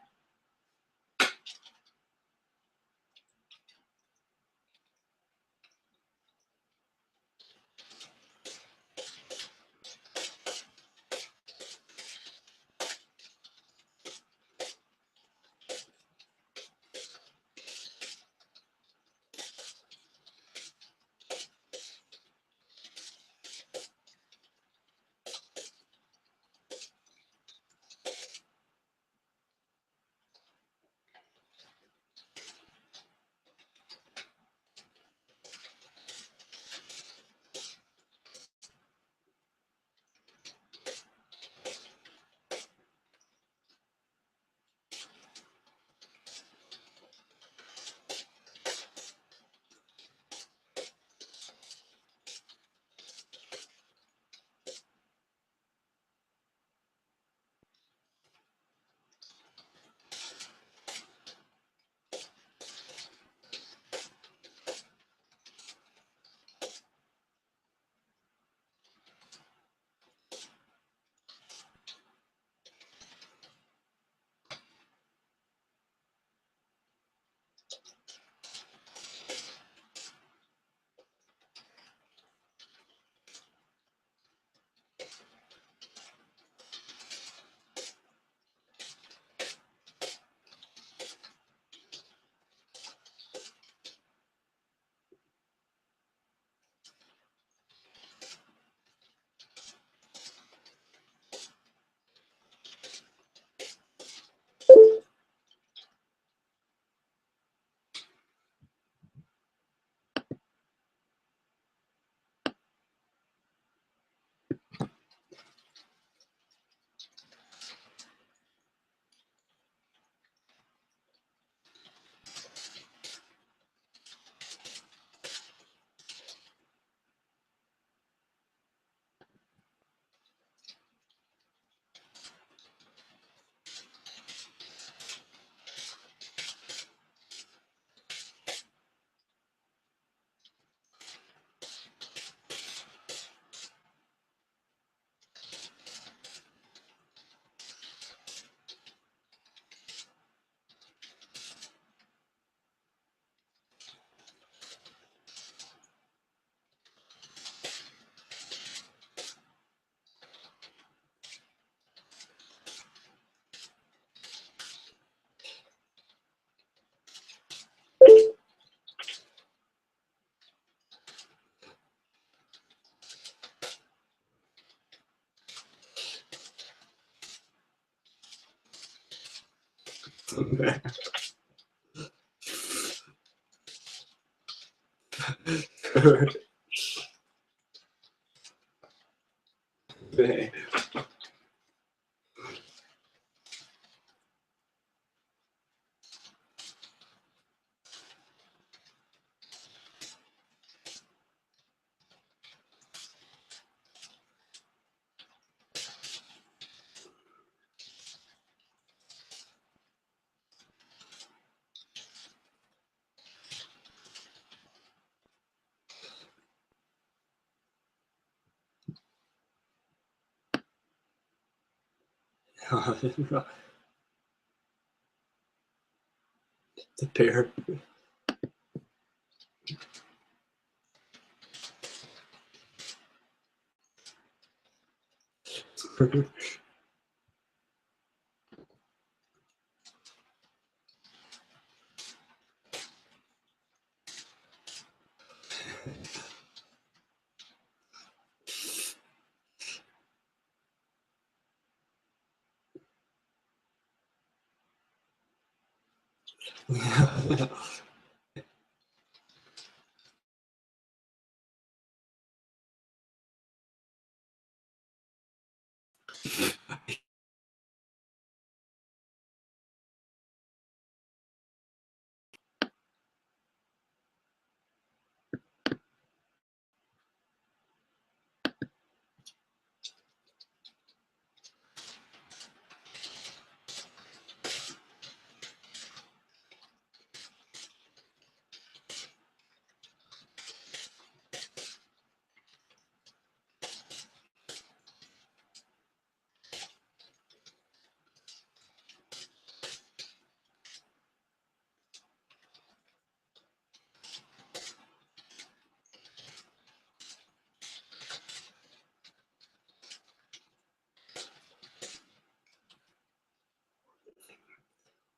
The pair.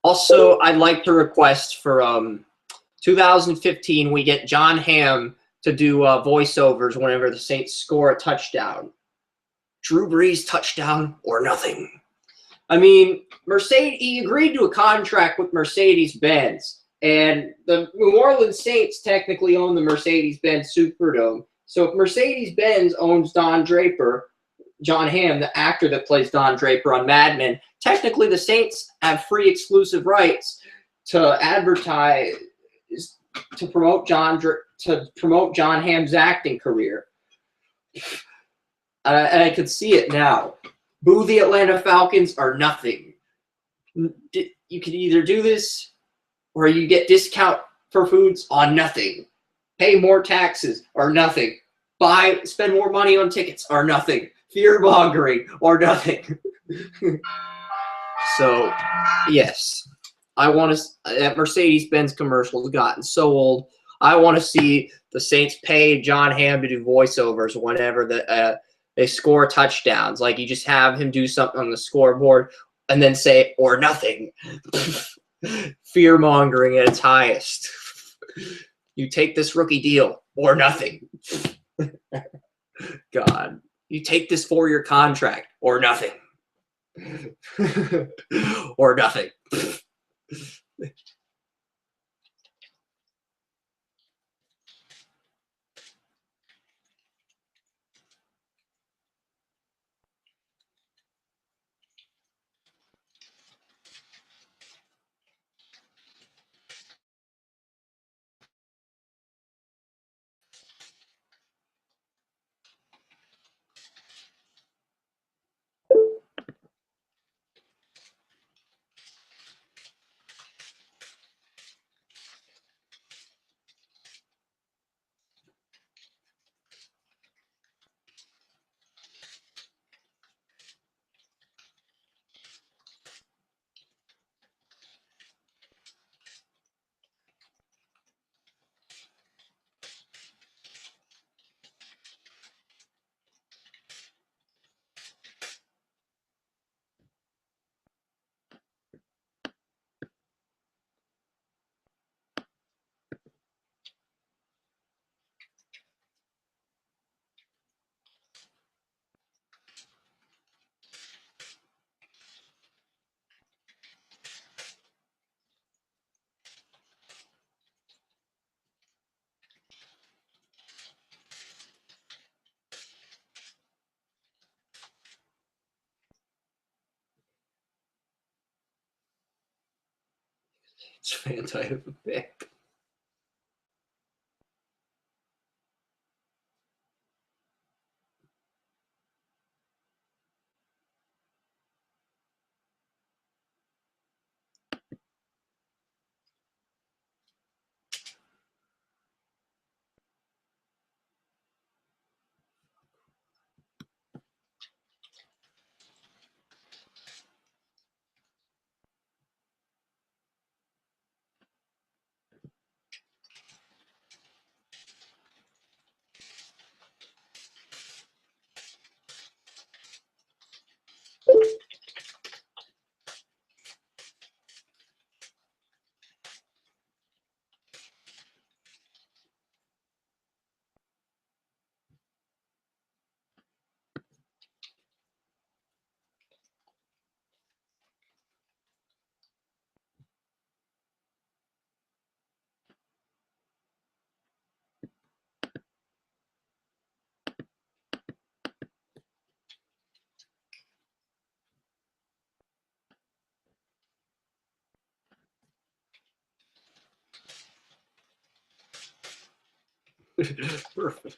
Also, I'd like to request for 2015 we get John Hamm to do voiceovers whenever the Saints score a touchdown. Drew Brees touchdown or nothing. I mean, he agreed to a contract with Mercedes-Benz, and the New Orleans Saints technically own the Mercedes-Benz Superdome. So if Mercedes-Benz owns Don Draper, John Hamm, the actor that plays Don Draper on Mad Men, technically the Saints have free exclusive rights to advertise to promote John Hamm's acting career. And I could see it now. Boo the Atlanta Falcons or nothing. You can either do this or you get discount for foods on nothing. Pay more taxes or nothing. Spend more money on tickets or nothing. Fear-mongering or nothing. So, yes. I want to. That Mercedes-Benz commercial has gotten so old. I want to see the Saints pay John Hamm to do voiceovers whenever they score touchdowns. Like, you just have him do something on the scoreboard and then say, or nothing. Fear-mongering at its highest. You take this rookie deal or nothing. God. You take this 4-year contract or nothing. Or nothing. It's fan tight of a pick. Perfect.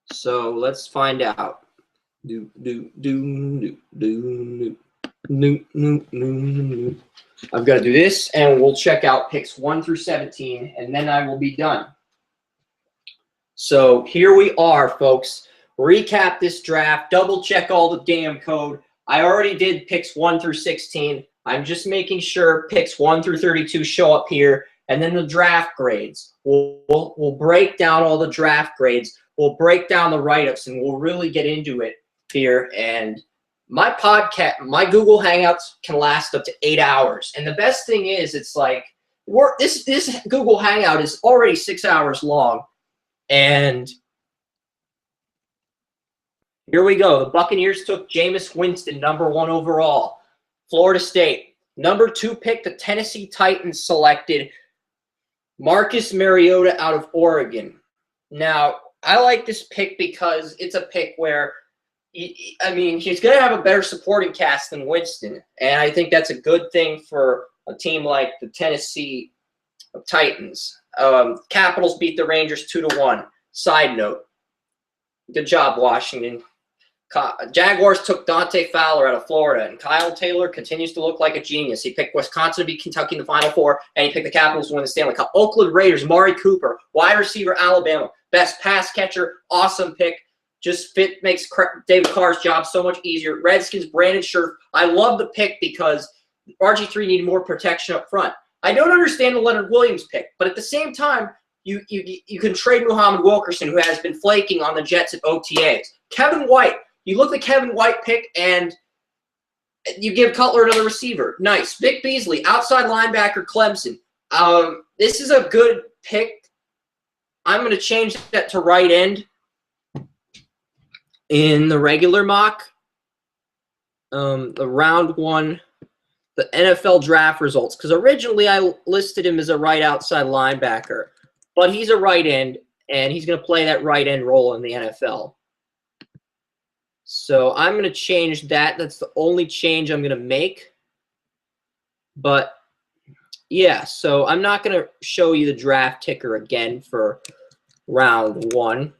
So let's find out. I've got to do this, and we'll check out picks 1 through 17, and then I will be done. So here we are, folks. Recap this draft. Double check all the damn code. I already did picks 1 through 16. I'm just making sure picks 1 through 32 show up here, and then the draft grades. We'll break down all the draft grades. We'll break down the write-ups, and we'll really get into it here. And my podcast, my Google Hangouts can last up to 8 hours. And the best thing is, it's like, this Google Hangout is already 6 hours long. And here we go. The Buccaneers took Jameis Winston, number 1 overall. Florida State, number 2 pick, the Tennessee Titans selected Marcus Mariota out of Oregon. Now, I like this pick because it's a pick where, I mean, he's going to have a better supporting cast than Winston, and I think that's a good thing for a team like the Tennessee Titans. Capitals beat the Rangers 2-1. Side note, good job, Washington. Jaguars took Dante Fowler out of Florida, and Kyle Taylor continues to look like a genius. He picked Wisconsin to beat Kentucky in the Final Four, and he picked the Capitals to win the Stanley Cup. Oakland Raiders, Mari Cooper, wide receiver, Alabama, best pass catcher, awesome pick. Just makes David Carr's job so much easier. Redskins, Brandon Scherf. I love the pick because RG3 needed more protection up front. I don't understand the Leonard Williams pick, but at the same time, you can trade Muhammad Wilkerson, who has been flaking on the Jets at OTAs. Kevin White. You look at Kevin White pick, and you give Cutler another receiver. Nice. Vic Beasley, outside linebacker, Clemson. This is a good pick. I'm going to change that to right end in the regular mock. The round 1, the NFL draft results. Because originally I listed him as a right outside linebacker. But he's a right end, and he's going to play that right end role in the NFL. So I'm going to change that. That's the only change I'm going to make. But, yeah, so I'm not going to show you the draft ticker again for round 1.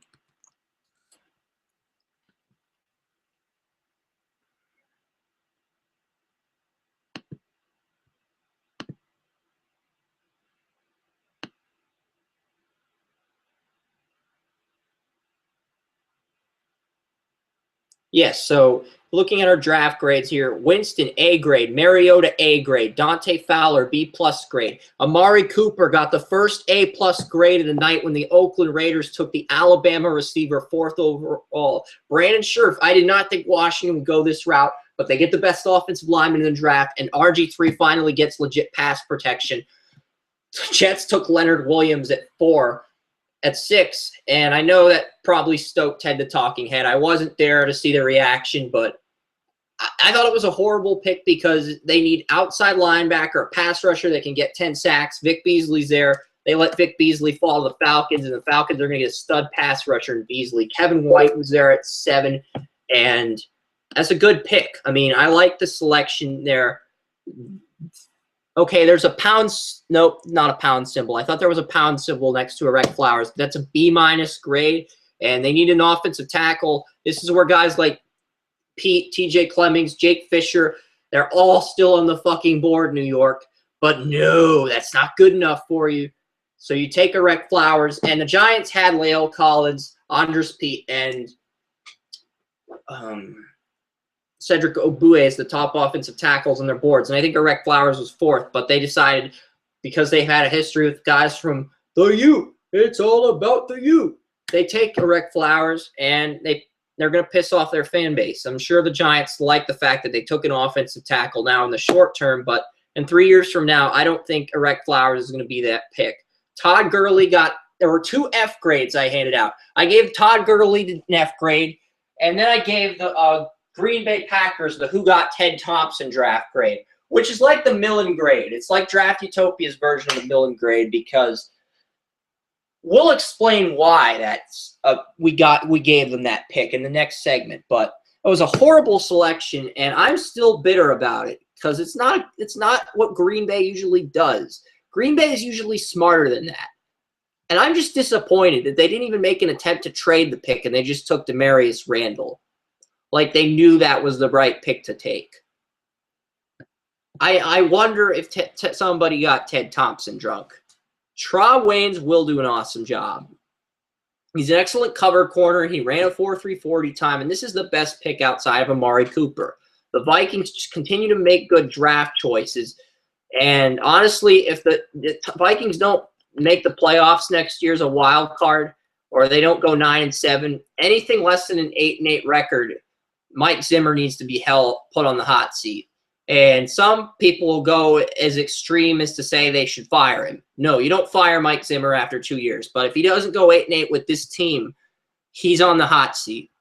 Yes, so looking at our draft grades here, Winston, A grade, Mariota, A grade, Dante Fowler, B+ grade. Amari Cooper got the first A+ grade of the night when the Oakland Raiders took the Alabama receiver 4th overall. Brandon Scherf, I did not think Washington would go this route, but they get the best offensive lineman in the draft, and RG3 finally gets legit pass protection. Jets took Leonard Williams at 4. At 6, and I know that probably stoked Ted the Talking Head. I wasn't there to see the reaction, but I thought it was a horrible pick because they need outside linebacker, a pass rusher that can get 10 sacks. Vic Beasley's there. They let Vic Beasley fall to the Falcons, and the Falcons are going to get a stud pass rusher in Beasley. Kevin White was there at 7, and that's a good pick. I mean, I like the selection there. Okay, there's a pound. Nope, not a pound symbol. I thought there was a pound symbol next to Erect Flowers. That's a B- grade, and they need an offensive tackle. This is where guys like Pete, TJ Clemmings, Jake Fisher, they're all still on the fucking board, New York. But no, that's not good enough for you. So you take Erect Flowers, and the Giants had La'el Collins, Andres Pete, and Cedric Ogbuehi as the top offensive tackles on their boards. And I think Erect Flowers was 4th, but they decided because they had a history with guys from the U, it's all about the U. They take Erect Flowers, and they're going to piss off their fan base. I'm sure the Giants like the fact that they took an offensive tackle now in the short term, but in 3 years from now, I don't think Erect Flowers is going to be that pick. Todd Gurley there were 2 F grades I handed out. I gave Todd Gurley an F grade, and then I gave the Green Bay Packers the Who Got Ted Thompson draft grade, which is like the Millen grade. It's like Draft Utopia's version of the Millen grade because we'll explain why that's we gave them that pick in the next segment. But it was a horrible selection, and I'm still bitter about it because it's not what Green Bay usually does. Green Bay is usually smarter than that. And I'm just disappointed that they didn't even make an attempt to trade the pick and they just took Demarius Randall. Like they knew that was the right pick to take. I wonder if somebody got Ted Thompson drunk. Tra Waynes will do an awesome job. He's an excellent cover corner. He ran a 4.3 40 time, and this is the best pick outside of Amari Cooper. The Vikings just continue to make good draft choices. And honestly, if the Vikings don't make the playoffs next year as a wild card, or they don't go 9-7, anything less than an 8-8 record, Mike Zimmer needs to be put on the hot seat. And some people will go as extreme as to say they should fire him. No, you don't fire Mike Zimmer after 2 years. But if he doesn't go 8-8 with this team, he's on the hot seat.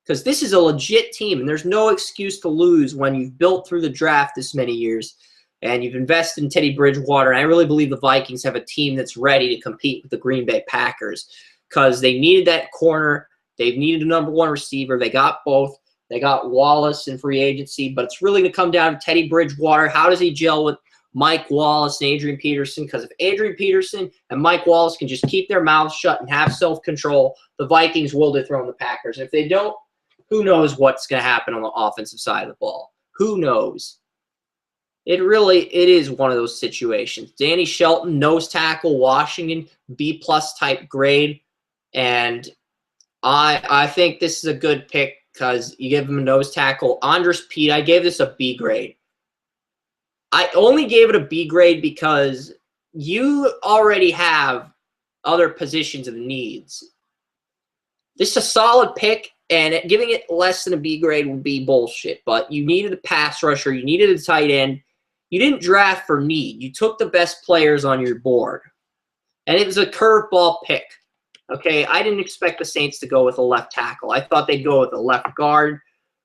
Because this is a legit team, and there's no excuse to lose when you've built through the draft this many years and you've invested in Teddy Bridgewater. And I really believe the Vikings have a team that's ready to compete with the Green Bay Packers because they needed that corner. They've needed a number one receiver. They got both. They got Wallace in free agency, but it's really going to come down to Teddy Bridgewater. How does he gel with Mike Wallace and Adrian Peterson? Because if Adrian Peterson and Mike Wallace can just keep their mouths shut and have self-control, the Vikings will dethrone the Packers. And if they don't, who knows what's going to happen on the offensive side of the ball? Who knows? It is one of those situations. Danny Shelton, nose tackle, Washington, B+ type grade. And I think this is a good pick because you give him a nose tackle. Andres Pete, I gave this a B grade. I only gave it a B grade because you already have other positions of needs. This is a solid pick, and giving it less than a B grade would be bullshit. But you needed a pass rusher. You needed a tight end. You didn't draft for need. You took the best players on your board. And it was a curveball pick. Okay, I didn't expect the Saints to go with a left tackle. I thought they'd go with a left guard.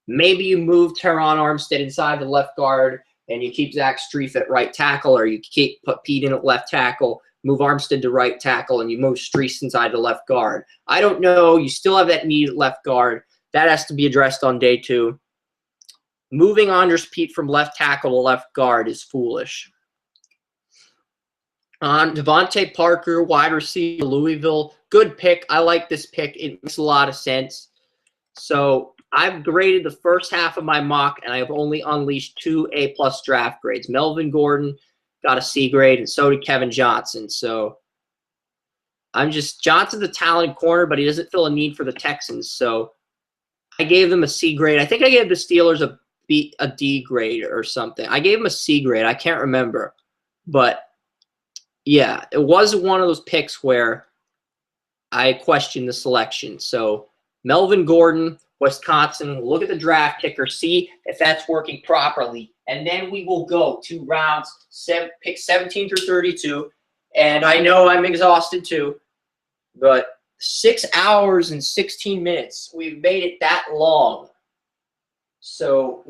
Maybe you move Teron Armstead inside the left guard and you keep Zach Strief at right tackle, or you put Pete in at left tackle, move Armstead to right tackle, and you move Strief inside the left guard. I don't know. You still have that need at left guard. That has to be addressed on day 2. Moving Andres Pete from left tackle to left guard is foolish. Devontae Parker, wide receiver, Louisville. Good pick. I like this pick. It makes a lot of sense. So I've graded the first half of my mock, and I've only unleashed 2 A+ draft grades. Melvin Gordon got a C grade, and so did Kevin Johnson. So Johnson's a talented corner, but he doesn't feel a need for the Texans. So I gave them a C grade. I think I gave the Steelers a D grade or something. I gave them a C grade. I can't remember. But yeah, it was one of those picks where I questioned the selection. So Melvin Gordon, Wisconsin, look at the draft kicker, see if that's working properly. And then we will go 2 rounds, pick 17 through 32. And I know I'm exhausted too, but 6 hours and 16 minutes. We've made it that long. So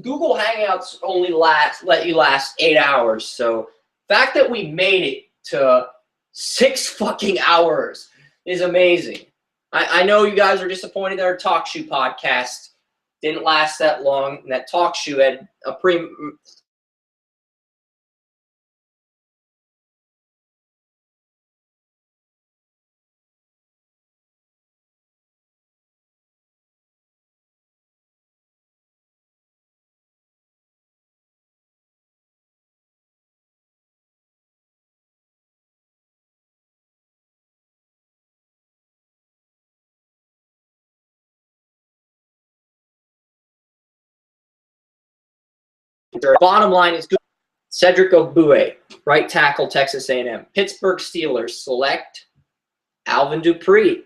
Google Hangouts only let you last 8 hours. So the fact that we made it to 6 fucking hours is amazing. I know you guys are disappointed that our Talk Shoe podcast didn't last that long, and that Talk Shoe had a bottom line is good. Cedric Ogbuhe, right tackle, Texas A&M. Pittsburgh Steelers select Alvin Dupree,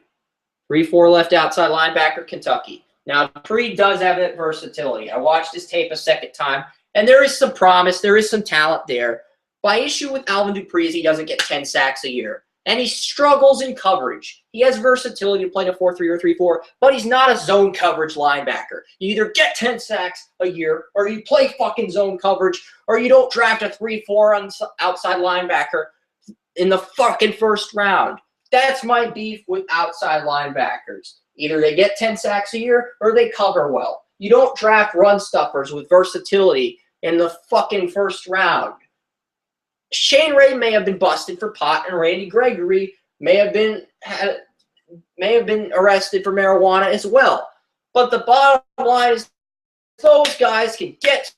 3-4 left outside linebacker, Kentucky. Now, Dupree does have that versatility. I watched his tape a second time, and there is some promise. There is some talent there. My issue with Alvin Dupree is he doesn't get 10 sacks a year, and he struggles in coverage. He has versatility to play in a 4-3 or 3-4, but he's not a zone coverage linebacker. You either get 10 sacks a year, or you play fucking zone coverage, or you don't draft a 3-4 outside linebacker in the fucking first round. That's my beef with outside linebackers. Either they get 10 sacks a year, or they cover well. You don't draft run stuffers with versatility in the fucking first round. Shane Ray may have been busted for pot, and Randy Gregory may have been arrested for marijuana as well. But the bottom line is those guys can get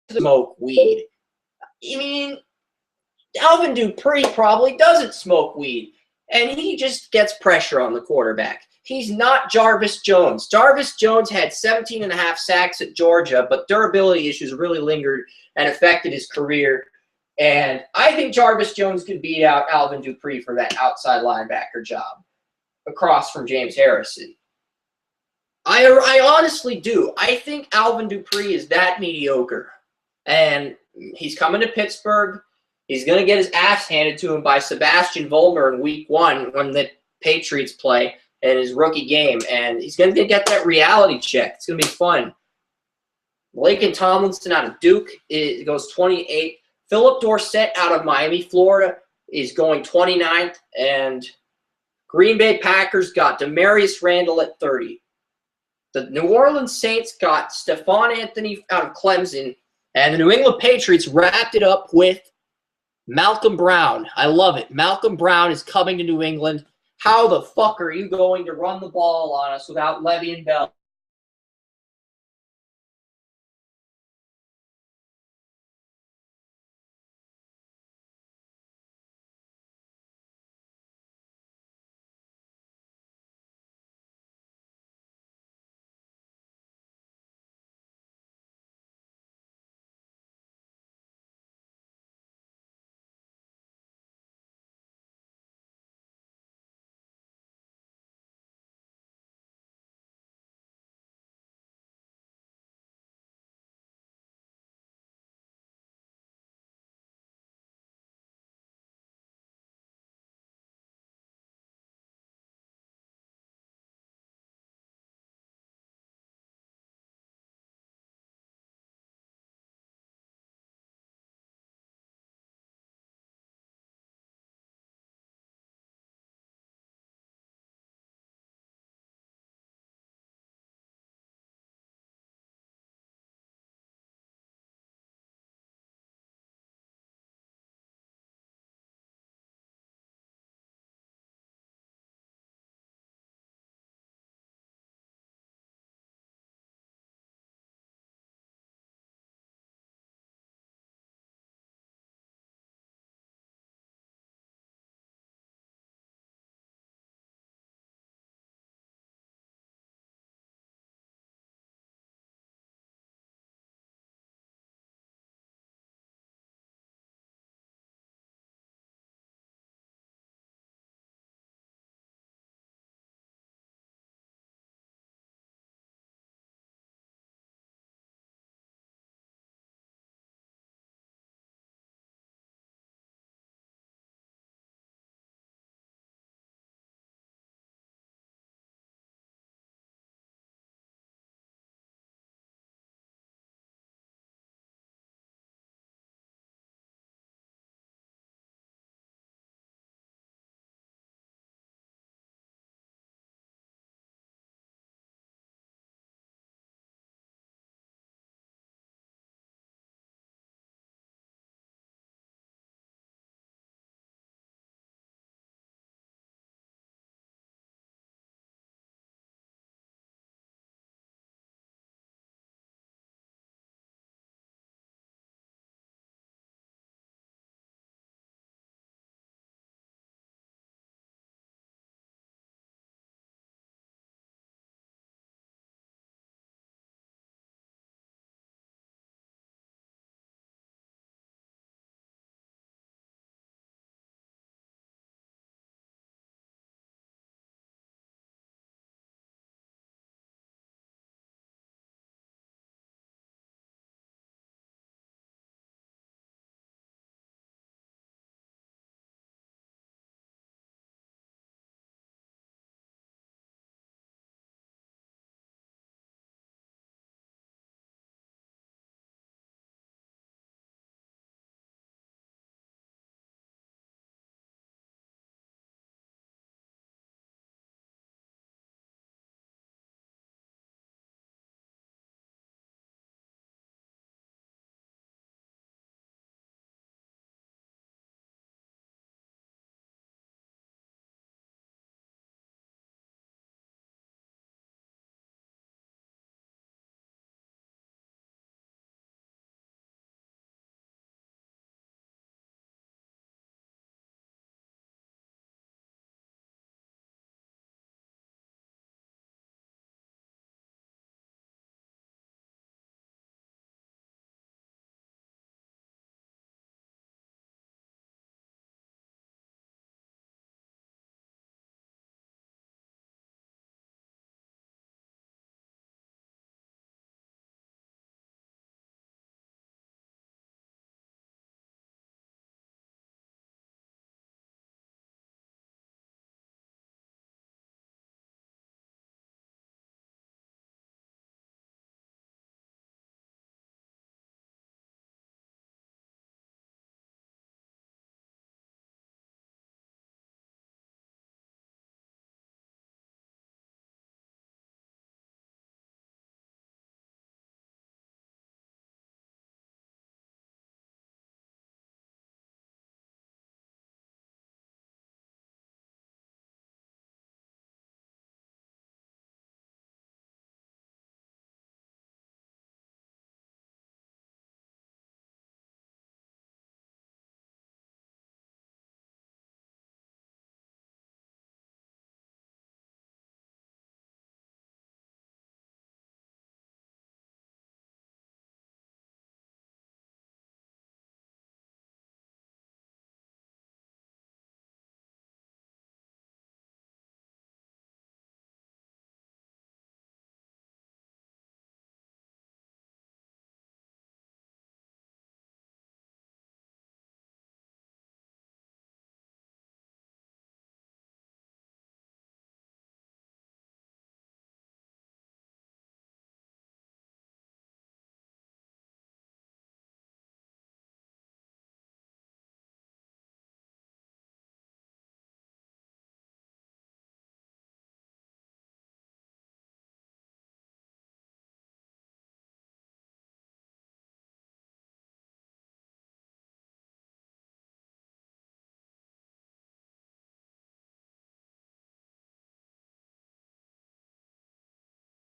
to smoke weed. I mean, Alvin Dupree probably doesn't smoke weed, and he just gets pressure on the quarterback. He's not Jarvis Jones. Jarvis Jones had 17.5 sacks at Georgia, but durability issues really lingered and affected his career. And I think Jarvis Jones could beat out Alvin Dupree for that outside linebacker job across from James Harrison. I I honestly do. I think Alvin Dupree is that mediocre. And he's coming to Pittsburgh. He's going to get his ass handed to him by Sebastian Vollmer in week 1 when the Patriots play in his rookie game. And he's going to get that reality check. It's going to be fun. Laken Tomlinson out of Duke goes 28. Philip Dorsett out of Miami, Florida is going 29th. And Green Bay Packers got Demarius Randall at 30. The New Orleans Saints got Stephon Anthony out of Clemson. And the New England Patriots wrapped it up with Malcolm Brown. I love it. Malcolm Brown is coming to New England. How the fuck are you going to run the ball on us without Le'Veon Bell?